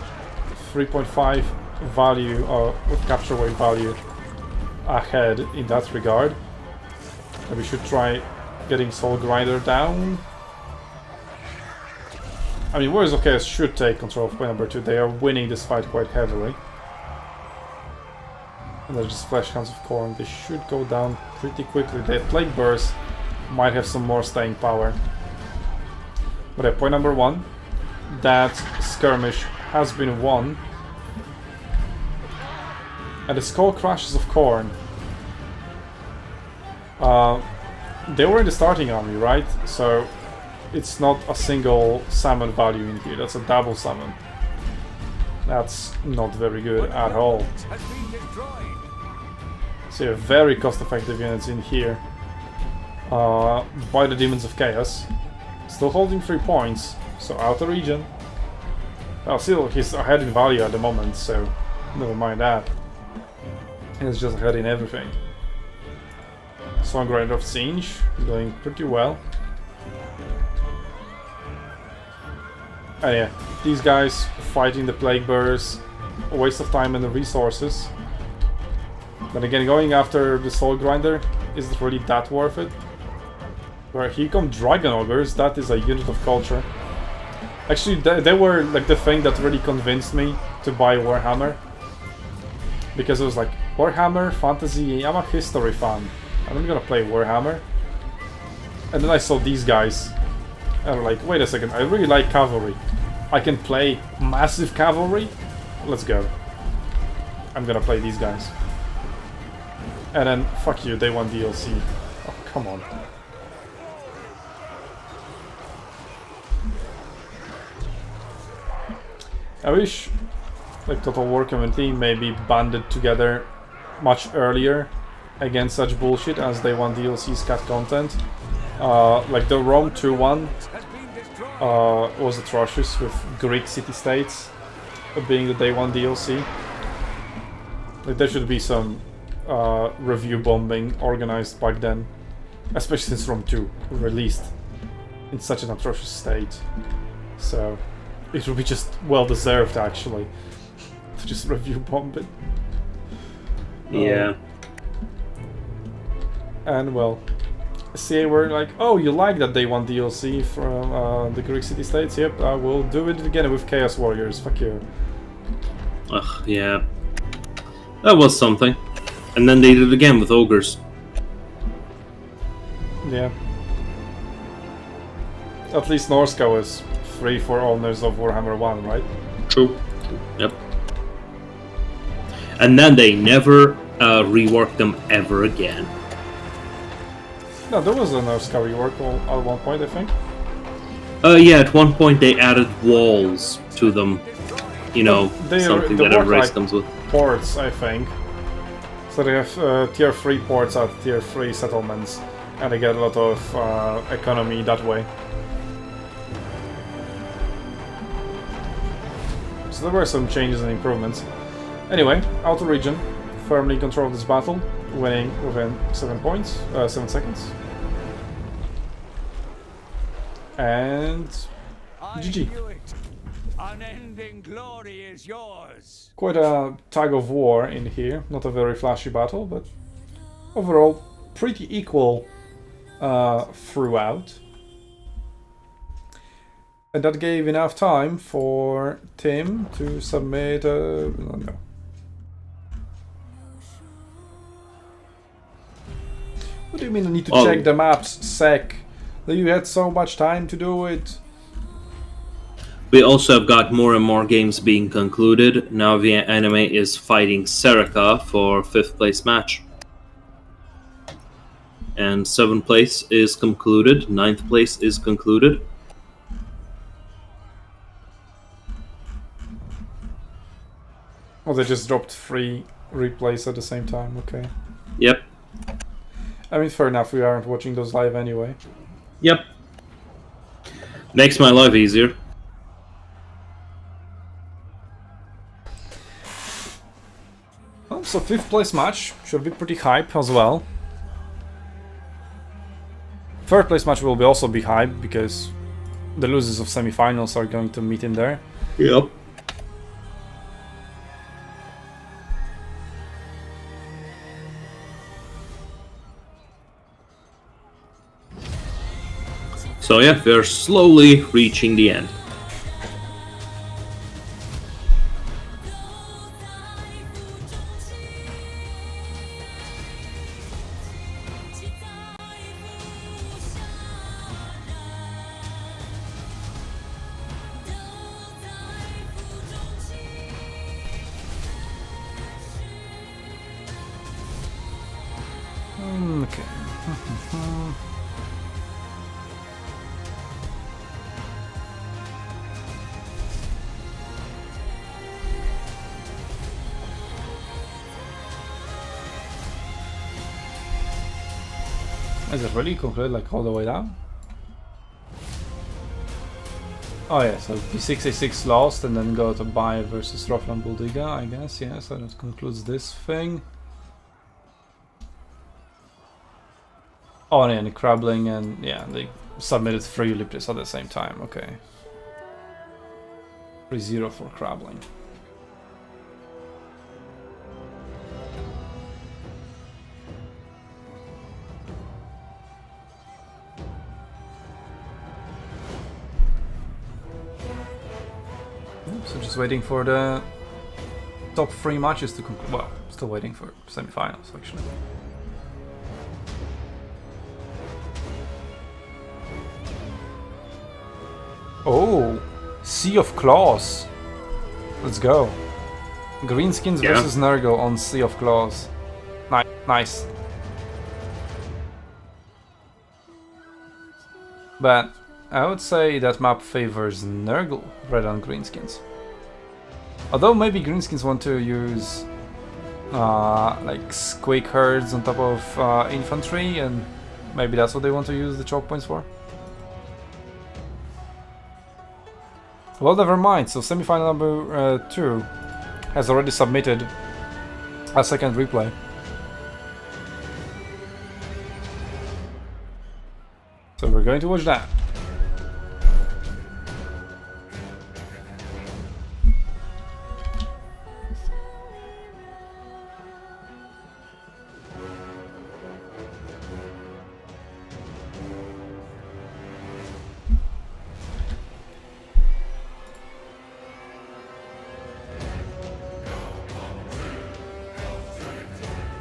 3.5 value, with capture weight value ahead in that regard. And we should try getting Soul Grinder down. I mean, Warriors of Chaos should take control of point number 2. They are winning this fight quite heavily. And there's just Flesh Hounds of Khorne. They should go down pretty quickly. The Plague Burst might have some more staying power. But at point number 1, that skirmish has been won. And the Skull Crashes of Khorne. They were in the starting army, right? So it's not a single summon value in here, that's a double summon. That's not very good at all. So you have very cost-effective units in here by the Demons of Chaos. Still holding 3 points, so outer region. Well, still he's ahead in value at the moment, so never mind that. He's just ahead in everything. Songwriter of Singe doing pretty well. And yeah, these guys fighting the Plague Bearers, a waste of time and the resources. Then again, going after the Soul Grinder isn't really that worth it. Where here come Dragon Ogres, that is a unit of culture. Actually, they were like the thing that really convinced me to buy Warhammer. Because it was like, Warhammer, fantasy, I'm a history fan. I'm gonna play Warhammer. And then I saw these guys. And I'm like, wait a second, I really like cavalry. I can play massive cavalry? Let's go. I'm gonna play these guys. And then, fuck you, day 1 DLC. Oh, come on. I wish like Total War Community maybe banded together much earlier against such bullshit as Day 1 DLC's cat content. Like the Rome 2 one was atrocious, with Greek city-states being the Day 1 DLC. Like there should be some review bombing organized back then, especially since Rome 2 released in such an atrocious state. So it would be just well deserved actually to just review bomb it. Yeah. And well, CA were like, oh, you like that Day 1 DLC from the Greek city-states? Yep, I will do it again with Chaos Warriors. Fuck you. Ugh, yeah. That was something. And then they did it again with Ogres. Yeah. At least Norska is free for owners of Warhammer 1, right? True. Yep. And then they never reworked them ever again. No, there was a Norska rework at one point, I think. Yeah, at one point they added walls to them. You know, something that erased them with ports, I think. So they have tier 3 ports at tier 3 settlements, and they get a lot of economy that way. So there were some changes and improvements. Anyway, outer region firmly controlled this battle, winning within 7 seconds. And GG. Unending glory is yours. Quite a tug of war in here, not a very flashy battle, but overall pretty equal throughout. And that gave enough time for Tim to submit a... no. What do you mean I need to check the maps, sec? That you had so much time to do it? We also have got more and more games being concluded. Now the anime is fighting Serica for 5th place match. And 7th place is concluded, 9th place is concluded. Oh, they just dropped 3 replays at the same time, okay. Yep. I mean, fair enough, we aren't watching those live anyway. Yep. Makes my life easier. Well, so 5th place match should be pretty hype as well. 3rd place match will also be hype because the losers of semi-finals are going to meet in there. Yep. So yeah, we're slowly reaching the end. Okay. Is it really concluded like all the way down? Oh yeah, so B6A6 lost and then go to Bayer versus Roflan Buldiga, I guess, yeah, so that concludes this thing. Oh yeah, and the Krabbling and yeah, they submitted 3 Elliptis at the same time, okay. 3-0 for Krabbling. So just waiting for the top 3 matches to conclude. Well, still waiting for semi-finals actually. Oh, Sea of Claws. Let's go. Greenskins versus Nurgle on Sea of Claws. Nice. But I would say that map favors Nurgle rather than Greenskins. Although maybe Greenskins want to use like squeak herds on top of infantry, and maybe that's what they want to use the choke points for. Well, never mind. So semi-final number 2 has already submitted a second replay. So we're going to watch that.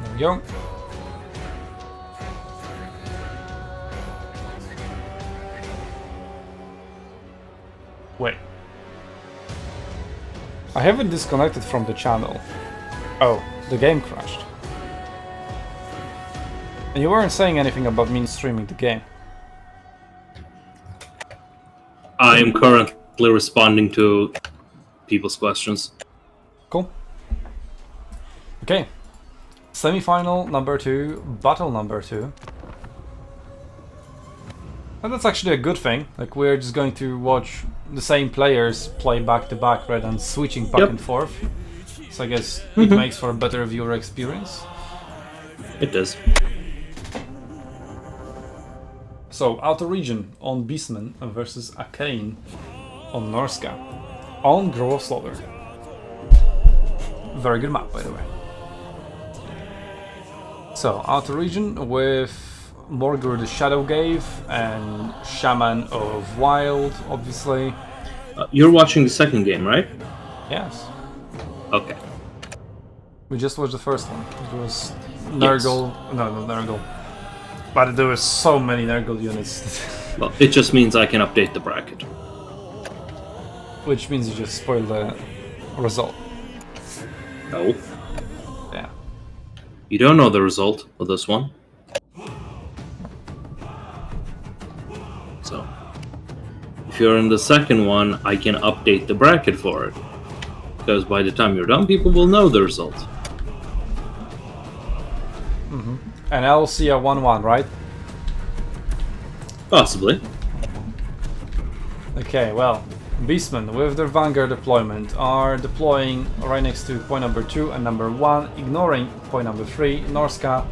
There we go. Wait. I haven't disconnected from the channel. Oh, the game crashed. And you weren't saying anything about me streaming the game. I am currently responding to people's questions. Cool. Okay. Semi-final number 2, battle number 2. And that's actually a good thing. Like, we're just going to watch the same players play back to back rather than switching back and forth. So I guess it makes for a better viewer experience. It does. So, Outer Region on Beastman versus Arcane on Norska on Grove of Slaughter. Very good map, by the way. So, Outer Region with Morgur the Shadowgave and Shaman of Wild, obviously. You're watching the second game, right? Yes. Okay. We just watched the first one. It was Nurgle. Yes. No, not Nurgle. But there were so many Nurgle units. Well, it just means I can update the bracket. Which means you just spoiled the result. No. Yeah. You don't know the result of this one. So, if you're in the second one, I can update the bracket for it. Because by the time you're done, people will know the result. Mm-hmm. And I'll see a 1-1, right? Possibly. Okay, well, Beastmen with their Vanguard deployment are deploying right next to point number 2 and number 1, ignoring point number 3. Norska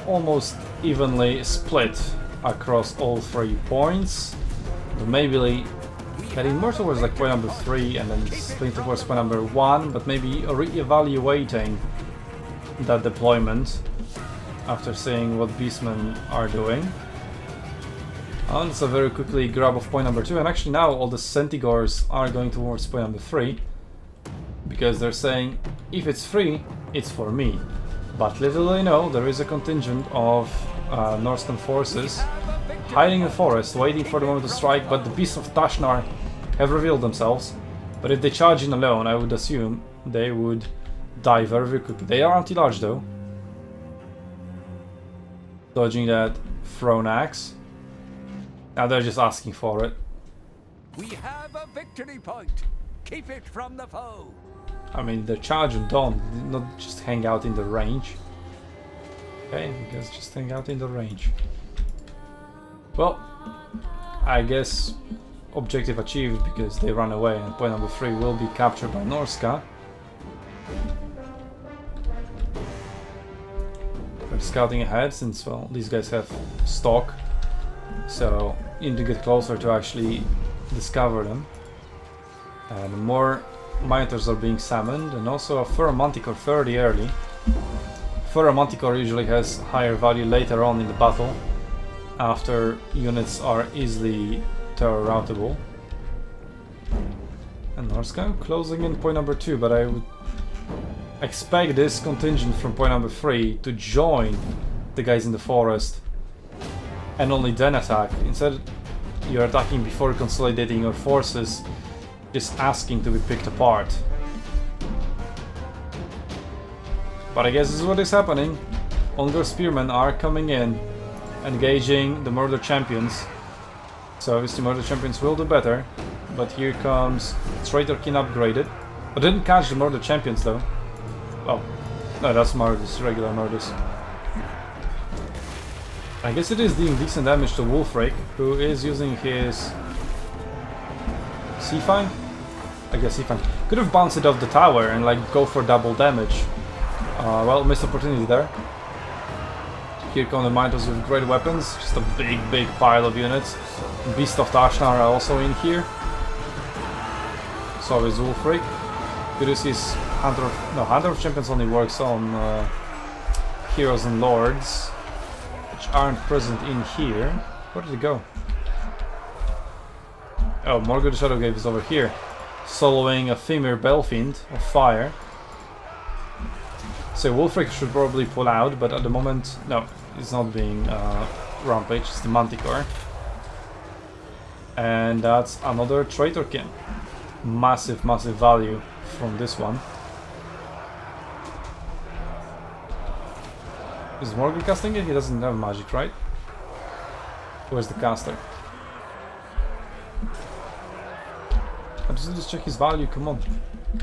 almost evenly split across all 3 points. Maybe heading more towards like point number 3 and then splitting towards point number 1, but maybe re-evaluating that deployment after seeing what Beastmen are doing. And so very quickly grab of point number 2, and actually now all the Centigors are going towards point number 3 because they're saying if it's free, it's for me. But little they know, there is a contingent of Northern forces hiding in the forest, waiting for the moment to strike, but the Beasts of Tashnar have revealed themselves. But if they charge in alone, I would assume they would die very, very quickly. They are anti-large though. Dodging that thrown axe. Now they're just asking for it. We have a victory point. Keep it from the foe. I mean, they're charging don't, not just hang out in the range. Okay, I guess just hang out in the range. Well, I guess objective achieved because they run away and point number 3 will be captured by Norska. They're scouting ahead since, well, these guys have stock. So you need to get closer to actually discover them. And more Minotars are being summoned, and also a Furra Manticore fairly early. Furra Manticore usually has higher value later on in the battle, after units are easily terror routable. And Norska closing in point number 2, but I would expect this contingent from point number 3 to join the guys in the forest and only then attack. Instead, you're attacking before consolidating your forces, just asking to be picked apart. But I guess this is what is happening. Ongor Spearmen are coming in, engaging the Murder Champions. So obviously Murder Champions will do better. But here comes Traitor Kin upgraded. I didn't catch the Murder Champions though. Oh, no, that's Murders, regular Murders. I guess it is doing decent damage to Wolfric, who is using his C5? I guess C5. Could have bounced it off the tower and like go for double damage. Well, missed opportunity there. Here come the Minotars with great weapons, just a big pile of units. Beast of Tashnar are also in here. So is Wolfric. Good to see his Hunter of... No, Hunter of Champions only works on Heroes and Lords, which aren't present in here. Where did it go? Oh, Morgoth the Shadowgate is over here, soloing a Femir Belfiend of fire. So Wolfric should probably pull out, but at the moment, no, it's not being rampage, it's the Manticore. And that's another Traitor Kin. Massive value from this one. Is Morgoth casting it? He doesn't have magic, right? Where's the caster? I just need to check his value, come on.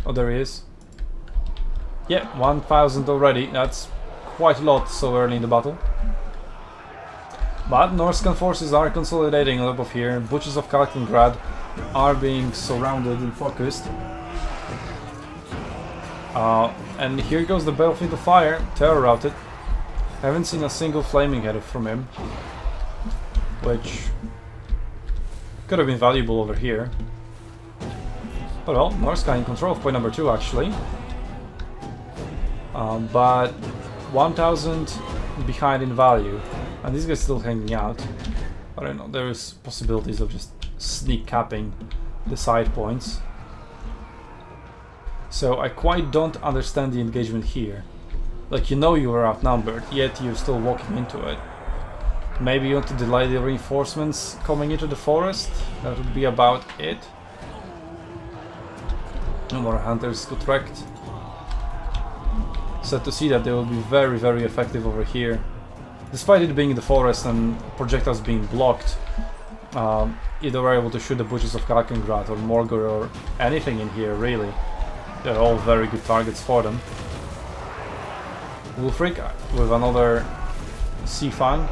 Oh, there he is. Yeah, 1000 already. That's quite a lot so early in the battle. But Norscan forces are consolidating a little bit here. Butchers of Kalkingrad are being surrounded and focused. And here goes the Belfiend of Fire, terror routed. Haven't seen a single flaming head from him, which could have been valuable over here. But well, Norska in control of point number 2 actually. But 1000 behind in value, and these guys still hanging out. I don't know, there's possibilities of just sneak capping the side points. So I quite don't understand the engagement here. Like, you know you were outnumbered, yet you're still walking into it. Maybe you want to delay the reinforcements coming into the forest? That would be about it. No more hunters got wrecked. Sad to see that they will be very effective over here. Despite it being in the forest and projectiles being blocked, either we're able to shoot the Butchers of Kalkingrad or Morgor or anything in here really. They're all very good targets for them. Wolfric with another C-Fang.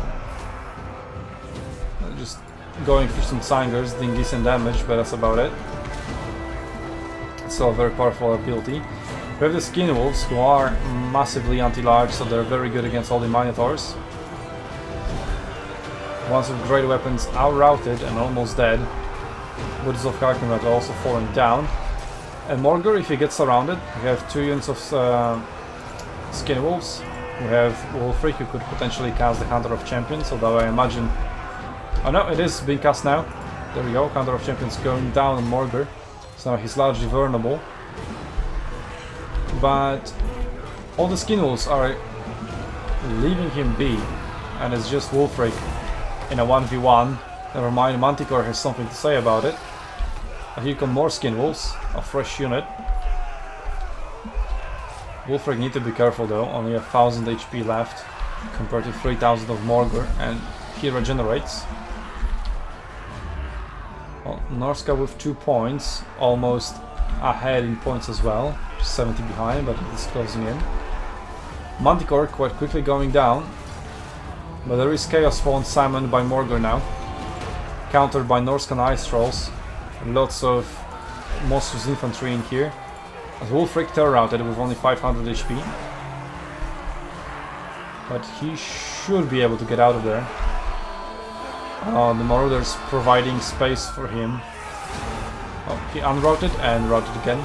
Just going through some Sangers, doing decent damage, but that's about it. Still a very powerful ability. We have the Skin Wolves, who are massively anti-large, so they're very good against all the Minotaurs. Ones with great weapons are routed and almost dead. Woods of Kalkenrat are also falling down. And Morgur, if he gets surrounded, we have 2 units of Skin Wolves. We have Wolfric, who could potentially cast the Hunter of Champions, although I imagine... Oh no, it is being cast now. There we go, Hunter of Champions going down on Morgur. So now he's largely vulnerable. But all the Skin Wolves are leaving him be, and it's just Wolfric in a 1v1. Never mind, Manticore has something to say about it. Here come more Skin Wolves, a fresh unit. Wolfric need to be careful though, only 1000 HP left compared to 3000 of Morgur, and he regenerates. Well, Norska with 2 points, almost ahead in points as well, 70 behind, but it's closing in. Manticore quite quickly going down, but there is Chaos Spawn summoned by Morgur now, countered by Norscan Ice Trolls. Lots of monstrous infantry in here. As Wolfric terror routed with only 500 HP. But he should be able to get out of there. The Marauders providing space for him. Oh, he unrouted and routed again.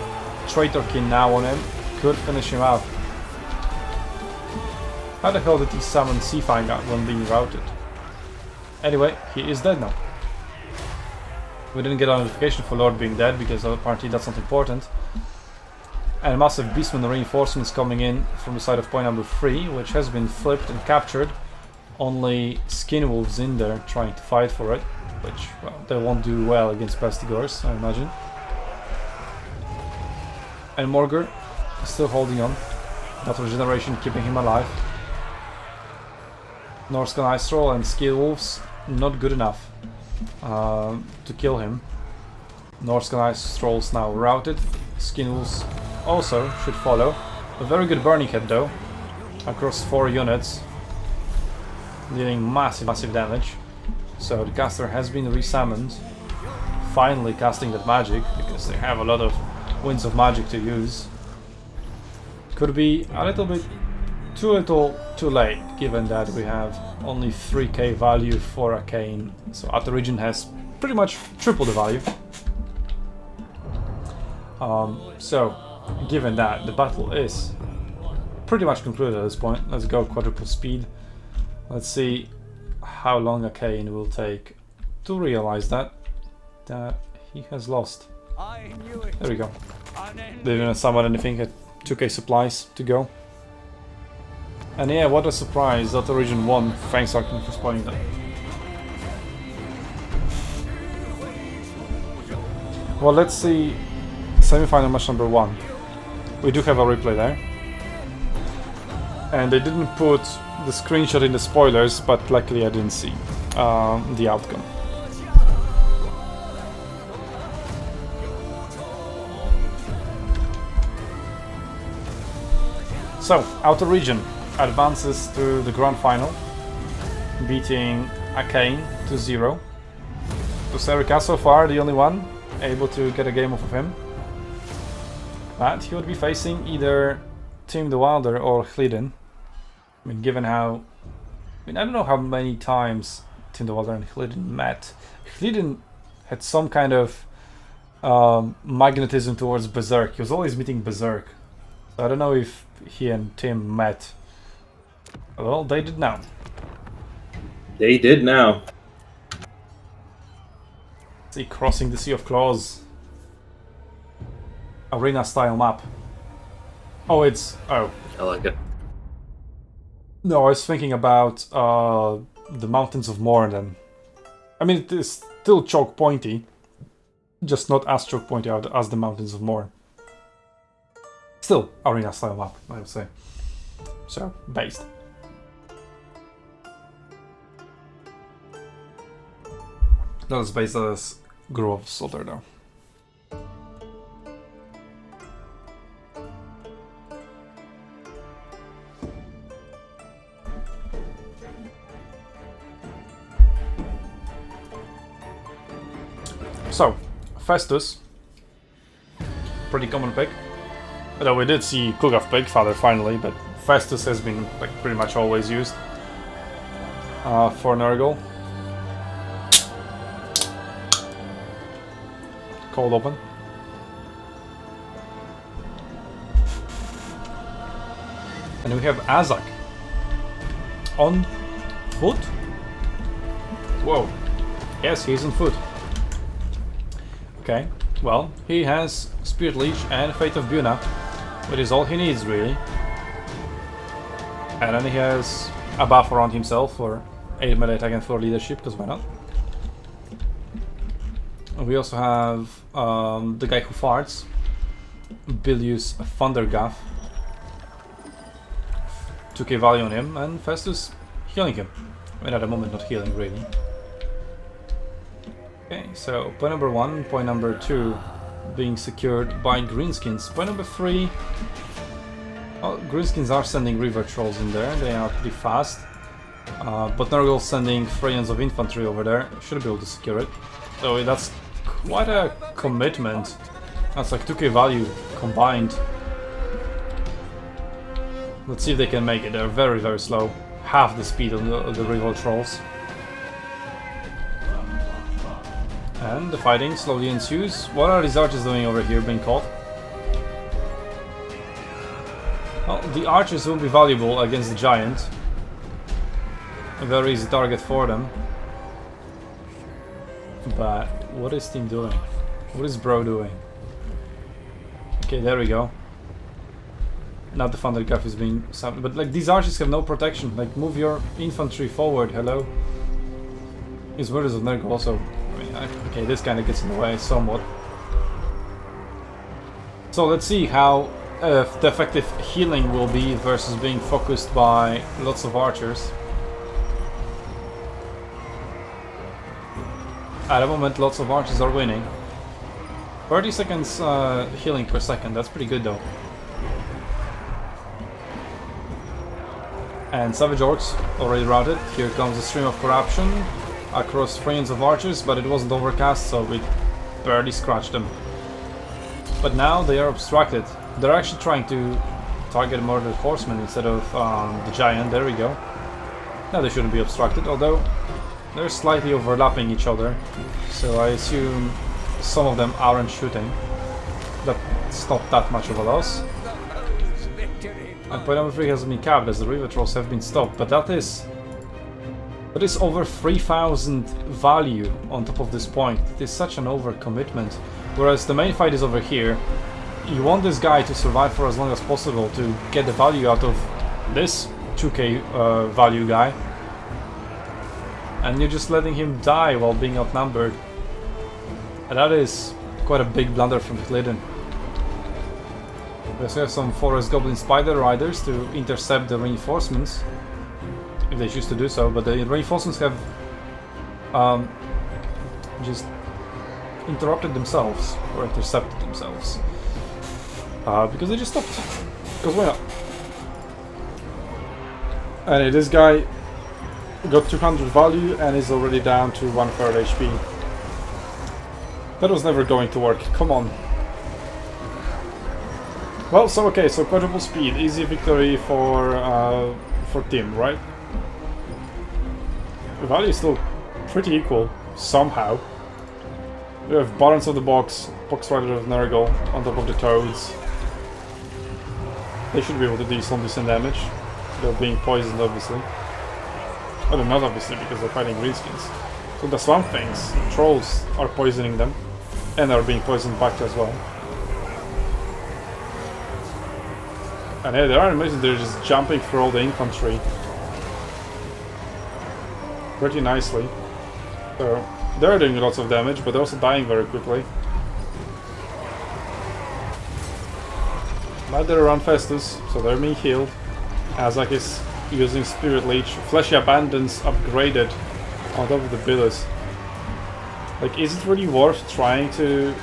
Traitorkin now on him. Could finish him out. How the hell did he summon Seafang when being routed? Anyway, he is dead now. We didn't get a notification for Lord being dead, because apparently that's not important. And massive Beastman reinforcements coming in from the side of point number 3, which has been flipped and captured. Only Skin Wolves in there trying to fight for it, which, well, they won't do well against Pestigors, I imagine. And Morgur still holding on. That regeneration keeping him alive. Norscan Ice Troll and Skin Wolves not good enough to kill him. Norscan Ice Trolls now routed. Skin Wolves also should follow. A very good Burning Head though, across 4 units, dealing massive damage. So the caster has been resummoned, finally casting that magic, because they have a lot of winds of magic to use. Could be a little bit too late, given that we have only 3k value for Arcane, so Outer Region has pretty much triple the value. So, given that, the battle is pretty much concluded at this point. Let's go quadruple speed. Let's see how long Arcane will take to realize that he has lost. There we go. Didn't summon anything at 2k supplies to go. And yeah, what a surprise that Origin won. Thanks Arcane for spoiling that. Well, let's see semi-final match number 1. We do have a replay there. And they didn't put the screenshot in the spoilers, but luckily I didn't see the outcome. So, Outer Region advances to the grand final, beating Arcane 2-0. Tuserica so far the only one able to get a game off of him. But he would be facing either Tim the Wilder or Hliden. I mean, given how... I don't know how many times Tim the Wilder and Hliden met. Hliden had some kind of magnetism towards Berserk. He was always meeting Berserk. So I don't know if he and Tim met. Well, they did now. They did now. See, crossing the Sea of Claws. Arena style map. Oh, it's... oh. I like it. No, I was thinking about the Mountains of Mourne. I mean, it is still choke pointy, just not as choke pointy as the Mountains of Mourne. Still, arena style map, I would say. So, based. Not as based as Grove of Slaughter, though. So, Festus. Pretty common pick. Although we did see Kugav pick Father finally, but Festus has been like pretty much always used for Nurgle. Cold open. And we have Azak on foot. Whoa. Yes, he's on foot. Okay. Well, he has Spirit Leech and Fate of Buna, which is all he needs really. And then he has a buff around himself for 8 melee attack and 4 leadership, because why not? And we also have the guy who farts, Bilius Thundergaff. 2k value on him, and Festus healing him. I mean, at the moment not healing really. Okay, so point number 1, point number 2 being secured by Greenskins. Point number 3, well, Greenskins are sending River Trolls in there, they are pretty fast. But Nurgle sending Freyans of Infantry over there, should be able to secure it. So that's quite a commitment. That's like 2k value combined. Let's see if they can make it. They're very, very slow. Half the speed of the River Trolls. And the fighting slowly ensues. What are these archers doing over here, being caught? Well, the archers will be valuable against the giant. A very easy target for them. But what is team doing? What is bro doing? Okay, there we go. Now the Thundergaff is being summoned. But like, these archers have no protection. Like, move your infantry forward, hello? His Murders of Nurgle also. I mean, okay, this kind of gets in the way somewhat. So let's see how the effective healing will be versus being focused by lots of archers. At the moment, lots of archers are winning. 30 seconds healing per second, that's pretty good though. And Savage Orcs already routed. Here comes a stream of corruption across frames of archers, but it wasn't overcast, so we barely scratched them. But now they are obstructed. They're actually trying to target Murdered Horsemen instead of the giant. There we go. Now they shouldn't be obstructed, although they're slightly overlapping each other, so I assume some of them aren't shooting. That's not that much of a loss. And point number 3 has been capped as the River Trolls have been stopped, but that is over 3000 value on top of this point. It is such an overcommitment. Whereas the main fight is over here. You want this guy to survive for as long as possible to get the value out of this 2k value guy. And you're just letting him die while being outnumbered. And that is quite a big blunder from Glidden. We also have some Forest Goblin Spider Riders to intercept the reinforcements, if they choose to do so, but the reinforcements have just interrupted themselves, or intercepted themselves. Because they just stopped. Because why not? And this guy got 200 value and is already down to 1/3 HP. That was never going to work, come on. Well, so okay, so quadruple speed, easy victory for Tim, right? The value is still pretty equal, somehow. We have Barons of the Box, Box Rider of Nurgle on top of the Toads. They should be able to do some decent damage. They're being poisoned, obviously. Well, not obviously, because they're fighting Greenskins. So the Swamp Things, Trolls are poisoning them, and are being poisoned back as well. And yeah, they are amazing, they're just jumping through all the infantry pretty nicely. So they're doing lots of damage, but they're also dying very quickly. But they're around Festus, so they're being healed. Azak is using Spirit Leech. Fleshy Abundance upgraded on top of the Billis. Like, is it really worth trying to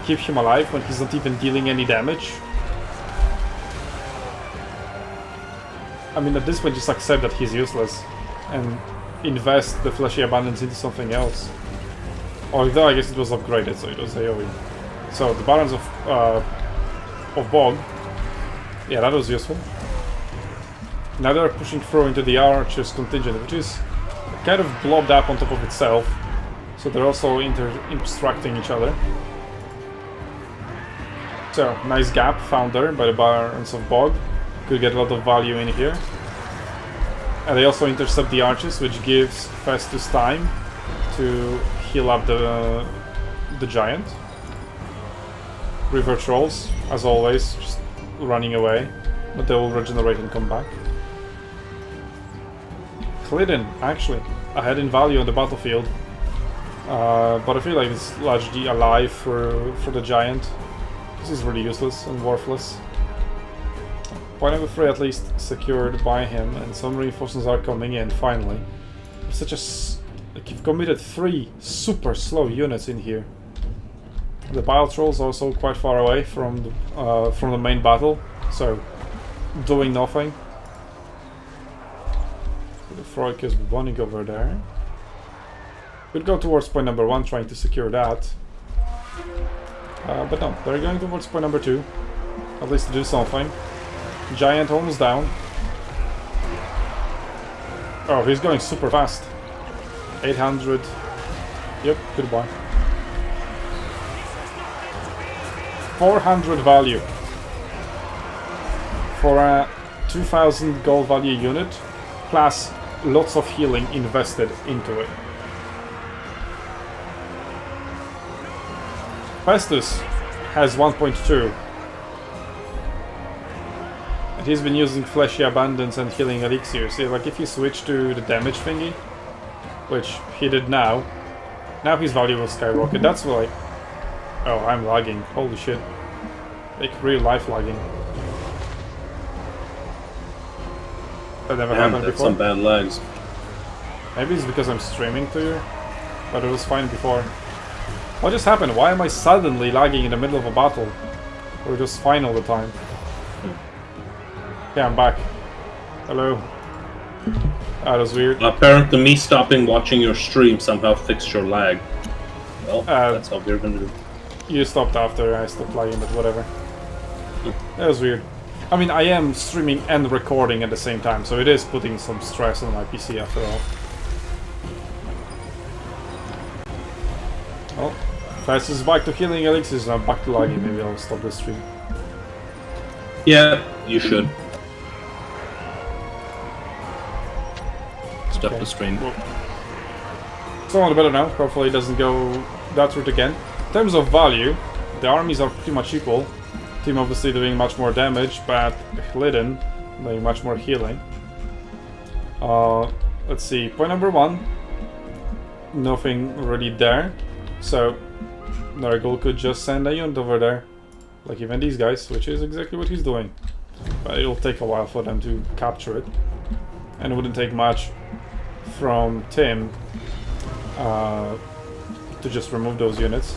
keep him alive when he's not even dealing any damage? I mean, at this point, just accept that he's useless and invest the Fleshy Abundance into something else. Although I guess it was upgraded, so it was AoE. So the Barons of Bog. Yeah, that was useful. Now they're pushing through into the Archers contingent, which is kind of blobbed up on top of itself. So they're also obstructing each other. So, nice gap found there by the Barons of Bog. Could get a lot of value in here. And they also intercept the archers, which gives Festus time to heal up the giant. River Trolls, as always, just running away. But they will regenerate and come back. Clydden, actually, ahead in value on the battlefield. But I feel like it's largely alive for the giant. This is really useless and worthless. Point number 3 at least secured by him, and some reinforcements are coming in finally. Such a like you've committed 3 super slow units in here. The Bile Trolls are also quite far away from the main battle, so doing nothing. The Freuk is running over there. Could go towards point number 1, trying to secure that. But no, they're going towards point number 2, at least to do something. Giant almost down. Oh, he's going super fast. 800. Yep, goodbye. 400 value. For a 2000 gold value unit, plus lots of healing invested into it. Festus has 1.2. And he's been using Fleshy Abundance and Healing Elixirs. So, like, if you switch to the damage thingy, which he did now his value will skyrocket. That's like... Oh, I'm lagging. Holy shit. Like, real life lagging. That never happened that's before. some bad lags. Maybe it's because I'm streaming to you, but it was fine before. What just happened? Why am I suddenly lagging in the middle of a battle? Or just fine all the time? Yeah, I'm back. Hello. That was weird. Apparently me stopping watching your stream somehow fixed your lag. Well, that's how we're gonna do. You stopped after I stopped lagging, but whatever. That was weird. I mean, I am streaming and recording at the same time, so it is putting some stress on my PC after all. Well, Festus is back to healing elixirs, now back to lagging. Maybe I'll stop the stream. Yeah, you should. Stop Okay. the stream. So on the better now. Hopefully it doesn't go that route again. In terms of value, the armies are pretty much equal. Team obviously doing much more damage, but Clydden doing much more healing. Let's see, point number 1. Nothing really there. So Nurgle could just send a unit over there. Like even these guys, which is exactly what he's doing. But it'll take a while for them to capture it. And it wouldn't take much from Tim to just remove those units.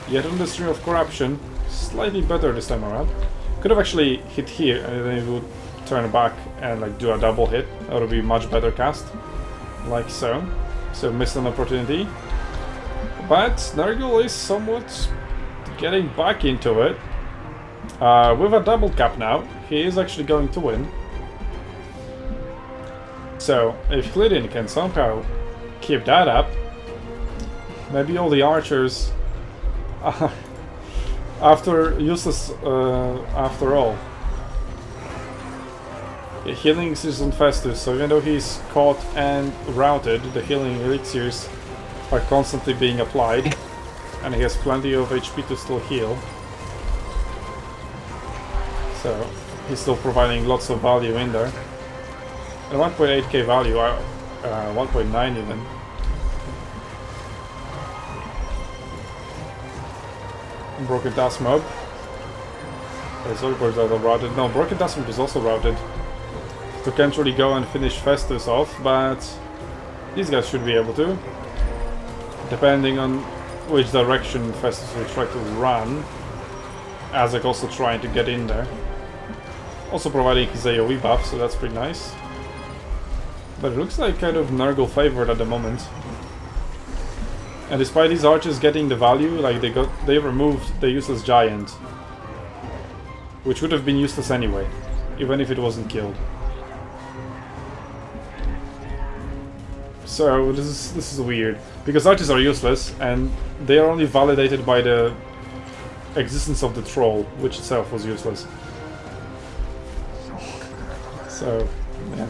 Yet on the Stream of Corruption, slightly better this time around. Could have actually hit here and then it would turn back and like do a double hit. That would be much better cast. Like so. So missed an opportunity. But Nurgle is somewhat getting back into it. With a double cap now, he is actually going to win. So, if Clydden can somehow keep that up, maybe all the archers after useless after all. The healing is on Festus, so even though he's caught and routed, the healing elixirs are constantly being applied, and he has plenty of HP to still heal. So he's still providing lots of value in there. And 1.8k value, 1.9 even. Broken Task Mob. There's Zoidbergs that are routed. No, Broken Task Mob is also routed. To eventually go and finish Festus off, but these guys should be able to. Depending on which direction Festus will try to run. Azek also trying to get in there. Also providing his AoE buff, so that's pretty nice. But it looks like kind of Nurgle favored at the moment. And despite these archers getting the value, like they removed the useless giant, which would have been useless anyway, even if it wasn't killed. So this is weird, because archers are useless and they are only validated by the existence of the troll, which itself was useless. So, yeah.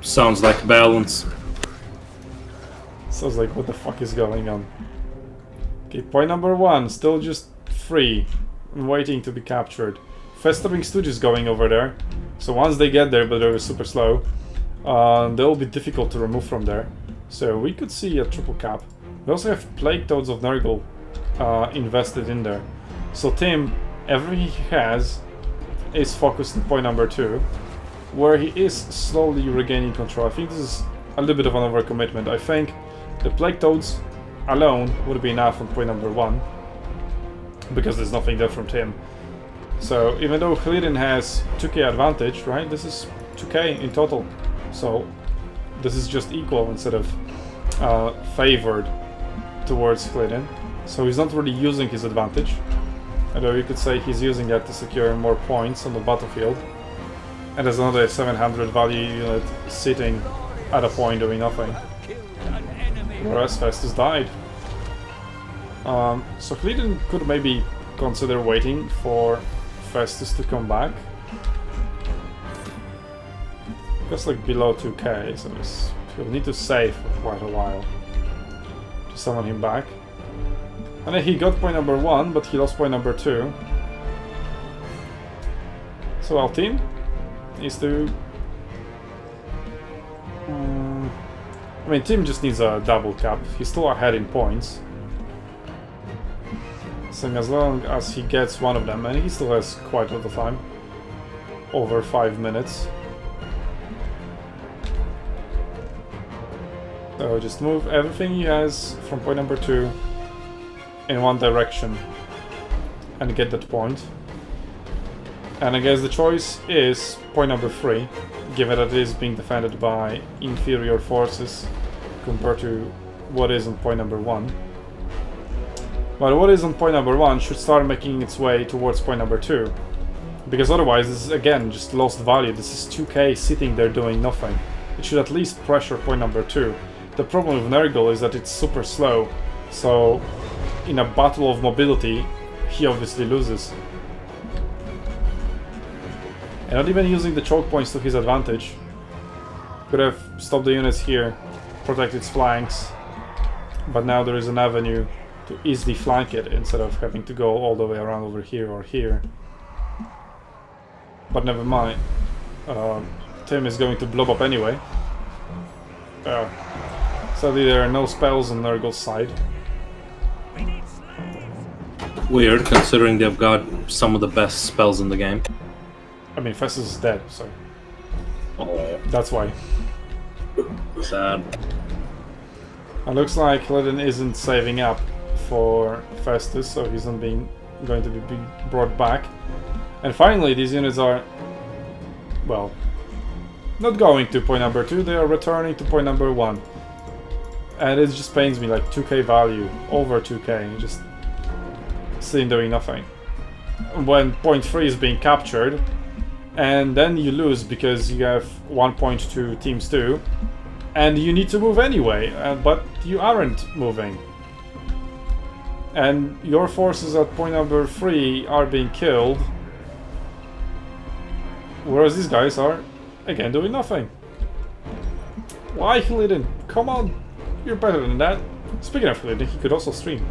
Sounds like balance. Sounds like, what the fuck is going on? Okay, point number 1, still just free, and waiting to be captured. Festering Stooge is going over there, so once they get there, but they're super slow, they'll be difficult to remove from there. So we could see a triple cap. We also have Plague Toads of Nurgle invested in there. So Tim, everything he has is focused on point number 2, where he is slowly regaining control. I think this is a little bit of an overcommitment. I think the Plague Toads alone would be enough on point number 1, because there's nothing there from Tim. So even though Hlidin has 2k advantage, right, this is 2k in total. So this is just equal instead of favored towards Hlidin. So he's not really using his advantage, although you could say he's using that to secure more points on the battlefield. And there's another 700 value unit sitting at a point doing nothing. Whereas Festus died. So Hlidin could maybe consider waiting for Festus to come back. Just like below 2k, so he'll need to save for quite a while to summon him back. And then he got point number 1, but he lost point number 2. So our team needs to... I mean, Tim just needs a double cap. He's still ahead in points. So as long as he gets one of them, and he still has quite a lot of time. Over 5 minutes. So just move everything he has from point number 2 in one direction and get that point. And I guess the choice is point number 3, given that it is being defended by inferior forces compared to what is on point number 1. But what is on point number 1 should start making its way towards point number 2. Because otherwise this is again just lost value. This is 2k sitting there doing nothing. It should at least pressure point number 2. The problem with Nurgle is that it's super slow, so in a battle of mobility, he obviously loses. And not even using the choke points to his advantage. Could have stopped the units here, protect its flanks, but now there is an avenue to easily flank it instead of having to go all the way around over here or here. But never mind. Tim is going to blow up anyway. Sadly, there are no spells on Nurgle's side. Weird, considering they've got some of the best spells in the game. I mean, Festus is dead, so... Oh, that's why. sad. It looks like Hlidin isn't saving up for Festus, so he's not going to be brought back. And finally, these units are... well... not going to point number 2, they are returning to point number 1. And it just pains me, like 2k value, over 2k, just sitting doing nothing. When point 3 is being captured, and then you lose because you have 1 point to teams 2, and you need to move anyway, but you aren't moving. And your forces at point number 3 are being killed, whereas these guys are, again, doing nothing. Why, Hlidin? Come on! You're better than that. Speaking of Hlidin, he could also stream.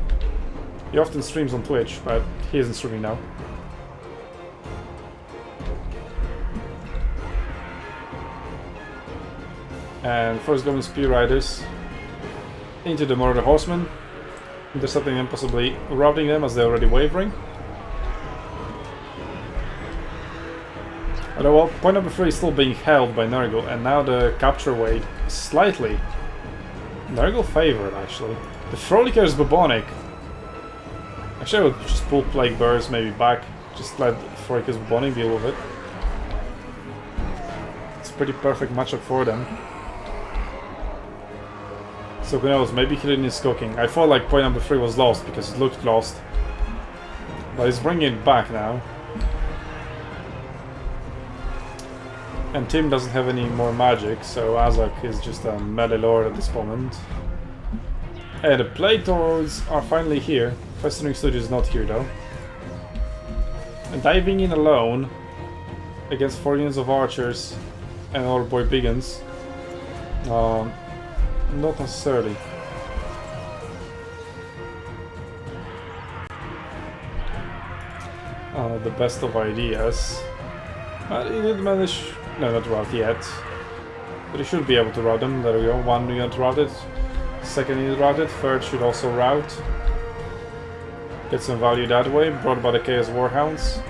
He often streams on Twitch, but he isn't streaming now. And first going Spear Riders into the Murder Horsemen, intercepting them, possibly routing them as they're already wavering. Although, well, point number 3 is still being held by Nurgle, and now the capture weight is slightly Nurgle favored, actually. The Frolicer's Bubonic. Actually, I would just pull Plague Bears maybe back, just let Frolicer's Bubonic deal with it. It's a pretty perfect matchup for them. So who knows, maybe Killian is cooking. I thought like point number 3 was lost because it looked lost. But he's bringing it back now. And Tim doesn't have any more magic, so Azak is just a melee lord at this moment. And the Plague Lords are finally here. Festering Stooge is not here though. And diving in alone against 4 units of archers and our boy Biggins. Not necessarily. The best of ideas. But he did manage... No, not route yet. But he should be able to route them. There we go. 1 unit routed. Second unit routed. Third should also route. Get some value that way. Brought by the Chaos Warhounds.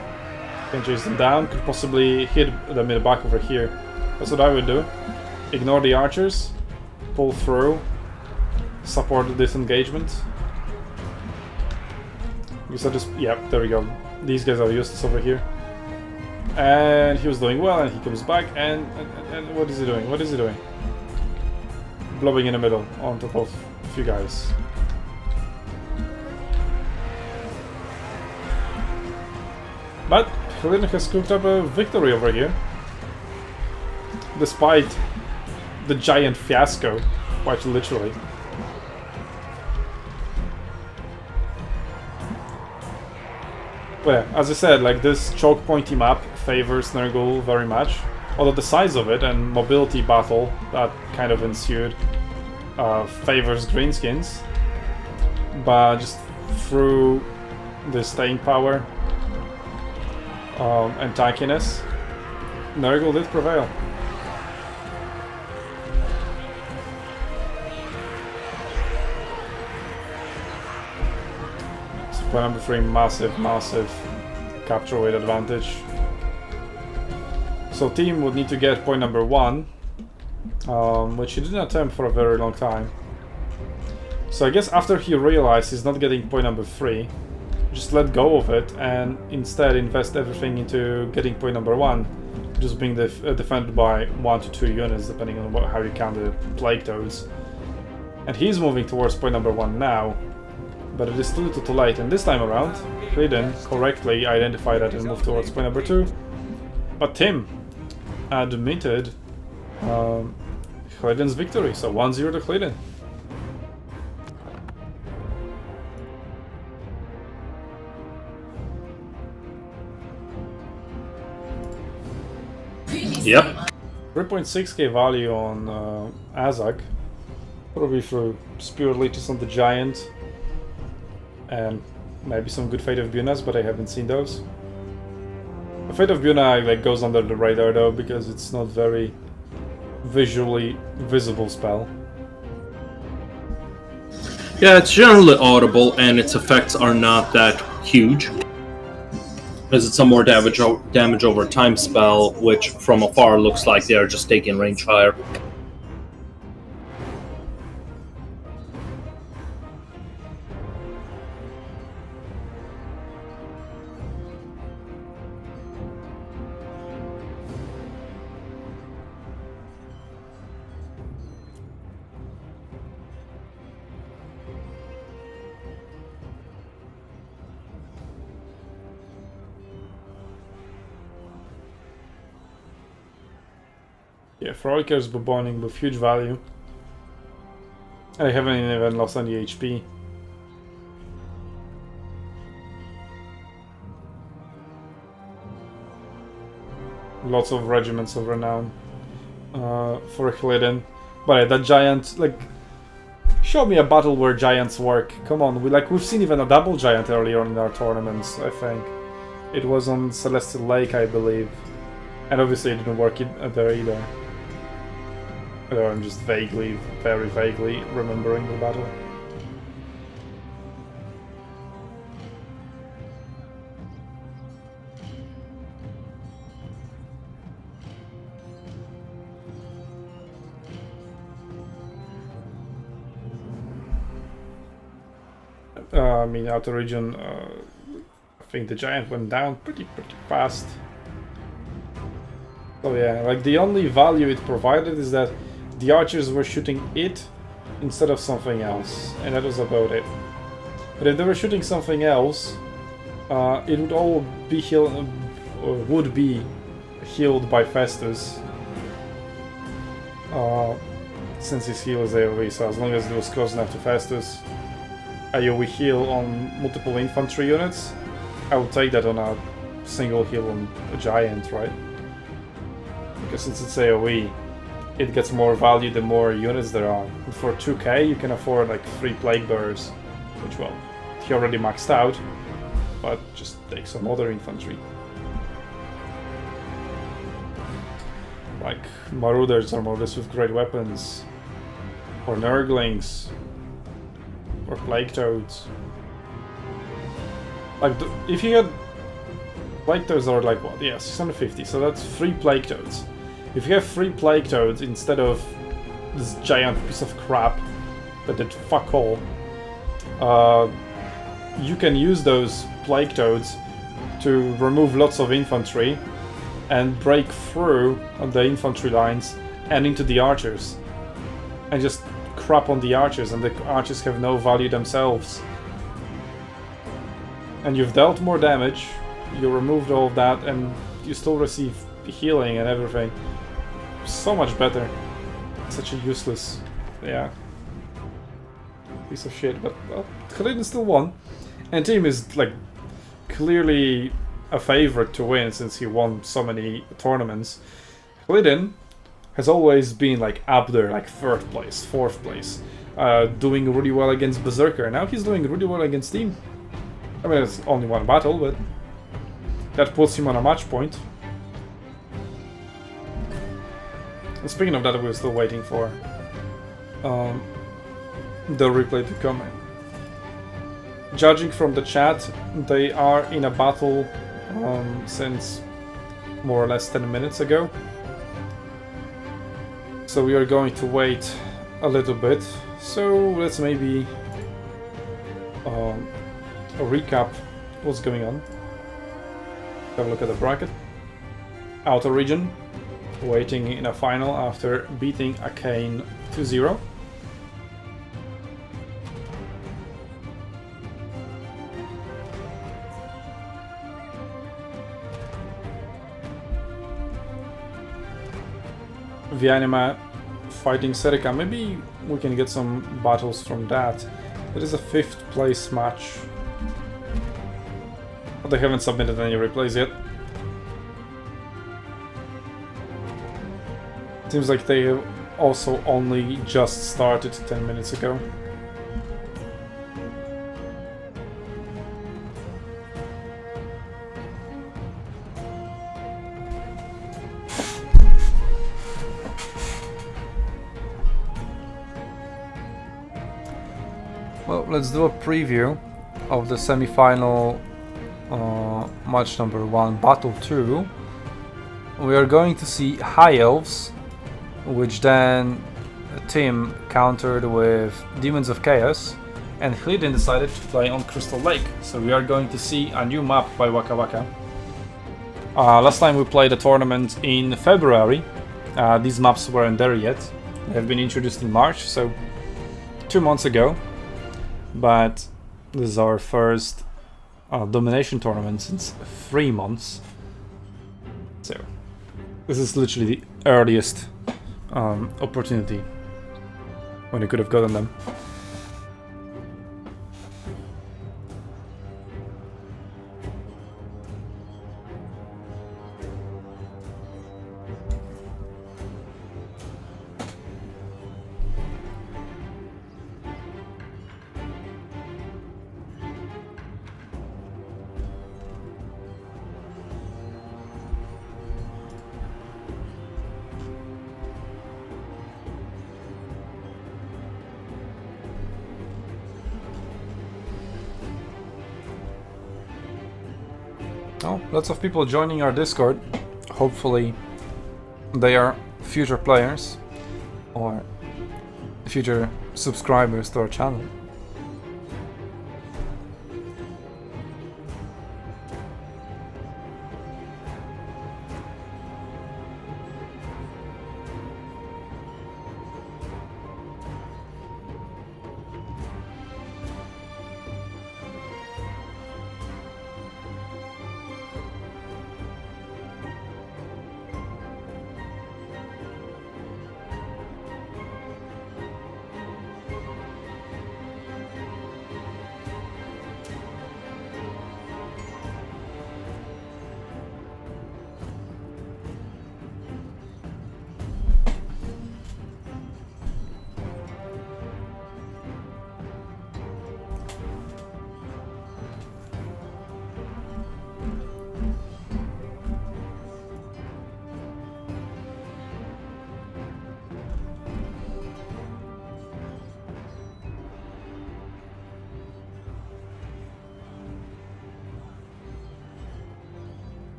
Can chase them down. Could possibly hit them in the back over here. That's what I would do. Ignore the archers. Pull through. Support the disengagement. You said just... Yeah, there we go. These guys are useless over here. And he was doing well, and he comes back, and what is he doing? What is he doing? Blowing in the middle, on top of a few guys. But Helena has cooked up a victory over here. Despite the giant fiasco, quite literally. Well, as I said, like this choke pointy map favors Nurgle very much. Although the size of it and mobility battle that kind of ensued favors greenskins. But just through the staying power and tankiness, Nurgle did prevail. Point number 3, massive capture weight advantage. So team would need to get point number 1, which he didn't attempt for a very long time. So I guess after he realized he's not getting point number 3, just let go of it and instead invest everything into getting point number 1, just being defended by 1 to 2 units depending on how you count the Plague Toads. And he's moving towards point number 1 now. But it is too little too late, and this time around, Clayden correctly identified that and moved towards point number 2. But Tim admitted Clayden's victory, so 1-0 to Clayden. Yep. 3.6k value on Azak, probably through Spirit Leeches on the Giant. And maybe some good Fate of Bunas, but I haven't seen those. The Fate of Buna like goes under the radar though, because it's not very visually visible spell. Yeah, it's generally audible, and its effects are not that huge. Because it's a more damage over time spell, which from afar looks like they are just taking range fire. Yeah, Froliker's Buboning with huge value. And I haven't even lost any HP. Lots of regiments of renown for Clayden. But yeah, that giant, like, show me a battle where giants work. Come on, we've seen even a double giant earlier on in our tournaments, I think. It was on Celestial Lake, I believe. And obviously it didn't work there either. I'm just very vaguely remembering the battle. I mean, outer region, I think the giant went down pretty fast. So yeah, like the only value it provided is that the archers were shooting it instead of something else, and that was about it. But if they were shooting something else, it would all be healed, or would be healed by Festus, since his heal is AoE. So as long as it was close enough to Festus, AoE heal on multiple infantry units, I would take that on a single heal on a giant, right? Because since it's AoE, it gets more value the more units there are. And for 2k, you can afford like 3 Plague Bearers, which, well, he already maxed out, but just take some other infantry. Like Marauders or Marauders with great weapons, or Nurglings, or Plague Toads. Like, if you had Plague Toads are like what? Yeah, 650, so that's 3 Plague Toads. If you have 3 Plague Toads instead of this giant piece of crap that did fuck all, you can use those Plague Toads to remove lots of infantry and break through on the infantry lines and into the archers. And just crap on the archers, and the archers have no value themselves. And you've dealt more damage, you removed all of that, and you still receive healing and everything. So much better. Such a useless, yeah, piece of shit. But well, Khalidin still won, and team is like clearly a favorite to win since he won so many tournaments. Khalidin has always been like up there, like 3rd place, 4th place, doing really well against Berserker. Now he's doing really well against team. I mean, it's only one battle, but that puts him on a match point. And speaking of that, we're still waiting for the replay to come in. Judging from the chat, they are in a battle since more or less 10 minutes ago. So we are going to wait a little bit. So let's maybe recap what's going on. Have a look at the bracket. Outer region, waiting in a final after beating Arcane 2-0. Vianima fighting Serika. Maybe we can get some battles from that. It is a 5th place match. But they haven't submitted any replays yet. Seems like they have also only just started 10 minutes ago. Well, let's do a preview of the semi-final match number 1, Battle 2. We are going to see High Elves, which then Tim countered with Demons of Chaos, and Hlidin decided to play on Crystal Lake. So we are going to see a new map by Waka Waka. Last time we played a tournament in February. These maps weren't there yet. They have been introduced in March, so 2 months ago. But this is our first Domination tournament since 3 months. So this is literally the earliest opportunity when you could have gotten them. Oh, lots of people joining our Discord. Hopefully they are future players or future subscribers to our channel.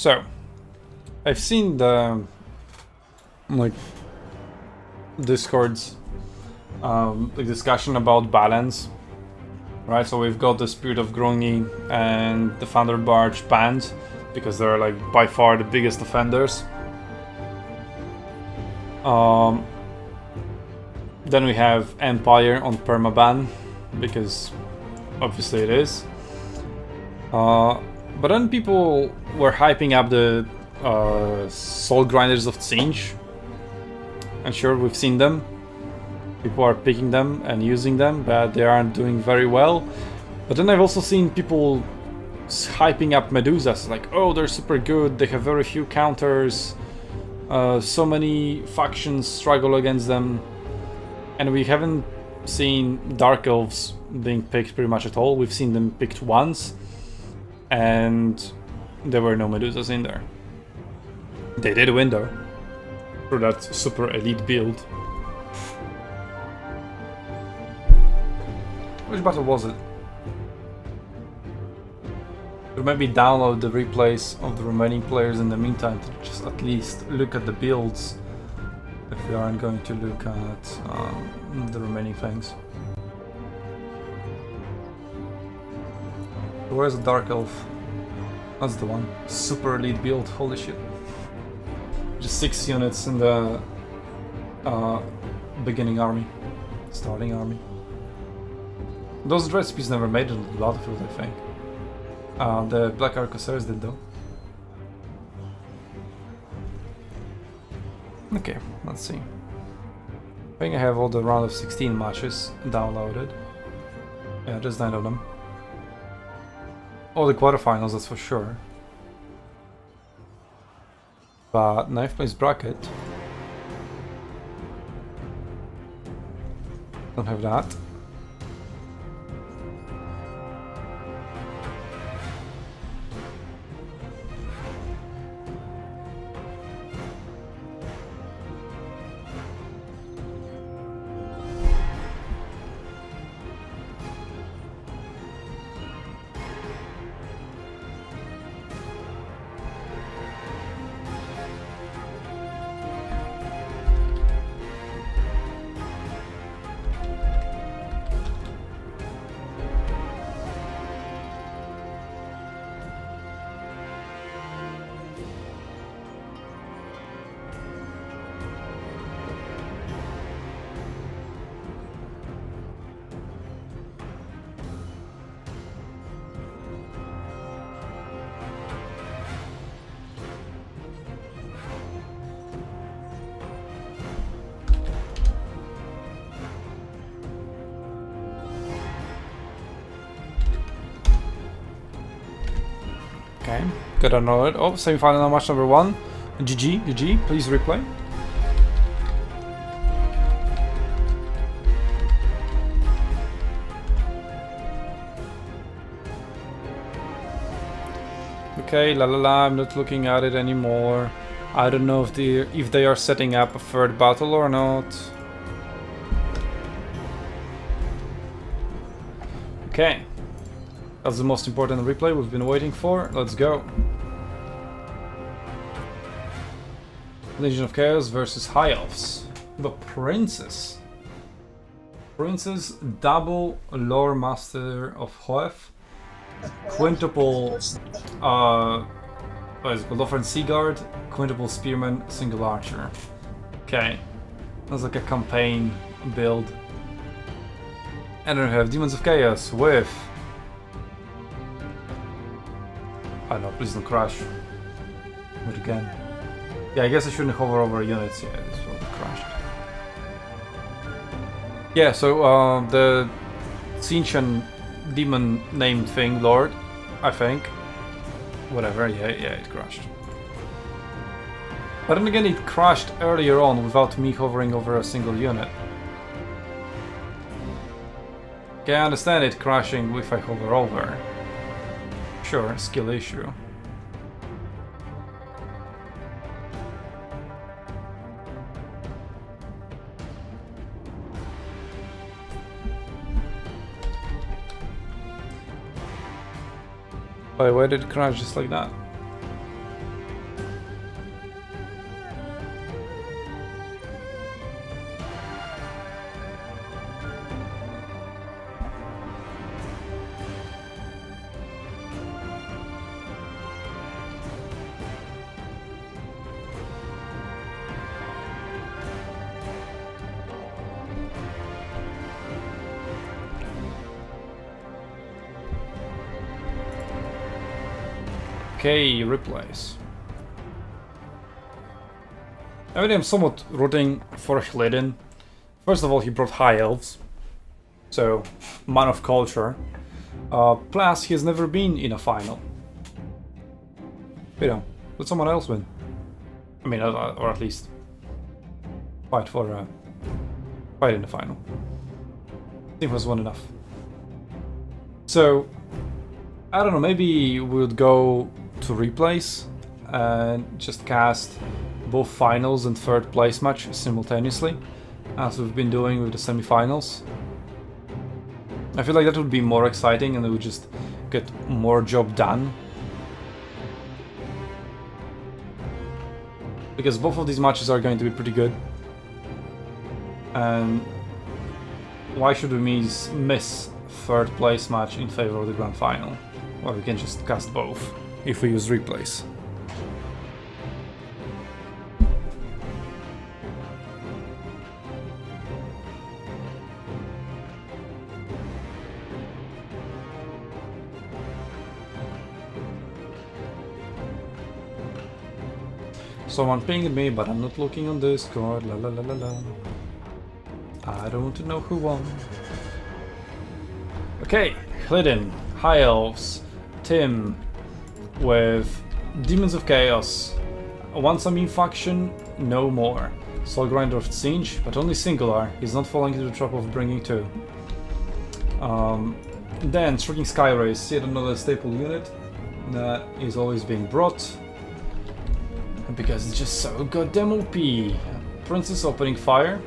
So, I've seen the like Discords, the discussion about balance, right? So we've got the Spirit of Grungy and the Thunder Barge banned because they're like by far the biggest offenders. Then we have Empire on permaban because obviously it is. But then people were hyping up the Soul Grinders of Tzeentch. And sure, we've seen them. People are picking them and using them, but they aren't doing very well. But then I've also seen people hyping up Medusas, like, oh, they're super good, they have very few counters, so many factions struggle against them. And we haven't seen Dark Elves being picked pretty much at all. We've seen them picked once, and there were no Medusas in there. They did win though, through that super elite build. Which battle was it? Or maybe download the replays of the remaining players in the meantime to just at least look at the builds if we aren't going to look at the remaining things. Where's the Dark Elf? That's the one. Super elite build, holy shit. Just 6 units in the beginning army, starting army. Those recipes never made it on the battlefield, I think. The Black Arcosaurs did though. Okay, let's see. I think I have all the round of 16 matches downloaded. Yeah, just 9 of them. All the quarterfinals, that's for sure. But 9th place bracket. Don't have that. Okay, good to know it. Oh, semi-final match number 1. GG, please replay. Okay, la la la, I'm not looking at it anymore. I don't know if they are setting up a third battle or not. Okay. That's the most important replay we've been waiting for. Let's go. Legion of Chaos versus High Elves. The Princess. Princess, double lore master of Hoeth. Quintuple what is it called? Lothran Seaguard, quintuple spearman, single archer. Okay. That's like a campaign build. And then we have Demons of Chaos with oh no, please don't crash. But again. Yeah, I guess I shouldn't hover over units. Yeah, this will be crashed. Yeah, so the Tzeentch demon name thing, Lord, I think. Whatever, yeah, it crashed. But then again, it crashed earlier on without me hovering over a single unit. Okay, I understand it crashing if I hover over. Sure, skill issue. Why did it crash just like that? Okay, replays. I mean, I'm somewhat rooting for Hlidin. First of all, he brought High Elves, so man of culture. Plus, he has never been in a final. You know, let someone else win. I mean, or at least fight for fight in the final. Team has won enough. So I don't know. Maybe we would go to replays and just cast both finals and third place match simultaneously, as we've been doing with the semi-finals. I feel like that would be more exciting and it would just get more job done. Because both of these matches are going to be pretty good. And why should we miss third place match in favor of the grand final? Well, we can just cast both if we use replays. Someone pinged me, but I'm not looking on Discord. La la la la la. I don't want to know who won. Okay, Hlidin, High Elves, Tim with Demons of Chaos. Once a meme faction, no more. Soul Grinder of Siege, but only singular. He's not falling into the trap of bringing two. Then Shrieking Skyrace, yet another staple unit that is always being brought. Because it's just so goddamn OP. Princess opening fire.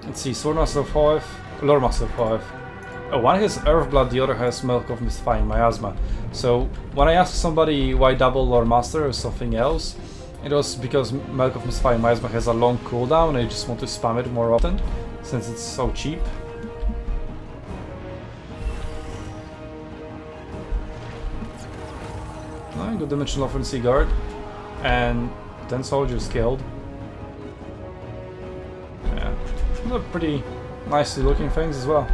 Let's see, Swordmaster of Hoeth, Loremaster of Hoeth. Oh, one has Earthblood, the other has Milk of Mystifying Miasma. So when I asked somebody why double Loremaster or something else, it was because Milk of Mystifying Miasma has a long cooldown and I just want to spam it more often, since it's so cheap. Oh, good Dimensional Offensive Guard. And 10 soldiers killed. Yeah, they're pretty nicely looking things as well.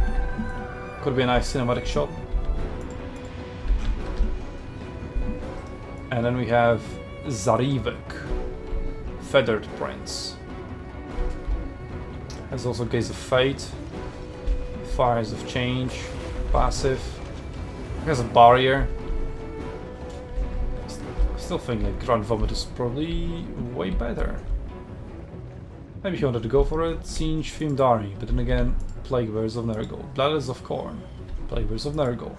Could be a nice cinematic shot. And then we have Zarivek, Feathered Prince. Has also Gaze of Fate, Fires of Change, passive. Has a barrier. Still think like Grand Vomit is probably way better. Maybe he wanted to go for it. Siege Fimdari, but then again, Plague Bears of Nurgle, Bladders of Corn, Plague Bears of Nurgle,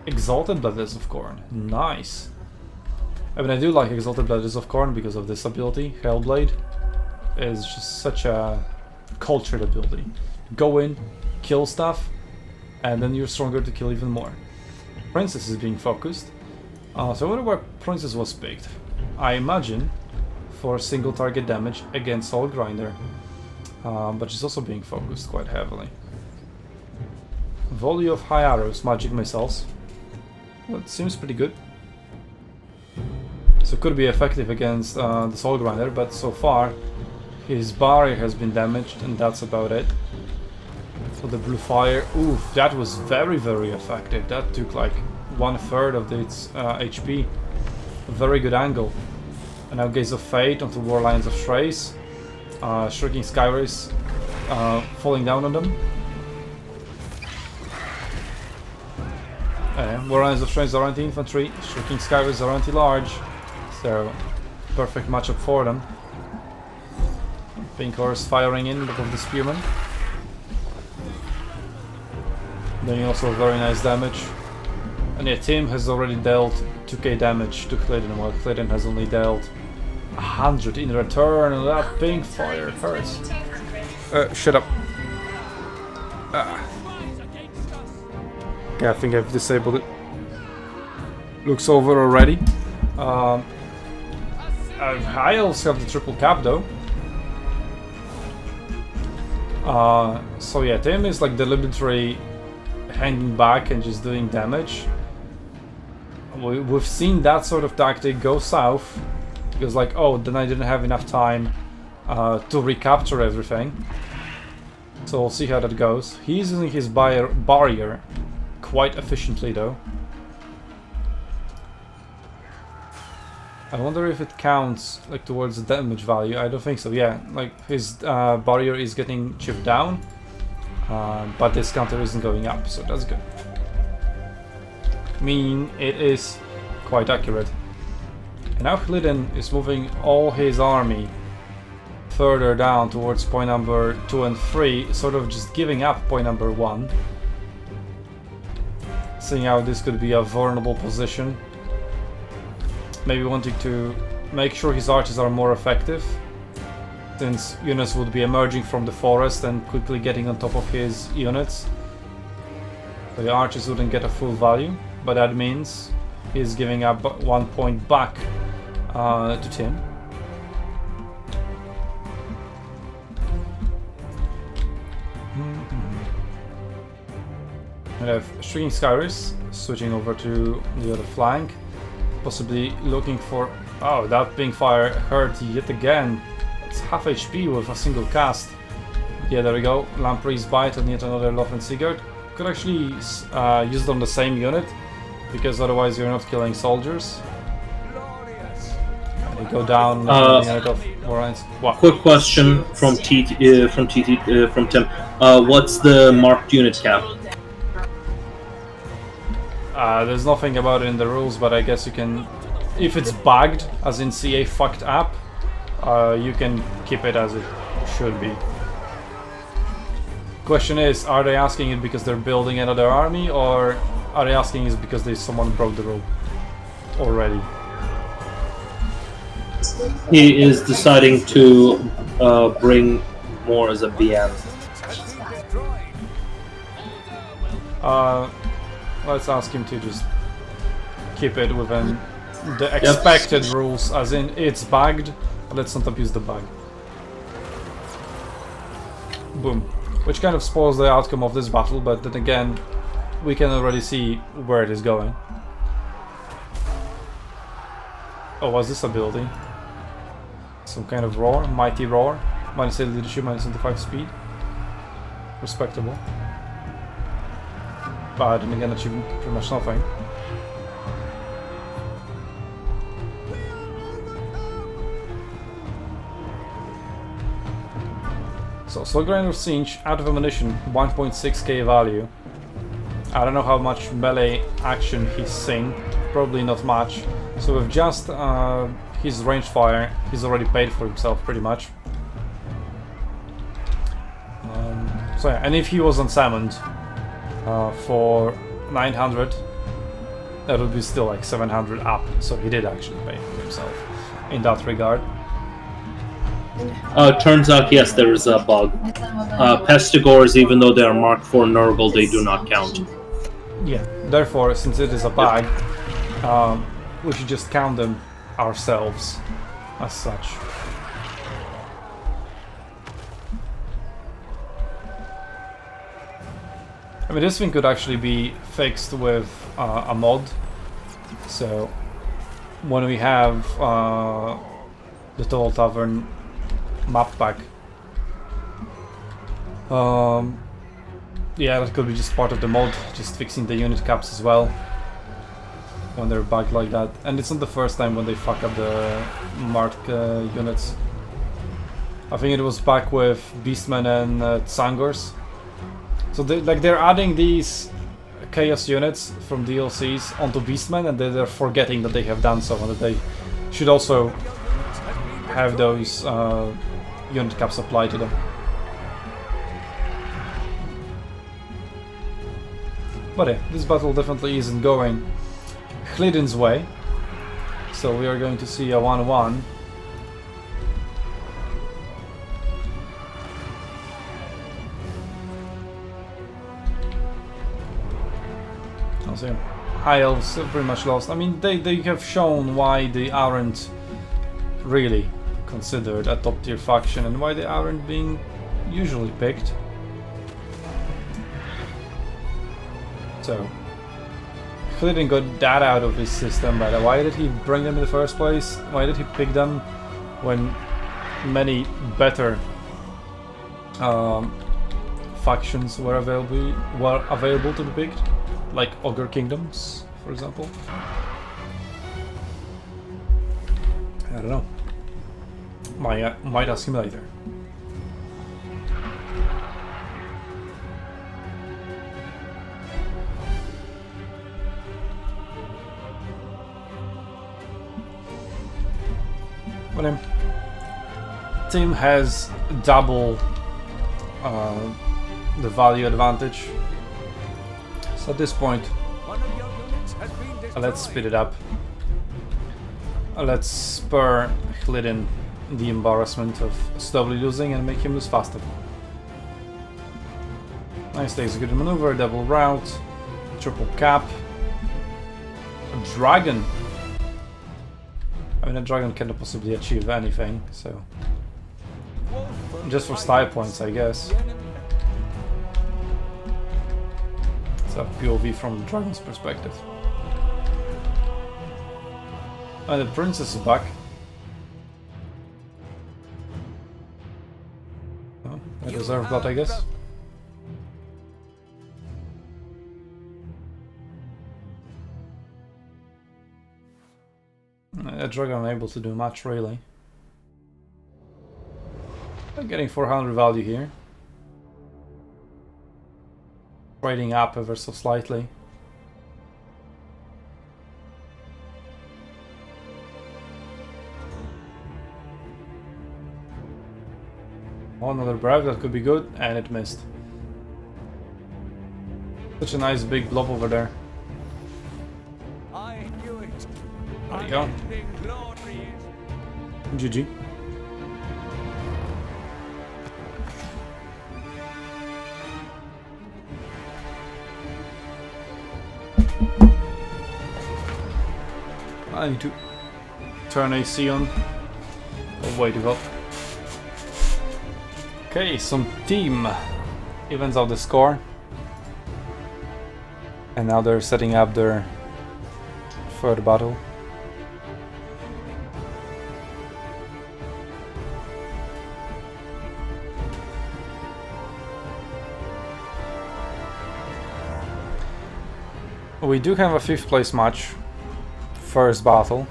Exalted Bladders of Corn, nice. I mean, I do like Exalted Bladders of Corn because of this ability, Hellblade. It's just such a cultured ability. Go in, kill stuff, and then you're stronger to kill even more. Princess is being focused. So I wonder where Princess was picked. I imagine for single target damage against Soul Grinder, but she's also being focused quite heavily. Volley of High Arrows, Magic Missiles. Well, it seems pretty good. So could be effective against the Soul Grinder, but so far his barrier has been damaged and that's about it. So the Blue Fire, oof, that was very, very effective. That took like 1/3 of its HP. A very good angle. And now Gaze of Fate onto War Lions of Thrace. Shrieking Skyrace falling down on them. War Lions of Thrace are anti-infantry, Shrieking Skyrace are anti-large. So, perfect matchup for them. Pink Horse firing in above the Spearman. Doing also very nice damage. And yeah, Tim has already dealt 2k damage to Hlidin, while Hlidin has only dealt 100 in return, and that pink fire hurts. Shut up. Okay, I think I've disabled it. Looks over already. High Elves have the triple cap though. So yeah, Tim is like deliberately hanging back and just doing damage. We've seen that sort of tactic go south, because like, oh, then I didn't have enough time to recapture everything. So we'll see how that goes. He's using his barrier quite efficiently though. I wonder if it counts like towards the damage value. I don't think so. Yeah, like his barrier is getting chipped down, but this counter isn't going up, so that's good. Meaning it is quite accurate. And now Glidden is moving all his army further down towards point number 2 and 3, sort of just giving up point number 1. Seeing how this could be a vulnerable position. Maybe wanting to make sure his archers are more effective, since units would be emerging from the forest and quickly getting on top of his units. So the archers wouldn't get a full value, but that means he's giving up 1 point back to Tim. And I have Shrieking Skyris switching over to the other flank, possibly looking for... Oh, that ping fire hurt yet again. It's half HP with a single cast. Yeah, there we go. Lamprey's Bite and yet another Lofen Sigurd. Could actually use it on the same unit, because otherwise you're not killing soldiers. And you go down the unit of Warrens. What? Quick question from Tim. What's the marked unit cap? There's nothing about it in the rules, but I guess you can, if it's bugged, as in CA fucked up, you can keep it as it should be. Question is, are they asking it because they're building another army, or are they asking it because someone broke the rule already? He is deciding to bring more as a BM. Let's ask him to just keep it within the expected rules, as in it's bugged, but let's not abuse the bug. Boom. Which kind of spoils the outcome of this battle, but then again, we can already see where it is going. Oh, was this ability? Some kind of roar, mighty roar, -8 leadership, -25 speed. Respectable. But then again, achieving pretty much nothing. So, Slugrind of Siege, out of ammunition, 1.6k value. I don't know how much melee action he's seeing, probably not much. So with just his range fire, he's already paid for himself pretty much. So yeah, and if he was unsummoned for 900, that would be still like 700 up, so he did actually pay for himself in that regard. Turns out, yes, there is a bug. Pestigores, even though they are marked for Nurgle, they do not count. Yeah, therefore, since it is a bug, we should just count them ourselves as such. I mean, this thing could actually be fixed with a mod. So, when we have the Total Tavern map pack, yeah, that could be just part of the mod, just fixing the unit caps as well when they're bugged like that. And it's not the first time when they fuck up the marked units. I think it was back with Beastmen and Tsangors. So they're adding these Chaos units from DLCs onto Beastmen, and they're forgetting that they have done so, and that they should also have those unit caps applied to them. But yeah, this battle definitely isn't going Glidden's way, so we are going to see a 1-1. Also, High Elves are pretty much lost. I mean, they have shown why they aren't really considered a top tier faction and why they aren't being usually picked. So, Glidden got that out of his system, but why did he bring them in the first place? Why did he pick them when many better factions were available to be picked? Like Ogre Kingdoms, for example. don't know. Might ask him later. But team has double the value advantage. So at this point, One of your units has been destroyed. let's speed it up. Let's spur Hlidin the embarrassment of slowly losing and make him lose faster. Nicely executed maneuver, double route, triple cap, a dragon. I mean, a dragon cannot possibly achieve anything, so just for style points, I guess. It's a POV from the dragon's perspective. And the princess is back. Oh, I deserve that, I guess. A dragon unable to do much, really. I'm getting 400 value here. Trading up ever so slightly. Another brave, that could be good, and it missed. Such a nice big blob over there. I knew it. There you go. Unending glory is GG. I need to turn AC on. Oh, way to go. Okay, some team evens out the score. And now they're setting up their third battle. We do have a 5th place match. First battle.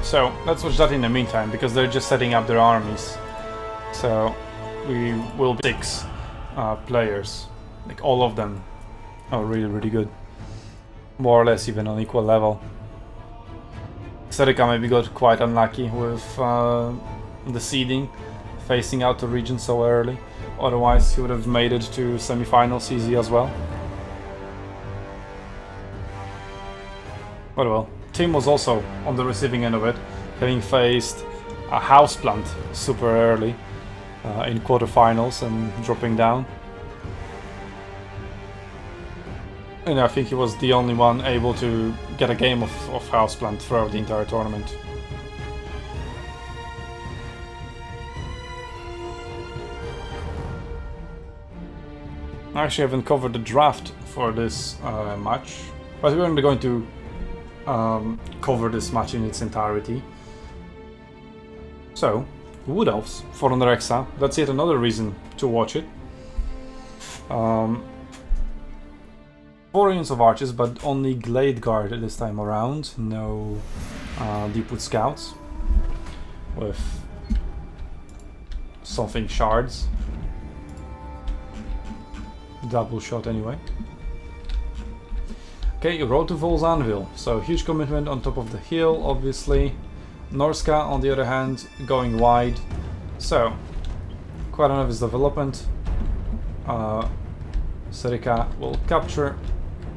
So let's watch that in the meantime, because they're just setting up their armies. So we will be 6 players, like all of them are really good, more or less even on equal level. Serika maybe got quite unlucky with the seeding, facing out the region so early. Otherwise he would have made it to semi-finals easy as well. But well, team was also on the receiving end of it, having faced a houseplant super early in quarterfinals and dropping down. And I think he was the only one able to get a game of houseplant throughout the entire tournament. I actually haven't covered the draft for this match, but we're only going to cover this match in its entirety. So, Wood Elves for Rexa. That's yet another reason to watch it. 4 units of archers, but only Glade Guard this time around. No Deepwood Scouts. With something shards. Double shot anyway. Okay, Road to Vol's Anvil. So huge commitment on top of the hill, obviously. Norska, on the other hand, going wide. So, quite enough is development. Serika will capture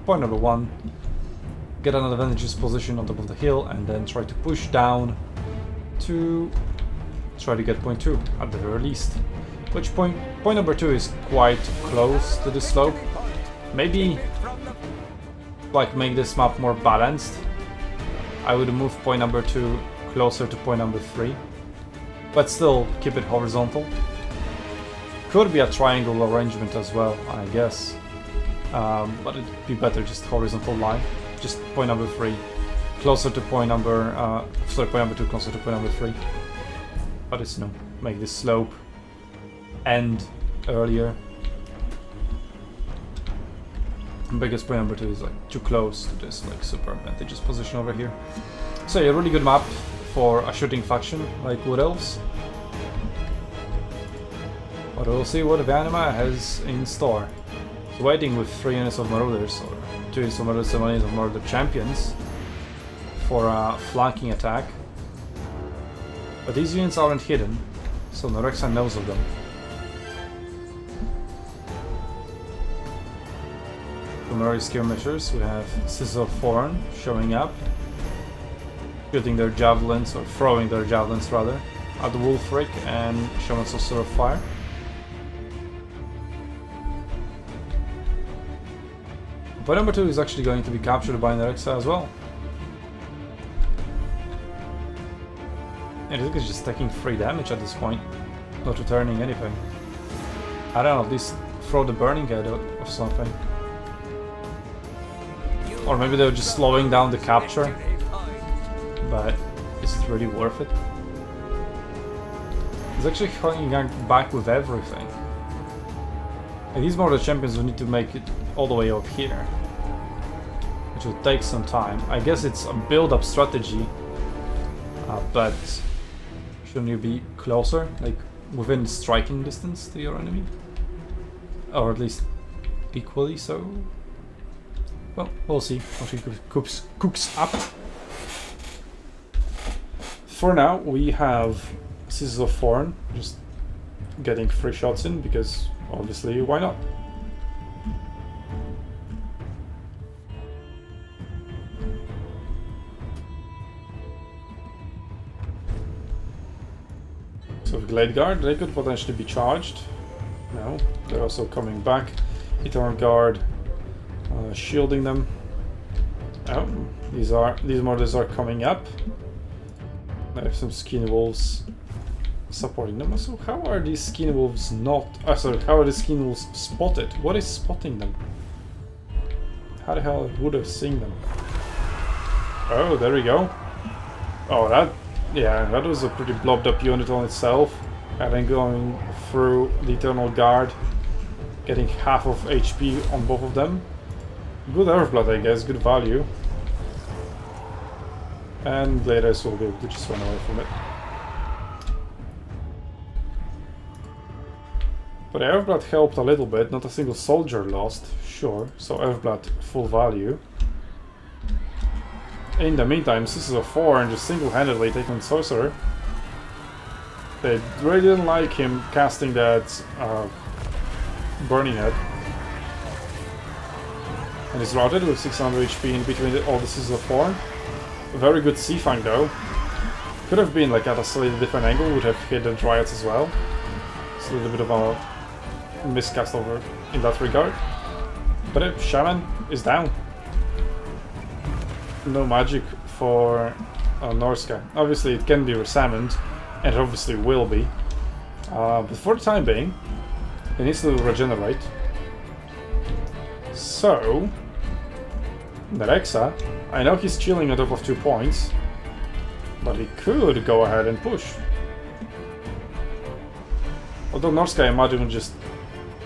point number 1, get an advantageous position on top of the hill, and then try to push down to try to get point 2 at the very least. Which point number 2 is quite close to the slope. Maybe like make this map more balanced. I would move point number 2 closer to point number 3, but still keep it horizontal. Could be a triangle arrangement as well, I guess. But it'd be better just horizontal line, just point number 3 closer to point number, sorry, point number 2 closer to point number 3. But it's, you know, make this slope end earlier. Because point number 2 is like too close to this like super advantageous position over here. So yeah, really good map for a shooting faction like Wood Elves. But we'll see what Vanima has in store. He's waiting with 3 units of Marauders, or 2 units of Marauders and 1 unit of Marauder Champions for a flanking attack. But these units aren't hidden, so Norexa knows of them. For Murray skirmishers, we have Scissors of Thorn showing up, shooting their javelins, or throwing their javelins rather, at the Wolfric and Shaman Sorcerer of Fire. Point number 2 is actually going to be captured by Nerexa as well. And I think it's just taking 3 damage at this point, not returning anything. I don't know, at least throw the Burning Head or something. Or maybe they're just slowing down the capture, but is it really worth it? It's actually coming back with everything. And these Mortal Champions will need to make it all the way up here, which will take some time. I guess it's a build-up strategy, but shouldn't you be closer, like within striking distance to your enemy? Or at least equally so? Well, we'll see how she cooks up. For now, we have Scissors of Thorn, just getting 3 shots in, because obviously, why not? So Glade Guard, they could potentially be charged. No, they're also coming back. Eternal Guard, shielding them. Oh, these mortars are coming up. I have some Skin Wolves supporting them. So how are these Skin Wolves not... sorry, how are the Skin Wolves spotted? What is spotting them? How the hell would have seen them? Oh, there we go. Oh, that was a pretty blobbed up unit on itself. And then going through the Eternal Guard, getting half of HP on both of them. Good Earthblood, I guess, good value. And Gladers will be able to just run away from it. But Earthblood helped a little bit, not a single soldier lost, sure, so Earthblood full value. In the meantime, Scissors of Thorn just single-handedly taking Sorcerer. They really didn't like him casting that Burning Head. And he's routed with 600 HP in between all the Scissors of Thorn. A very good C-Fang though. Could have been like at a slightly different angle, would have hit the Dryads as well. It's a little bit of a miscast over in that regard. But Shaman is down. No magic for Norska. Obviously it can be resummoned, and it obviously will be. But for the time being, it needs to regenerate. So, Nerexa, I know he's chilling on top of 2 points, but he could go ahead and push. Although Norska, I imagine, would just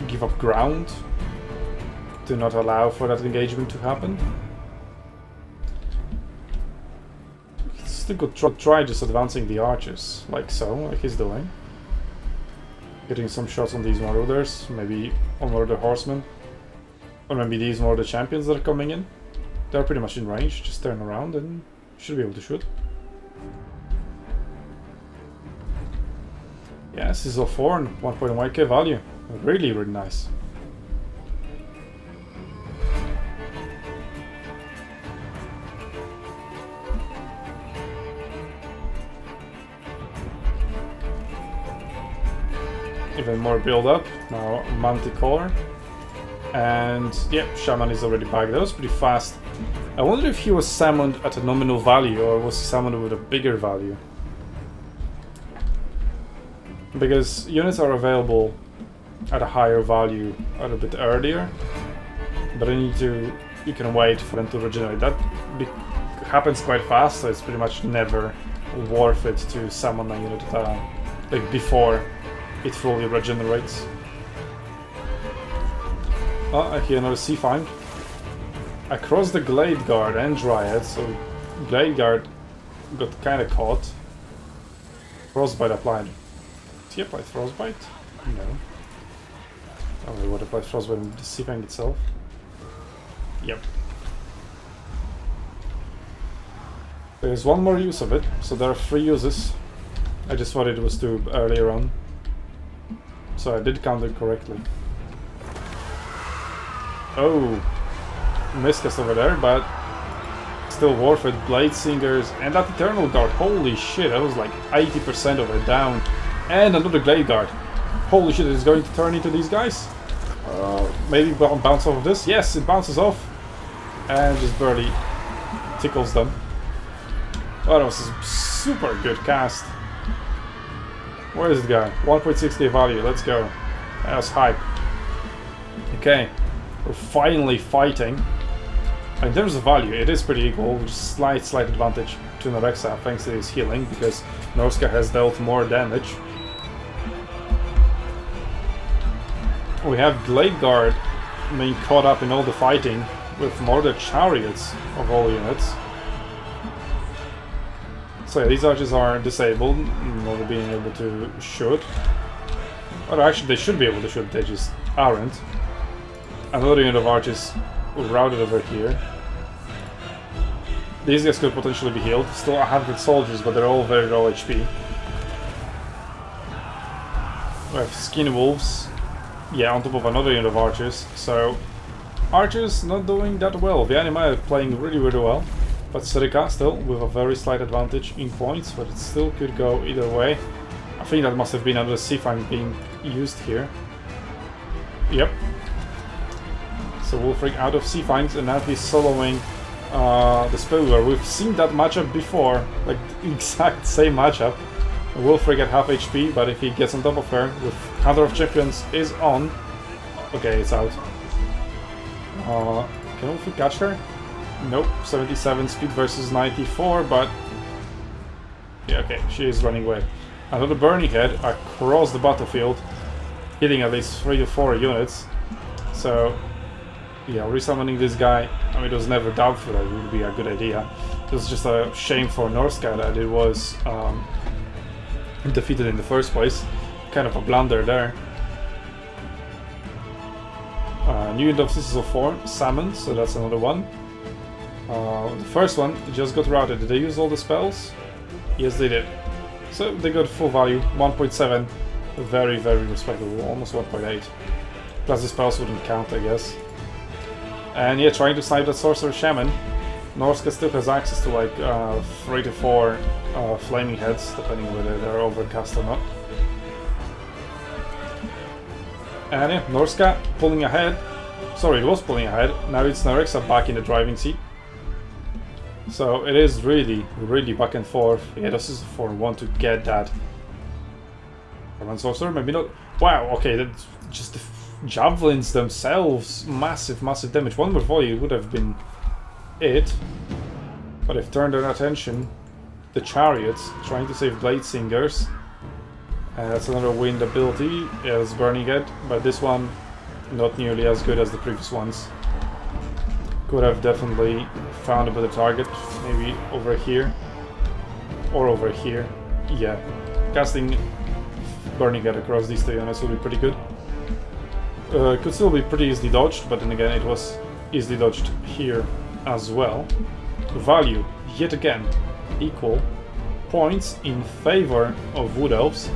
give up ground to not allow for that engagement to happen. Still could try just advancing the archers, like so, like he's doing. Getting some shots on these Marauders, maybe on Marauder Horsemen. Or maybe these Marauder Champions that are coming in. They're pretty much in range, just turn around and should be able to shoot. Yeah, Scissors of Thorn, 1.1k value. Really, really nice. Even more build up. Now Manticore. And yeah, Shaman is already back. That was pretty fast. I wonder if he was summoned at a nominal value or was he summoned with a bigger value. Because units are available at a higher value a little bit earlier. But you can wait for them to regenerate. That happens quite fast, so it's pretty much never worth it to summon a unit like before it fully regenerates. Oh, I hear another Sea Find. Across the Glade Guard and Dryad, so Glade Guard got kinda caught. Frostbite applied. Did he apply Frostbite? No. Oh, wait, what applied Frostbite in the Sea Fang itself? Yep. There's one more use of it, so there are 3 uses. I just thought it was 2 earlier on. So I did count it correctly. Oh, miscast over there, but still worth it. Blade Singers and that Eternal Guard. Holy shit, that was like 80% of it down. And another Glade Guard. Holy shit, it's going to turn into these guys. Maybe bounce off of this. Yes, it bounces off and just barely tickles them. Oh, that was a super good cast. Where is the guy? 1.6k value, let's go. That was hype. Okay, we're finally fighting. In terms of value, it is pretty equal, just slight advantage to Norexa thanks to his healing, because Norska has dealt more damage. We have Glade Guard being caught up in all the fighting with more the chariots of all units. So yeah, these archers are disabled, not being able to shoot. Or actually they should be able to shoot, they just aren't. Another unit of archers routed over here. These guys could potentially be healed. Still 100 soldiers, but they're all very low HP. We have Skin Wolves. Yeah, on top of another unit of archers. So, archers not doing that well. Vianima playing really well. But Serika still with a very slight advantage in points, but it still could go either way. I think that must have been another Sea Fang being used here. Yep. So Wolfrig out of Sea Fangs and now he's soloing the Spellweaver. We've seen that matchup before, like the exact same matchup. Wolfrig at half HP, but if he gets on top of her with Hunter of Champions is on. Okay, it's out. Can Wolfrig catch her? Nope, 77 speed versus 94, but yeah, okay, she is running away. Another Burning Head across the battlefield, hitting at least 3 to 4 units. So yeah, resummoning this guy, I mean, it was never doubtful that it would be a good idea. It was just a shame for Norska that it was defeated in the first place. Kind of a blunder there. New unit of Sisters of Form, Salmon, so that's another one. The first one just got routed. Did they use all the spells? Yes, they did. So they got full value, 1.7. Very respectable, almost 1.8. Plus the spells wouldn't count, I guess. And yeah, trying to snipe that Sorcerer Shaman. Norska still has access to like 3 to 4 Flaming Heads, depending whether they're overcast or not. And yeah, Norska pulling ahead. Sorry, it was pulling ahead. Now it's Norexa back in the driving seat. So it is really back and forth. Yeah, this is for one to get that. Command Sorcerer, maybe not. Wow, okay, that's just the javelins themselves. Massive damage. One more volley would have been it. But they've turned their attention. The chariots, trying to save Blade Singers. That's another wind ability. Yeah, it's Burning Head, but this one not nearly as good as the previous ones. Could have definitely found a better target, maybe over here or over here. Yeah, casting Burning Head across these 2 units will be pretty good. Could still be pretty easily dodged, but then again it was easily dodged here as well. Value, yet again, equal. Points in favor of Wood Elves,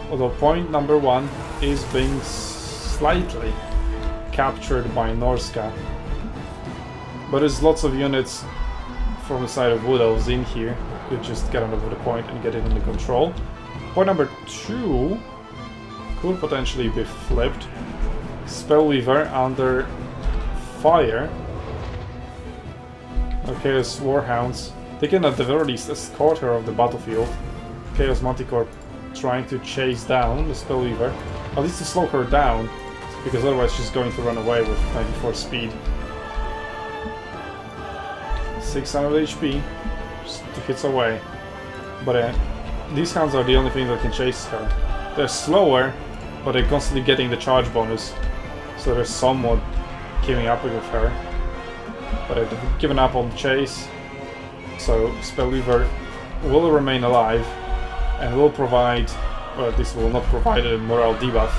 although point number 1 is being slightly captured by Norska. But there's lots of units from the side of Wood Elves in here. Could just get over the point and get it under control. Point number 2 could potentially be flipped. Spellweaver under fire. Chaos Warhounds. They can at the very least escort her off the battlefield. Chaos Manticore trying to chase down the Spellweaver. At least to slow her down, because otherwise she's going to run away with 94 speed. 600 HP, just 2 hits away. But these hounds are the only thing that can chase her. They're slower, but they're constantly getting the charge bonus, so they're somewhat keeping up with her. But they've given up on the chase, so Spellweaver will remain alive and will provide, well, at least will not provide a morale debuff.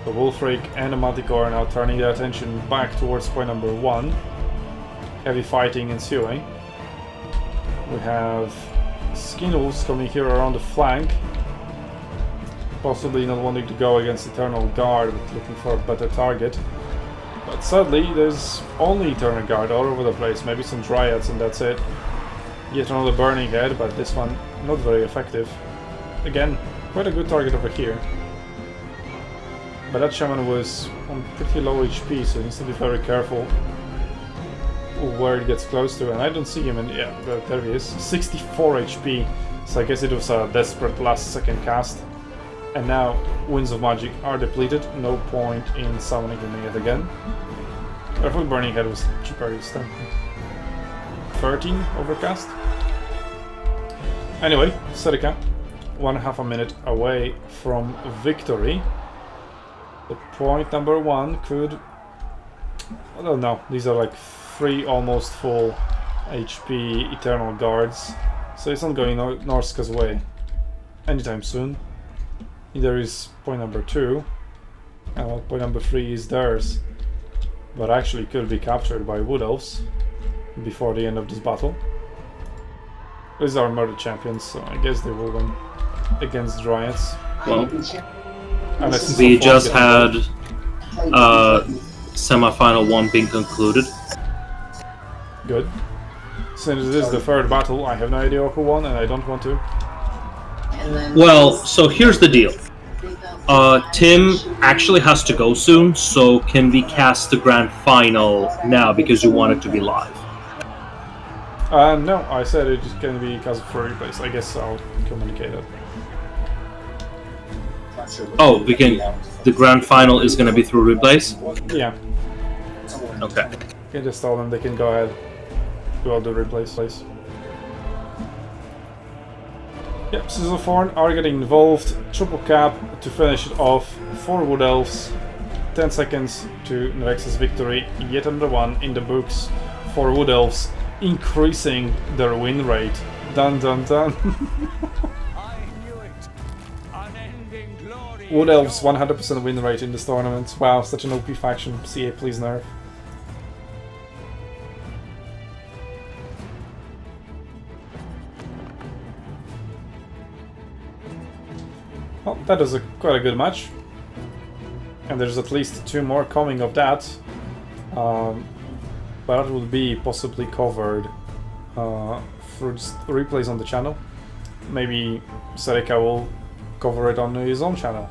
The Wolfreak and the Manticore are now turning their attention back towards point number 1. Heavy fighting ensuing. We have Skin Wolves coming here around the flank. Possibly not wanting to go against Eternal Guard, but looking for a better target. But sadly, there's only Eternal Guard all over the place. Maybe some Dryads and that's it. Yet another Burning Head, but this one not very effective. Again, quite a good target over here. But that Shaman was on pretty low HP, so he needs to be very careful where it gets close to. And I don't see him, and yeah, there he is. 64 HP, so I guess it was a desperate last second cast. And now Winds of Magic are depleted, no point in summoning him yet again. I thought Burning Head was cheaper this time. 13 overcast. Anyway, Serika, 1.5 a minute away from victory. The point number 1 could... I don't know, these are like 3 almost full HP Eternal Guards, so it's not going Norska's way anytime soon. Either is point number 2, and point number 3 is theirs, but actually could be captured by Wood Elves before the end of this battle. These are murder champions, so I guess they will win against Dryads. Well, we just had semi-final 1 being concluded. Good. Since it is the third battle, I have no idea who won, and I don't want to. Well, so here's the deal. Tim actually has to go soon, so can we cast the grand final now because you want it to be live? No, I said it can be cast for replays. I guess I'll communicate it. Oh, we can. The grand final is going to be through replays? Yeah. Okay. You can just tell them they can go ahead. Do all the replays, please. Yep, Scissors of Thorn are getting involved. Triple cap to finish it off. 4 Wood Elves. 10 seconds to Nerex's victory. Yet another one in the books for Wood Elves, increasing their win rate. Dun dun dun. Wood Elves 100% win rate in this tournament. Wow, such an OP faction. CA, please nerf. Well, that is quite a good match. And there's at least 2 more coming of that. But that will be possibly covered through replays on the channel. Maybe Serika will cover it on his own channel.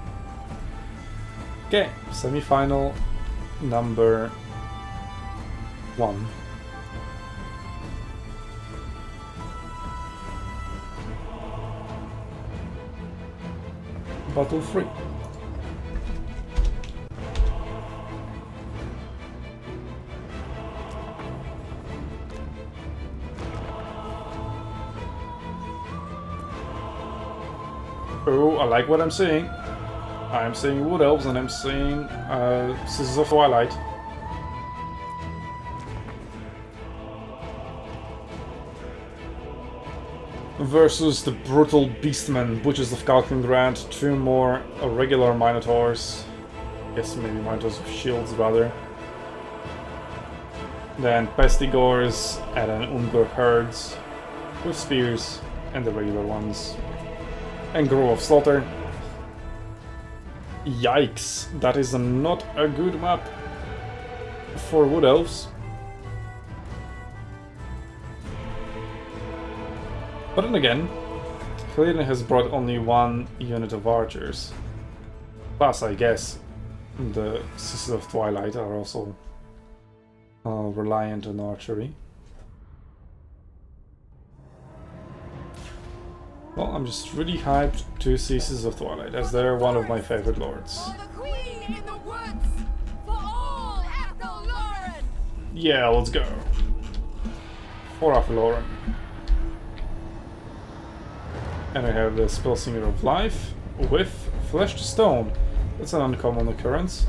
Okay, semi-final number 1. Battle 3. Oh, I like what I'm seeing. I'm seeing Wood Elves and I'm seeing Scissors of Twilight. Versus the brutal Beastmen, Butchers of Kalkengrad, 2 more regular Minotaurs. I guess maybe Minotaurs with shields rather. Then Pestigores and then Ungur herds with spears and the regular ones. And Grove of Slaughter. Yikes, that is not a good map for Wood Elves. But then again, Helene has brought only 1 unit of archers. Plus, I guess, the Sisters of Twilight are also reliant on archery. Well, I'm just really hyped to see Sisters of Twilight, as they're one of my favorite lords. Yeah, let's go. For Aphilorum. And I have the Spell Singer of Life with Flesh to Stone. That's an uncommon occurrence.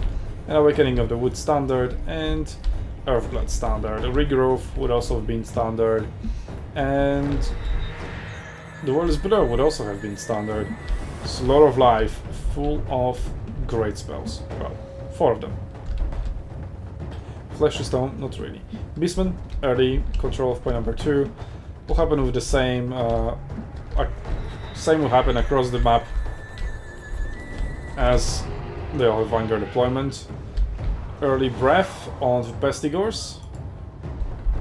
And Awakening of the Wood standard and Earthblood standard. Regrowth would also have been standard. And The World is Below would also have been standard. Slaughter of Life, full of great spells. Well, 4 of them. Flesh to Stone, not really. Beastman, early, control of point number 2. Will happen with the same... same will happen across the map as they all have Vanguard deployment. Early Breath on Pestigors.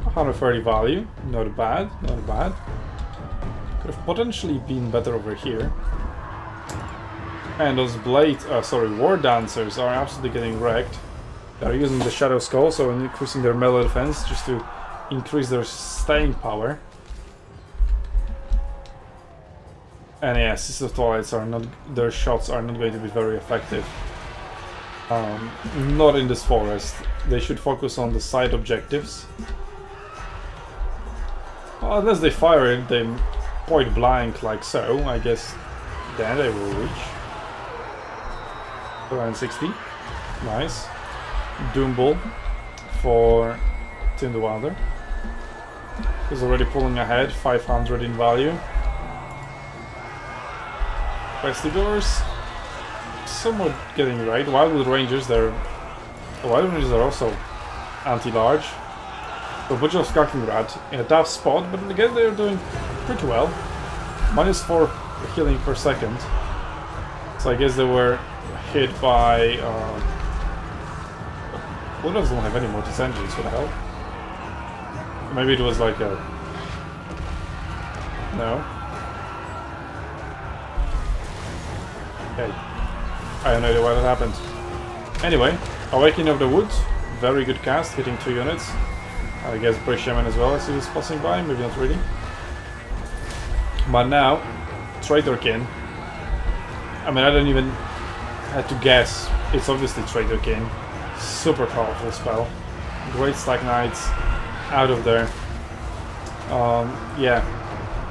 130 value, not bad, not bad. Could have potentially been better over here. And those War Dancers are absolutely getting wrecked. They're using the Shadow Skull, so increasing their melee defense just to increase their staying power. And yeah, Sisters of Twilight are not, their shots are not going to be very effective. Not in this forest. They should focus on the side objectives. Well, unless they fire it, they point blank like so, I guess then they will reach. Around 60. Nice. Doomball for Tim the Wilder. He's already pulling ahead, 500 in value. Pestigors, somewhat getting right. Wildwood Rangers, the Wildwood Rangers are also anti-large. The Butcher of Skulking Rat in a tough spot, but again they are doing pretty well. -4 healing per second. So I guess they were hit by... Bulldogs don't have any more disengines, what the hell? Maybe it was like a... No. Okay. I have no idea why that happened. Anyway, Awakening of the Wood, very good cast, hitting 2 units. I guess British Shaman as well as he was passing by, maybe not really. But now, Traitorkin. I mean, I don't even have to guess. It's obviously Traitorkin. Super powerful spell. Great Stack Knights out of there. Yeah.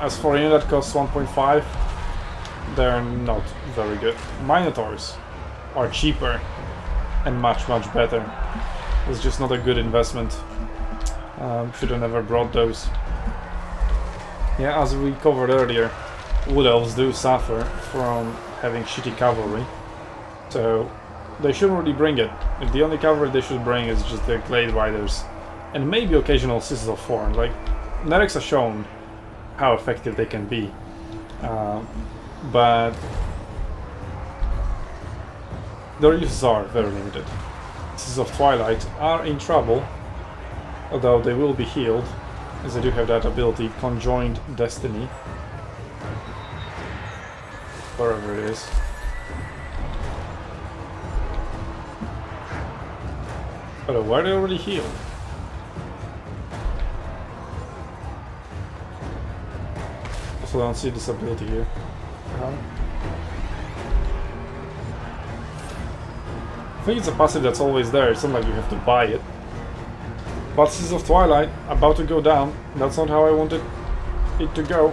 As for a unit that costs 1.5, they're not very good. Minotaurs are cheaper and much better. It's just not a good investment. Should have never brought those. Yeah, as we covered earlier, Wood Elves do suffer from having shitty cavalry, so they shouldn't really bring it. If the only cavalry they should bring is just the Glade Riders, and maybe occasional Sisters of Thorn. Like, Nerix has shown how effective they can be, but their uses are very limited. Sisters of Twilight are in trouble, although they will be healed, as they do have that ability, Conjoined Destiny. Wherever it is. But were they already healed? Also, I don't see this ability here. I think it's a passive that's always there, it's not like you have to buy it. But Sisters of Twilight, about to go down. That's not how I wanted it to go.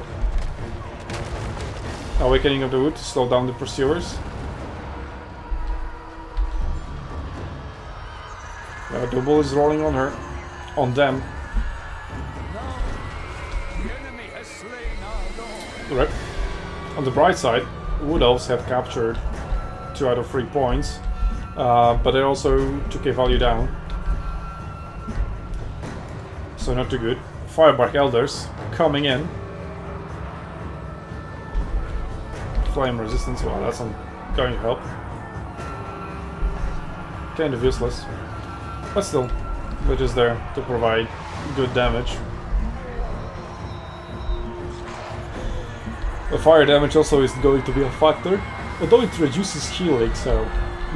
Awakening of the Wood to slow down the pursuers. Double is rolling on her. On them. Rip. On the bright side, Wood Elves have captured 2 out of 3 points. But they also took a value down. So not too good. Firebark Elders coming in. Flame resistance, well that's not going to help. Kind of useless. But still, they're just there to provide good damage. The fire damage also is going to be a factor, although it reduces healing, so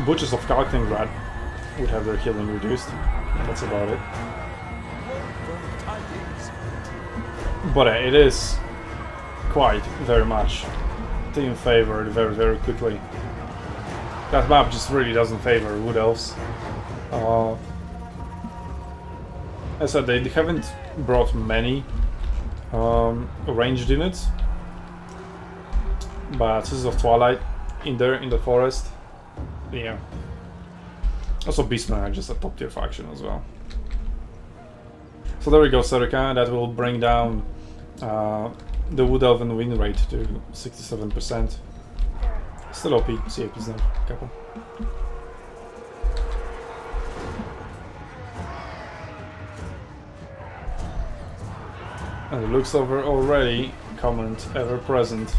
Butchers of Kalkningrad would have their healing reduced. That's about it. But it is quite very much team favored very quickly. That map just really doesn't favor Wood Elves. As I said, they haven't brought many ranged units, but Citizens of Twilight in there in the forest, yeah. Also Beastmen are just a top tier faction as well. So there we go, Serica. That will bring down the Wood Elven win rate to 67%. Still OP, CAP is now a couple. And it looks over already, comment ever present.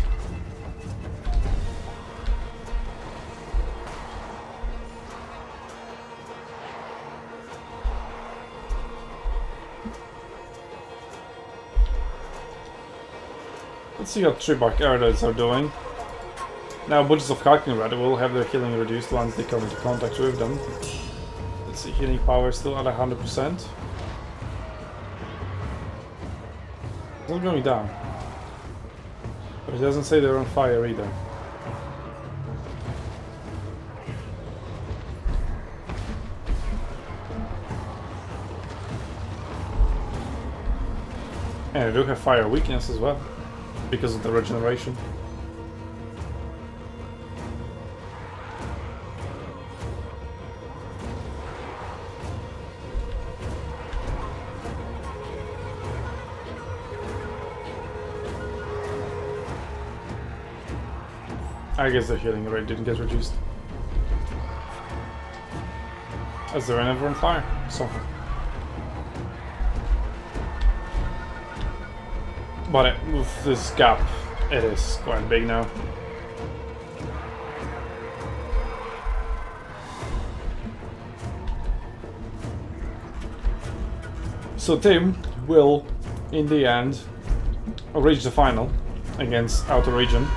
Let's see how Tribak Erdads are doing. Now, Butchers of Kalkenrad will have their healing reduced once they come into contact with them. Let's see, healing power still at 100%. Not going down. But it doesn't say they're on fire either. And they do have fire weakness as well, because of the regeneration. I guess the healing rate didn't get reduced, as they're never on fire, so. But with this gap, it is quite big now. So Tim will, in the end, reach the final against Outer Region.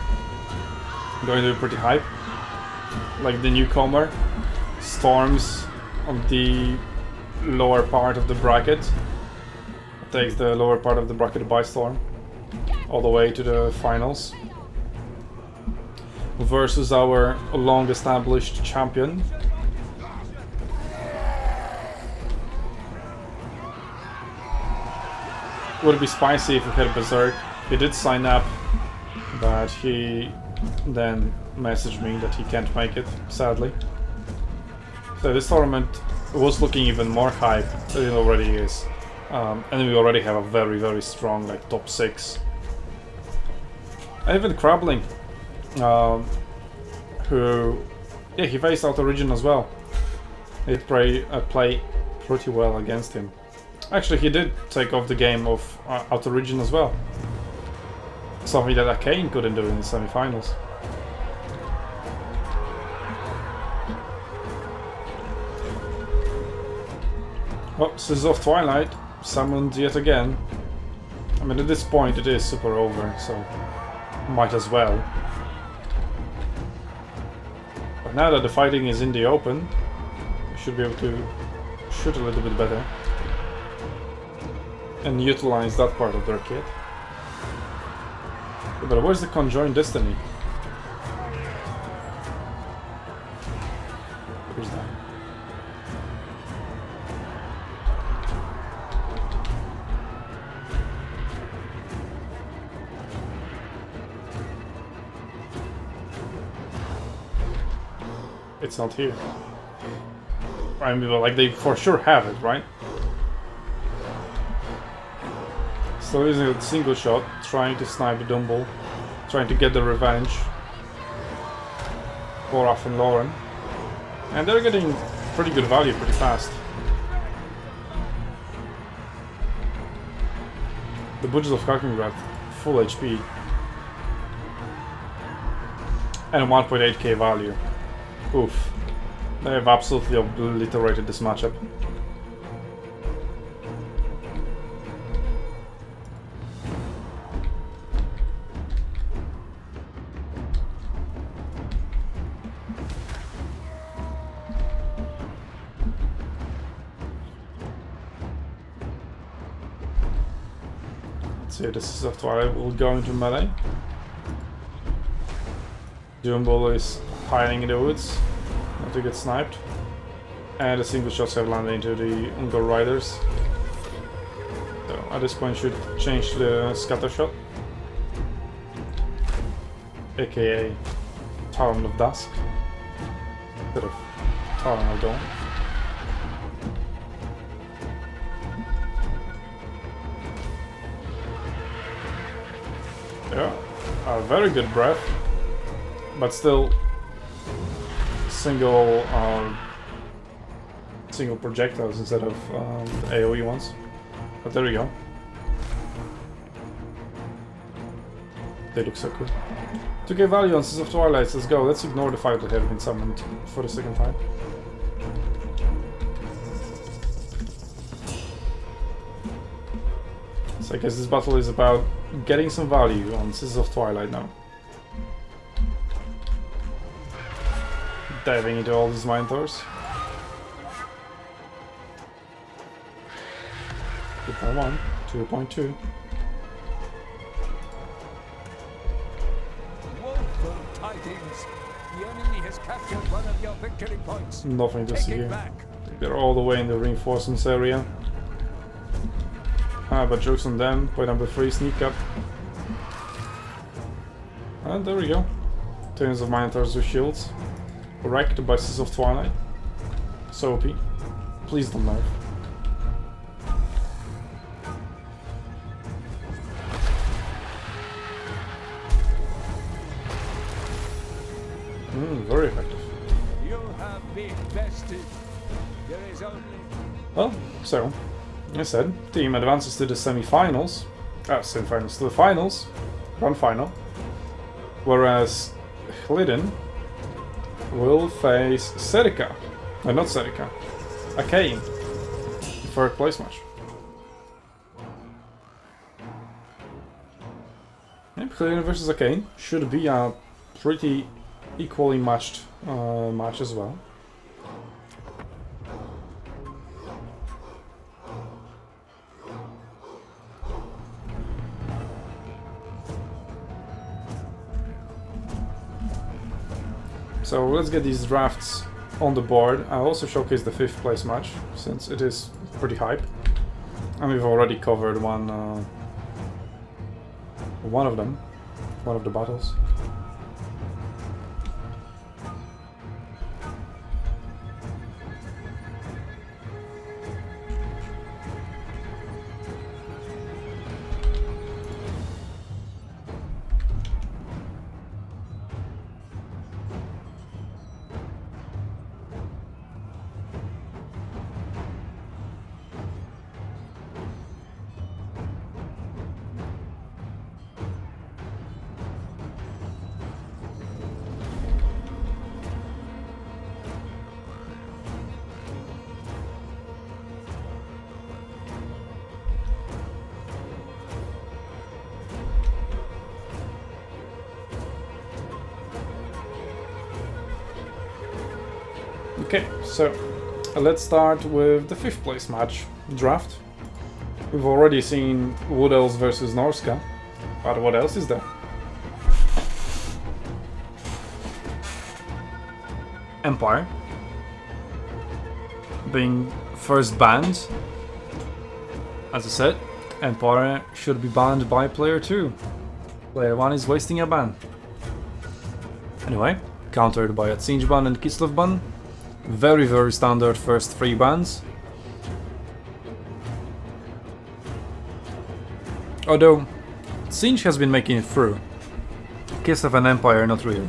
Going to be pretty hype. Like the newcomer storms on the lower part of the bracket. Takes the lower part of the bracket by storm. All the way to the finals. Versus our long established champion. Would be spicy if we had Berserk. He did sign up, but he then messaged me that he can't make it, sadly. So this tournament was looking even more hype than it already is. And we already have a very, very strong like top 6. And even Crabbling, who, yeah, he faced Outer Region as well. It play pretty well against him. Actually, he did take off the game of Outer Region as well. Something that Arcane couldn't do in the semi-finals. Oh, Citizens of Twilight summoned yet again. I mean, at this point it is super over, so might as well. But now that the fighting is in the open, we should be able to shoot a little bit better and utilize that part of their kit. But where's the Conjoined Destiny? Where's that? It's not here. I mean, like, they for sure have it, right? Still using a single shot, trying to snipe the Dumble, trying to get the revenge. Boraf and Lauren. And they're getting pretty good value pretty fast. The Butchers of Kalkengrad, full HP. And 1.8k value. Oof. They have absolutely obliterated this matchup. So this is after I will go into melee. Jumbo is hiding in the woods, not to get sniped. And the single shots have landed into the Ungor Riders. at this point should change to the scatter shot, aka Talon of Dusk, instead of Talon of Dawn. Yeah, a very good breath, but still single projectiles instead of the AoE ones. But there we go. They look so cool. 2k value on Sins of Twilight, let's go. Let's ignore the fight that have been summoned for the second time. So I guess this battle is about getting some value on Sins of Twilight now. Diving into all these Minotaurs. 2.1, 2.2. Woeful tidings. The enemy has captured one of your victory points. Nothing to Take see it here. back. They're all the way in the reinforcements area. But jokes on them. Point number 3, sneak up. And there we go. Tons of Minotaurs with shields. Wrecked by Sins of Twilight. So OP. Please don't nerf. Very effective. You have been bested. There is only Well, so, as I said, team advances to the semi-finals. Semi-finals to the finals. One final. Whereas Glidden will face Serica. No, not Serica. Arcane. Third place match. Yep, Glidden versus Arcane should be a pretty equally matched match as well. So let's get these drafts on the board. I'll also showcase the 5th place match, since it is pretty hype. And we've already covered one of them, one of the battles. Okay, so let's start with the 5th place match draft. We've already seen Wood Elves versus Norska, but what else is there? Empire being first banned. As I said, Empire should be banned by player 2. Player 1 is wasting a ban. Anyway, countered by a Tsinch ban and Kislev ban. Very, very standard first 3 bans. Although, Tsinch has been making it through. Kislev and Empire, not really.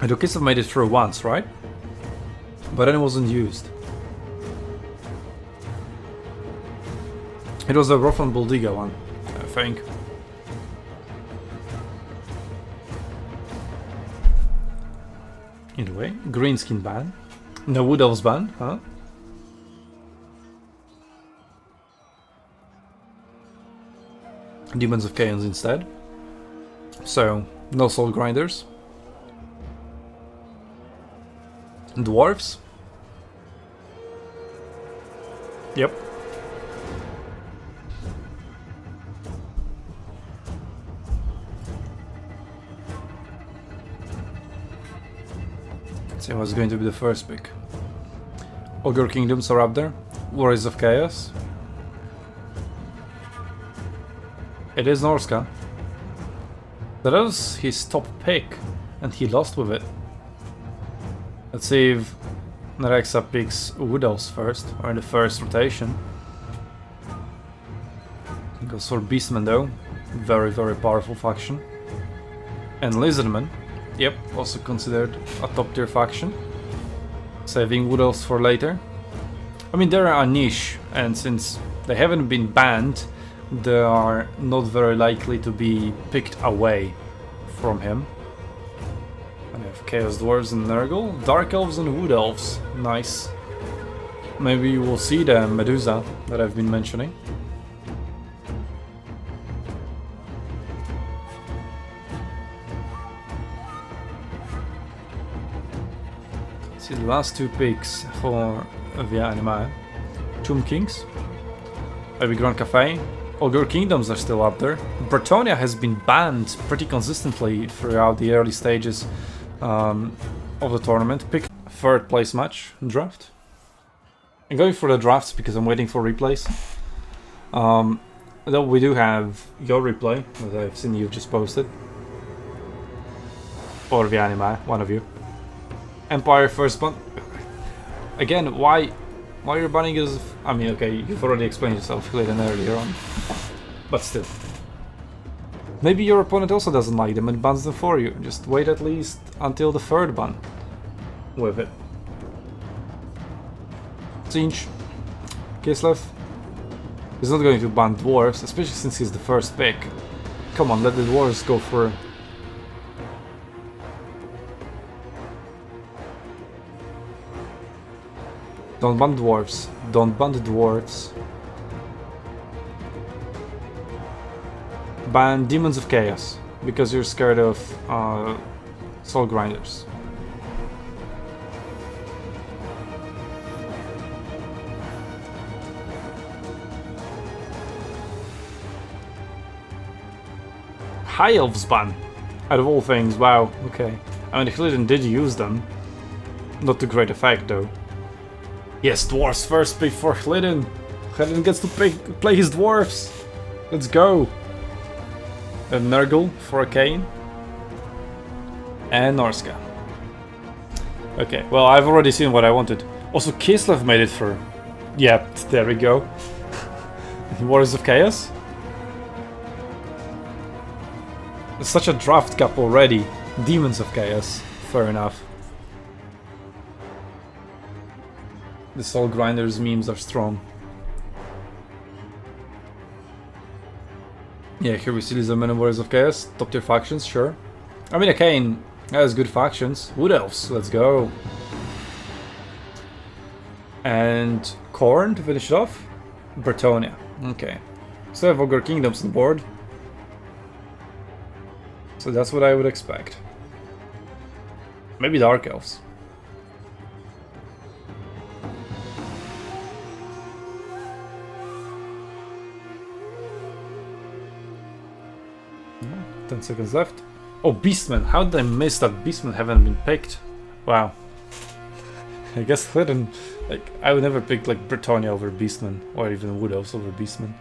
Although Kislev made it through once, right? But then it wasn't used. It was the Rothan Buldiga one, I think. Anyway, Greenskin ban. No Wood Elves ban, huh? Demons of Chaos instead. So, no Soul Grinders. Dwarves. Yep. So what's going to be the first pick? Ogre Kingdoms are up there. Warriors of Chaos. It is Norska. That was his top pick, and he lost with it. Let's see if Nerexa picks Wood Elves first, or in the first rotation. He goes for Beastmen though. Very, very powerful faction. And Lizardmen. Yep, also considered a top tier faction. Saving Wood Elves for later. I mean, they're a niche, and since they haven't been banned, they are not very likely to be picked away from him. And we have Chaos Dwarves and Nurgle, Dark Elves and Wood Elves. Nice. Maybe you will see the Medusa that I've been mentioning. See the last two picks for Via Anima. Tomb Kings, maybe Grand Cafe. Ogre Kingdoms are still up there. Bretonia has been banned pretty consistently throughout the early stages of the tournament. Pick third place match draft. I'm going for the drafts because I'm waiting for replays. Though we do have your replay that I've seen you've just posted. Or Via Anima, one of you. Empire first ban. Again, why you're banning is... I mean, okay, you've already explained yourself earlier on. But still. Maybe your opponent also doesn't like them and bans them for you. Just wait at least until the third ban with it. Sinch. Kislev. He's not going to ban dwarves, especially since he's the first pick. Come on, let the dwarves go for... Don't ban dwarves. Don't ban the dwarves. Ban Demons of Chaos, because you're scared of Soul Grinders. High Elves ban. Out of all things, wow, okay. I mean, Hliden did use them. Not to great effect though. Yes, dwarves first pick for Hliden. Hliden gets to play his dwarves. Let's go. And Nurgle for a Kane. And Norska. Okay, well, I've already seen what I wanted. Also, Kislev made it through. Yep, there we go. Warriors of Chaos. It's such a draft gap already. Demons of Chaos. Fair enough. The Soul Grinders memes are strong. Yeah, here we see these many Warriors of Chaos. Top tier factions, sure. I mean, Kane has good factions. Wood Elves, let's go. And Khorne to finish it off. Bretonia, okay. So I have Ogre Kingdoms on the board. So that's what I would expect. Maybe Dark Elves. No, 10 seconds left. Oh, Beastmen. How did I miss that Beastmen haven't been picked? Wow. I guess Hliden, like, I would never pick like Bretonia over Beastmen, or even Wood Elves over Beastmen.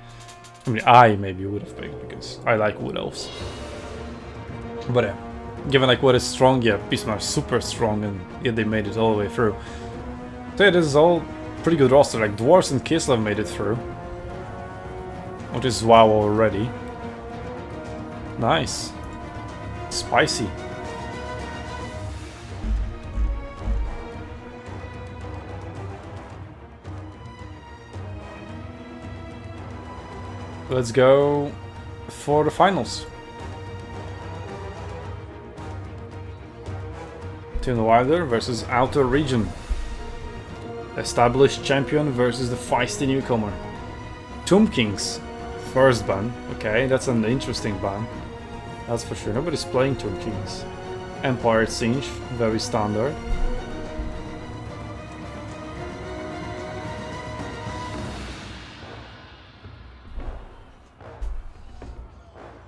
I mean, I maybe would have picked because I like Wood Elves. But yeah, given like what is strong, yeah, Beastmen are super strong, and yet they made it all the way through. So yeah, this is all pretty good roster. Like Dwarves and Kislev made it through, which is wow already. Nice, spicy. Let's go for the finals. Team Wilder versus Outer Region. Established champion versus the feisty newcomer. Tomb Kings, first ban. Okay, that's an interesting ban. That's for sure. Nobody's playing Tomb Kings. Empire Siege, very standard.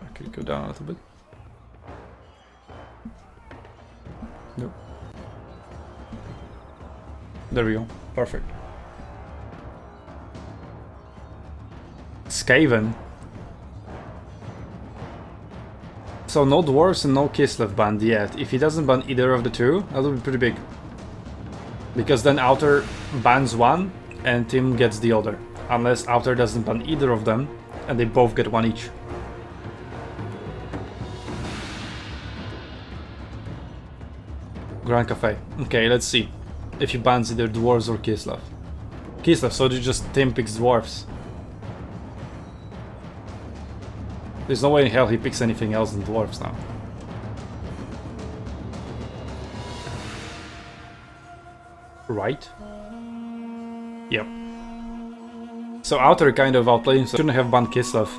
I could go down a little bit. Nope. There we go. Perfect. Skaven. So no dwarves and no Kislev banned yet. If he doesn't ban either of the two, that would be pretty big. Because then Outer bans one and Tim gets the other. Unless Outer doesn't ban either of them and they both get one each. Grand Cafe. Okay, let's see if he bans either dwarves or Kislev. Kislev, so just Tim picks dwarves. There's no way in hell he picks anything else than dwarves now. Right? Yep. So Outer kind of outplayed him, so shouldn't have banned Kislev.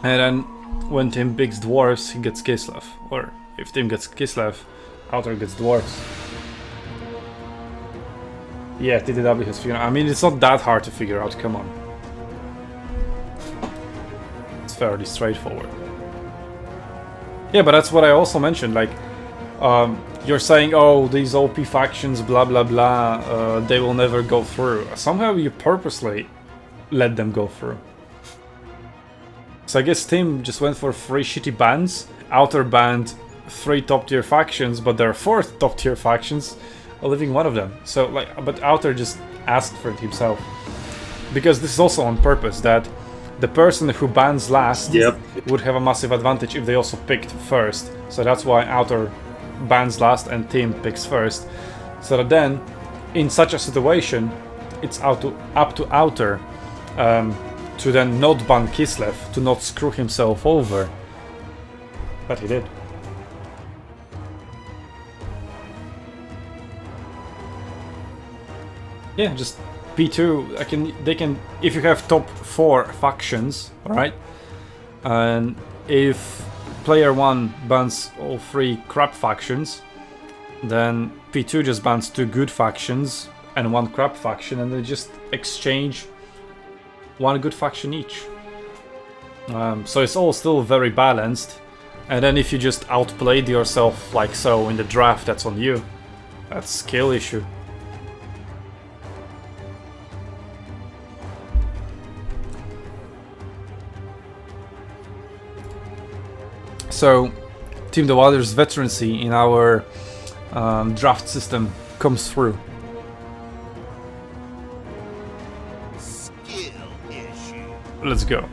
And then when Tim picks dwarves, he gets Kislev. Or if Tim gets Kislev, Outer gets dwarves. Yeah, TTW has figured out. I mean, it's not that hard to figure out, come on. It's fairly straightforward. Yeah, but that's what I also mentioned, like, you're saying, oh, these OP factions, blah blah blah, they will never go through. Somehow you purposely let them go through. So I guess Tim just went for 3 shitty bans. Outer banned 3 top tier factions, but there are 4 top tier factions, leaving one of them. So like, but Outer just asked for it himself. Because this is also on purpose, that the person who bans last would have a massive advantage if they also picked first. So that's why Outer bans last and Tim picks first. So that then, in such a situation, it's up to Outer to then not ban Kislev, to not screw himself over. But he did. Yeah, just P2. They can. If you have top 4 factions, right? And if player 1 bans all 3 crap factions, then P2 just bans 2 good factions and 1 crap faction, and they just exchange 1 good faction each. So it's all still very balanced. And then if you just outplayed yourself like so in the draft, that's on you. That's a skill issue. So, Team the Wilder's veterancy in our draft system comes through. Skill issue. Let's go.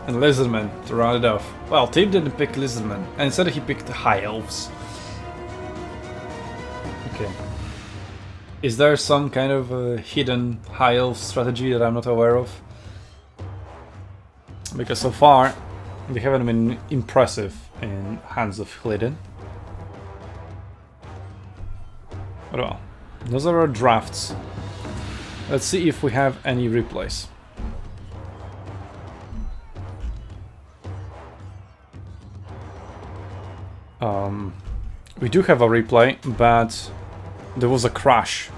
And Lizardman to round it off. Well, Tim didn't pick Lizardman, and instead he picked High Elves. Okay. Is there some kind of hidden High Elf strategy that I'm not aware of? Because so far, they haven't been impressive in Hands of Hliden. But well, those are our drafts. Let's see if we have any replays. We do have a replay, but there was a crash.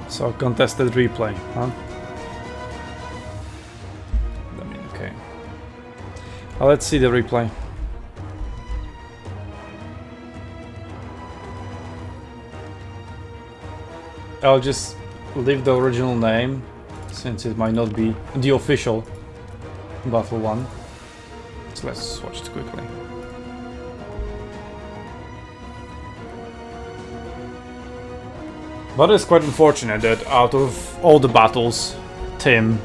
So contested replay, huh? I mean, okay. Let's see the replay. I'll just leave the original name, since it might not be the official Battle 1. So let's watch it quickly. But it's quite unfortunate that out of all the battles, Tim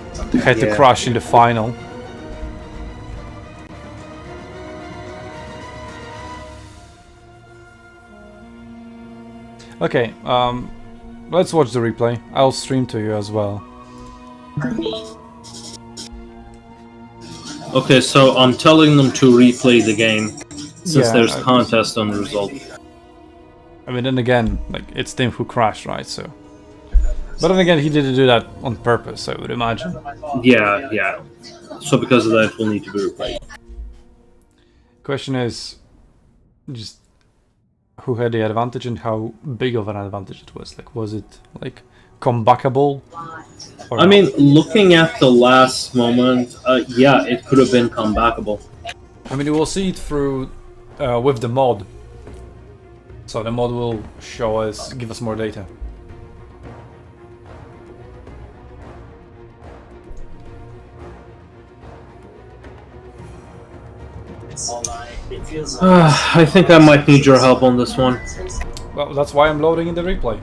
had to crash in the final. Okay, let's watch the replay. I'll stream to you as well. Okay, so I'm telling them to replay the game since there's contest on the result. I mean, then again, like, it's Tim who crashed, right? So, but then again, he didn't do that on purpose, I would imagine. Yeah. So because of that, it will need to be replayed. Question is, just who had the advantage and how big of an advantage it was. Like, was it like comebackable? Or I not? mean, looking at the last moment, yeah, it could have been comebackable. I mean, you will see it through with the mod. So the mod will show us, give us more data. I think I might need your help on this one. Well, that's why I'm loading in the replay.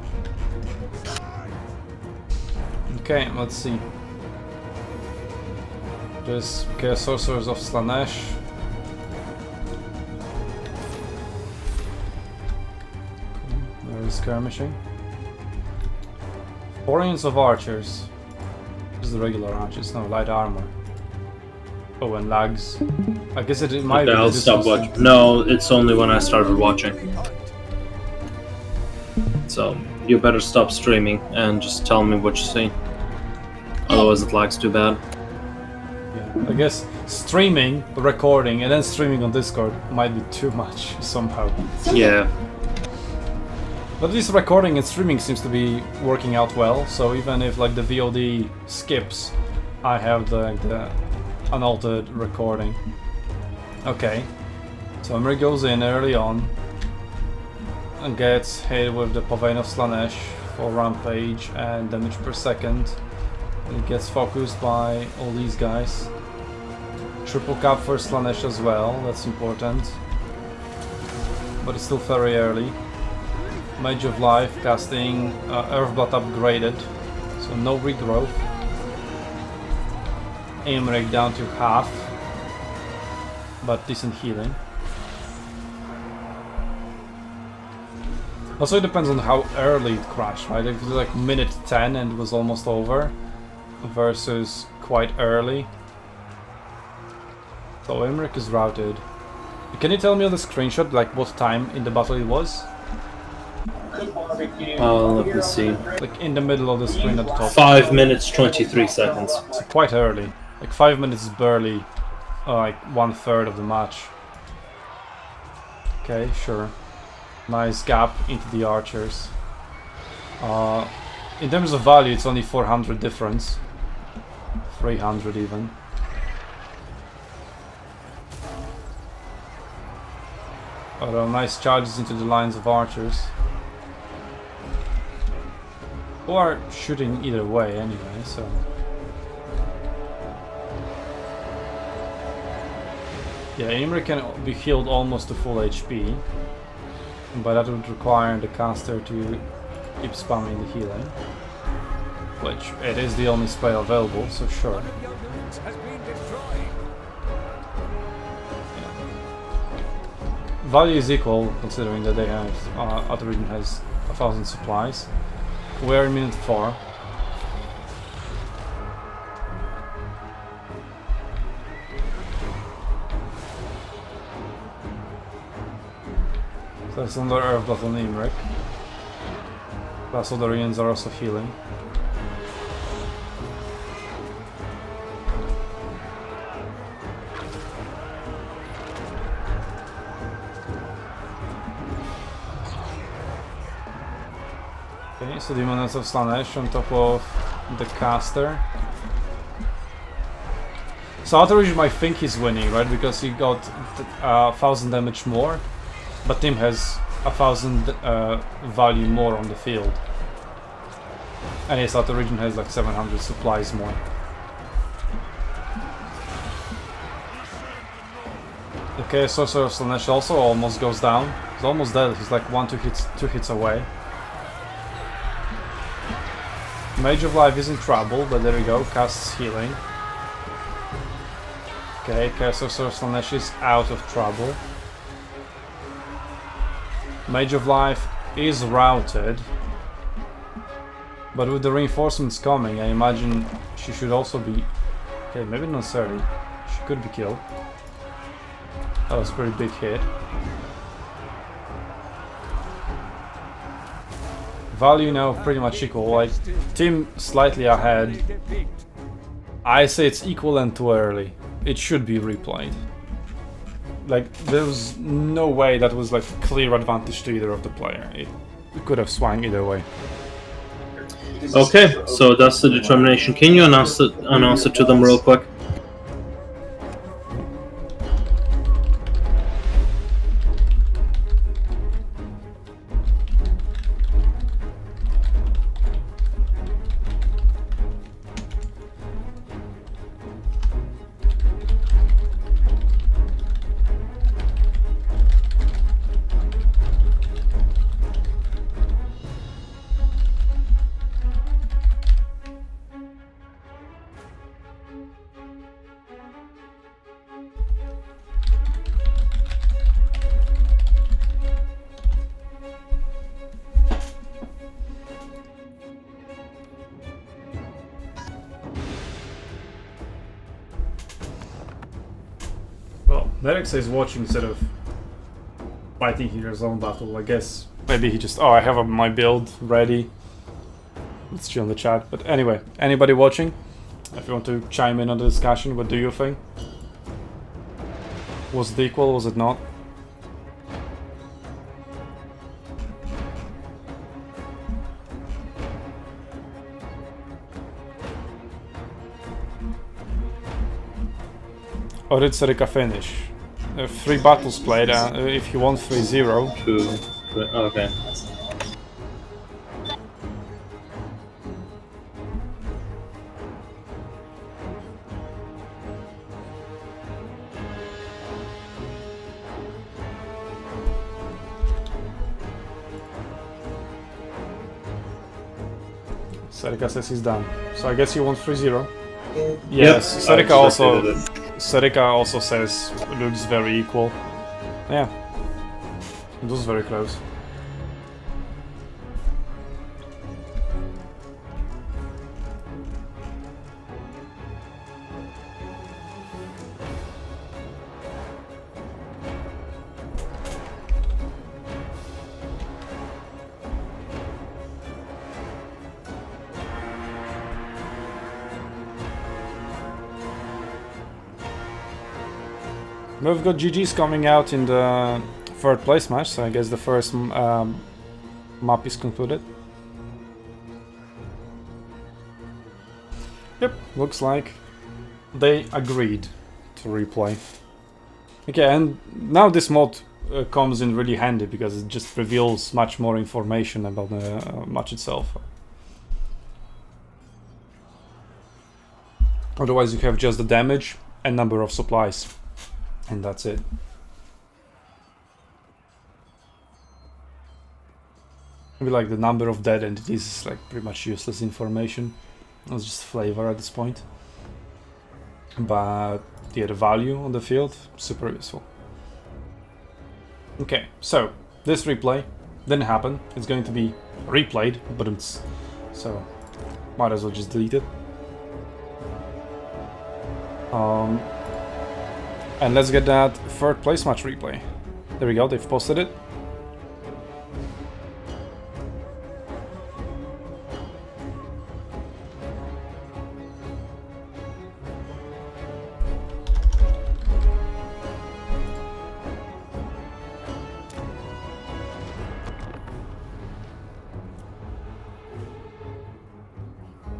Okay, let's see. Just Chaos Sorcerers of Slanesh. There is skirmishing. 4 units of archers. This is the regular archers, no light armor. Oh, and lags. I guess it might be. I'll stop watching. No, it's only when I started watching. So you better stop streaming and just tell me what you see. Otherwise, it lags too bad. Yeah, I guess streaming, recording, and then streaming on Discord might be too much somehow. Yeah. But at least recording and streaming seems to be working out well. So even if like the VOD skips, I have the unaltered recording. Okay, so Emry goes in early on and gets hit with the Pavane of Slanesh for rampage and damage per second. And he gets focused by all these guys. Triple cap for Slanesh as well, that's important. But it's still very early. Mage of Life casting Earthblood upgraded, so no regrowth. Aim rate down to half, but decent healing. Also, it depends on how early it crashed, right? If it was like minute 10 and it was almost over, versus quite early. So Imric is routed. Can you tell me on the screenshot like what time in the battle it was? Let me see. Like in the middle of the screen at the top. 5 minutes 23 seconds. So quite early. Like 5 minutes is barely like 1/3 of the match. Okay, sure. Nice gap into the archers. In terms of value, it's only 400 difference. 300 even. Although nice charges into the lines of archers. Who are shooting either way anyway, so... Yeah, Imri can be healed almost to full HP, but that would require the caster to keep spamming the healing, which it is the only spell available, so sure. One of your units has been destroyed. Value is equal, considering that they have other region has 1,000 supplies. We're in minute 4. So that's another Earthblood on Imric. Plus other regions are also healing. Okay, so Demons of Slanesh on top of the caster. So Outer Region might think he's winning, right? Because he got 1,000 damage more, but Tim has 1,000 value more on the field. And his Outer Region has like 700 supplies more. Okay, Sorcerer of Slanesh also almost goes down. He's almost dead, he's like 2 hits away. Mage of Life is in trouble, but there we go, casts healing. Okay, Sorcerer of Slanesh is out of trouble. Mage of Life is routed. But with the reinforcements coming, I imagine she should also be... Okay, maybe not necessarily. She could be killed. That was a pretty big hit. Value now pretty much equal, like Team slightly ahead. I say it's equal and too early. It should be replayed. Like, there's no way that was like clear advantage to either of the player. It could have swung either way. Okay, so that's the determination. Can you announce it to them real quick? Well, Nerexa is watching instead of fighting his own battle. I guess maybe he just, oh, I have my build ready. Let's chill in the chat. But anyway, anybody watching? If you want to chime in on the discussion, what do you think? Was it equal? Was it not? Or did Serika finish? 3 battles played, if he won 3-0. 2, okay. Serika says he's done. So I guess he won 3-0. Yep, Yes, I Serika also... expected it. Serika also says it looks very equal. Yeah. It was very close. We've got GG's coming out in the 3rd place match, so I guess the first map is concluded. Yep, looks like they agreed to replay. Okay, and now this mod comes in really handy because it just reveals much more information about the match itself. Otherwise you have just the damage and number of supplies. And that's it. Maybe like the number of dead entities is like pretty much useless information. It's just flavor at this point. But yeah, the value on the field, super useful. Okay, so this replay didn't happen. It's going to be replayed, but it's so might as well just delete it. And let's get that 3rd place match replay. There we go, they've posted it.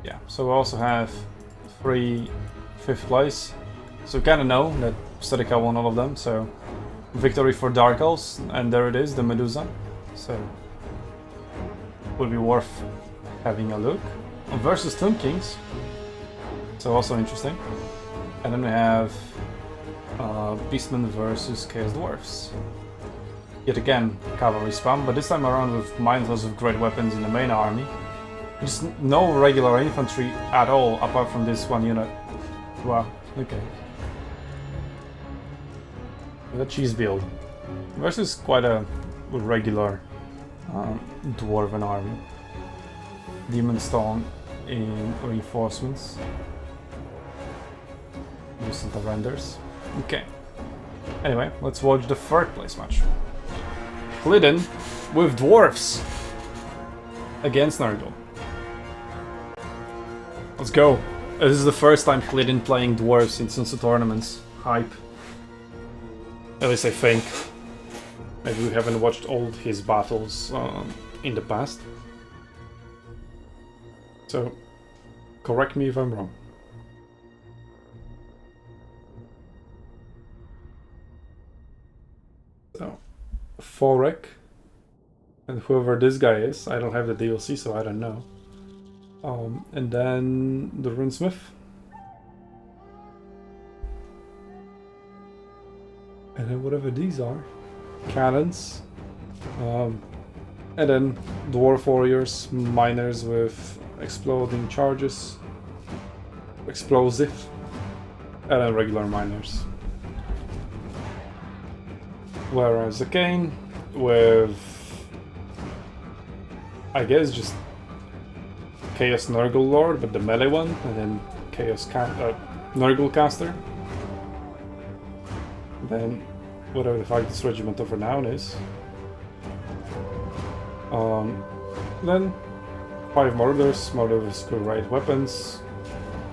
Yeah, so we also have 3 5th place. So we kind of know that Serika won all of them, so victory for Dark Elves, and there it is, the Medusa. So would be worth having a look. Versus Tomb Kings, so also interesting. And then we have Beastmen versus Chaos Dwarfs. Yet again, cavalry spam, but this time around with mindless of great weapons in the main army. Just no regular infantry at all, apart from this one unit. Wow, okay. The cheese build versus quite a regular dwarven army. Demon Stone in reinforcements. Recent renders. Okay. Anyway, let's watch the 3rd place match. Glidden with dwarfs against Nurgle. Let's go. This is the first time Glidden playing dwarves in SUNTZU tournaments. Hype. At least I think. Maybe we haven't watched all his battles in the past. So, correct me if I'm wrong. So, Forek, and whoever this guy is, I don't have the DLC, so I don't know. And then the Runesmith. And then whatever these are. Cannons. And then Dwarf Warriors, Miners with exploding charges. Explosive. And then regular Miners. Whereas the Kane with, I guess, just Chaos Nurgle Lord, but the melee one, and then Chaos Nurgle Caster. Then whatever the fuck this Regiment of Renown is. Then 5 Murders, Murders with right weapons.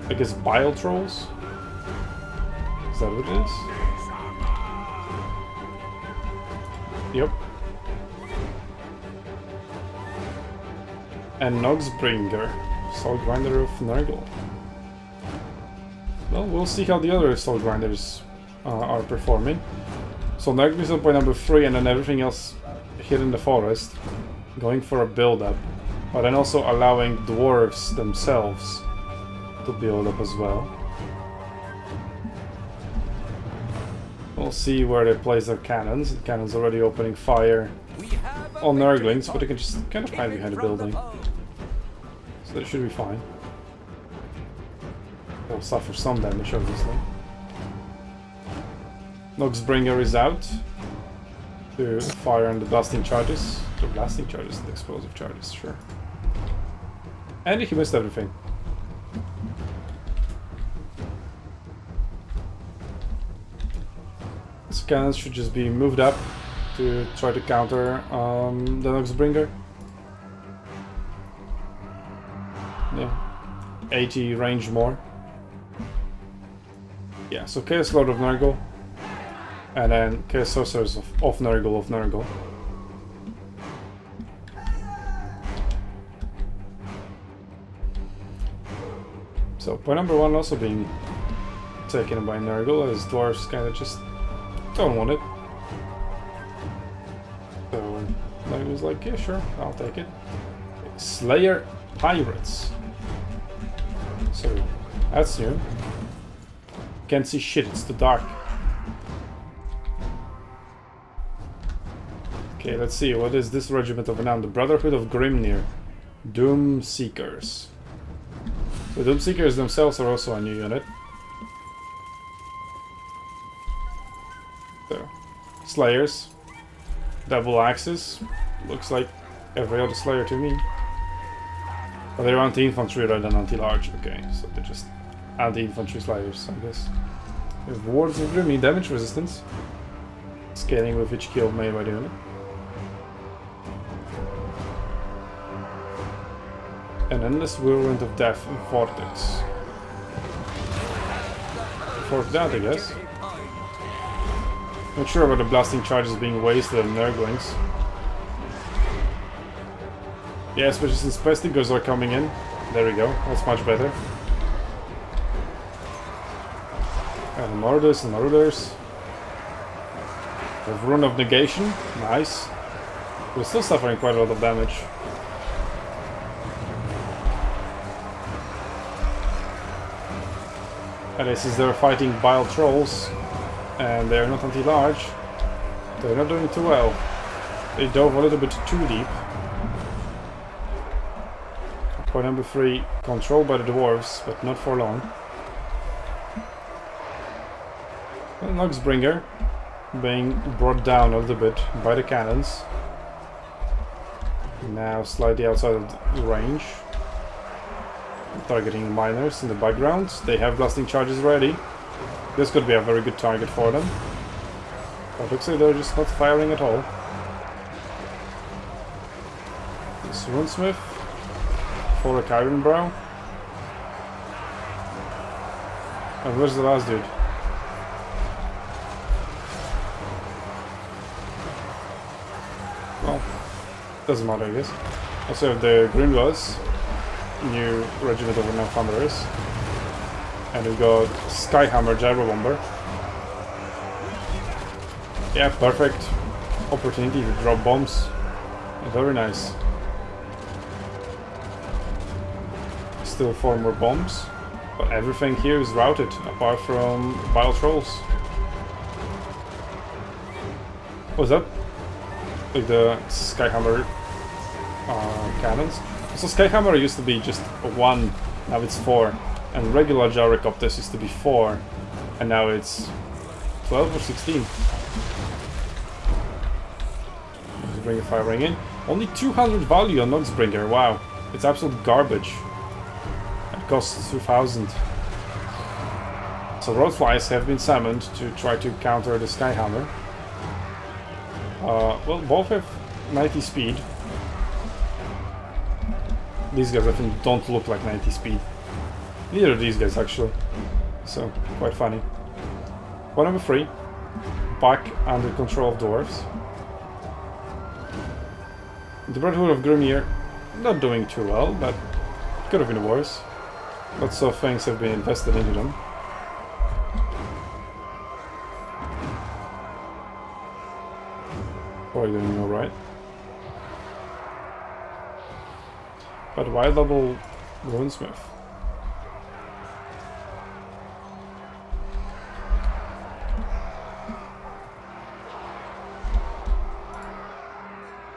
I guess Bile Trolls? Is that what it is? Yep. And Nogsbringer, Soul Grinder of Nurgle. Well, we'll see how the other Soul Grinders are performing. So Nurgle is on point number 3, and then everything else hid in the forest, going for a build-up, but then also allowing dwarves themselves to build up as well. We'll see where they place their cannons. The cannon's already opening fire on Nurglings, but they can just kind of hide behind the building. So that should be fine. They'll suffer some damage, obviously. Nogsbringer is out to fire on the blasting charges. The blasting charges, the explosive charges, sure. And he missed everything. So cannons should just be moved up to try to counter the Nogsbringer. Yeah, 80 range more. Yeah, so Chaos Lord of Nurgle, and then Chaos Sorcerers of Nurgle. So point number 1 also being taken by Nurgle, as dwarves kind of just don't want it. So Nurgle's like, yeah, sure, I'll take it. Slayer Pirates. So that's new. Can't see shit, it's too dark. Okay, let's see, what is this Regiment of Renown? The Brotherhood of Grimnir. Doom Seekers. The Doom Seekers themselves are also a new unit. So, Slayers. Double Axes. Looks like every other Slayer to me. But they're anti-infantry rather than anti-large. Okay, so they're just anti-infantry Slayers, I guess. We have Wards of Grimnir, damage resistance. Scaling with each kill made by the unit. An endless whirlwind of death vortex. For that, I guess. Not sure about the blasting charges being wasted on Nurglings. Yeah, especially since Pestigers are coming in. There we go, that's much better. And Murders and Murders. We have Rune of Negation, nice. We're still suffering quite a lot of damage. And since they're fighting Bile Trolls, and they're not anti-large, they're not doing too well. They dove a little bit too deep. Point number 3, controlled by the dwarves, but not for long. And Nogsbringer being brought down a little bit by the cannons. Now slightly outside of the range. Targeting miners in the background. They have blasting charges ready. This could be a very good target for them. But looks like they're just not firing at all. This Runesmith for a Ironbrow. And where's the last dude? Doesn't matter, I guess. Also have the Grimloss, new regiment of renowned thunderers. And we've got Skyhammer Gyro Bomber. Yeah, perfect opportunity to drop bombs. Very nice. Still 4 more bombs, but everything here is routed apart from Bile Trolls. What's that? Like the Skyhammer cannons. So Skyhammer used to be just 1, now it's 4. And regular gyrocopters used to be 4, and now it's 12 or 16. Let's bring a fire ring in. Only 200 value on Noxbringer, wow. It's absolute garbage. It costs 2000. So roadflies have been summoned to try to counter the Skyhammer. Well, both have 90 speed. These guys I think don't look like 90 speed. Neither of these guys actually. So, quite funny. Point number 3. Back under control of dwarves. The Brotherhood of Grimnir not doing too well, but could have been worse. Lots of things have been invested into them. Probably doing alright. But why double Runesmith?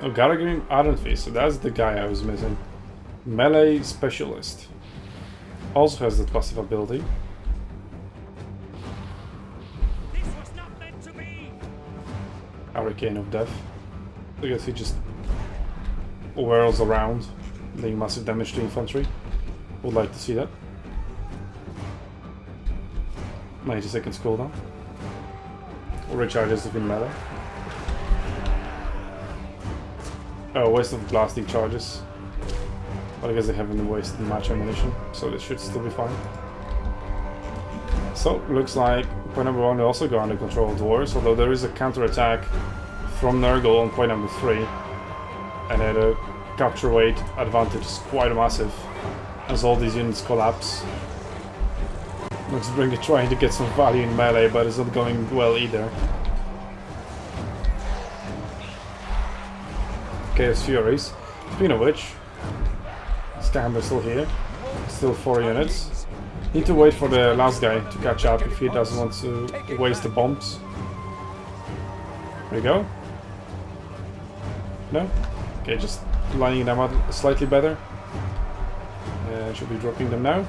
Oh, Garagrim Arenfi, so that's the guy I was missing. Melee Specialist. Also has that passive ability. This was not meant to be. Hurricane of Death. I guess he just whirls around, doing massive damage to infantry. Would like to see that. 90 seconds cooldown. Recharges if in melee. Oh, waste of blasting charges. But I guess they haven't wasted much ammunition, so this should still be fine. So, looks like point number 1 will also go under control of dwarves, although there is a counter-attack from Nurgle on point number 3. And the capture weight advantage is quite massive, as all these units collapse. Noxbringer trying to get some value in melee, but it's not going well either. Chaos Furies. Speaking of which, Skyhammer's still here. Still 4 units. Need to wait for the last guy to catch up if he doesn't want to waste the bombs. There we go. No? Okay, just lining them out slightly better. Should be dropping them now.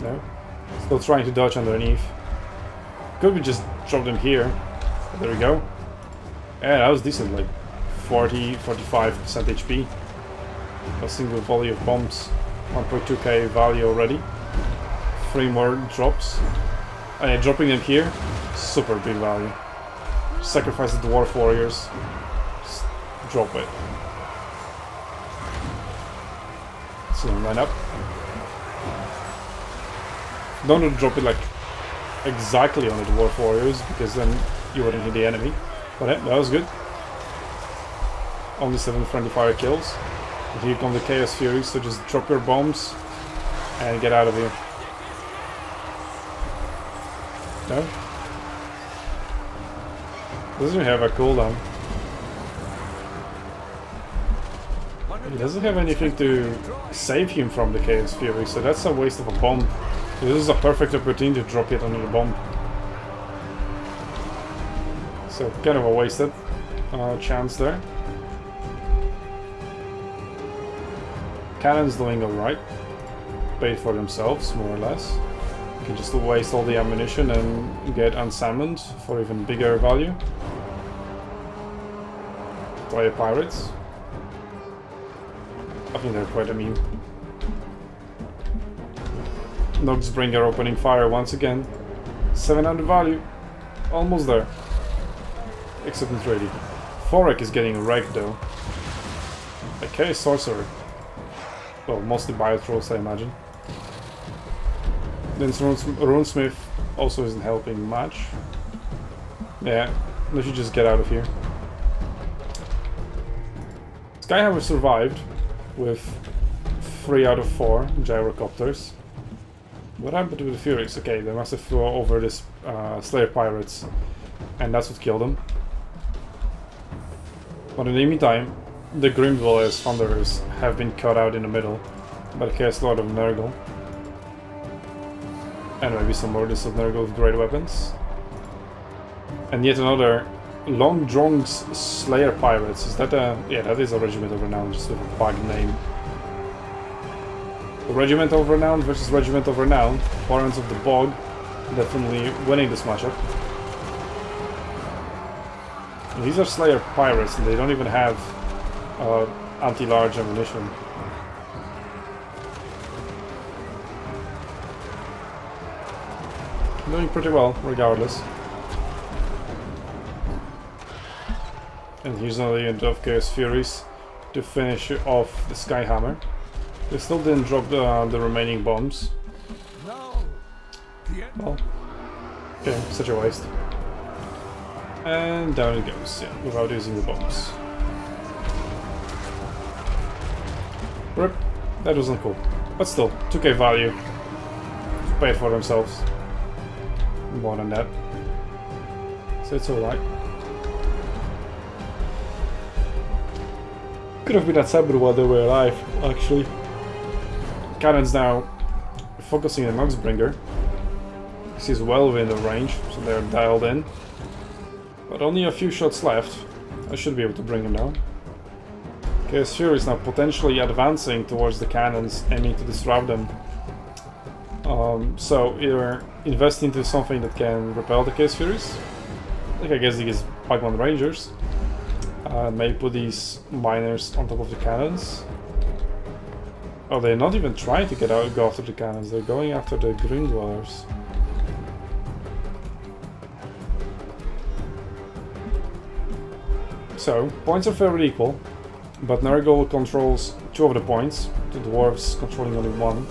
No. Still trying to dodge underneath. Could we just drop them here? There we go. Yeah, that was decent, like 40-45% HP. A single volley of bombs. 1.2k value already. 3 more drops. And yeah, dropping them here, super big value. Sacrifice the dwarf warriors. Just drop it. So line up. Don't drop it like exactly on the dwarf warriors, because then you wouldn't hit the enemy. But yeah, that was good. Only 7 friendly fire kills. And here come the Chaos Furies, so just drop your bombs and get out of here. No? Doesn't have a cooldown. He doesn't have anything to save him from the Chaos Fury, so that's a waste of a bomb. This is a perfect opportunity to drop it under the bomb. So kind of a wasted chance there. Cannons doing alright. Paid for themselves, more or less. You can just waste all the ammunition and get unsummoned for even bigger value. Fire pirates. I think they're quite immune. Noxbringer opening fire once again. 700 value. Almost there. Acceptance ready. Forek is getting wrecked though. Okay, sorcerer. Well, mostly Biotrolls, I imagine. Then Runesmith also isn't helping much. Yeah, we should just get out of here. Skyhammer survived with 3 out of 4 gyrocopters. What happened to the Furies? Okay, they must have flew over this Slayer pirates, and that's what killed them. But in the meantime, the Grim Dwellers Thunderers have been cut out in the middle by the Chaos Lord of Nurgle. And maybe some more lists of Nurgle with great weapons. And yet another Long Drong's Slayer Pirates. Is that a... yeah, that is a Regiment of Renown, just with a bug name. Regiment of Renown versus Regiment of Renown. Warrants of the Bog definitely winning this matchup. And these are Slayer Pirates and they don't even have anti-large ammunition. Doing pretty well, regardless. And here's another unit of Chaos Furies to finish off the Skyhammer. They still didn't drop the remaining bombs. No. Well, okay, such a waste. And down it goes, yeah, without using the bombs. Rip, that wasn't cool. But still, 2k value. Paid for themselves. More than that. So it's alright. Could have been at Sabre while they were alive, actually. Cannon's now focusing on Noxbringer. He's well within the range, so they're dialed in. But only a few shots left. I should be able to bring him down. Chaos Fury is now potentially advancing towards the cannons, aiming to disrupt them. So either invest into something that can repel the Chaos Furies, like I guess these Pokemon Rangers. Maybe put these miners on top of the cannons. Oh, they're not even trying to go after the cannons, they're going after the Green Dwellers. So, points are fairly equal, but Nurgle controls 2 of the points, the dwarves controlling only 1.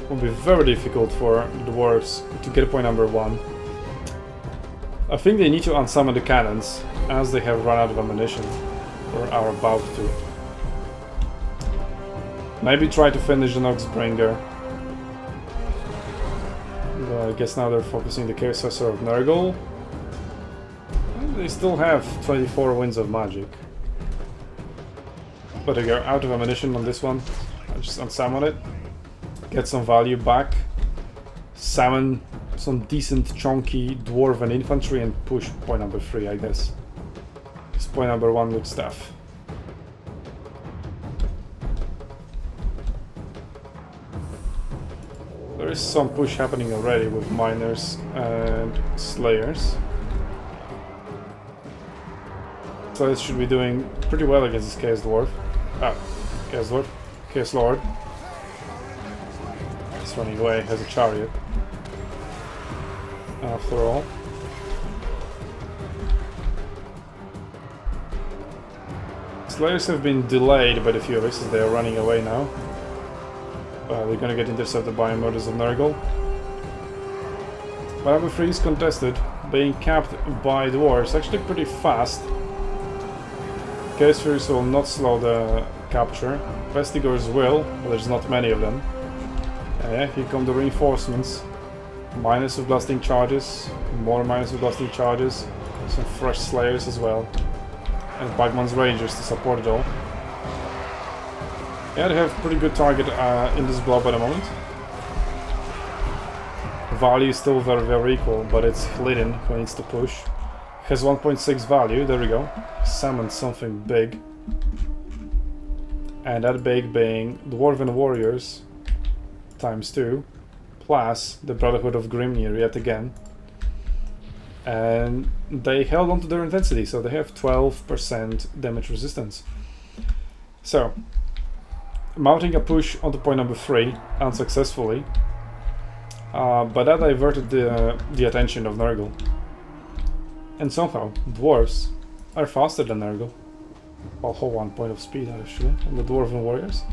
It will be very difficult for the dwarves to get point number 1. I think they need to unsummon the cannons, as they have run out of ammunition, or are about to. Maybe try to finish the Noxbringer. I guess now they're focusing the Chaos Sorcerer of Nurgle. They still have 24 winds of magic. But they are out of ammunition on this one. I'll just unsummon it. Get some value back. Summon some decent chunky dwarven infantry and push point number 3, I guess. It's point number 1 with stuff. There is some push happening already with miners and slayers. So it should be doing pretty well against this Chaos Dwarf. Chaos Dwarf. Chaos Lord. He's running away, has a chariot. After all. Slayers have been delayed by the Furies as they are running away now. They're gonna get intercepted by Murders of Nurgle. But number 3 is contested, being capped by dwarves, actually pretty fast. Chaos Furies will not slow the capture. Vestigors will, but there's not many of them. Yeah, here come the reinforcements. Minus of blasting charges, more minus of blasting charges, some fresh slayers as well. And Bagman's Rangers to support it all. Yeah, they have pretty good target in this blob at the moment. Value is still very, very equal, but it's Glidden who needs to push. Has 1.6 value, there we go. Summoned something big. And that big being Dwarven Warriors times 2, plus the Brotherhood of Grimnir yet again. And they held on to their intensity, so they have 12% damage resistance. So, mounting a push onto point number 3 unsuccessfully, but that diverted the attention of Nurgle. And somehow, dwarves are faster than Nurgle. Well, whole 1 point of speed actually, on the Dwarven Warriors.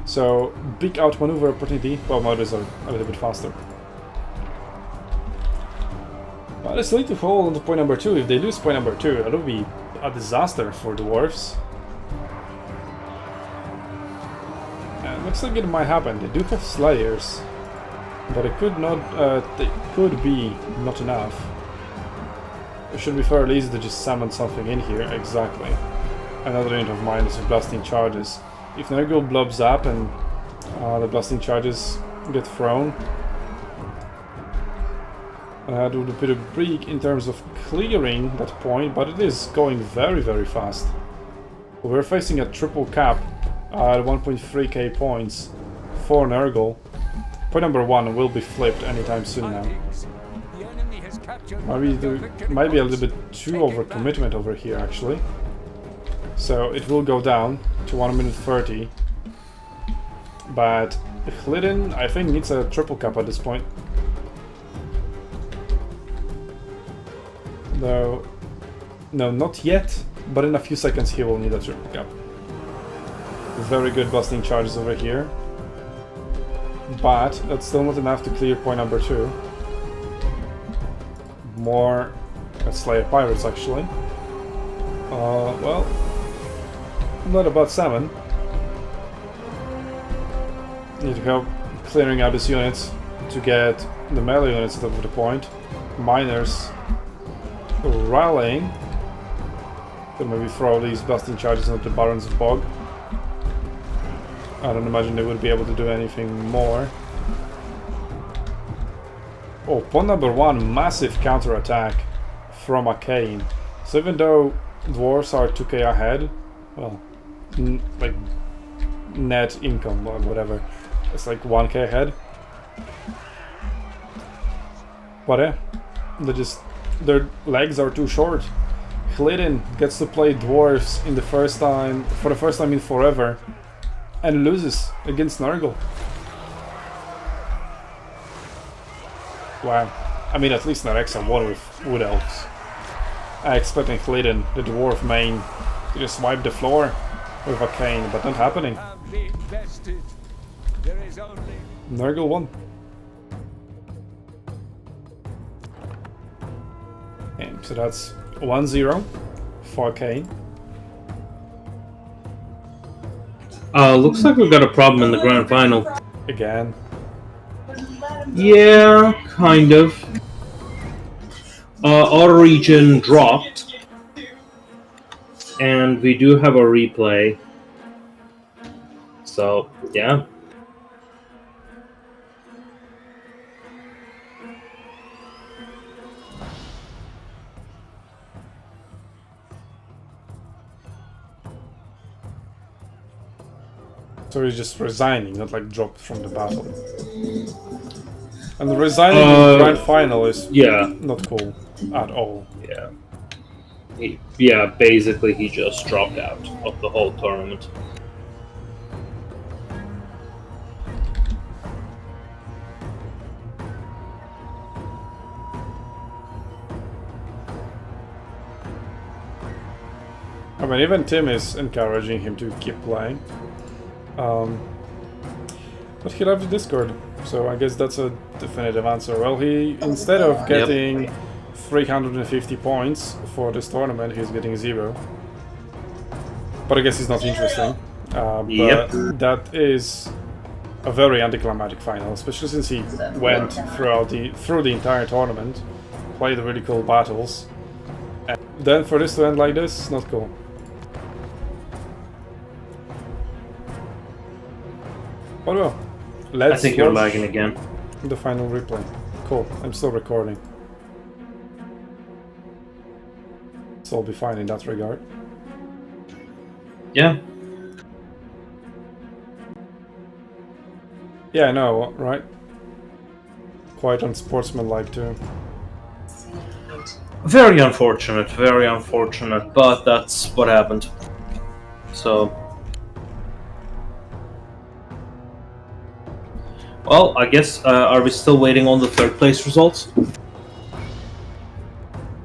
So, big outmaneuver opportunity, while Murders are a little bit faster. But they still need to hold on to point number 2. If they lose point number 2, that would be a disaster for dwarves. And looks like it might happen. They do have slayers, but it could not. They could be not enough. It should be fairly easy to just summon something in here. Exactly. Another unit of minus with blasting charges. If Nurgle blobs up and the blasting charges get thrown, that would be a break in terms of clearing that point, but it is going very, very fast. We're facing a triple cap at 1.3k points for Nurgle. Point number 1 will be flipped anytime soon now. Maybe there might be a little bit too overcommitment over here, actually. So it will go down to 1 minute 30. But Glidden, I think, needs a triple cap at this point. No, not yet, but in a few seconds he will need a triple cap. Very good busting charges over here. But that's still not enough to clear point number 2. More Slayer Pirates, actually. Well, not about salmon. Need to help clearing out these units to get the melee units at the point. Miners rallying. Could maybe throw these blasting charges into the Barons of Bog. I don't imagine they would be able to do anything more. Oh, point number 1, massive counter-attack from a Kane. So even though dwarves are 2k ahead, well, like net income or whatever, it's like 1k ahead. But yeah, their legs are too short. Glidden gets to play dwarves for the first time in forever, and loses against Nurgle. Wow. I mean, at least Narexa won with Wood Elves. I expecting Glidden, the dwarf main, to just wipe the floor with a cane, but not happening. Nurgle won. Okay, so that's 1-0 for Kane. Looks like we've got a problem in the grand final. Again. Yeah, kind of. Our region dropped, and we do have a replay. So, yeah. So he's just resigning, not like dropped from the battle. And the resigning in the grand final is not cool at all. Yeah. Basically he just dropped out of the whole tournament. I mean, even Tim is encouraging him to keep playing. But he left the Discord, so I guess that's a definitive answer. Well, he, instead of getting 350 points for this tournament, he's getting 0. But I guess it's not interesting. But that is a very anticlimactic final, especially since he went through the entire tournament, played really cool battles, and then for this to end like this, not cool. But well, let's I think you're lagging again. The final replay. Cool, I'm still recording. So I'll be fine in that regard. Yeah. Yeah, I know, right? Quite unsportsmanlike too. Very unfortunate, but that's what happened. So... Well, I guess, are we still waiting on the third place results?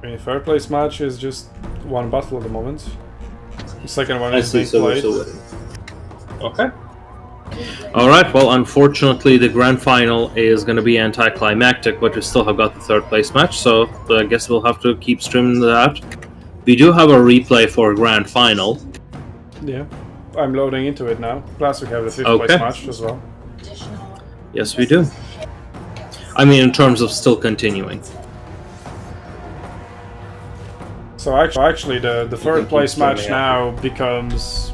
I mean, third place match is just one battle at the moment. The second one I is see, being so we're played. still waiting. Okay. Alright, well, unfortunately, the grand final is going to be anticlimactic, but we still have got the third place match, so I guess we'll have to keep streaming that. We do have a replay for a grand final. Yeah, I'm loading into it now. Plus we have the 5th Okay. place match as well. Yes, we do. I mean, in terms of still continuing. So actually the 3rd keep place match streaming now becomes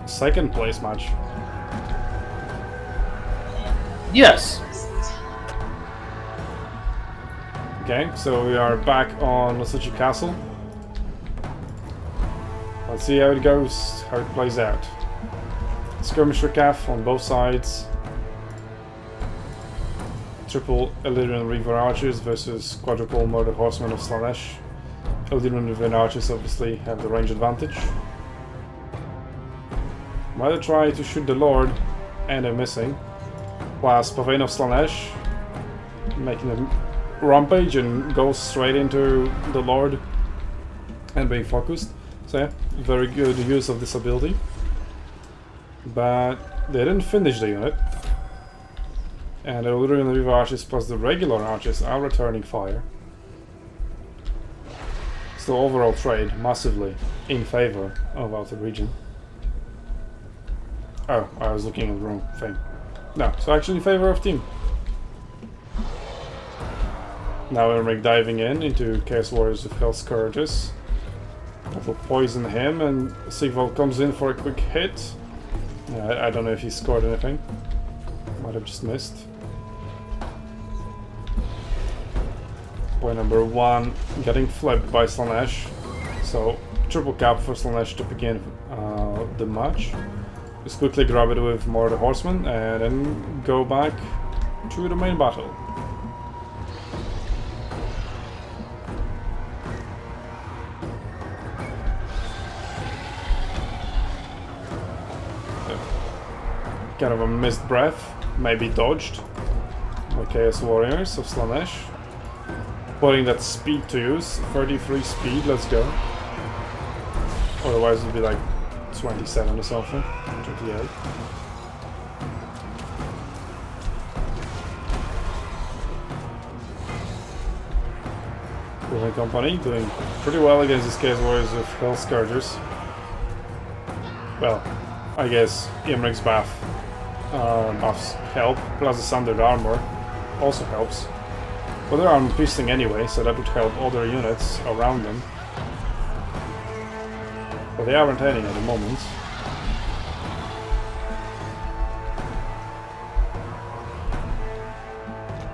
2nd place match. Yes. Okay, so we are back on SUNTZU Castle. Let's see how it goes, how it plays out. Skirmish recap on both sides. Triple Illyrian Reaver Archers versus quadruple Murder Horsemen of Slaanesh. Illyrian Reaver Archers obviously have the range advantage. Might try to shoot the Lord and they're missing. Plus Pavane of Slaanesh making a rampage and goes straight into the Lord and being focused. So yeah, very good use of this ability. But they didn't finish the unit. And the Illyrian Reaver Archers plus the regular Archers are returning fire. So overall trade massively in favor of Outer Region. Oh, I was looking at the wrong thing. No, so actually in favor of team. Now Emmerich diving into Chaos Warriors of Hell Scourges. That will poison him, and Sigvald comes in for a quick hit. I don't know if he scored anything. Might have just missed. Point number 1 getting flipped by Slaanesh. So triple cap for Slaanesh to begin the match. Just quickly grab it with more of the Horsemen and then go back to the main battle. Kind of a missed breath, maybe dodged by Chaos Warriors of Slaanesh. Putting that speed to use, 33 speed, let's go. Otherwise it would be like 27 or something, 28. Willing Company doing pretty well against these Chaos Warriors of Hell Scourgers. Well, I guess Imric's buffs help, plus the Sundered Armor also helps. But they're armor piercing anyway, so that would help other units around them. But they aren't any at the moment.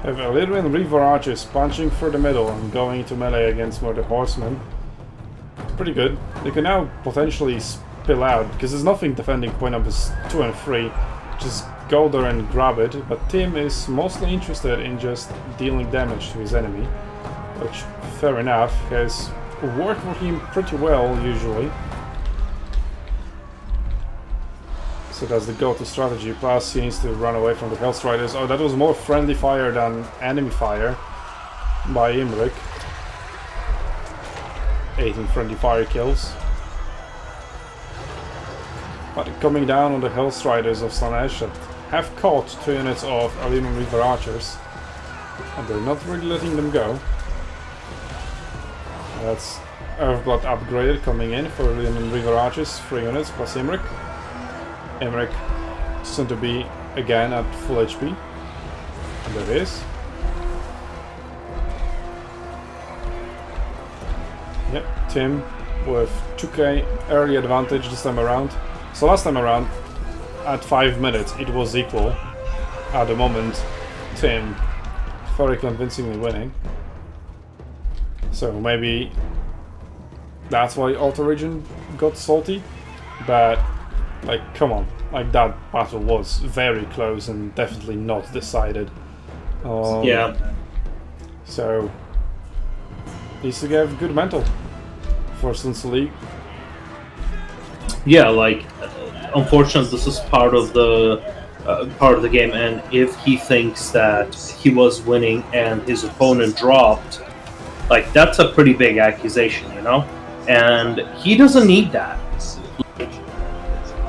Have Illyrian Reaver Archers punching through the middle and going into melee against more the Horsemen. It's pretty good. They can now potentially spill out, because there's nothing defending point numbers 2 and 3. Just go there and grab it, but Tim is mostly interested in just dealing damage to his enemy, which, fair enough, has worked for him pretty well usually. So that's the go-to strategy, plus he needs to run away from the Hellstriders. Oh, that was more friendly fire than enemy fire by Imric. 18 friendly fire kills. But coming down on the Hellstriders of Slaanesh that have caught 2 units of Illyrian Reaver Archers. And they're not really letting them go. That's Earthblood upgraded coming in for Illyrian Reaver Archers, 3 units plus Imric. Imric soon to be again at full HP. And there it is. Yep, Tim with 2k early advantage this time around. So last time around, at 5 minutes, it was equal. At the moment, Tim very convincingly winning. So maybe that's why Alter Region got salty. But, like, come on. Like, that battle was very close and definitely not decided. Yeah. So, needs to have good mental for SUNTZU League. Yeah, like, unfortunately, this is part of the game, and if he thinks that he was winning and his opponent dropped, like, that's a pretty big accusation, you know? And he doesn't need that. Like,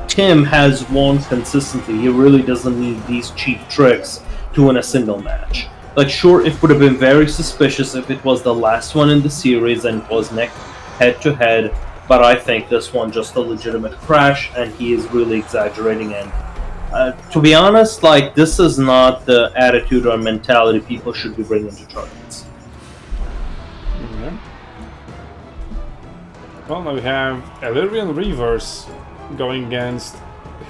Tim has won consistently. He really doesn't need these cheap tricks to win a single match. Like, sure, it would have been very suspicious if it was the last one in the series and it was head-to-head, but I think this one just a legitimate crash, and he is really exaggerating. And to be honest, like, this is not the attitude or mentality people should be bringing to tournaments. Yeah. Well, now we have Illyrian Reavers going against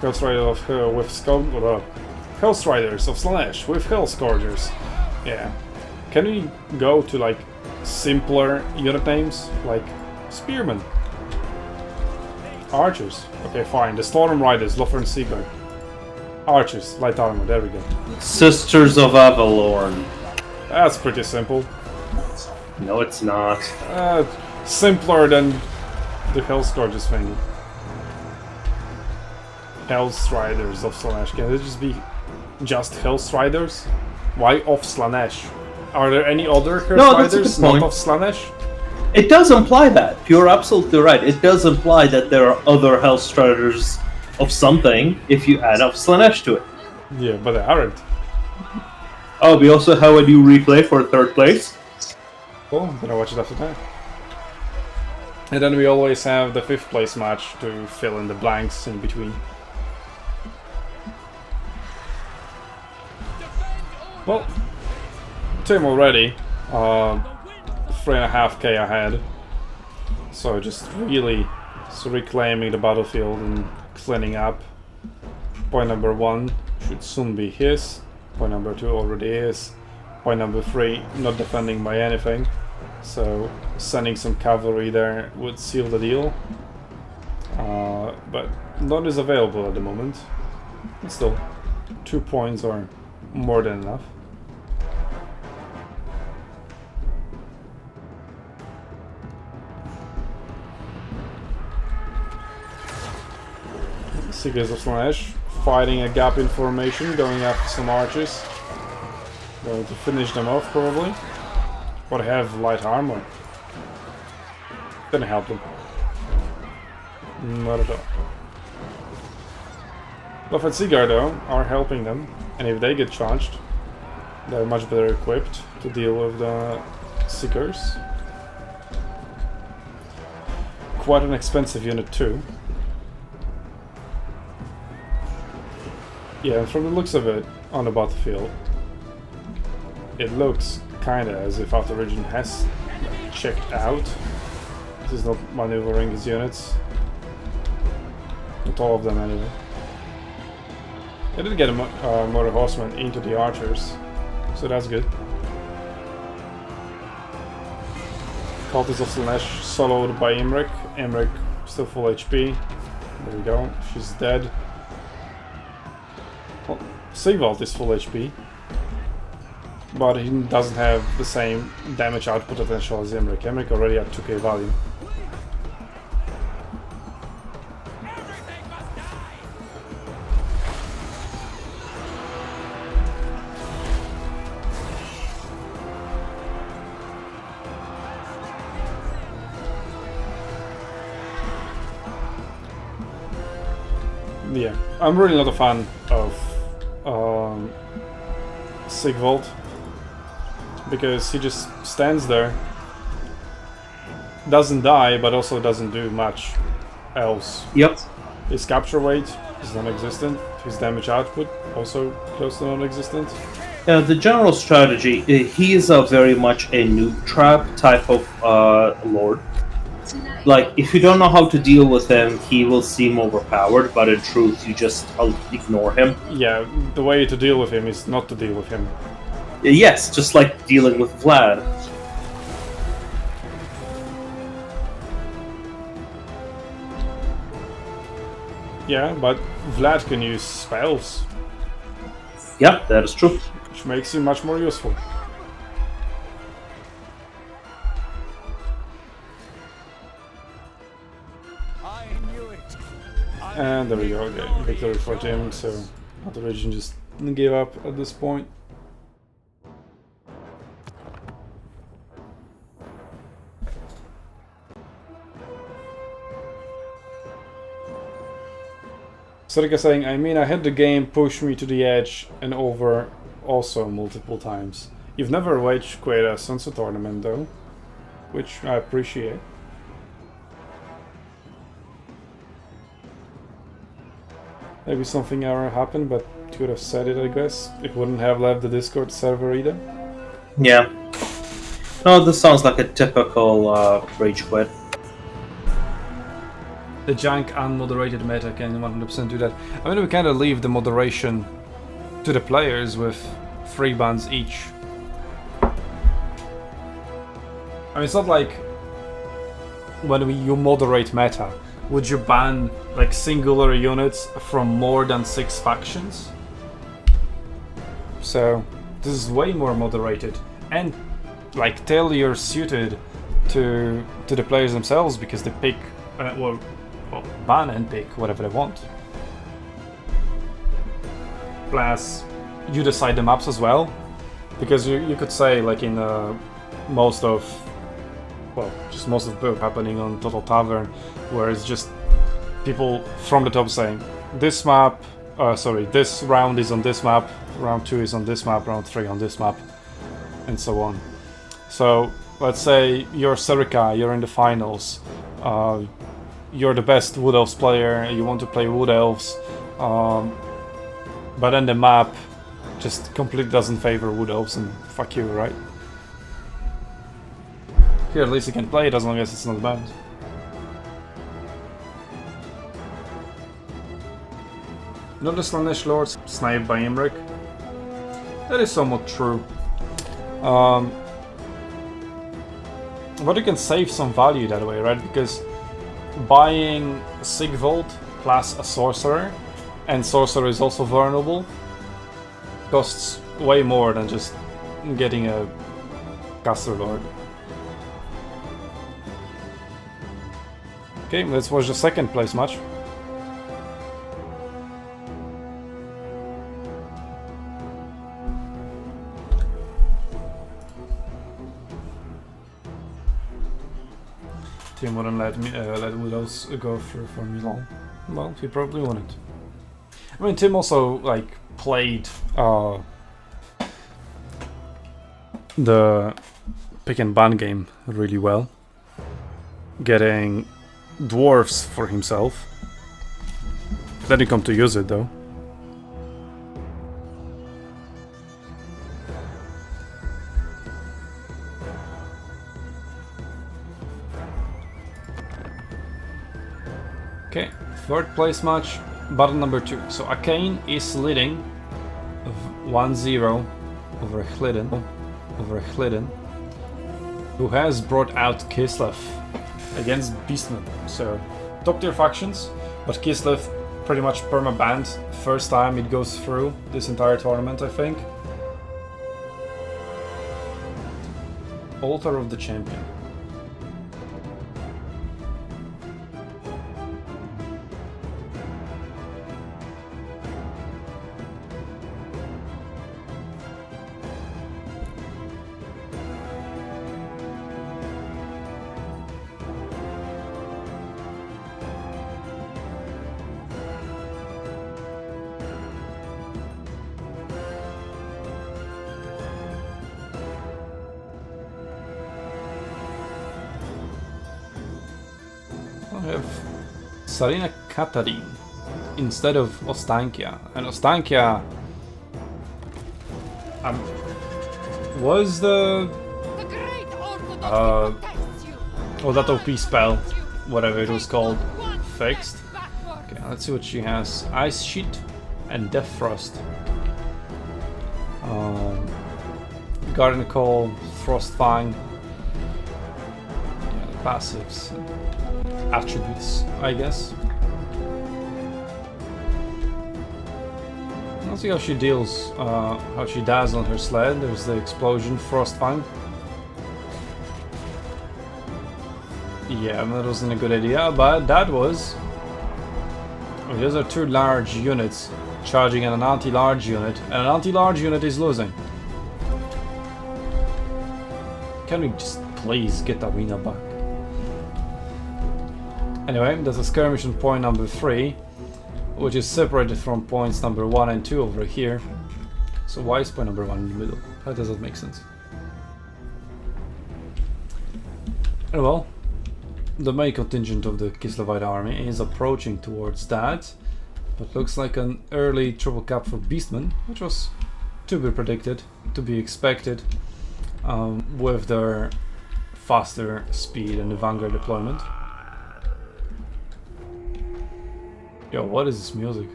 Hellstriders of with Hellstriders of Slanesh with Hellscourgers. Yeah. Can we go to like simpler unit names like Spearmen? Archers. Okay, fine. The Storm Riders, Lothar Seaguard. Archers, light armor, there we go. Sisters of Avalorn. That's pretty simple. No, it's not. Simpler than the Hellscourgers thing. Hellstriders of Slanesh. Can it just be just Hellstriders? Why of Slanesh? Are there any other Hellstriders not of Slanesh? It does imply that. You're absolutely right. It does imply that there are other Hellstriders of something if you add up Slanesh to it. Yeah, but they aren't. Oh, we also have a new replay for third place. Cool, I'm gonna watch it after that. And then we always have the 5th place match to fill in the blanks in between. Well, Tim already, 3.5k ahead. So just really reclaiming the battlefield and cleaning up. Point number 1 should soon be his. Point number 2 already is. Point number 3 not defending by anything. So sending some cavalry there would seal the deal. But none is available at the moment. But still, 2 points are more than enough. Seekers of Slanesh fighting a gap in formation, going after some archers. Going to finish them off probably. But have light armor. Gonna help them. Not at all. Lothar Seaguard though are helping them, and if they get charged, they're much better equipped to deal with the Seekers. Quite an expensive unit too. Yeah, and from the looks of it on the battlefield, it looks kinda as if Outer Region has checked out. This is not maneuvering his units. Not all of them anyway. They did get a Motor Horseman into the archers, so that's good. Cultists of Slanesh soloed by Imric. Imric still full HP. There we go, she's dead. Well, Sigvald is full HP, but he doesn't have the same damage output potential as Imric. Imric already had 2k value. Yeah, I'm really not a fan of Sigvald, because he just stands there, doesn't die, but also doesn't do much else. Yep. His capture weight is non-existent, his damage output also close to non-existent. The general strategy, he is a very much a noob trap type of lord. Like, if you don't know how to deal with him, he will seem overpowered, but in truth, you just ignore him. Yeah, the way to deal with him is not to deal with him. Yes, just like dealing with Vlad. Yeah, but Vlad can use spells, Yeah, that is true. which makes him much more useful. I knew it. And there we go, okay, victory for Tim, so the region just gave up at this point. Sorika saying, I mean, I had the game push me to the edge and over also multiple times. You've never waged quite a SUNTZU tournament though, which I appreciate. Maybe something error happened, but could have said it, I guess. It wouldn't have left the Discord server either. Yeah. No, this sounds like a typical rage quit. The jank unmoderated meta can 100% do that. I mean, we kind of leave the moderation to the players with 3 bans each. I mean, it's not like when you moderate meta, would you ban like singular units from more than 6 factions? So this is way more moderated and like tailor suited to the players themselves, because they pick well, ban and pick whatever they want. Plus, you decide the maps as well, because you could say like in most of build happening on Total Tavern, where it's just people from the top saying this map, this round is on this map, round 2 is on this map, round 3 on this map, and so on. So let's say you're Serica, you're in the finals, you're the best Wood Elves player, you want to play Wood Elves, but then the map just completely doesn't favor Wood Elves, and fuck you, right? Here at least you can play it as long as it's not banned. Not the Slaanesh Lords sniped by Imric. That is somewhat true. But you can save some value that way, right? Because buying Sigvold plus a Sorcerer, and Sorcerer is also vulnerable, costs way more than just getting a Caster Lord. Okay, let's watch the second place match. Tim wouldn't let Widows go through for me long. Well, he probably wouldn't. I mean, Tim also like played the pick and ban game really well, getting dwarves for himself. Didn't come to use it though. Okay, third place match, battle number 2. So Arcane is leading 1-0 over Hliden, who has brought out Kislev against Beastman. So top tier factions, but Kislev pretty much perma-banned. First time it goes through this entire tournament, I think. Altar of the Champion. I have Sarina Katarin instead of Ostankia, and Ostankia was the that OP spell, whatever it was called, fixed. Okay, let's see what she has. Ice Sheet and Death Frost. Garden Call, Frost Fang. Yeah, the passives. Attributes, I guess. Let's see how she deals, how she does on her sled. There's the explosion, Frostfang. Yeah, that wasn't a good idea, but that was. Well, those are 2 large units charging at an anti-large unit, and an anti-large unit is losing. Can we just please get the arena back? Anyway, there's a skirmish on point number 3, which is separated from points number 1 and 2 over here. So why is point number 1 in the middle? How does that make sense? And well, the main contingent of the Kislevite army is approaching towards that. But looks like an early triple cap for Beastmen, which was to be predicted, to be expected, with their faster speed and the Vanguard deployment. Yo, what is this music?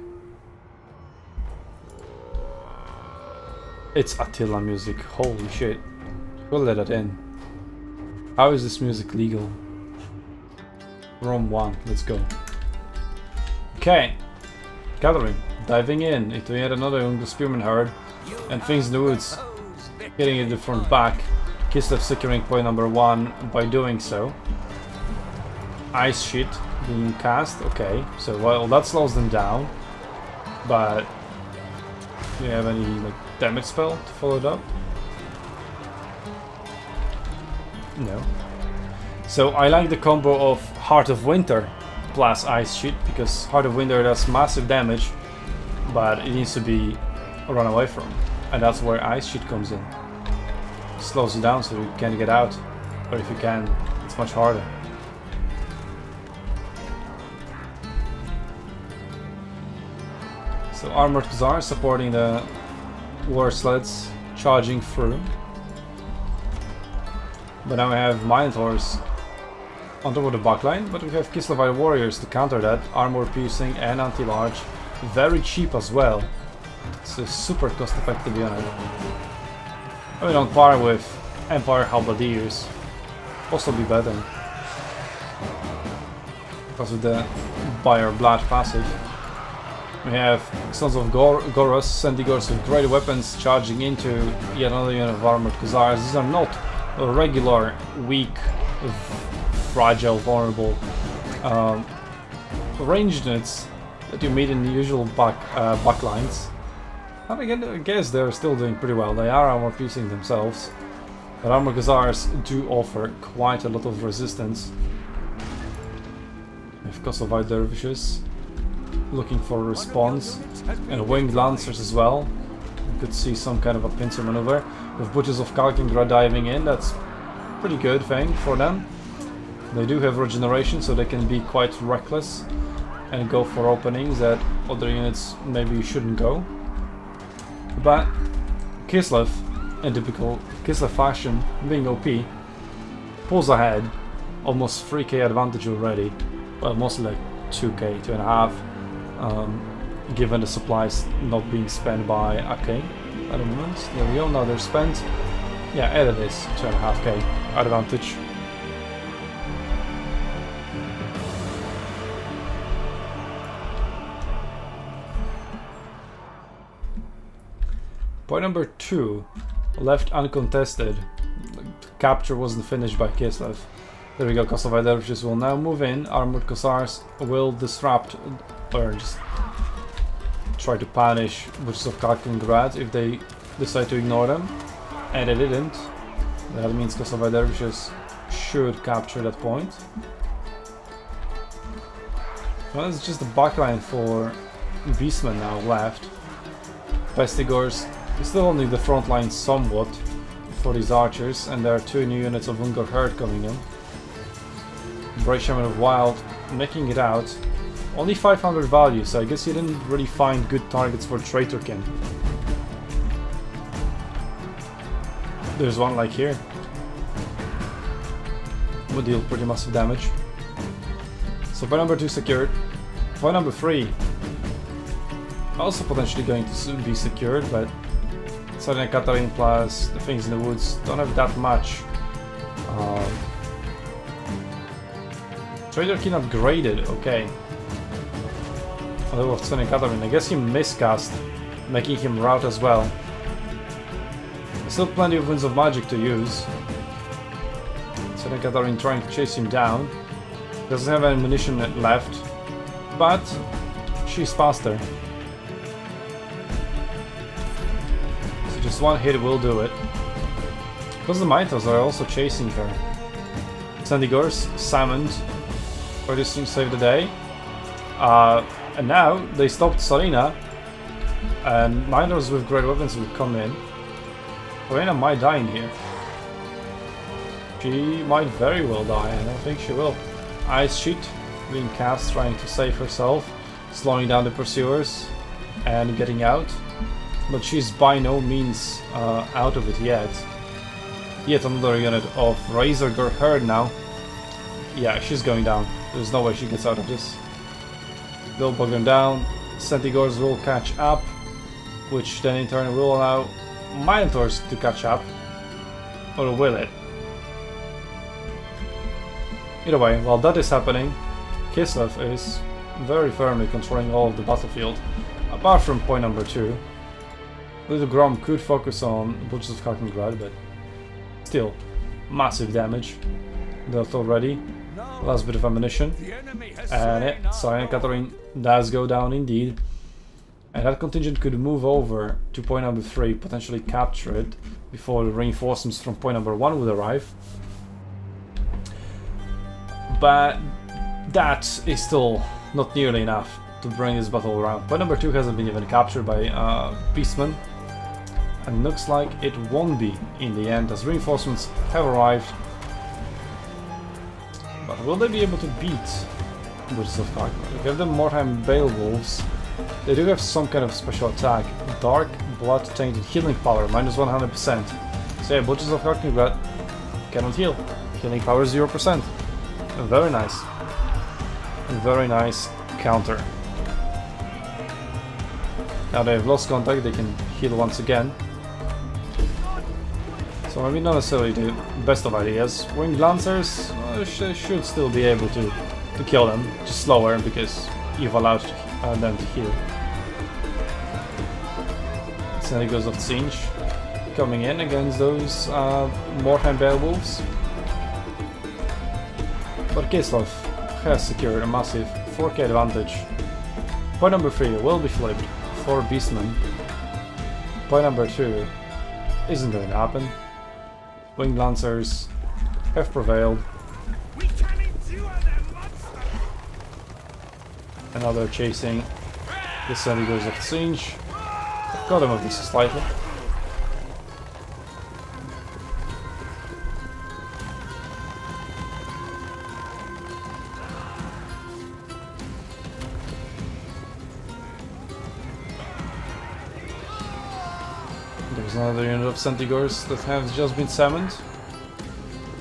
It's Attila music, holy shit. We'll let it in. How is this music legal? Rome 1, let's go. Okay, gathering, diving in into yet another Ungle Spearman herd, and things in the woods, getting it the front back. Kislev securing point number 1 by doing so. Ice Sheet being cast, okay, so well that slows them down, but do you have any like damage spell to follow it up? No. So I like the combo of Heart of Winter plus Ice Sheet, because Heart of Winter does massive damage, but it needs to be run away from, and that's where Ice Sheet comes in. Slows you down so you can't get out, or if you can, it's much harder. So Armored Hussars supporting the war sleds, charging through. But now we have Minotaurs on top of the backline, but we have Kislevite warriors to counter that, armor piercing and anti-large, very cheap as well. So super cost effective to be honest. I mean, on par with Empire Halberdiers, also be better because of the Buyer Blood passive. We have Sons of Goros, Sendigors with great weapons charging into yet another unit of Armored Hussars. These are not regular, weak, fragile, vulnerable ranged units that you meet in the usual backlines. And again, I guess they're still doing pretty well. They are armor piercing themselves, but Armored Hussars do offer quite a lot of resistance. We have Kosovite Dervishes looking for a response, and Winged Lancers as well. You could see some kind of a pincer maneuver with Butchers of Kalkingrad diving in. That's a pretty good thing for them. They do have regeneration, so they can be quite reckless and go for openings that other units maybe shouldn't go. But Kislev, in typical Kislev fashion, being OP, pulls ahead, almost 3k advantage already, well mostly like 2k, 2.5, given the supplies not being spent by AK at the moment. There we go, now they're spent. Yeah, added this 2.5k advantage. Point number 2, left uncontested. The capture wasn't finished by Kislev. There we go, Kosovite Dervishes will now move in. Armored Hussars will disrupt, or just try to punish Butchers of Kalkingrad if they decide to ignore them. And they didn't. That means Kosovite Dervishes should capture that point. Well, it's just the backline for Beastmen now left. Pestigors still only the front line somewhat for these archers, and there are 2 new units of Ungar Herd coming in. Brave Shaman of Wild making it out. Only 500 value, so I guess you didn't really find good targets for Traitorkin. There's one like here. Would deal pretty massive damage. So point number 2 secured. Point number 3 also potentially going to be secured, but Southern Catherine plus the things in the woods don't have that much. Traitorkin upgraded, okay. On the level of Southern Catherine, I guess he miscast, making him rout as well. Still plenty of Winds of Magic to use. Southern Catherine trying to chase him down. Doesn't have any ammunition left, but she's faster. Just one hit will do it. Because the Minotaurs are also chasing her. Sendigors summoned for this thing save the day. And now they stopped Sarina. And Minotaurs with great weapons will come in. Sarina might die in here. She might very well die. I don't think she will. Ice Sheet being cast, trying to save herself. slowing down the pursuers and getting out. But she's by no means out of it yet. Yet another unit of Razor Girl Herd now. Yeah, she's going down. There's no way she gets out of this. They'll bug them down. Centigors will catch up, which then in turn will allow Minotaurs to catch up. Or will it? Either way, while that is happening, Kislev is very firmly controlling all of the battlefield, apart from point number 2. Little Grom could focus on Butchers of Kharkinsgrad, but still, massive damage dealt already. Last bit of ammunition. And yeah, Cyan Catherine does go down indeed. And that contingent could move over to point number 3, potentially capture it, before the reinforcements from point number 1 would arrive. But that is still not nearly enough to bring this battle around. Point number 2 hasn't been even captured by Beastmen, and looks like it won't be in the end, as reinforcements have arrived. But will they be able to beat Butchers of Kharkinsgrad? We have the Mordheim Beowulfs. They do have some kind of special attack. Dark Blood Tainted Healing Power, minus 100%. So yeah, Butchers of Kharkinsgrad cannot heal. Healing power 0%. Very nice. Very nice counter. Now they've lost contact, they can heal once again. So maybe not necessarily the best of ideas. Winged Lancers should still be able to kill them, just slower because you've allowed them to heal. Senegos of Tsinch coming in against those Mordheim Beowulfs. But Kislev has secured a massive 4k advantage. Point number 3 will be flipped for Beastmen. Point number 2 isn't going to happen. Winged Lancers have prevailed. And now they're chasing the Senegos of Tsinch. Got them at least slightly. There's another unit of Centigors that have just been summoned.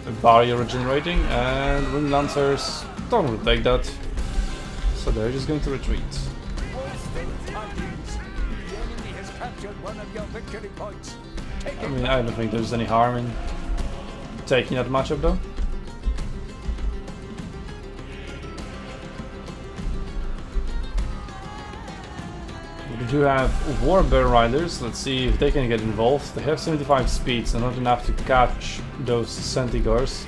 A barrier regenerating, and Winged Lancers don't really take that. So they're just going to retreat. I mean, I don't think there's any harm in taking that matchup though. We do have Warbear Riders. Let's see if they can get involved. They have 75 speed, so not enough to catch those Centigors.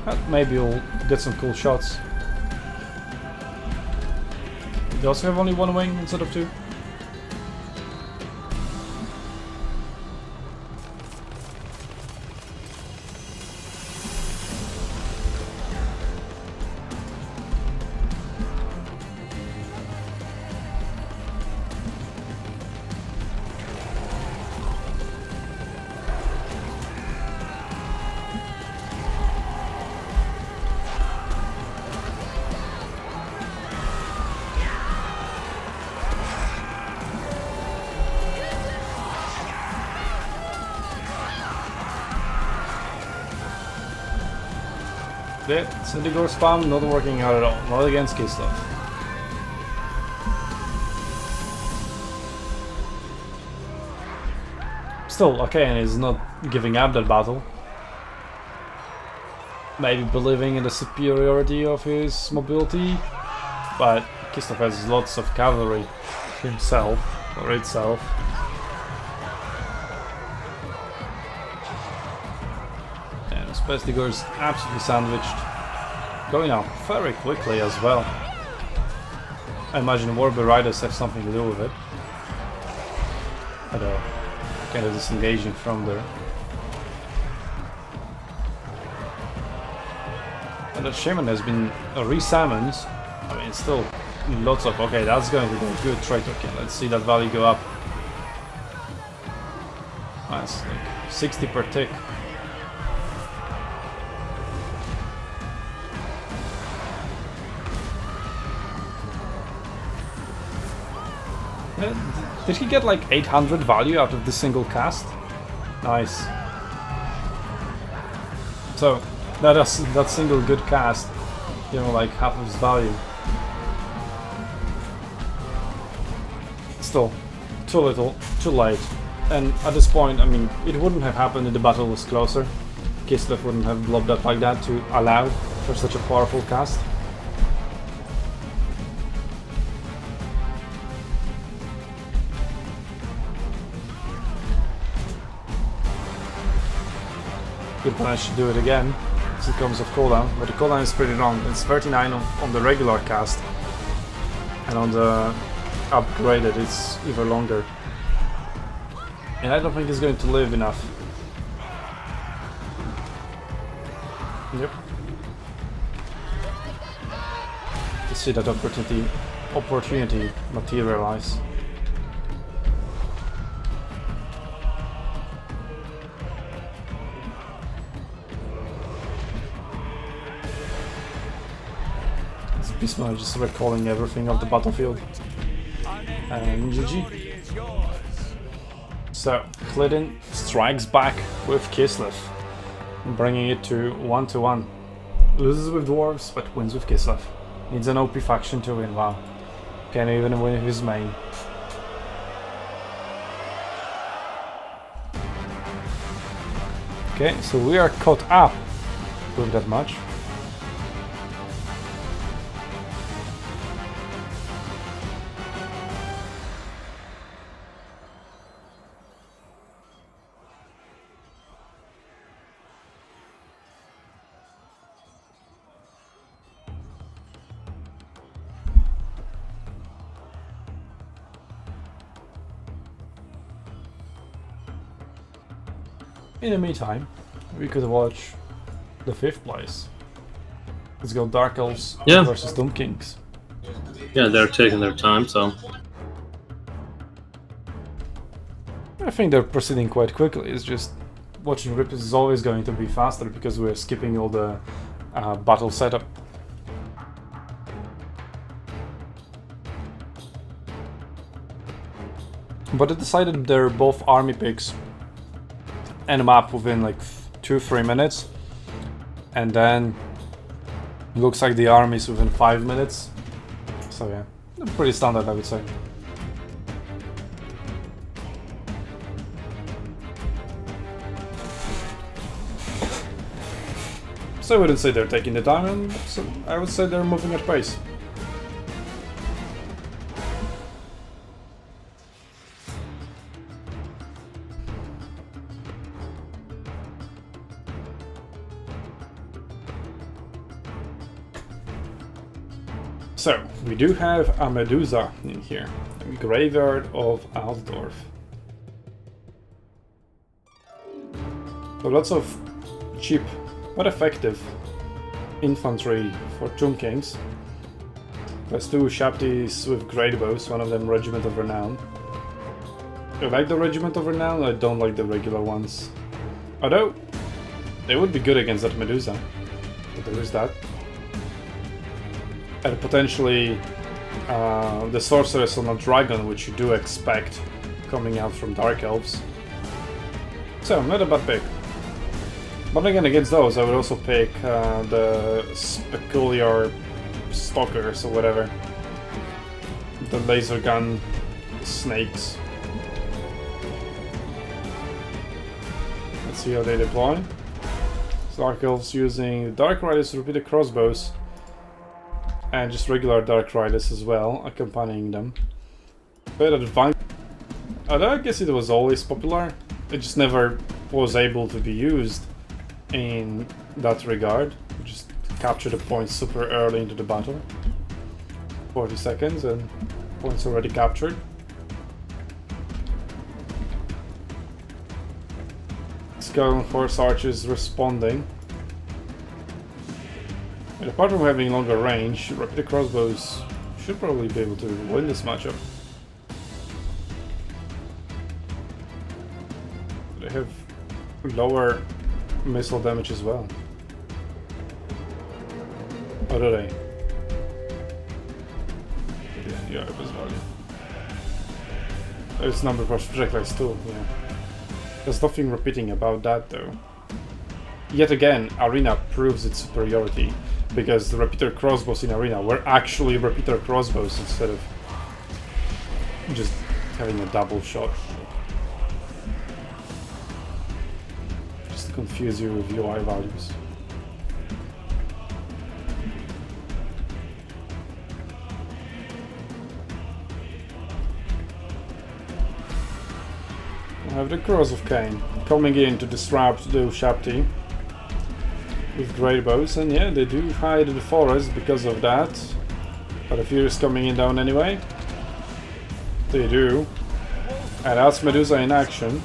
But maybe we'll get some cool shots. They also have only one wing instead of 2. The Centigor spam not working out at all, not against Kislev. Still, Archaean is not giving up that battle. Maybe believing in the superiority of his mobility, but Kislev has lots of cavalry himself, or itself. Pestigor is absolutely sandwiched, going out very quickly as well. I imagine Warbear Riders have something to do with it. Although, kind of disengaging from there. And the Shaman has been re-summoned. I mean, still lots of... Okay, that's going to be a good trade token. Let's see that value go up. That's like 60 per tick. Did he get like 800 value out of this single cast? Nice. So that single good cast, you know, like half of his value. Still, too little, too late. And at this point, I mean, it wouldn't have happened if the battle was closer. Kislev wouldn't have blobbed up like that to allow for such a powerful cast. Good plan to do it again, as it comes off cooldown, but the cooldown is pretty long. It's 39 on the regular cast, and on the upgraded it's even longer. And I don't think he's going to live enough. Yep. To see that opportunity materialize. Bismarck just recalling everything of the battlefield. And GG. So, Clydin strikes back with Kislev, bringing it to 1-1. Loses with dwarves, but wins with Kislev. Needs an OP faction to win, wow. Can't even win his main. Okay, so we are caught up with that match. In the meantime, we could watch the 5th place. Let's go Dark Elves versus Doom Kings. Yeah, they're taking their time, so... I think they're proceeding quite quickly. It's just watching Rippers is always going to be faster because we're skipping all the battle setup. But I decided they're both army picks. End them up within like 2-3 minutes, and then looks like the army's within 5 minutes. So yeah, pretty standard, I would say. So I wouldn't say they're taking the time, and so I would say they're moving at pace. So, we do have a Medusa in here, a Graveyard of Altdorf. So lots of cheap but effective infantry for Tomb Kings. Plus 2 Shaptis with great bows, one of them Regiment of Renown. I like the Regiment of Renown, I don't like the regular ones. Although, they would be good against that Medusa, but there is that. And potentially the Sorceress on a Dragon, which you do expect coming out from Dark Elves. So, not a bad pick. But again, against those, I would also pick the Speculiar Stalkers or whatever. The laser gun snakes. Let's see how they deploy. Dark Elves using Dark Riders repeated crossbows. And just regular Dark Riders as well, accompanying them. But advanced. I guess it was always popular. It just never was able to be used in that regard. Just capture the points super early into the battle. 40 seconds and points already captured. Skull Force Archers responding. And apart from having longer range, Rapid Crossbows should probably be able to win this matchup. They have lower missile damage as well. Or do they? Yeah, it was value. It's number of projectiles too, yeah. There's nothing repeating about that though. Yet again, Arena proves its superiority, because the repeater crossbows in Arena were actually repeater crossbows instead of just having a double shot. Just to confuse you with UI values. I have the Cross of Cain coming in to disrupt the Ushapti with great bows, and yeah, they do hide in the forest because of that. But the Fury is coming in down anyway. They do. And that's Medusa in action.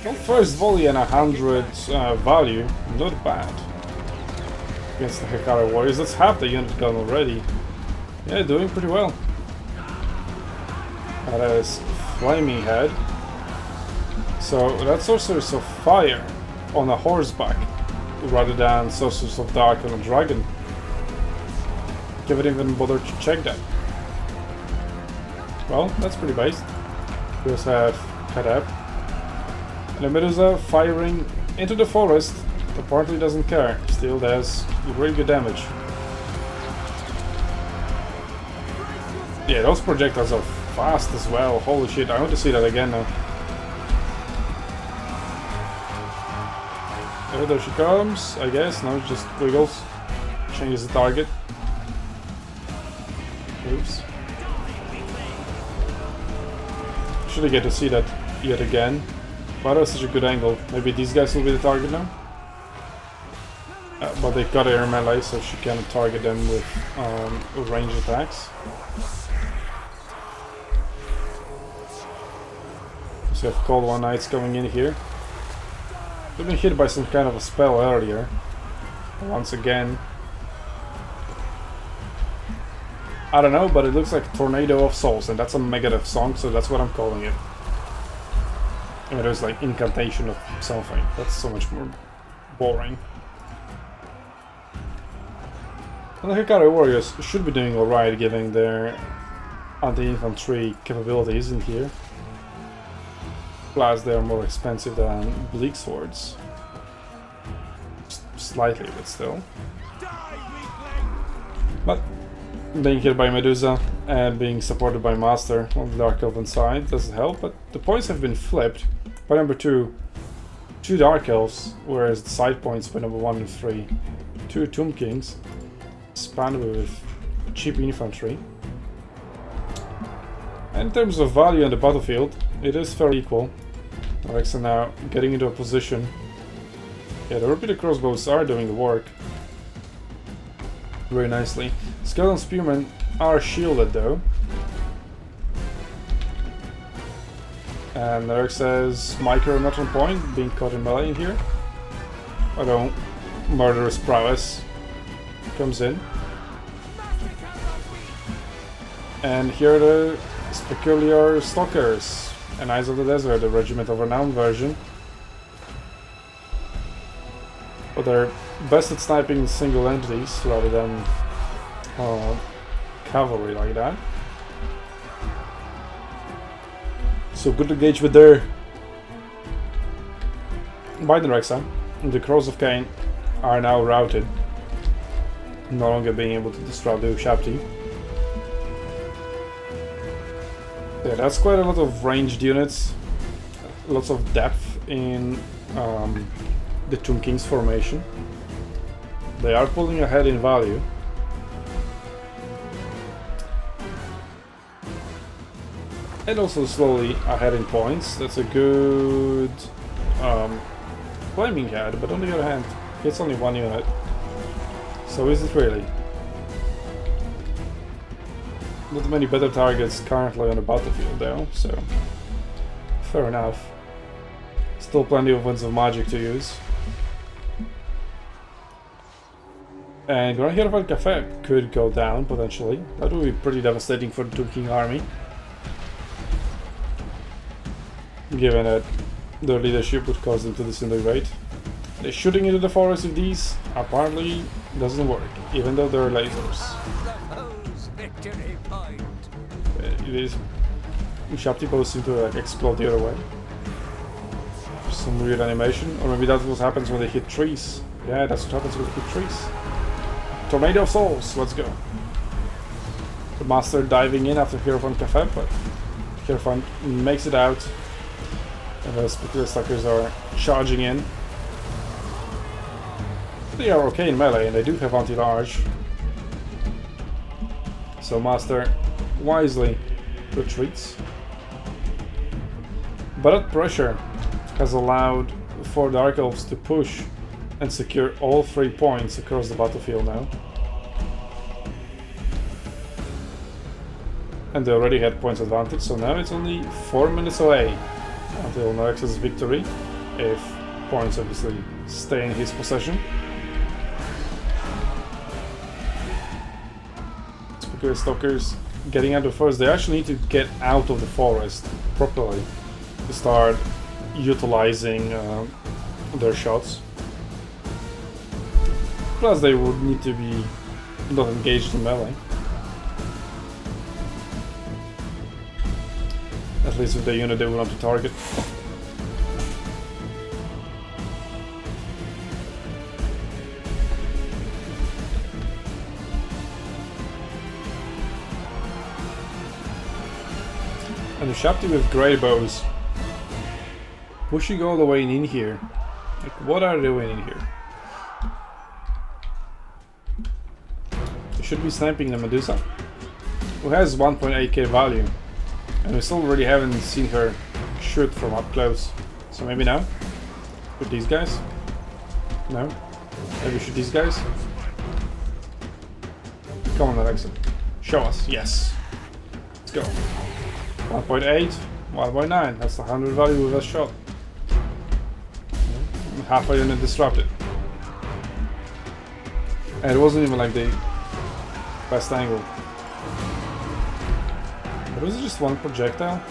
Well, first volley and 100 value, not bad. Against the Hekara Warriors, that's half the unit gone already. Yeah, doing pretty well. That is Flaming Head. So that's Sorceress of Fire on a horseback rather than Sorceress of Dark on a dragon. Haven't even bothered to check that. Well, that's pretty based. We also have Kadab. And the Medusa firing into the forest. Apparently doesn't care. Still does really good damage. Yeah, those projectiles are fast as well. Holy shit, I want to see that again now. Oh, there she comes, I guess. No, it just wiggles. Changes the target. Oops. Should I get to see that yet again? Why was such a good angle? Maybe these guys will be the target now? But they got air melee, so she can target them with ranged attacks. So we have Cold One Knights coming in here. They've been hit by some kind of a spell earlier. Once again. I don't know, but it looks like Tornado of Souls, and that's a Megadeth song, so that's what I'm calling it. I mean, there's like incantation of something. That's so much more boring. And the Hekara Warriors should be doing alright given their anti-infantry capabilities in here. Plus they are more expensive than Bleak Swords. Slightly, but still. But being hit by Medusa and being supported by Master on the Dark Elven side doesn't help, but the points have been flipped. By number 2, 2 Dark Elves, whereas the side points by number 1 and 3, 2 Tomb Kings, spanned with cheap infantry. And in terms of value on the battlefield, it is fairly equal. Alexa now getting into a position. Yeah, the repeated crossbows are doing the work very nicely. Skeleton Spearmen are shielded though. And Eric says Micro not on point, being caught in melee here. Although Murderous Prowess comes in. And here are the Peculiar Stalkers and Eyes of the Desert, the Regiment of Renown version. But they're best at sniping single entities rather than cavalry like that. So good to gauge with their Biden Rexa. The Crows of Cain are now routed, no longer being able to disrupt the Ushapti. Yeah, that's quite a lot of ranged units, lots of depth in the Tomb King's formation. They are pulling ahead in value. And also slowly ahead in points. That's a good Flaming Head, but on the other hand, it's only one unit. So is it really? Not many better targets currently on the battlefield though, so fair enough. Still plenty of Winds of Magic to use. And Grand Hierophant Cafe could go down potentially. That would be pretty devastating for the Tomb King army. Given that their leadership would cause them to disintegrate. They're shooting into the forest with these apparently doesn't work, even though they're lasers. Victory point. It is Shapti bows seem to like explode the other way. Some weird animation, or maybe that's what happens when they hit trees. Yeah, that's what happens when they hit trees. Tornado of Souls, let's go. The Master diving in after Hierophant Cafe, but Hierophant makes it out. And the Speculative Stalkers are charging in. They are okay in melee, and they do have anti-large. So Master wisely retreats. But that pressure has allowed 4 Dark Elves to push and secure all 3 points across the battlefield now. And they already had points advantage, so now it's only 4 minutes away until Norex's victory, if points obviously stay in his possession. Speculative Stalkers getting out of first, they actually need to get out of the forest properly to start utilizing their shots. Plus they would need to be not engaged in melee. At least with the unit they would want to target. And the Shapti with grey bows pushing all the way in here. Like, what are they doing in here? They should be sniping the Medusa, who has 1.8k value, and we still really haven't seen her shoot from up close. So maybe now? Shoot these guys? No? Maybe shoot these guys? Come on, Alexa. Show us. Yes. Let's go. 1.8, 1.9. That's the 100 value with a shot. Half a unit disrupted. And it wasn't even like the best angle. But was it just one projectile?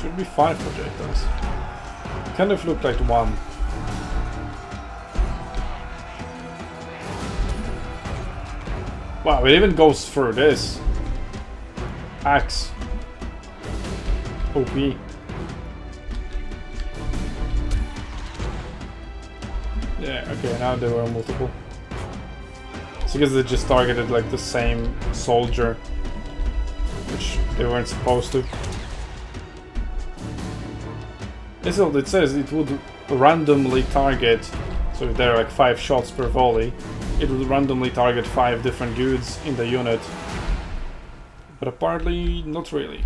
Should be 5 projectiles. It kind of looked like one. Wow, it even goes through this. Axe. OP. Yeah, okay, now there were multiple. It's because they just targeted like the same soldier, which they weren't supposed to. So it says it would randomly target, so if there are like 5 shots per volley, it would randomly target 5 different dudes in the unit. But apparently not really.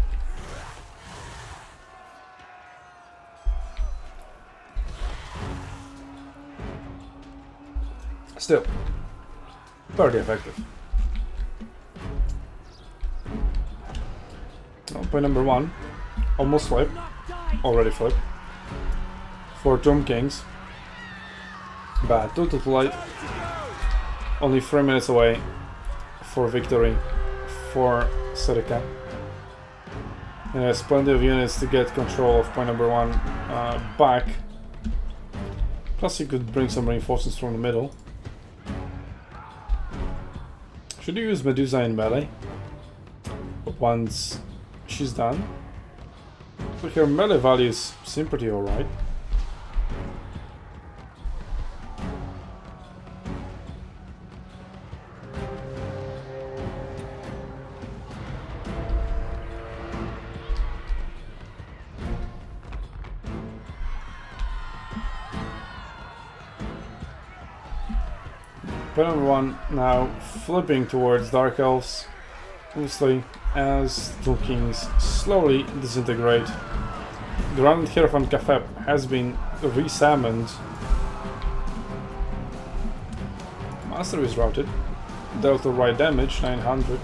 Still, very effective. Oh, point number 1, almost flip, already flip. 4 Tomb Kings. Bad, 2 to light. Only 3 minutes away for victory for Serica. And there's plenty of units to get control of point number 1 back. Plus you could bring some reinforcements from the middle. Should you use Medusa in melee? But once she's done. But her melee values seem pretty alright. Point number 1 now flipping towards Dark Elves, obviously, as Tomb Kings slowly disintegrate. The Grand Hierophant Café has been re-summoned. Master is routed. Dealt right damage, 900,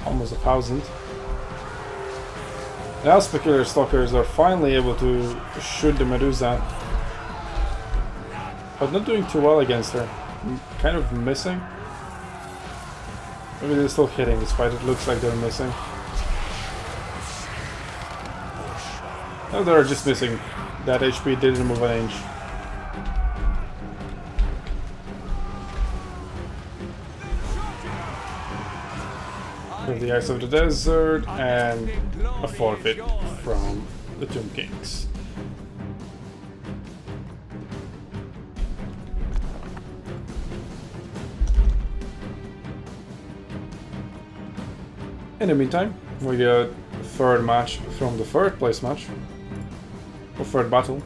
almost 1000. Now Speculative Stalkers are finally able to shoot the Medusa, but not doing too well against her. Kind of missing. Maybe they're still hitting despite it looks like they're missing. No, they're just missing. That HP didn't move an inch. With the Ice of the Desert and a forfeit from the Tomb Kings. In the meantime, we get a third match from the third place match, or third battle.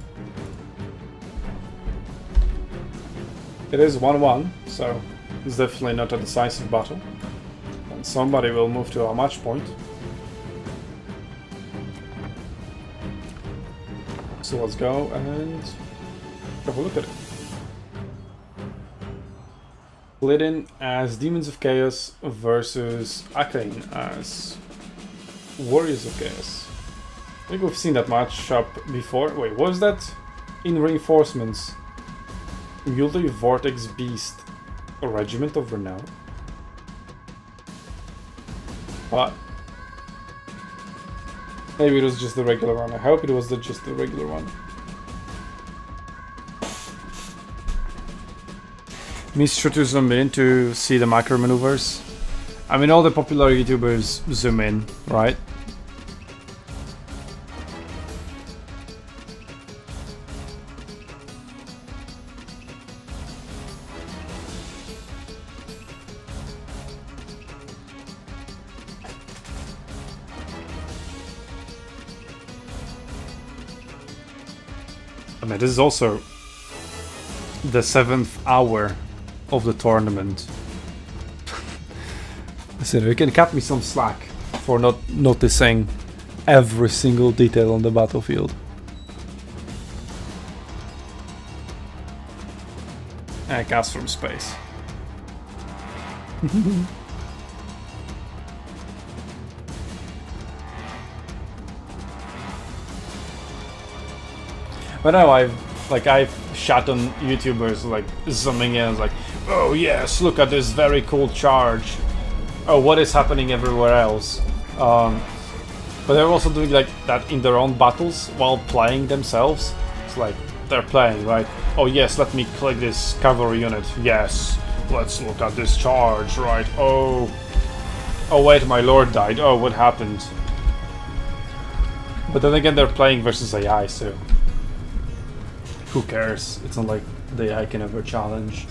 It is 1-1, so it's definitely not a decisive battle. And somebody will move to our match point. So let's go and have a look at it. Glidden as Demons of Chaos versus Arcane as Warriors of Chaos. I think we've seen that matchup before. Wait, what was that? In Reinforcements. Multi Vortex Beast. A Regiment of Renown? What? Maybe it was just the regular one. I hope it was just the regular one. Mr. to zoom in to see the macro maneuvers. I mean, all the popular YouTubers zoom in, right? I mean, this is also the 7th hour of the tournament. Listen, you can cut me some slack for not noticing every single detail on the battlefield. And cast from space. But no, I've shot on YouTubers like zooming in, like, oh yes, look at this very cool charge. Oh, what is happening everywhere else? But they're also doing like that in their own battles while playing themselves. It's like they're playing, right? Oh yes, let me click this cavalry unit. Yes, let's look at this charge, right? Oh wait, my lord died. Oh, what happened? But then again, they're playing versus AI, so who cares? It's not like the AI can ever challenge.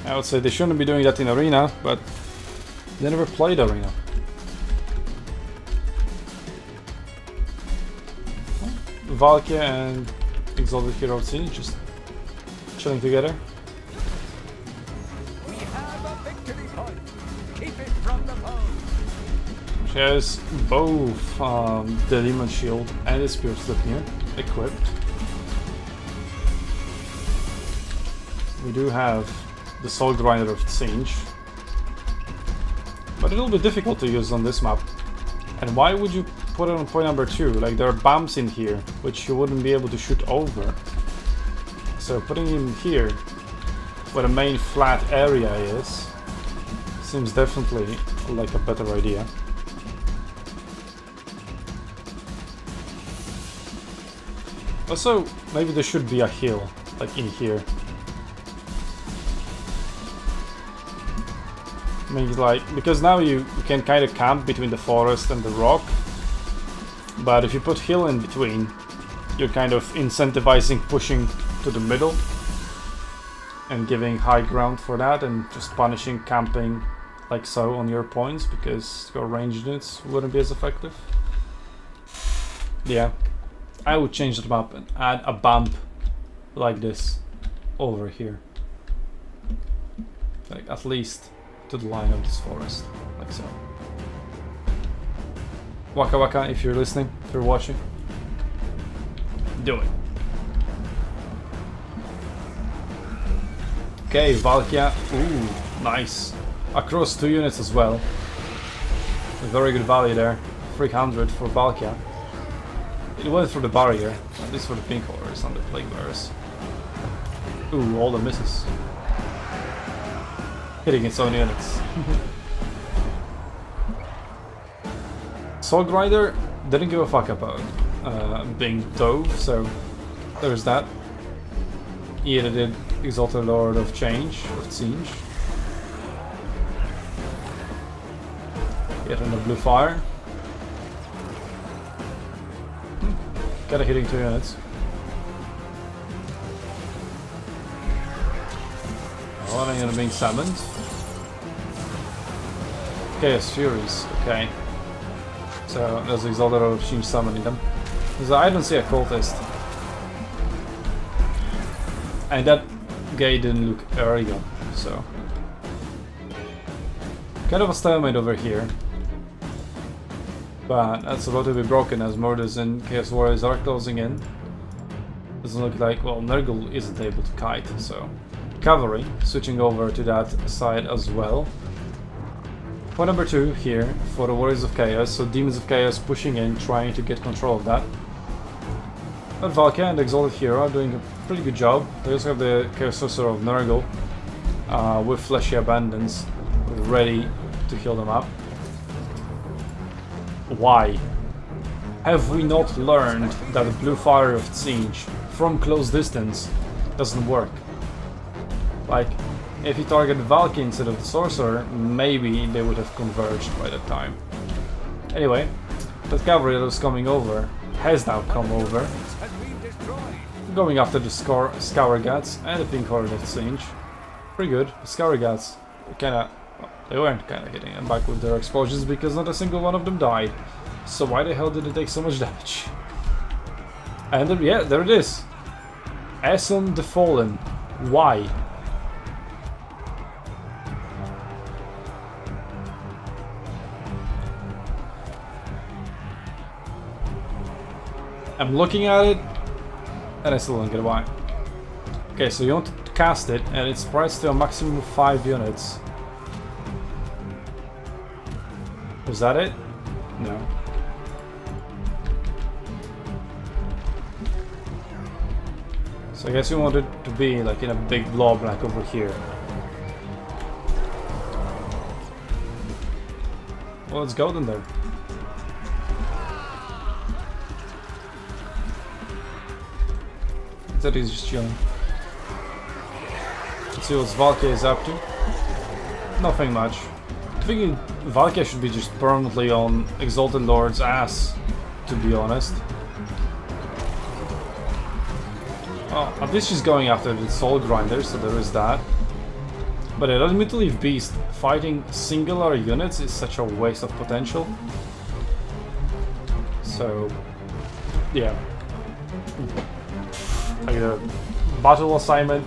I would say they shouldn't be doing that in Arena, but they never played Arena. Valkia and Exalted Hero Scene just chilling together. We have a victory point. Keep it from the foe. She has both the Demon Shield and the Spear Slip here equipped. We do have the Soul Grinder of Singe, but it'll be difficult to use on this map. And why would you put it on point number 2? Like, there are bumps in here which you wouldn't be able to shoot over. So putting him here, where the main flat area is, seems definitely like a better idea. Also, maybe there should be a hill, like in here. I mean, like, because now you can kind of camp between the forest and the rock, but if you put hill in between, you're kind of incentivizing pushing to the middle and giving high ground for that, and just punishing camping like so on your points, because your ranged units wouldn't be as effective. Yeah, I would change the map and add a bump like this over here, like at least to the line of this forest, like so. Waka Waka, if you're listening, if you're watching, do it. Okay, Valkia, ooh, nice. Across 2 units as well. A very good value there, 300 for Valkia. It went for the barrier, at least for the pink horrors and the plague bearers. Ooh, all the misses. Hitting its own units. Soul Grinder didn't give a fuck about being dove, so there's that. He edited Exalted Lord of Change, of Siege. Get on the blue fire. Got a hitting 2 units. Oh, and I'm gonna being summoned. Chaos Furies, okay. So there's Exalted Lord of Change summoning them. Because I don't see a cultist. And that guy didn't look arrogant, so. Kind of a stalemate over here. But that's about to be broken as Murders and Chaos Warriors are closing in. Doesn't look like, well, Nurgle isn't able to kite, so. Cavalry switching over to that side as well. Point number 2 here for the Warriors of Chaos, so Demons of Chaos pushing in, trying to get control of that. But Valkia and the Exalted Hero are doing a pretty good job. They also have the Chaos Sorcerer of Nurgle with Fleshy Abundance ready to heal them up. Why? Have we not learned that the Blue Fire of Siege from close distance doesn't work? Like, if you target Valky instead of the Sorcerer, maybe they would have converged by that time. Anyway, that cavalry that was coming over has now come over, Has been destroyed. going after the Scourgats and the Pink Horde of Siege. Pretty good. The Scourgats kinda... well, they weren't kinda hitting them back with their explosions because not a single one of them died. So why the hell did it take so much damage? And then, yeah, there it is. Eson the Fallen. Why? I'm looking at it, and I still don't get why. Okay, so you want to cast it, and it's priced to a maximum of 5 units. Was that it? No. So I guess you want it to be like in a big blob like over here. Well, let's go then there. That is just chilling. Let's see what Valkia is up to. Nothing much. I think Valkia should be just permanently on Exalted Lord's ass, to be honest. Oh, at least she's going after the Soul Grinder, so there is that. But an Admittedly Beast fighting singular units is such a waste of potential. So, yeah. Like the battle assignment,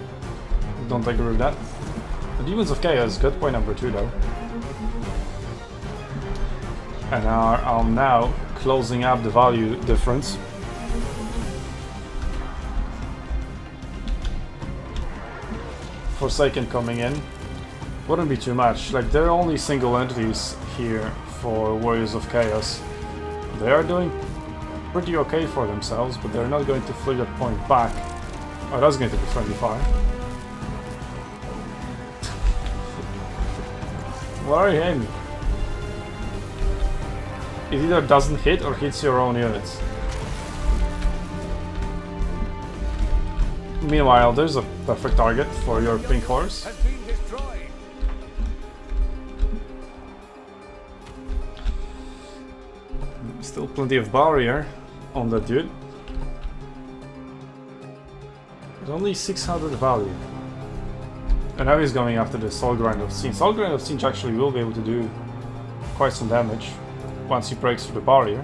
don't agree with that. The Demons of Chaos got point number 2 though. And are now closing up the value difference. Forsaken coming in. Wouldn't be too much. Like, there are only single entities here for Warriors of Chaos. They are doing pretty okay for themselves, but they're not going to flip that point back. Oh, that's going to be friendly fire. What are you aiming? It either doesn't hit or hits your own units. Meanwhile, there's a perfect target for your pink horse. Has been destroyed. Still plenty of barrier on that dude. But only 600 value. And now he's going after the Soul Grind of Siege. Soul Grind of Siege actually will be able to do quite some damage once he breaks through the barrier.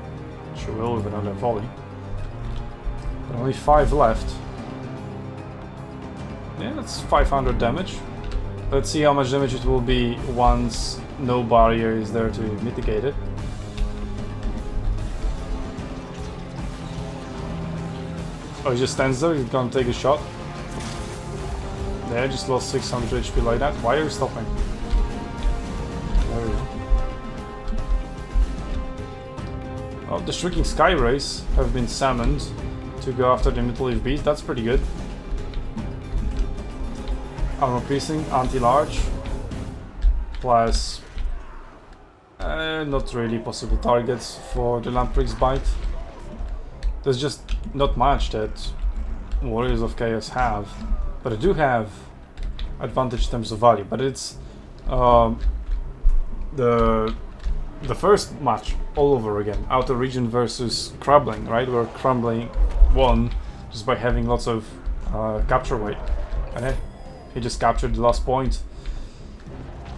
Which he will with another volley. But only 5 left. Yeah, that's 500 damage. Let's see how much damage it will be once no barrier is there to mitigate it. Oh, he just stands there, he's gonna take a shot. Yeah, I just lost 600 HP like that. Why are you stopping? There we go. Oh, the Shrieking Sky Rays have been summoned to go after the Middle Leaf Beast. That's pretty good. Armor Piercing, Anti-Large, plus Not really possible targets for the Lamprey's Bite. There's just not much that Warriors of Chaos have, but I do have advantage in terms of value. But it's the first match all over again. Outer Region versus Crumbling, right? Where Crumbling won just by having lots of capture weight, and hey, he just captured the last point.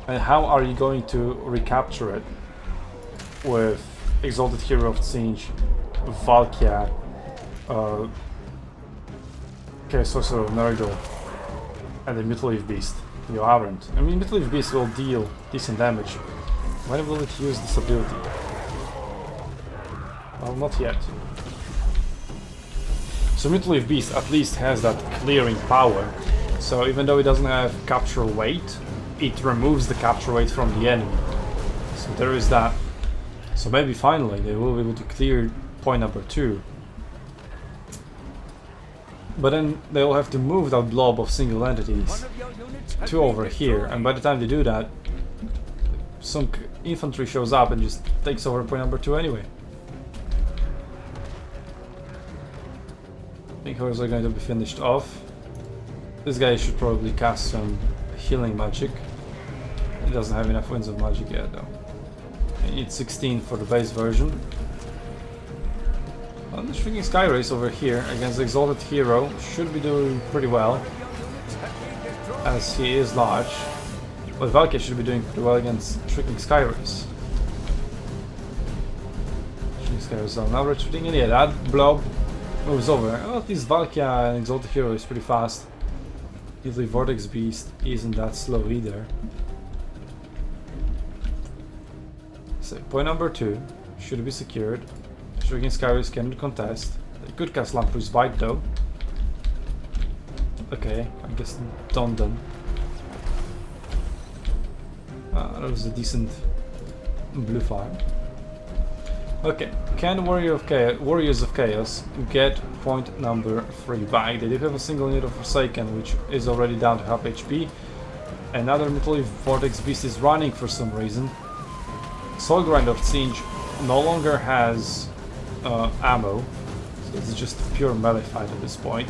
And how are you going to recapture it with Exalted Hero of Siege, Valkia, Sorcerer of Nurgle, and the Mutaleaf Beast? You aren't. I mean, Mutaleaf Beast will deal decent damage. When will it use this ability? Well, not yet. So Mutaleaf Beast at least has that clearing power. So even though it doesn't have capture weight, it removes the capture weight from the enemy. So there is that. So maybe finally they will be able to clear point number 2. But then they will have to move that blob of single entities to over here, and by the time they do that, some infantry shows up and just takes over point number 2 anyway. I think hers are going to be finished off. This guy should probably cast some healing magic. He doesn't have enough Winds of Magic yet though. I need 16 for the base version. Well, the Shrinking Sky Race over here against the Exalted Hero should be doing pretty well, as he is large. Well, Valkyrie should be doing pretty well against Shrinking Sky Race. Shrinking Sky Race now retreating, and yeah, that blob moves over. Oh, at least Valkyrie and Exalted Hero is pretty fast. Usually Vortex Beast isn't that slow either. So point number 2 should be secured. Shrinking Sky Race cannot contest. They could cast Lamprey's Bite though. Okay, I guess done then. That was a decent blue fire. Okay, can Warriors of Chaos get point number 3 back? They do have a single unit of Forsaken, which is already down to half HP. Another Mutaleaf Vortex Beast is running for some reason. Soulgrind of Siege no longer has ammo, so it's just a pure melee fight at this point.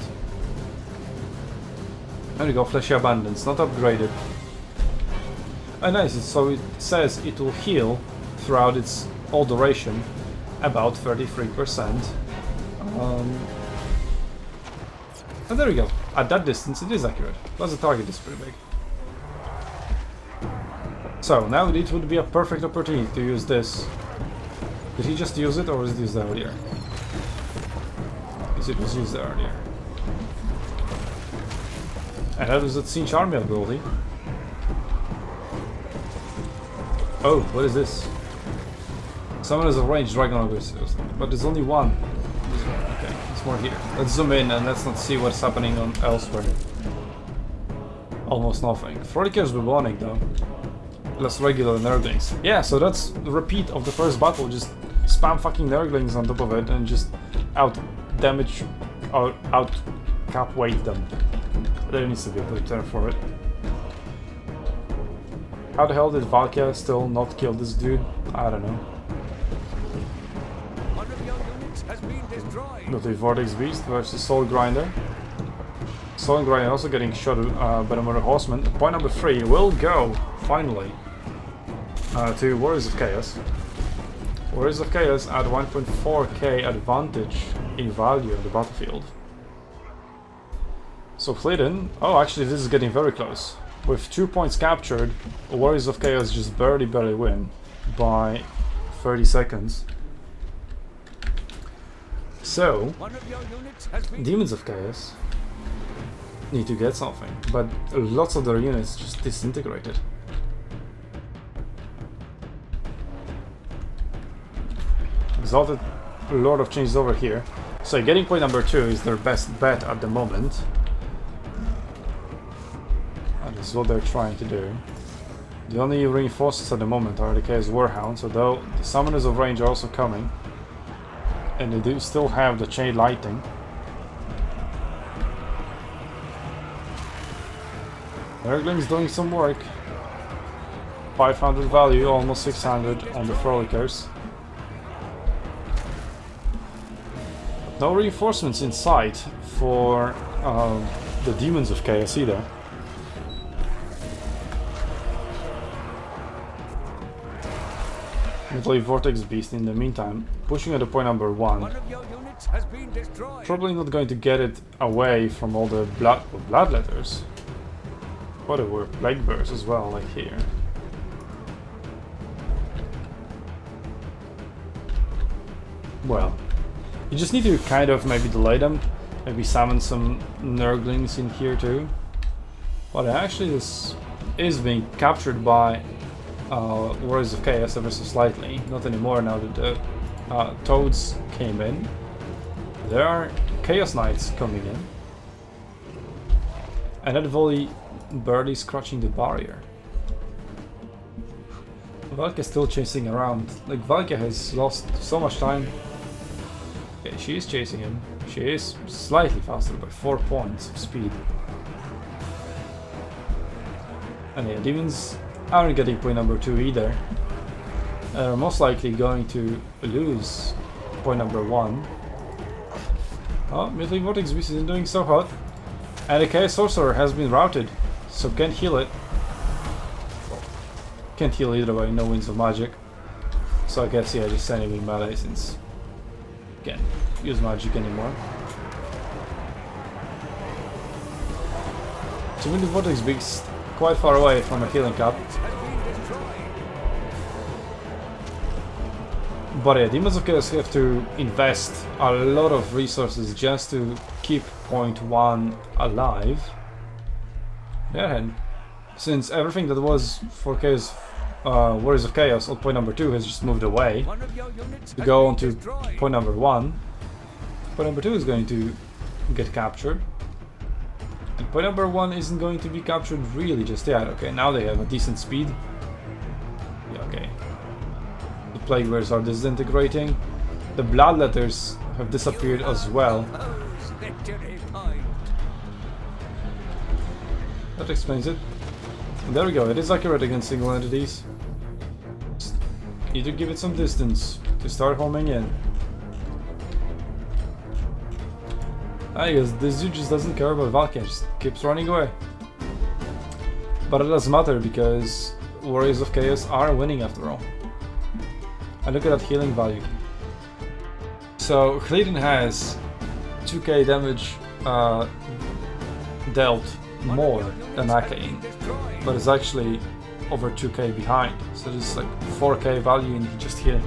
There we go, Fleshy Abundance, not upgraded. Oh nice, so it says it will heal throughout its whole duration about 33%. And there we go, at that distance it is accurate, plus the target is pretty big. So now it would be a perfect opportunity to use this. Did he just use it or was it used earlier? Because it was used earlier. And that was the Siege Army ability. Oh, what is this? Summoners of Range Dragon Ogres, but there's only one. Okay, there's more here. Let's zoom in and let's not see what's happening on elsewhere. Almost nothing. 40k's Bubonic though. Less regular Nurglings. Yeah, so that's the repeat of the first battle. Just spam fucking Nurglings on top of it and just out damage or out cap weight them. There needs to be a good term for it. How the hell did Valkia still not kill this dude? I don't know. One of your units has been destroyed. Got a Vortex Beast versus Soul Grinder. Soul Grinder also getting shot by the Murder Horseman. Point number 3 will go, finally, to Warriors of Chaos. Warriors of Chaos at 1.4k advantage in value on the battlefield. So Flitten, oh actually this is getting very close. With 2 points captured, Warriors of Chaos just barely win by 30 seconds. So, One of your units has been Demons of Chaos need to get something, but lots of their units just disintegrated. Exalted Lord of Change is over here. So getting point number 2 is their best bet at the moment. That is what they're trying to do. The only reinforcements at the moment are the Chaos Warhounds, although the Summoners of Range are also coming. And they do still have the Chain Lighting. Nurgling's doing some work. 500 value, almost 600 on the Frolicers. No reinforcements in sight for the Demons of Chaos either. Metal Vortex Beast in the meantime, pushing at the point number 1. One of your units has been destroyed. Probably not going to get it away from all the bloodletters. But there were plague bears as well, like here. Well, you just need to kind of maybe delay them. Maybe summon some Nurglings in here too. But actually this is being captured by Warriors of Chaos ever so slightly. Not anymore now that the Toads came in. There are Chaos Knights coming in. And that volley barely scratching the barrier. Valkia still chasing around. Like, Valkia has lost so much time. Okay, she is chasing him. She is slightly faster by 4 points of speed. And yeah, Demons aren't getting point number 2 either. They're most likely going to lose point number 1. Oh, Metal Vortex Beast isn't doing so hot. And the Chaos Sorcerer has been routed, so can't heal it. Can't heal either way, no Winds of Magic. So I guess, yeah, just sending me melee since can't use magic anymore. So Metal Vortex Beast quite far away from a healing cap. But yeah, Demons of Chaos have to invest a lot of resources just to keep point 1 alive. Yeah, and since everything that was for Chaos, Warriors of Chaos on point number 2 has just moved away to go on to point number 1, point number 2 is going to get captured. And point number 1 isn't going to be captured really just yet. Okay, now they have a decent speed. Yeah, okay. The Plague Bears are disintegrating. The Bloodletters have disappeared as well. That explains it. And there we go, it is accurate against single entities. Just need to give it some distance to start homing in. I guess this dude just doesn't care about Valkia, just keeps running away. But it doesn't matter because Warriors of Chaos are winning after all. And look at that healing value. So Clayton has 2k damage dealt more than Arcane, but it's actually over 2k behind. So there's like 4k value in just healing.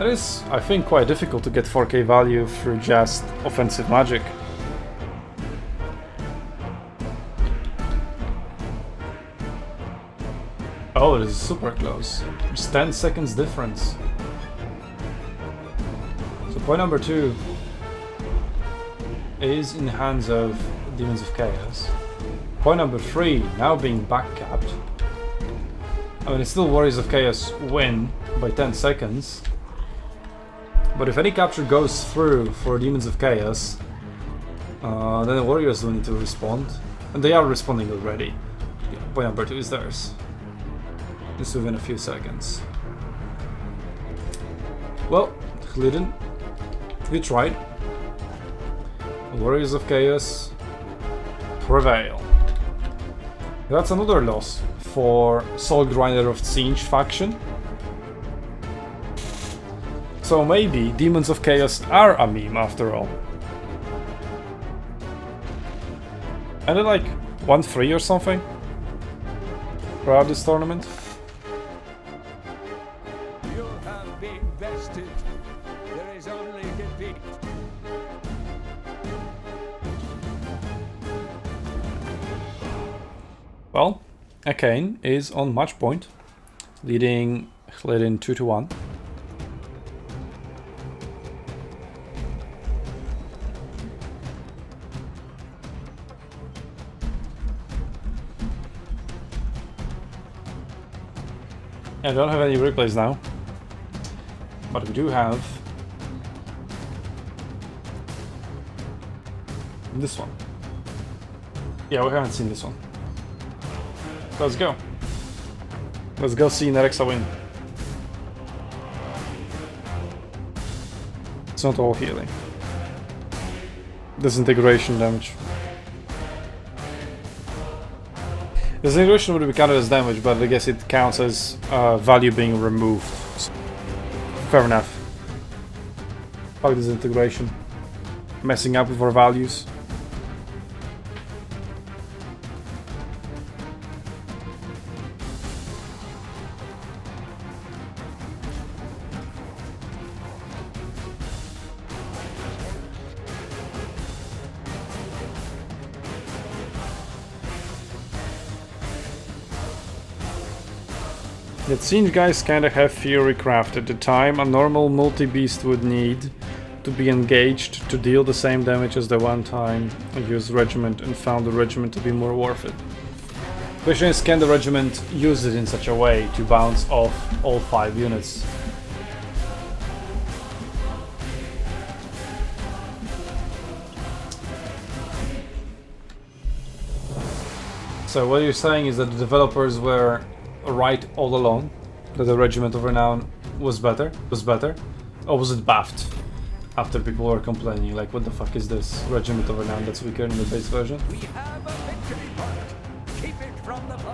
It is, I think, quite difficult to get 4k value through just offensive magic. Oh, it is super close. There's 10 seconds difference. So point number 2 is in the hands of Demons of Chaos. Point number 3 now being backcapped. I mean, it's still Warriors of Chaos win by 10 seconds. But if any capture goes through for Demons of Chaos, then the Warriors will need to respond. And they are responding already. Yeah, point number 2 is theirs. Just within a few seconds. Well, Glidden, you tried. Warriors of Chaos prevail. That's another loss for Soul Grinder of Tzeentch faction. So maybe Demons of Chaos are a meme after all. And they're like 1-3 or something throughout this tournament. You have been bested. There is only defeat. Well, Arcane is on match point, leading Glidden 2-1. I don't have any replays now, but we do have This one. Yeah, we haven't seen this one. Let's go. Let's go see Nerexa win. It's not all healing. Disintegration damage. Disintegration would be counted as damage, but I guess it counts as value being removed. So, fair enough. Fuck disintegration. Messing up with our values. It seems guys kinda have Fury craft. At the time, a normal multi-beast would need to be engaged to deal the same damage as the one time I used Regiment and found the Regiment to be more worth it. Question is, can the Regiment use it in such a way to bounce off all 5 units? So what you're saying is that the developers were right all along, that the Regiment of Renown was better, or was it buffed after people were complaining, like, what the fuck is this Regiment of Renown that's weaker in the base version? We have a victory point. Keep it from the foe.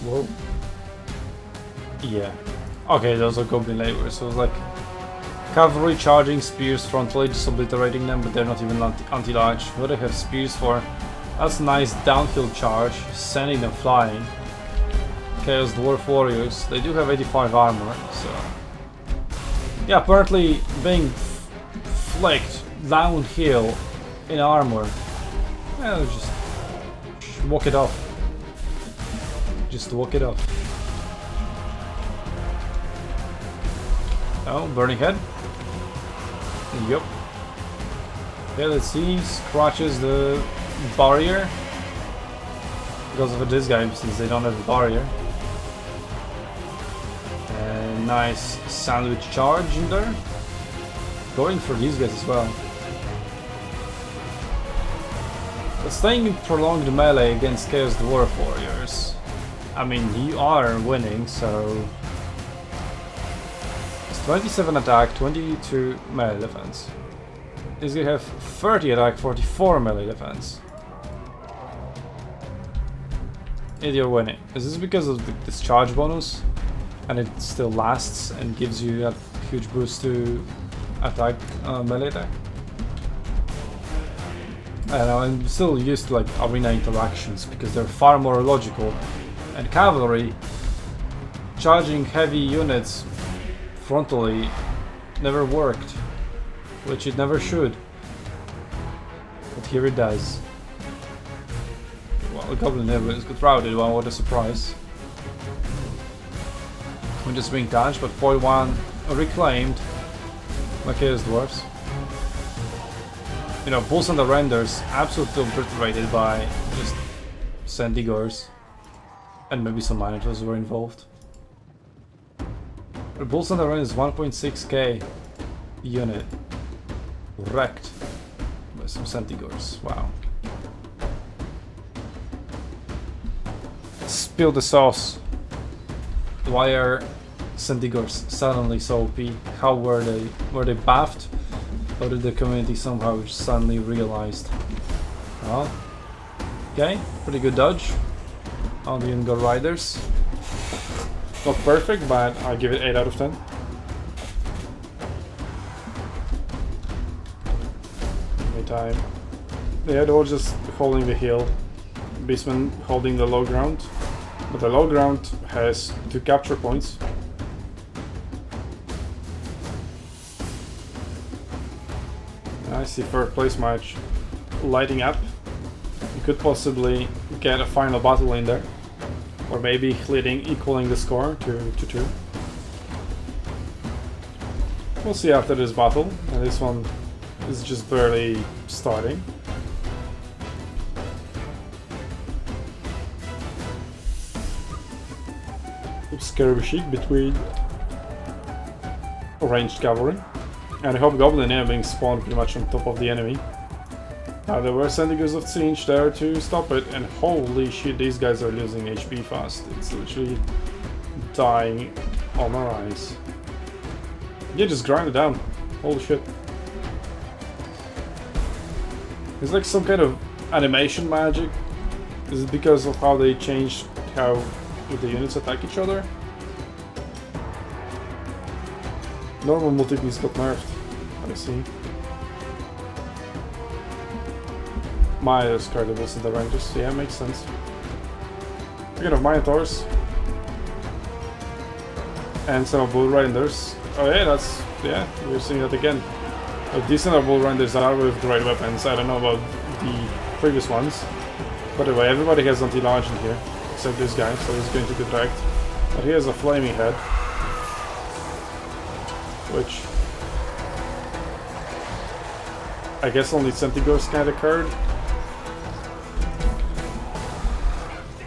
Whoa. Yeah. Okay, those are Goblin Laborers, so it's like cavalry charging spears frontally, just obliterating them, but they're not even anti-large. What do they have spears for? That's a nice downhill charge, sending them flying. Chaos Dwarf Warriors, they do have 85 armor, so... Yeah, apparently being flicked downhill in armor, yeah, just walk it off. Just walk it off. Oh, Burning Head. Yup. Yeah, let's see. Scratches the barrier. Goes for this guy since they don't have a barrier. And nice sandwich charge in there. Going for these guys as well. But staying in prolonged melee against Chaos Dwarf Warriors. I mean, you are winning, so... 27 attack, 22 melee defense. This guy have 30 attack, 44 melee defense. And you're winning. Is this because of this charge bonus? And it still lasts and gives you that huge boost to attack, melee attack? I don't know, I'm still used to like arena interactions because they're far more logical. And cavalry, charging heavy units frontally never worked, which it never should, but here it does. Well, the Goblin Laborers got routed, well, what a surprise. We're just being touched, but point 1 reclaimed by Chaos Dwarfs. You know, Bulls and the Renders absolutely obliterated by just Sendigors, and maybe some Minotaurs were involved. The Bulls on the Run is 1.6k unit. Wrecked by some Sentigors. Wow. Spill the sauce. Why are Sentigors suddenly so OP? How were they? Were they buffed? Or did the community somehow suddenly realized? Well, okay, pretty good dodge on the Ungor Riders. Not perfect, but I give it 8 out of 10. Anytime. Yeah, they were just holding the hill. Beastmen holding the low ground. But the low ground has 2 capture points. I see third place match lighting up. You could possibly get a final battle in there. Or maybe equaling the score to 2. We'll see after this battle, and this one is just barely starting. skirmishing between ranged cavalry and hobgoblin being spawned pretty much on top of the enemy. Now there were Sentinels of Siege there to stop it, and holy shit, these guys are losing HP fast. It's literally dying on our eyes. Yeah, just grind it down. Holy shit. It's like some kind of animation magic. Is it because of how they changed how the units attack each other? Normal multi-piece got nerfed. I see. Myers card was in the Rangers. Yeah, makes sense. Speaking of Minotaurs and some Bull Riders. Oh yeah, yeah, we're seeing that again. Decent Bull Riders are with great weapons. I don't know about the previous ones. By the way, everybody has anti-large in here, except this guy, so he's going to get wrecked. But he has a flaming head, which I guess only Sentinels kind of card.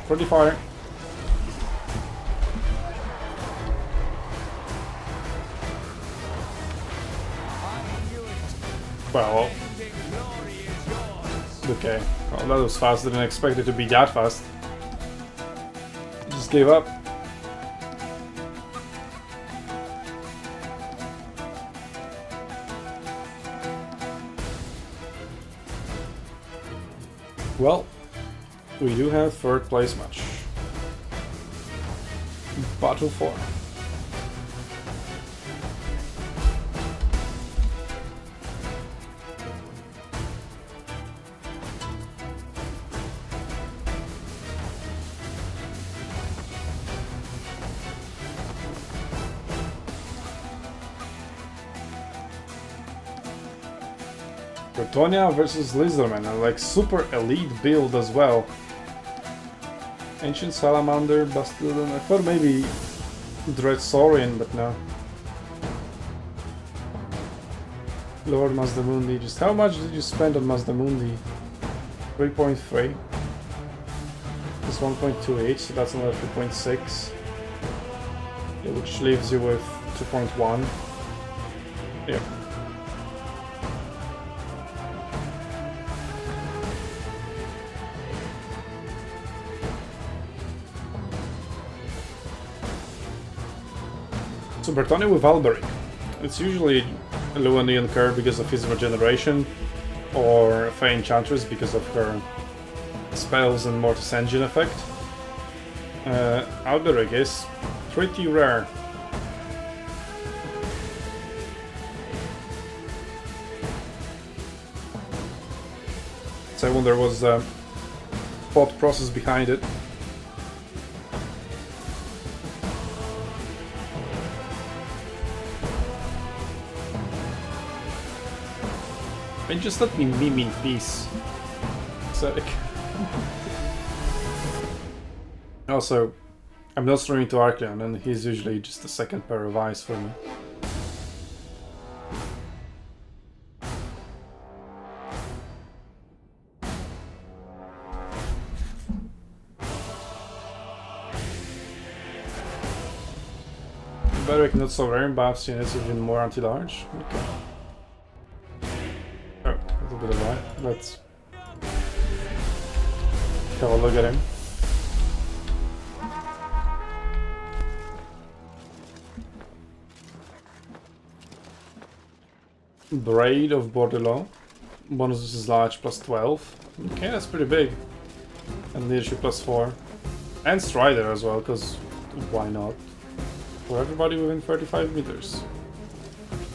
Friendly fire. Well, okay. Well, that was fast. Didn't expect it to be that fast. Just gave up. Well, we do have third place match. Battle 4. Bretonia versus Lizardman, a like super elite build as well. Ancient Salamander, Bastildon. I thought maybe Dreadsaurian, but no. Lord Mazdamundi. Just how much did you spend on Mazdamundi? 3.3. It's 1.28, so that's another 3.6. Yeah, which leaves you with 2.1. Yeah. So Bretonia with Alberic. It's usually a low Neon curve because of his regeneration, or Fey Enchantress because of her spells and Mortis Engine effect. Alberic is pretty rare. So I wonder what's the thought process behind it. And just let me meme in peace. Pathetic. Also, I'm not streaming to Arcleon, and he's usually just the second pair of eyes for me. Beric not so rare, Babs units even more anti-large. Okay. Oh, a little bit of that. Let's have a look at him. Braid of Bordelot. Bonus is large plus 12. Okay, that's pretty big. And leadership plus 4. And Strider as well, because why not? For everybody within 35 meters.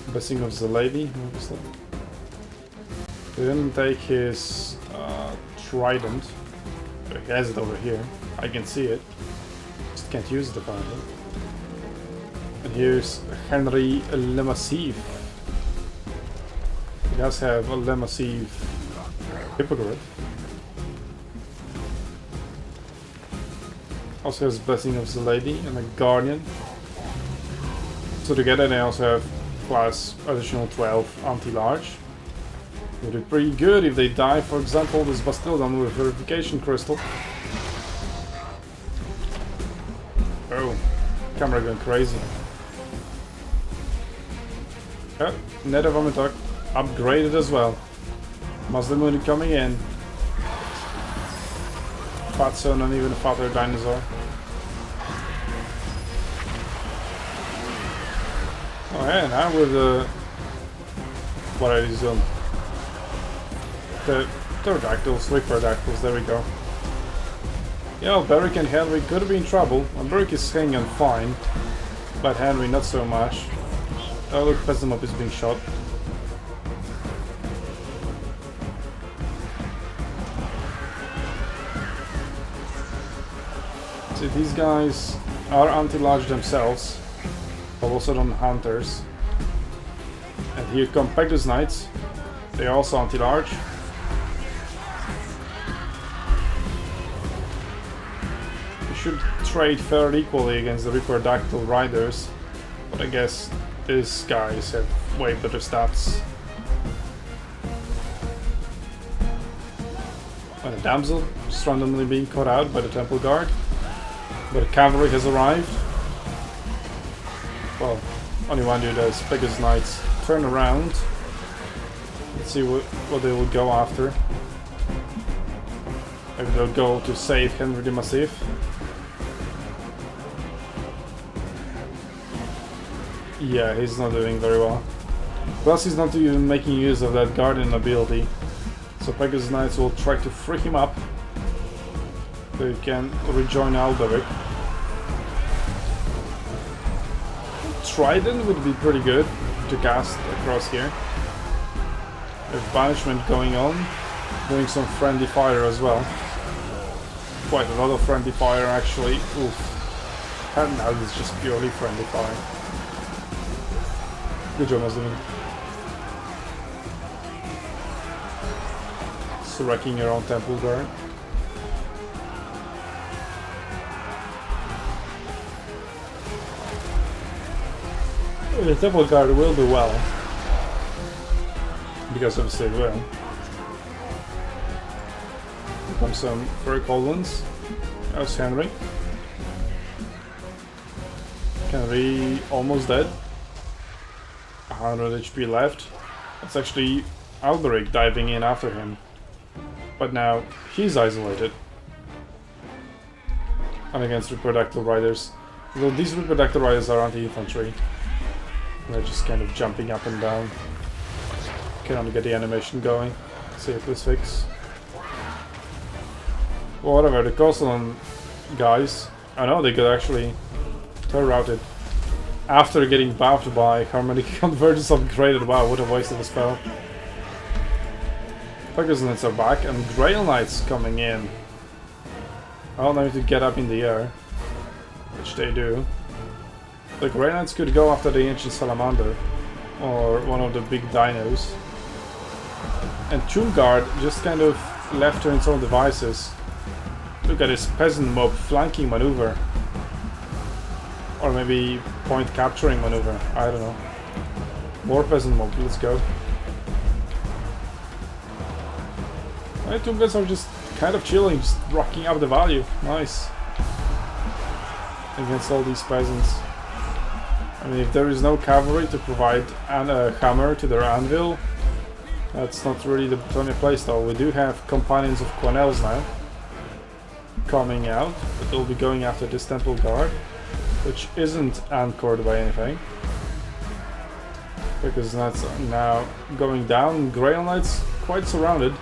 Blessing of the Lady, obviously. He didn't take his trident. He has it over here. I can see it. Just can't use it apparently. And here's Henry Le Massif. He does have a Le Massif Hippogriff. Also has Blessing of the Lady and a Guardian. So together they also have plus additional 12 anti-large. Would be pretty good if they die, for example, this Bastildon with Verification Crystal. Oh, Camera going crazy. Native Attack upgraded as well. Muslim Moon coming in. Fatso, not even a fatter dinosaur. Oh yeah, now with the... what are these doing? The pterodactyls, Ripterdactyls, there we go. Yeah, Beric and Henry could be in trouble. Beric is hanging on fine, but Henry not so much. Oh look, Pesimop is being shot. See, these guys are anti-large themselves, but also on hunters. And here come Pegasus Knights. They are also anti-large. We should trade fairly equally against the Ripterdactyl riders, but I guess these guys have way better stats. And a damsel just randomly being caught out by the Temple Guard. But cavalry has arrived. Well, only one dude does. Pegasus Knights turn around. Let's see what they will go after. Maybe they'll go to save Henry the Massif. Yeah, he's not doing very well. Plus he's not even making use of that Guardian ability. So Pegasus Knights will try to free him up. So he can rejoin Alberic. Trident would be pretty good to cast across here. There's banishment going on. Doing some friendly fire as well. Quite a lot of friendly fire actually. Oof. And now it's just purely friendly fire. Good job, Muslim. So wrecking your own Temple Guard. The Temple Guard will do well. Because obviously it will. Here come some very cold ones. There's Henry. Henry almost dead. 100 HP left. It's actually Alberic diving in after him. But now he's isolated. And against Ripterdactyl riders. Though these Ripterdactyl riders are anti-infantry. They're just kind of jumping up and down. Can only get the animation going. Save this fix. Well, whatever, the Coastal guys. I know they could actually turn routed. After getting buffed by Harmonic Convergence upgraded, wow, what a waste of a spell. Pegasus Knights are back, and Grail Knights coming in. Well, they need to get up in the air, which they do. The Grail Knights could go after the Ancient Salamander, or one of the big dinos. And Toonguard just kind of left to its own devices. Look at this peasant mob flanking maneuver. Or maybe point capturing maneuver, I don't know. More peasant mob, let's go. My Toonguards are just kind of chilling, just rocking up the value. Nice. Against all these peasants. I mean, if there is no cavalry to provide a hammer to their anvil, that's not really the only place though. We do have Companions of Quenelles now coming out, but they'll be going after this Temple Guard, which isn't anchored by anything. Because that's now going down. Grail Knights quite surrounded.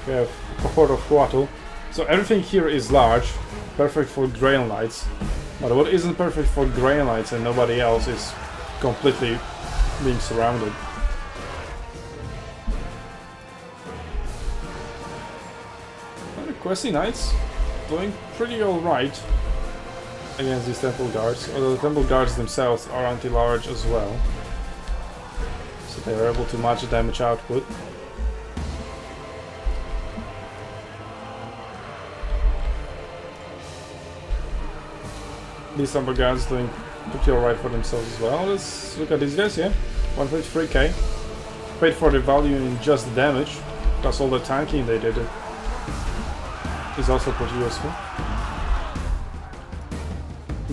We have a horde of Huatl. So everything here is large, perfect for Grail Knights. But what isn't perfect for Grail Knights and nobody else is completely being surrounded. And the Questy Knights doing pretty alright against these Temple Guards, although the Temple Guards themselves are anti-large as well. So they are able to match the damage output. These Temple Guards doing pretty alright for themselves as well. Let's look at these guys here. 1.3k. Paid for the value in just damage, plus all the tanking they did. Is also pretty useful.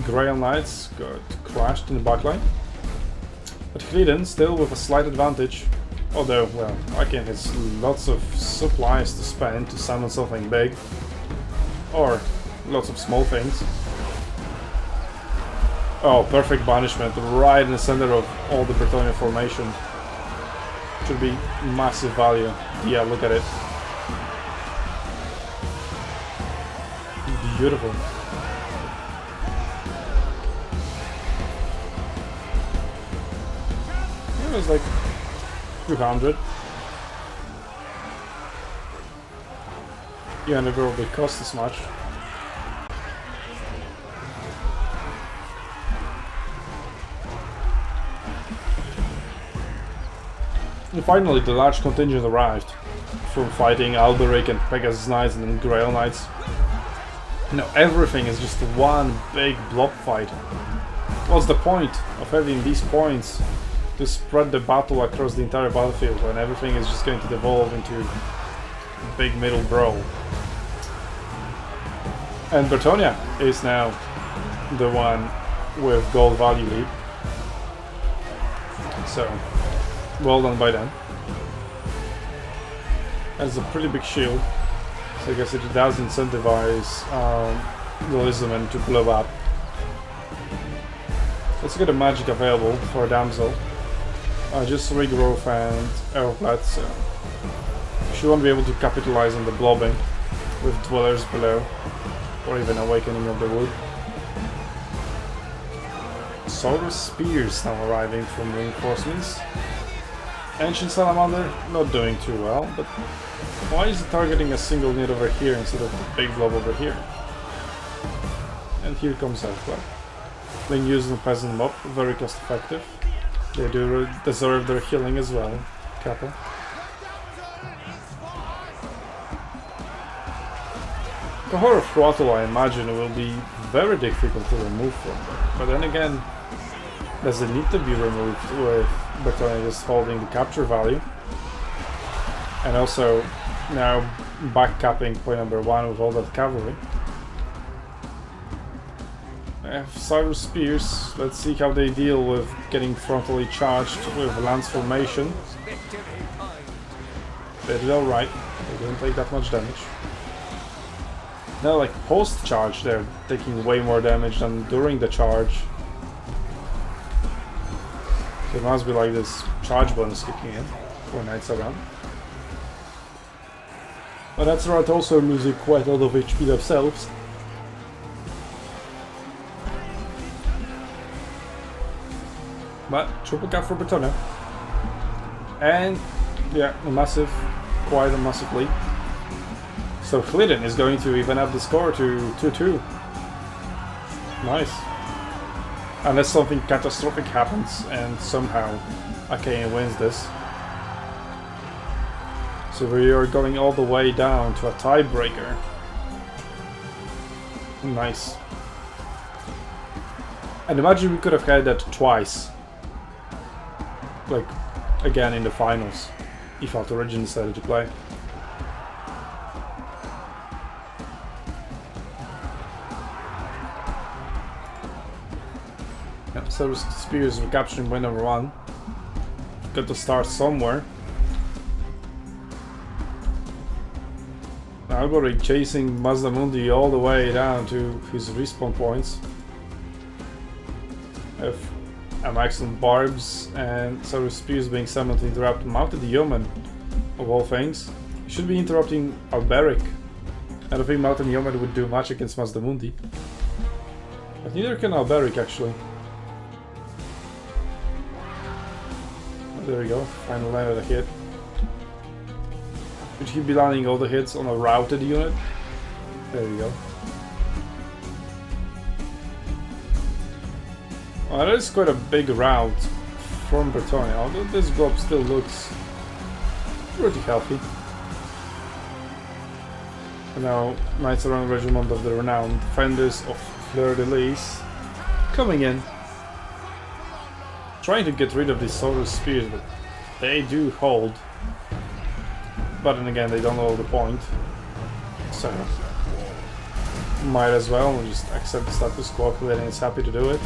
Grail Knights got crashed in the backline. But Hliden still with a slight advantage. Although, well, Arcane has lots of supplies to spend to summon something big. Or lots of small things. Oh, perfect banishment right in the center of all the Bretonnia formation. Should be massive value. Yeah, look at it. Beautiful. It was like 200. Yeah, never will cost as much. And finally, the large contingent arrived from fighting Alberic and Pegasus Knights and then Grail Knights. Now everything is just one big blob fight. What's the point of having these points to spread the battle across the entire battlefield when everything is just going to devolve into a big middle brawl? And Bretonnia is now the one with gold value lead. So, well done by them. Has a pretty big shield, so I guess it does incentivize the Lizardmen to blow up. Let's get a magic available for a damsel. Just regrowth and aeroplat, so she won't be able to capitalize on the blobbing with dwellers below, or even awakening of the wood. Solar Spears now arriving from reinforcements. Ancient Salamander not doing too well, but why is it targeting a single unit over here instead of the big blob over here? And here comes Earthquake. Being used in Peasant Mob, very cost effective. They do deserve their healing as well, Kappa. Cohort of Throttle, I imagine, will be very difficult to remove from them, but then again, does it need to be removed with Bretonnia just holding the capture value? And also now backcapping point number 1 with all that cavalry. Cyrus Spears, let's see how they deal with getting frontally charged with lance formation. They did alright, they didn't take that much damage. Now like post-charge they're taking way more damage than during the charge. So it must be like this charge bonus kicking in 4 knights around. But that's right, also losing quite a lot of HP themselves. But triple cap for Bretonnia. And yeah, quite a massive lead. So Hliden is going to even up the score to 2-2. Nice. Unless something catastrophic happens and somehow Arcane wins this. So we are going all the way down to a tiebreaker. Nice. And imagine we could have had that twice. Like, again in the finals. If Alt Origin decided to play. Yeah, so Spears recapturing point number 1. Got to start somewhere. Algori chasing Mazdamundi all the way down to his respawn points. If Amaxon Barbs and Cyrus Spears being summoned to interrupt Mounted Yeoman, of all things. He should be interrupting Alberic. I don't think Mounted Yeoman would do much against Mazdamundi. But neither can Alberic actually. Oh, there we go, finally landed a hit. Should he be landing all the hits on a routed unit? There we go. Well, that is quite a big route from Bretonnia, although this blob still looks pretty healthy. And now, Knights Around Regiment of the Renowned Defenders of Fleur-de-Lis coming in. Trying to get rid of these Solar Spears, but they do hold. But then again, they don't know the point. So, might as well just accept the status quo if it's happy to do it.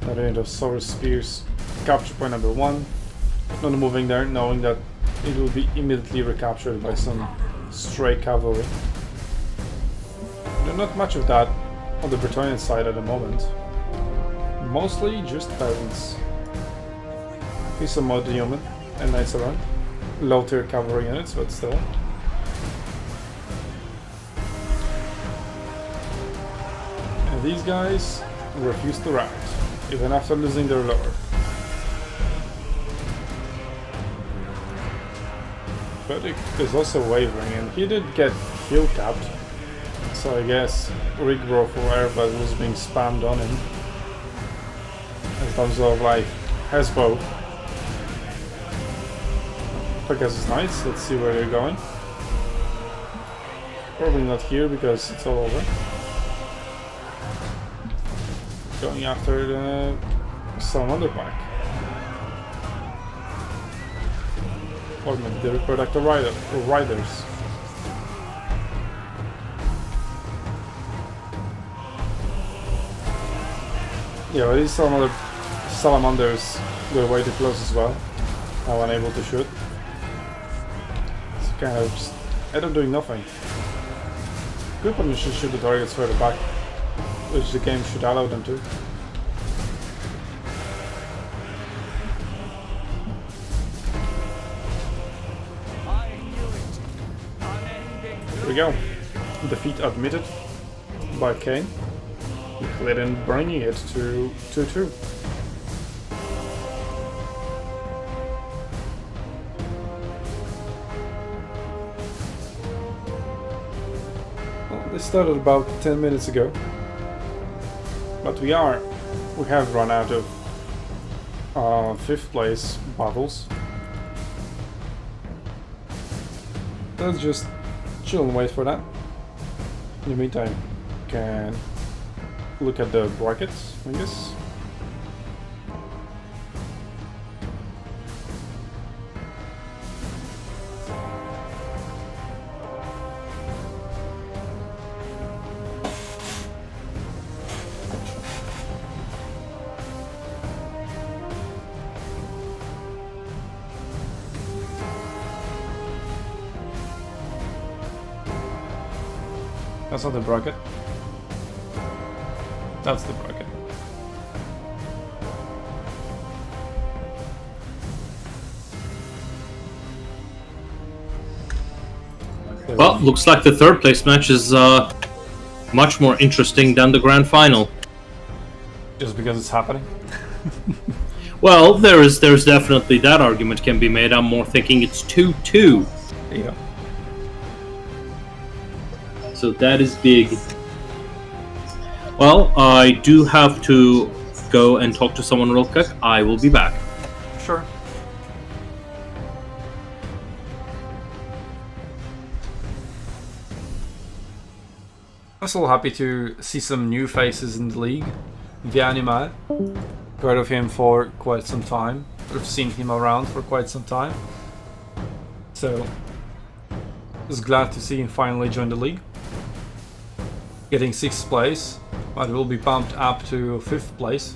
Another unit of Solar Spears. Capture point number 1. Not moving there, knowing that it will be immediately recaptured by some stray cavalry. There's not much of that on the Bretonian side at the moment. Mostly just peasants. Here's some more yeomen and knights around. Low tier cavalry units, but still. And these guys refuse to rout, even after losing their lord. But it is also wavering, and he did get heal capped. So I guess regrowth or airbud was being spammed on him. As Damsel of Life has both. Pegasus Knights, let's see where they're going. Probably not here because it's all over. Going after the Salamander Pack. Or maybe the Reproductive Riders. Yeah, but these salamanders were way too close as well. Now unable to shoot. It's kind of just end up doing nothing. Good potential to shoot the targets further back, which the game should allow them to. Here we go. Defeat admitted by Kane. Clinton bringing it to 2-2. Well, this started about 10 minutes ago, but we have run out of 5th place battles. Let's just chill and wait for that. In the meantime, can look at the brackets, I guess. That's not the bracket. That's the bracket. Well, looks like the third place match is much more interesting than the grand final. Just because it's happening? Well, there's definitely that argument can be made. I'm more thinking it's 2-2. Yeah. So that is big. Well, I do have to go and talk to someone real quick. I will be back. Sure. I'm still happy to see some new faces in the league. Vianima, heard of him for quite some time. I've seen him around for quite some time. So, just glad to see him finally join the league. Getting 6th place. But it will be bumped up to 5th place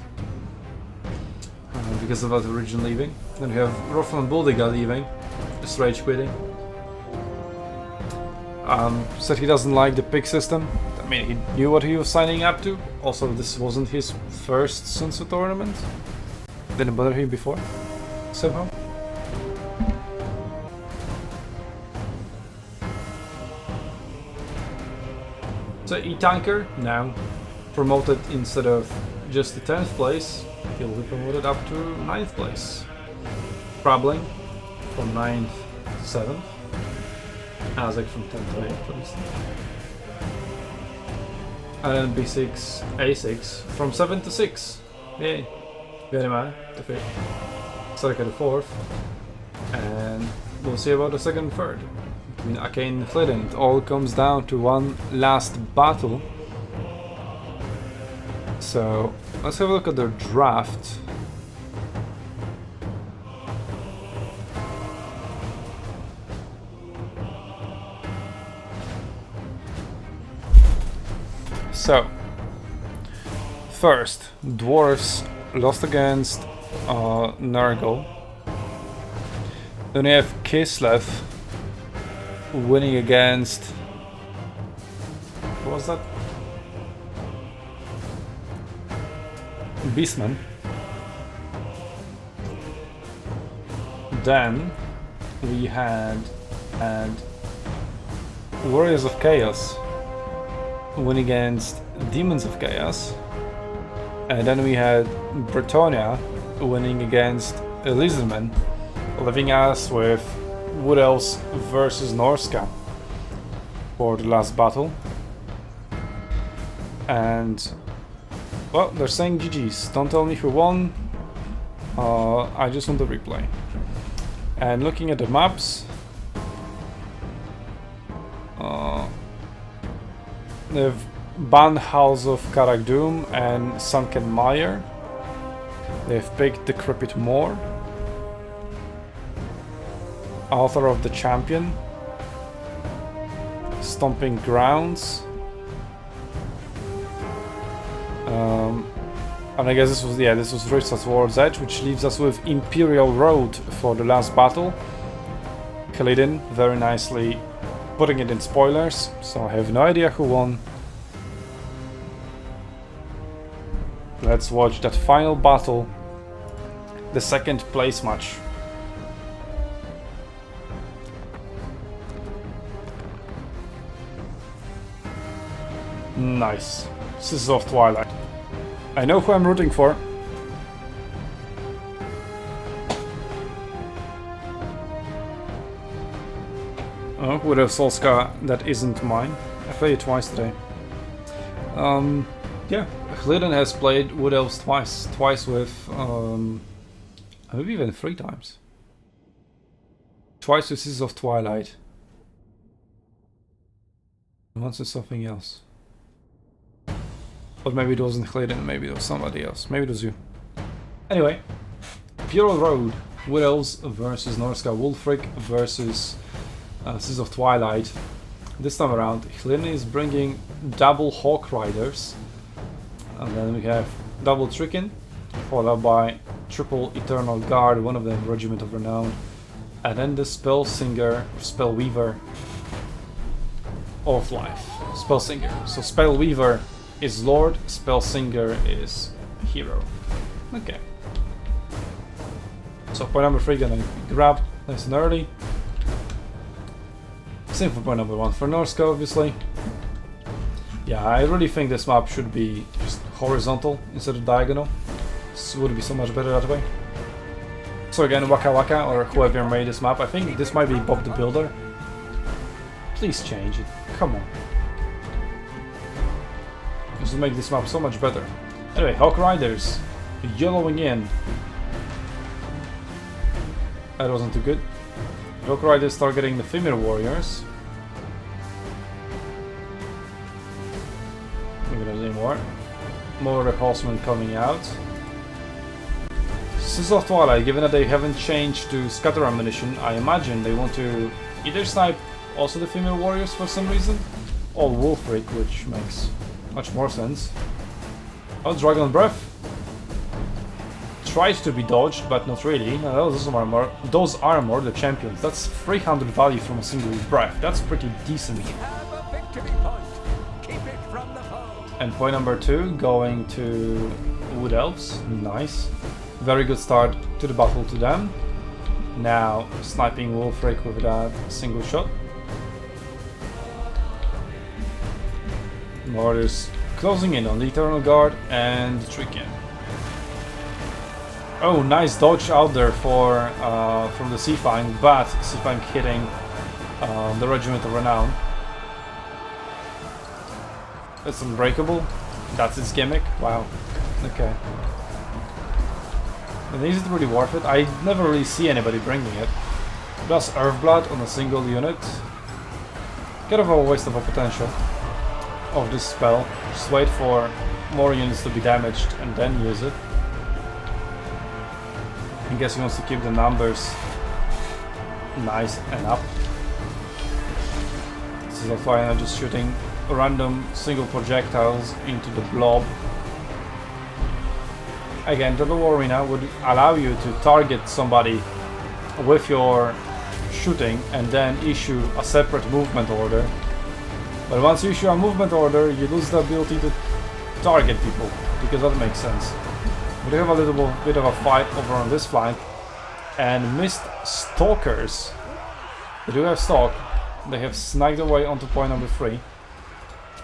because of that origin leaving. Then we have Rothman Buldiga leaving, just rage quitting. Said he doesn't like the pick system. I mean, he knew what he was signing up to. Also, this wasn't his first SUNTZU tournament. Didn't bother him before, somehow. So E-Tanker now promoted instead of just the 10th place, he'll be promoted up to 9th place. Traveling from 9th to 7th. Azek from 10th to 8th, for instance. And then B6, A6 from 7th to 6th. Yay. Venema to 5th. Sarka to 4th. And we'll see about the 2nd and 3rd. Between Arcane and Clinton. It all comes down to one last battle. So, let's have a look at their draft. So, first, dwarves lost against Nurgle. Then we have Kislev winning against... what was that? Beastman. Then we had Warriors of Chaos win against Demons of Chaos, and then we had Bretonia winning against Elysian, leaving us with Wood Elves versus Norska for the last battle. And well, they're saying GG's. Don't tell me who won. I just want the replay. And looking at the maps, they've banned House of Karak-Dûm and Sunken Mire. They've picked Decrepit Moor, Author of the Champion, Stomping Grounds, and I guess this was Rifts at World's Edge, which leaves us with Imperial Road for the last battle. Kaladin very nicely putting it in spoilers, so I have no idea who won. Let's watch that final battle, the second place match. Nice. Scissors of Twilight. I know who I'm rooting for. Oh, with a Solskjaer that isn't mine. I played it twice today. Yeah, Glidden has played Wood Elves twice. Twice with, maybe even 3 times. Twice with Scissors of Twilight. Once with something else. But maybe it wasn't Glidden, maybe it was somebody else. Maybe it was you. Anyway, Imperial Road, Wood Elves versus Norska, Wulfric versus Scissors of Twilight. This time around, Glidden is bringing double Hawk Riders. And then we have double Trickin, followed by triple Eternal Guard, one of them Regiment of Renown. And then the Spellweaver of Life. Spellsinger. So Spellweaver is Lord, Spellsinger is Hero. Okay. So point number 3 gonna be grabbed nice and early. Same for point number 1 for Norska, obviously. Yeah, I really think this map should be just horizontal instead of diagonal. This would be so much better that way. So again, Waka Waka, or whoever made this map, I think this might be Bob the Builder. Please change it. Come on. This will make this map so much better. Anyway, Hawk Riders yellowing in. That wasn't too good. Hawk Riders targeting the Female Warriors. We're gonna see more. More of the Horsemen coming out. Scissors of Twilight, given that they haven't changed to scatter ammunition, I imagine they want to either snipe also the Female Warriors for some reason, or Wulfric, which makes much more sense. Oh, Dragon Breath. Tried to be dodged, but not really. Those armor, the champions, that's 300 value from a single breath. That's pretty decent. We have a victory point. Keep it from the foe. And point number 2 going to Wood Elves. Nice. Very good start to the battle to them. Now sniping Wulfric with that single shot. Mortars closing in on the Eternal Guard and the Trickin. Oh, nice dodge out there for from the Seafang, but Seafang hitting the Regiment of Renown. It's unbreakable. That's its gimmick. Wow. Okay. And is it really worth it? I never really see anybody bringing it. Plus Earthblood on a single unit. Kind of a waste of a potential of this spell. Just wait for more units to be damaged and then use it. I guess he wants to keep the numbers nice and up. This is why I'm just shooting random single projectiles into the blob. Again, the low arena would allow you to target somebody with your shooting and then issue a separate movement order. But once you issue a movement order, you lose the ability to target people, because that makes sense. We do have a little bit of a fight over on this flank, and missed stalkers. They do have stalk. They have snagged away onto point number 3,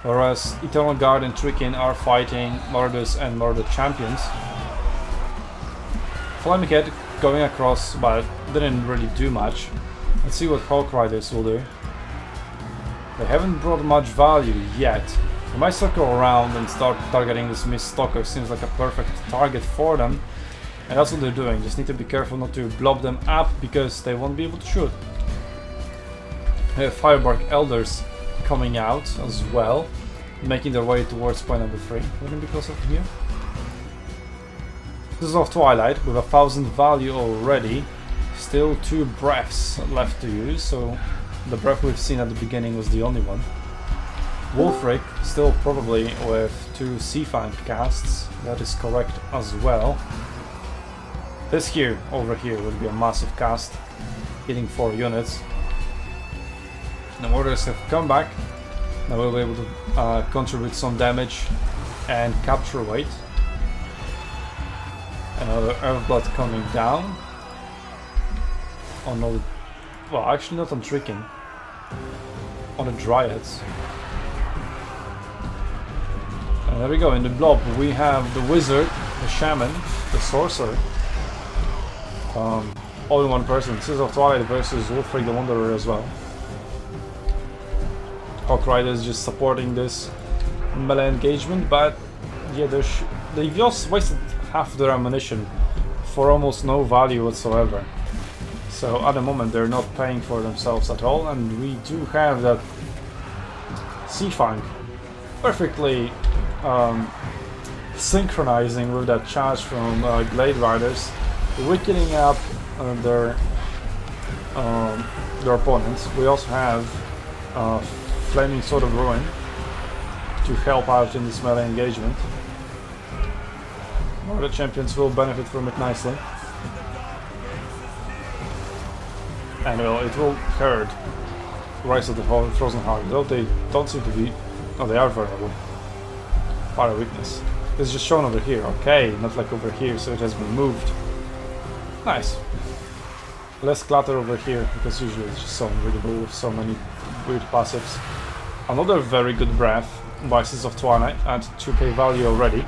whereas Eternal Guard and Trickin are fighting Marauders and Marauder champions. Flaming Head going across, but didn't really do much. Let's see what Hawk Riders will do. They haven't brought much value yet. They might circle around and start targeting this missed stalker. Seems like a perfect target for them. And that's what they're doing. Just need to be careful not to blob them up, because they won't be able to shoot. Firebark Elders coming out as well, making their way towards point number 3. Wouldn't be closer from here. This is of Twilight with 1000 value already. Still 2 breaths left to use, so the breath we've seen at the beginning was the only one. Wolfric still probably with 2 Seafang casts. That is correct as well. This here, over here, would be a massive cast, hitting 4 units. The Marauders have come back. Now we'll be able to contribute some damage and capture weight. Another Earthblood coming down. On all, well, actually not on Tricking. On the Dryads. And there we go, in the blob we have the Wizard, the Shaman, the Sorcerer. All in one person. This is of Twilight versus Wolfric the Wanderer as well. Hawk Riders just supporting this melee engagement, but yeah, they've just wasted half their ammunition for almost no value whatsoever. So at the moment they're not paying for themselves at all, and we do have that Seafang perfectly synchronizing with that charge from Glade Riders, weakening up their opponents. We also have Flaming Sword of Ruin to help out in this melee engagement. The champions will benefit from it nicely. And well, it will hurt Rise of the Frozen Heart, though they don't seem to be... Oh, they are vulnerable. Fire weakness. It's just shown over here, okay, not like over here, so it has been moved. Nice. Less clutter over here, because usually it's just so unreadable with so many weird passives. Another very good breath by Seas of Twilight at 2k value already.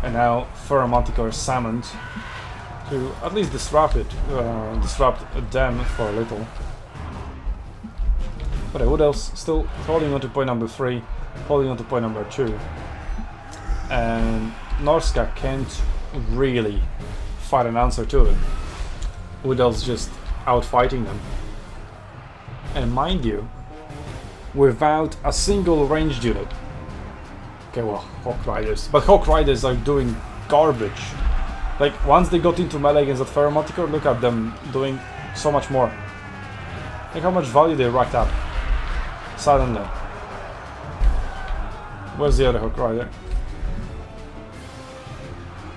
And now Ferromanticore is summoned to at least disrupt it, disrupt them for a little. But what else? Still holding on to point number 3, holding on to point number 2. And Norska can't really find an answer to it. Wood Elves just outfighting them. And mind you, without a single ranged unit. Okay, well, Hawk Riders. But Hawk Riders are doing garbage. Like, once they got into melee against that Ferromanticore, look at them doing so much more. Look how much value they racked up. Suddenly. Where's the other Hawk Rider?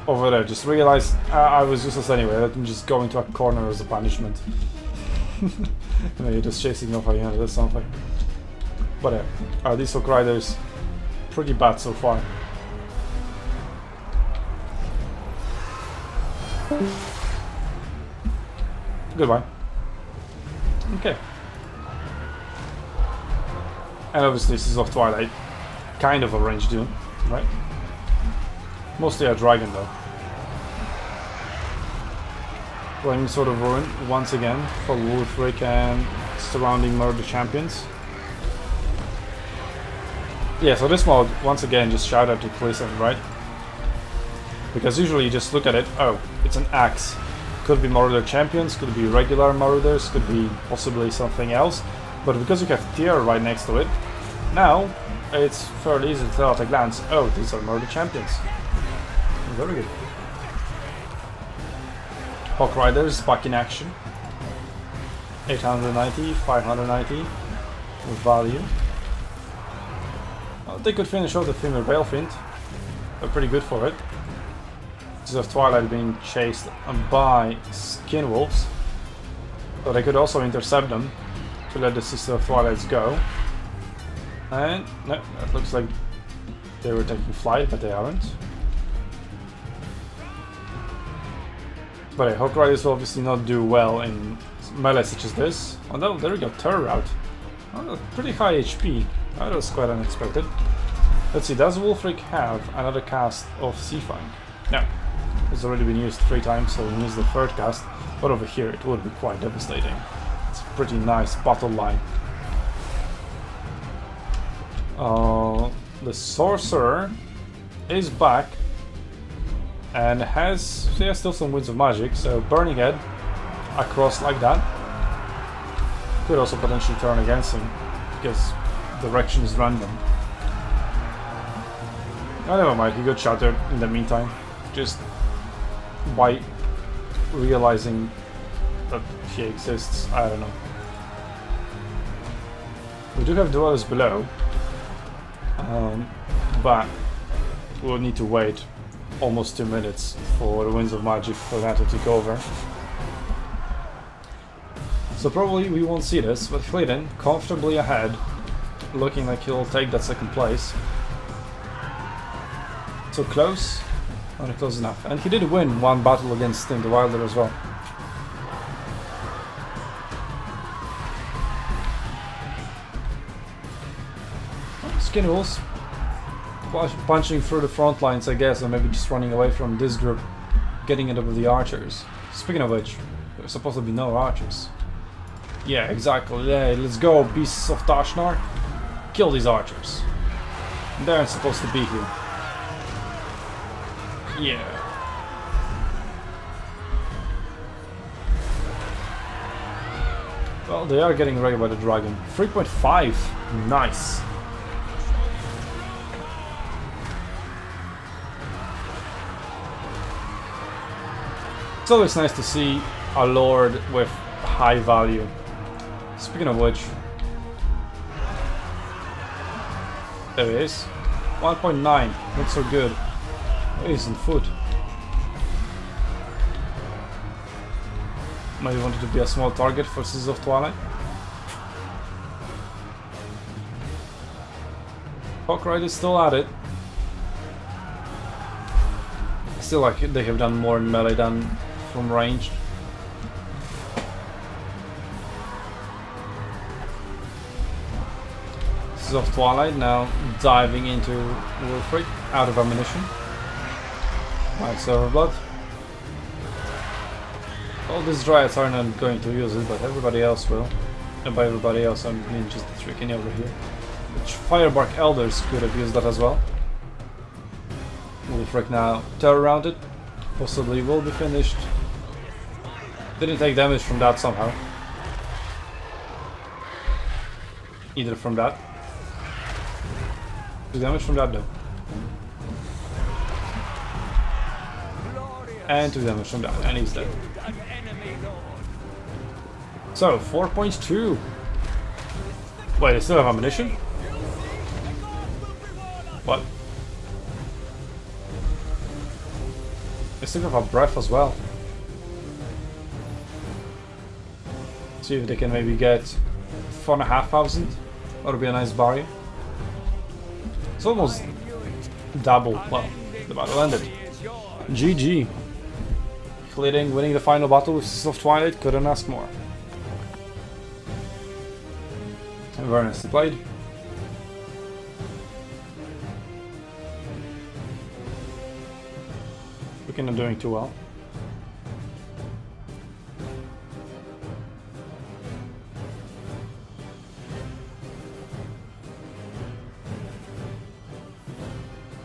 Over there. Just realized I was useless anyway. Let me just go into a corner as a punishment. Maybe just chasing off a unit or something. But these Hawk Riders pretty bad so far. Goodbye. Okay. And obviously this is of Twilight. Kind of a ranged unit, right? Mostly a dragon though. Flaming Sword of Ruin once again for Wolfric and surrounding Murder Champions. Yeah, so this mod, once again, just shout out to Cleason, right? Because usually you just look at it, oh, it's an axe. Could be Marauder Champions, could be regular Marauders, could be possibly something else. But because you have tier right next to it, now it's fairly easy to tell at a glance, oh, these are Marauder Champions. Very good. Hawk Riders back in action. 890, 590 value. they could finish off the female Balefint. They're pretty good for it. Sisters of Twilight being chased by Skin Wolves. So they could also intercept them to let the Sisters of Twilights go. And no, that looks like they were taking flight, but they aren't. But Hawk Riders will obviously not do well in melee such as this. Oh no, there we go, Terror Route. Oh, pretty high HP. That was quite unexpected. Let's see, does Wolfric have another cast of Seafang? No. It's already been used 3 times, so we use the 3rd cast. But over here it would be quite devastating. It's a pretty nice battle line. The Sorcerer is back and has still some Winds of Magic, so Burning Head across like that could also potentially turn against him because direction is random. Oh, never mind, he got shattered in the meantime, just by realizing that he exists. I don't know. We do have dwellers below, but we'll need to wait almost 2 minutes for the Winds of Magic for that to take over. So probably we won't see this, but Clayton comfortably ahead, looking like he'll take that 2nd place. So close, only close enough. And he did win 1 battle against Tim the Wilder as well. Skin Wolves punching through the front lines, I guess, or maybe just running away from this group, getting it up with the archers. Speaking of which, there's supposed to be no archers. Yeah, exactly. Yeah, let's go, Beasts of Tashnar. Kill these archers. They aren't supposed to be here. Yeah. Well, they are getting ready by the dragon. 3.5. Nice. It's always nice to see a lord with high value. Speaking of which, there it is. 1.9, not so good. Oh, he's on foot. Maybe wanted to be a small target for Sisters of Twilight. Hawkride is still at it. Still, like, they have done more in melee than from range. Sisters of Twilight now diving into Wolfric, out of ammunition. Right, Silverblood. All these Dryads are not going to use it, but everybody else will. And by everybody else I mean just the Trickini over here. Which Firebark Elders could have used that as well. Wolfric now terror rounded. Possibly will be finished. Didn't take damage from that somehow. Either from that. Took damage from that though. And took damage from that, and he's dead. So, 4.2. Wait, they still have ammunition? What? They still have a breath as well. See if they can maybe get 4,500. That would be a nice barrier. It's almost double. Well, the battle ended. GG. Clearing, winning the final battle with Sisters of Twilight, couldn't ask more. And very nicely played. We're not doing too well.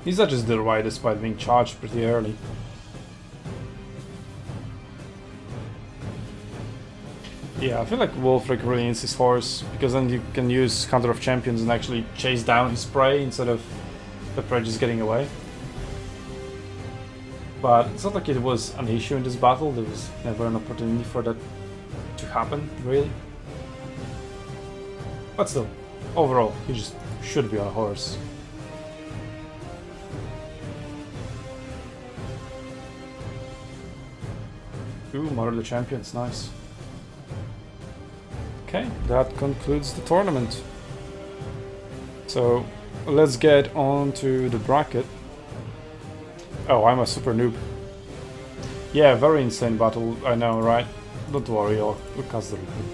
He's not just the right despite being charged pretty early. Yeah, I feel like Wolfric really needs his horse, because then you can use Counter of Champions and actually chase down his prey instead of the prey just getting away. But it's not like it was an issue in this battle, there was never an opportunity for that to happen, really. But still, overall, he just should be on a horse. Ooh, Mother of the Champions, nice. Okay, that concludes the tournament. So let's get on to the bracket. Oh, I'm a super noob. Yeah, very insane battle, I know, right? Don't worry, I'll cast the replay.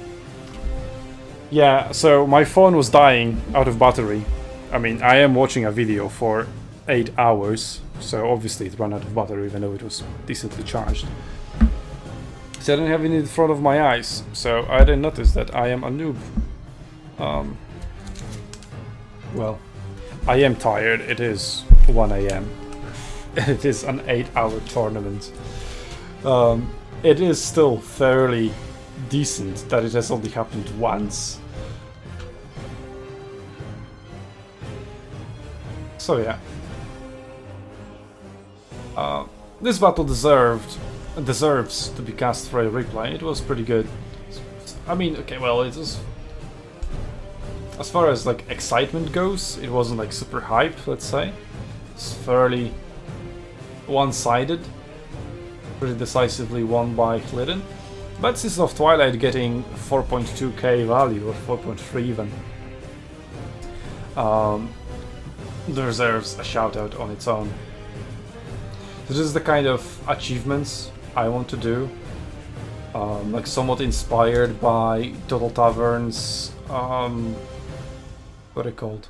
Yeah, so my phone was dying out of battery. I mean, I am watching a video for 8 hours, so obviously it ran out of battery even though it was decently charged. So I didn't have it in front of my eyes, so I didn't notice that I am a noob. Well, I am tired, it is 1 AM. It is an 8-hour tournament. It is still fairly decent that it has only happened once. So yeah. This battle deserves to be cast for a replay. It was pretty good. I mean, okay, well, it was... As far as like excitement goes, it wasn't like super hype, let's say. It's fairly one-sided. Pretty decisively won by Glidden. But Sisters of Twilight getting 4.2k value, or 4.3 even. Deserves a shout out on its own. This is the kind of achievements I want to do. Like somewhat inspired by Total Tavern's what are they called?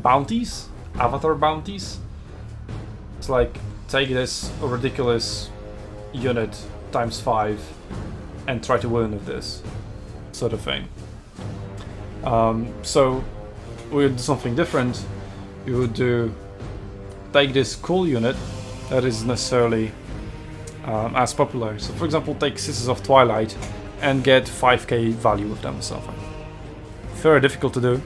Bounties? Avatar bounties? It's like, take this ridiculous unit times 5 and try to win with this sort of thing. So we would do something different. You would take this cool unit that is necessarily as popular. So for example, take Sisters of Twilight and get 5k value with them or something. Very difficult to do.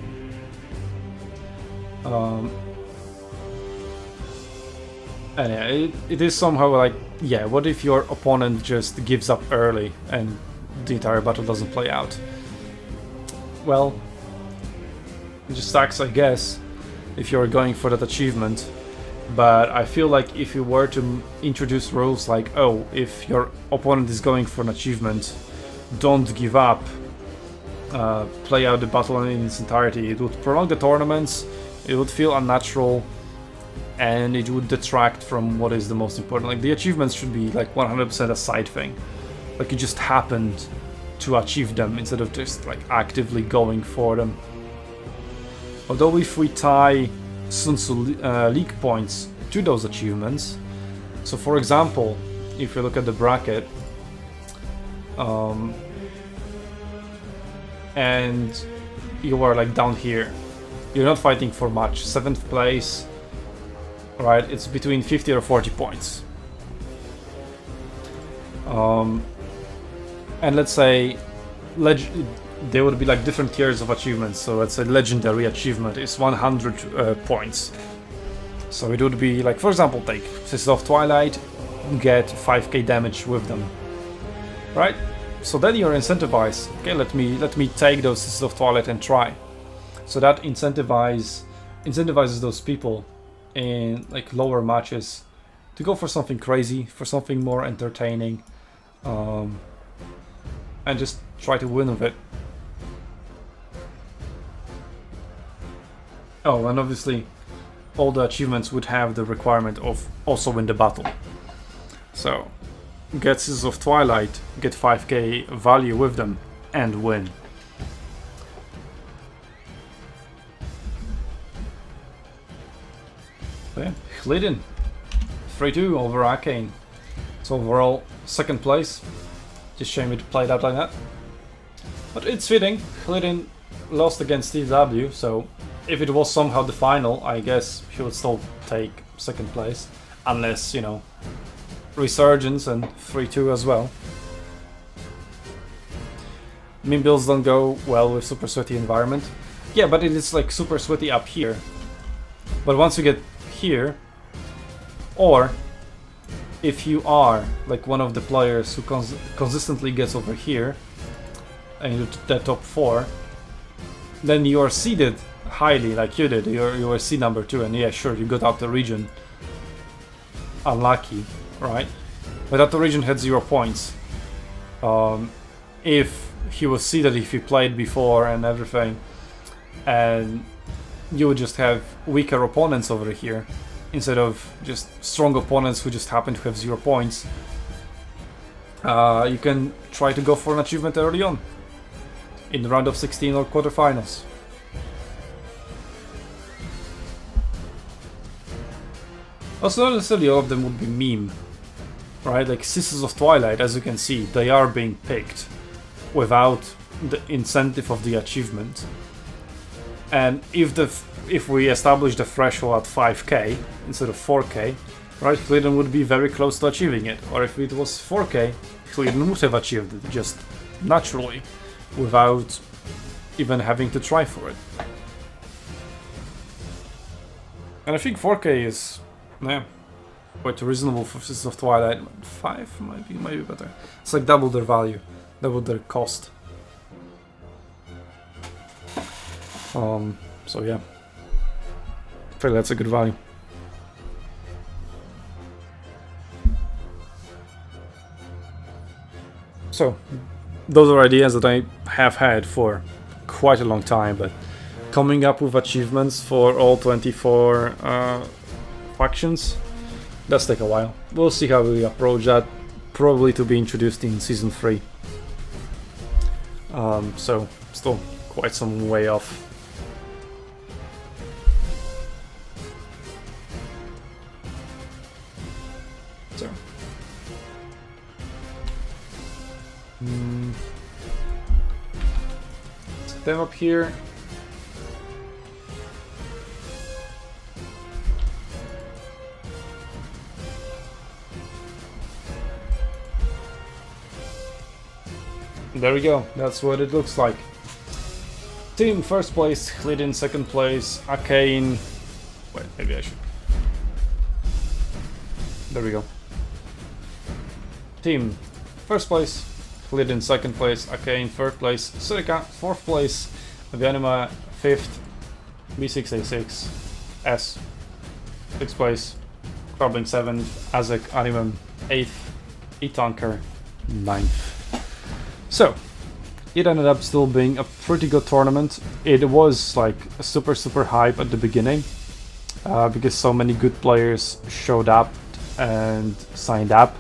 And yeah, it is somehow like, yeah, what if your opponent just gives up early and the entire battle doesn't play out? Well, it just sucks, I guess, if you're going for that achievement. But I feel like if you were to introduce rules like, oh, if your opponent is going for an achievement, don't give up, play out the battle in its entirety, it would prolong the tournaments, it would feel unnatural, and it would detract from what is the most important. Like, the achievements should be like 100% a side thing. Like, you just happened to achieve them instead of just like actively going for them. Although if we tie SUNTZU league points to those achievements, so for example, if you look at the bracket, and you are like down here, you're not fighting for much, 7th place, right? It's between 50 or 40 points. And let's say there would be like different tiers of achievements. So let's say legendary achievement is 100 points. So it would be like, for example, take Sisters of Twilight, get 5k damage with them, right? So then you're incentivized. Okay, let me take those Sisters of Twilight and try. So that incentivizes those people in like lower matches to go for something crazy, for something more entertaining, and just try to win with it. Oh, and obviously all the achievements would have the requirement of also win the battle. So get Sisters of Twilight, get 5k value with them, and win. Okay, Glidden 3-2 over Arcane. So overall, 2nd place. Just shame it played out like that. But it's fitting. Glidden lost against TW, so if it was somehow the final, I guess he would still take 2nd place. Unless, you know, Resurgence and 3-2 as well. Meme builds don't go well with super sweaty environment. Yeah, but it is like super sweaty up here. But once you get here, or if you are like one of the players who consistently gets over here and you the top 4, then you are seeded highly like you did. You were seed number 2, and yeah, sure, you got out the region. unlucky, right? But that region had 0 points. If he was seeded, if he played before and everything, and you would just have weaker opponents over here, instead of just strong opponents who just happen to have 0 points, you can try to go for an achievement early on, in the round of 16 or quarterfinals. Also, not necessarily all of them would be meme, right? Like Sisters of Twilight, as you can see, they are being picked without the incentive of the achievement. And if we establish the threshold at 5k instead of 4k, right, Clearden would be very close to achieving it. Or if it was 4k, Clearden would have achieved it just naturally, without even having to try for it. And I think 4k is, yeah, quite reasonable for Sisters of Twilight. 5 might be better. It's like double their value, double their cost. So yeah, I feel that's a good value. So, those are ideas that I have had for quite a long time, but coming up with achievements for all 24 factions does take a while. We'll see how we approach that, probably to be introduced in Season 3. So, still quite some way off. So. Set them up here. There we go, that's what it looks like. Team first place, Clearden second place, Arcane. Wait, maybe I should. There we go. Team first place, Clearden second place, Arcane third place, Surica fourth place, Avianima fifth, B6A6, S sixth place, Crumbling seventh, Azek Animum eighth, E-Tanker ninth. So, it ended up still being a pretty good tournament. It was like super hype at the beginning, because so many good players showed up and signed up.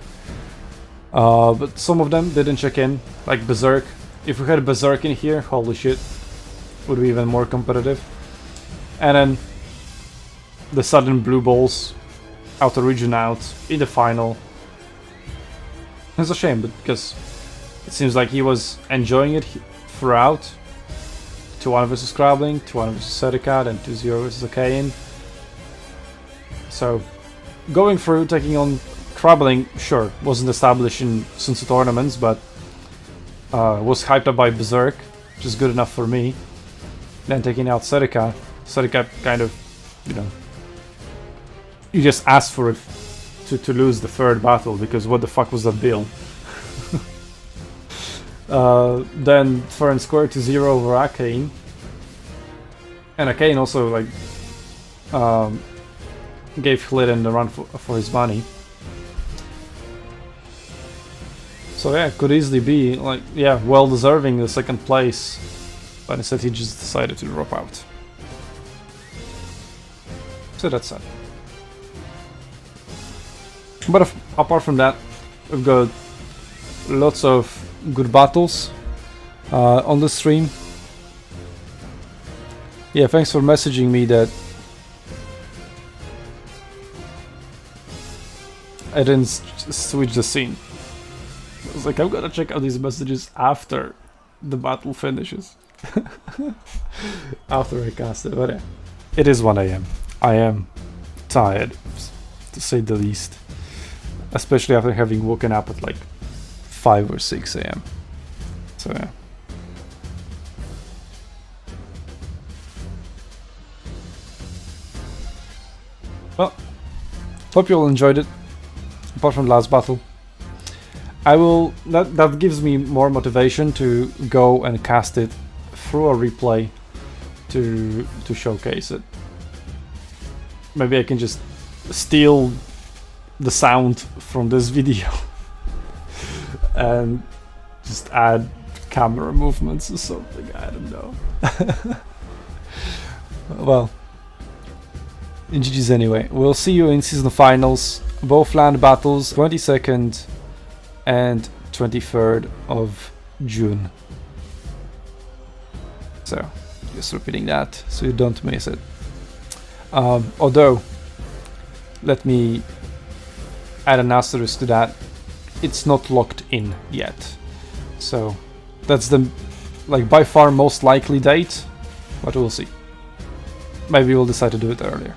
But some of them didn't check in, like Berserk. If we had Berserk in here, holy shit, would be even more competitive. And then the sudden blue balls, outer region out in the final. It's a shame, but because it seems like he was enjoying it throughout. 2-1 versus Crumbling, 2-1 versus Sericat, and 2-0 versus Arcane. So, going through, taking on Crumbling, sure, wasn't established in SUNTZU tournaments, but was hyped up by Berserk, which is good enough for me. Then taking out Sericat. Sericat kind of, you know, you just asked for it to lose the third battle, because what the fuck was that bill? Then fair and square 2-0 over Arcane. And Arcane also like gave Clearden the run for his money. So yeah, could easily be like, yeah, well deserving the second place, but instead he just decided to drop out. So that's sad. But apart from that, we've got lots of good battles on the stream. Yeah, thanks for messaging me that I didn't switch the scene. I was like, I'm gonna check out these messages after the battle finishes. After I cast it, but yeah, it is 1 AM. I am tired, to say the least. Especially after having woken up at like 5 or 6 AM. So yeah. Well, hope you all enjoyed it. Apart from the last battle, I will. That gives me more motivation to go and cast it through a replay to showcase it. Maybe I can just steal the sound from this video and just add camera movements or something. I don't know. Well, GG's anyway. We'll see you in season finals, both land battles, 22nd and 23rd of June. So, just repeating that so you don't miss it. Although, let me add an asterisk to that. It's not locked in yet. So, that's the by far most likely date, but we'll see. Maybe we'll decide to do it earlier.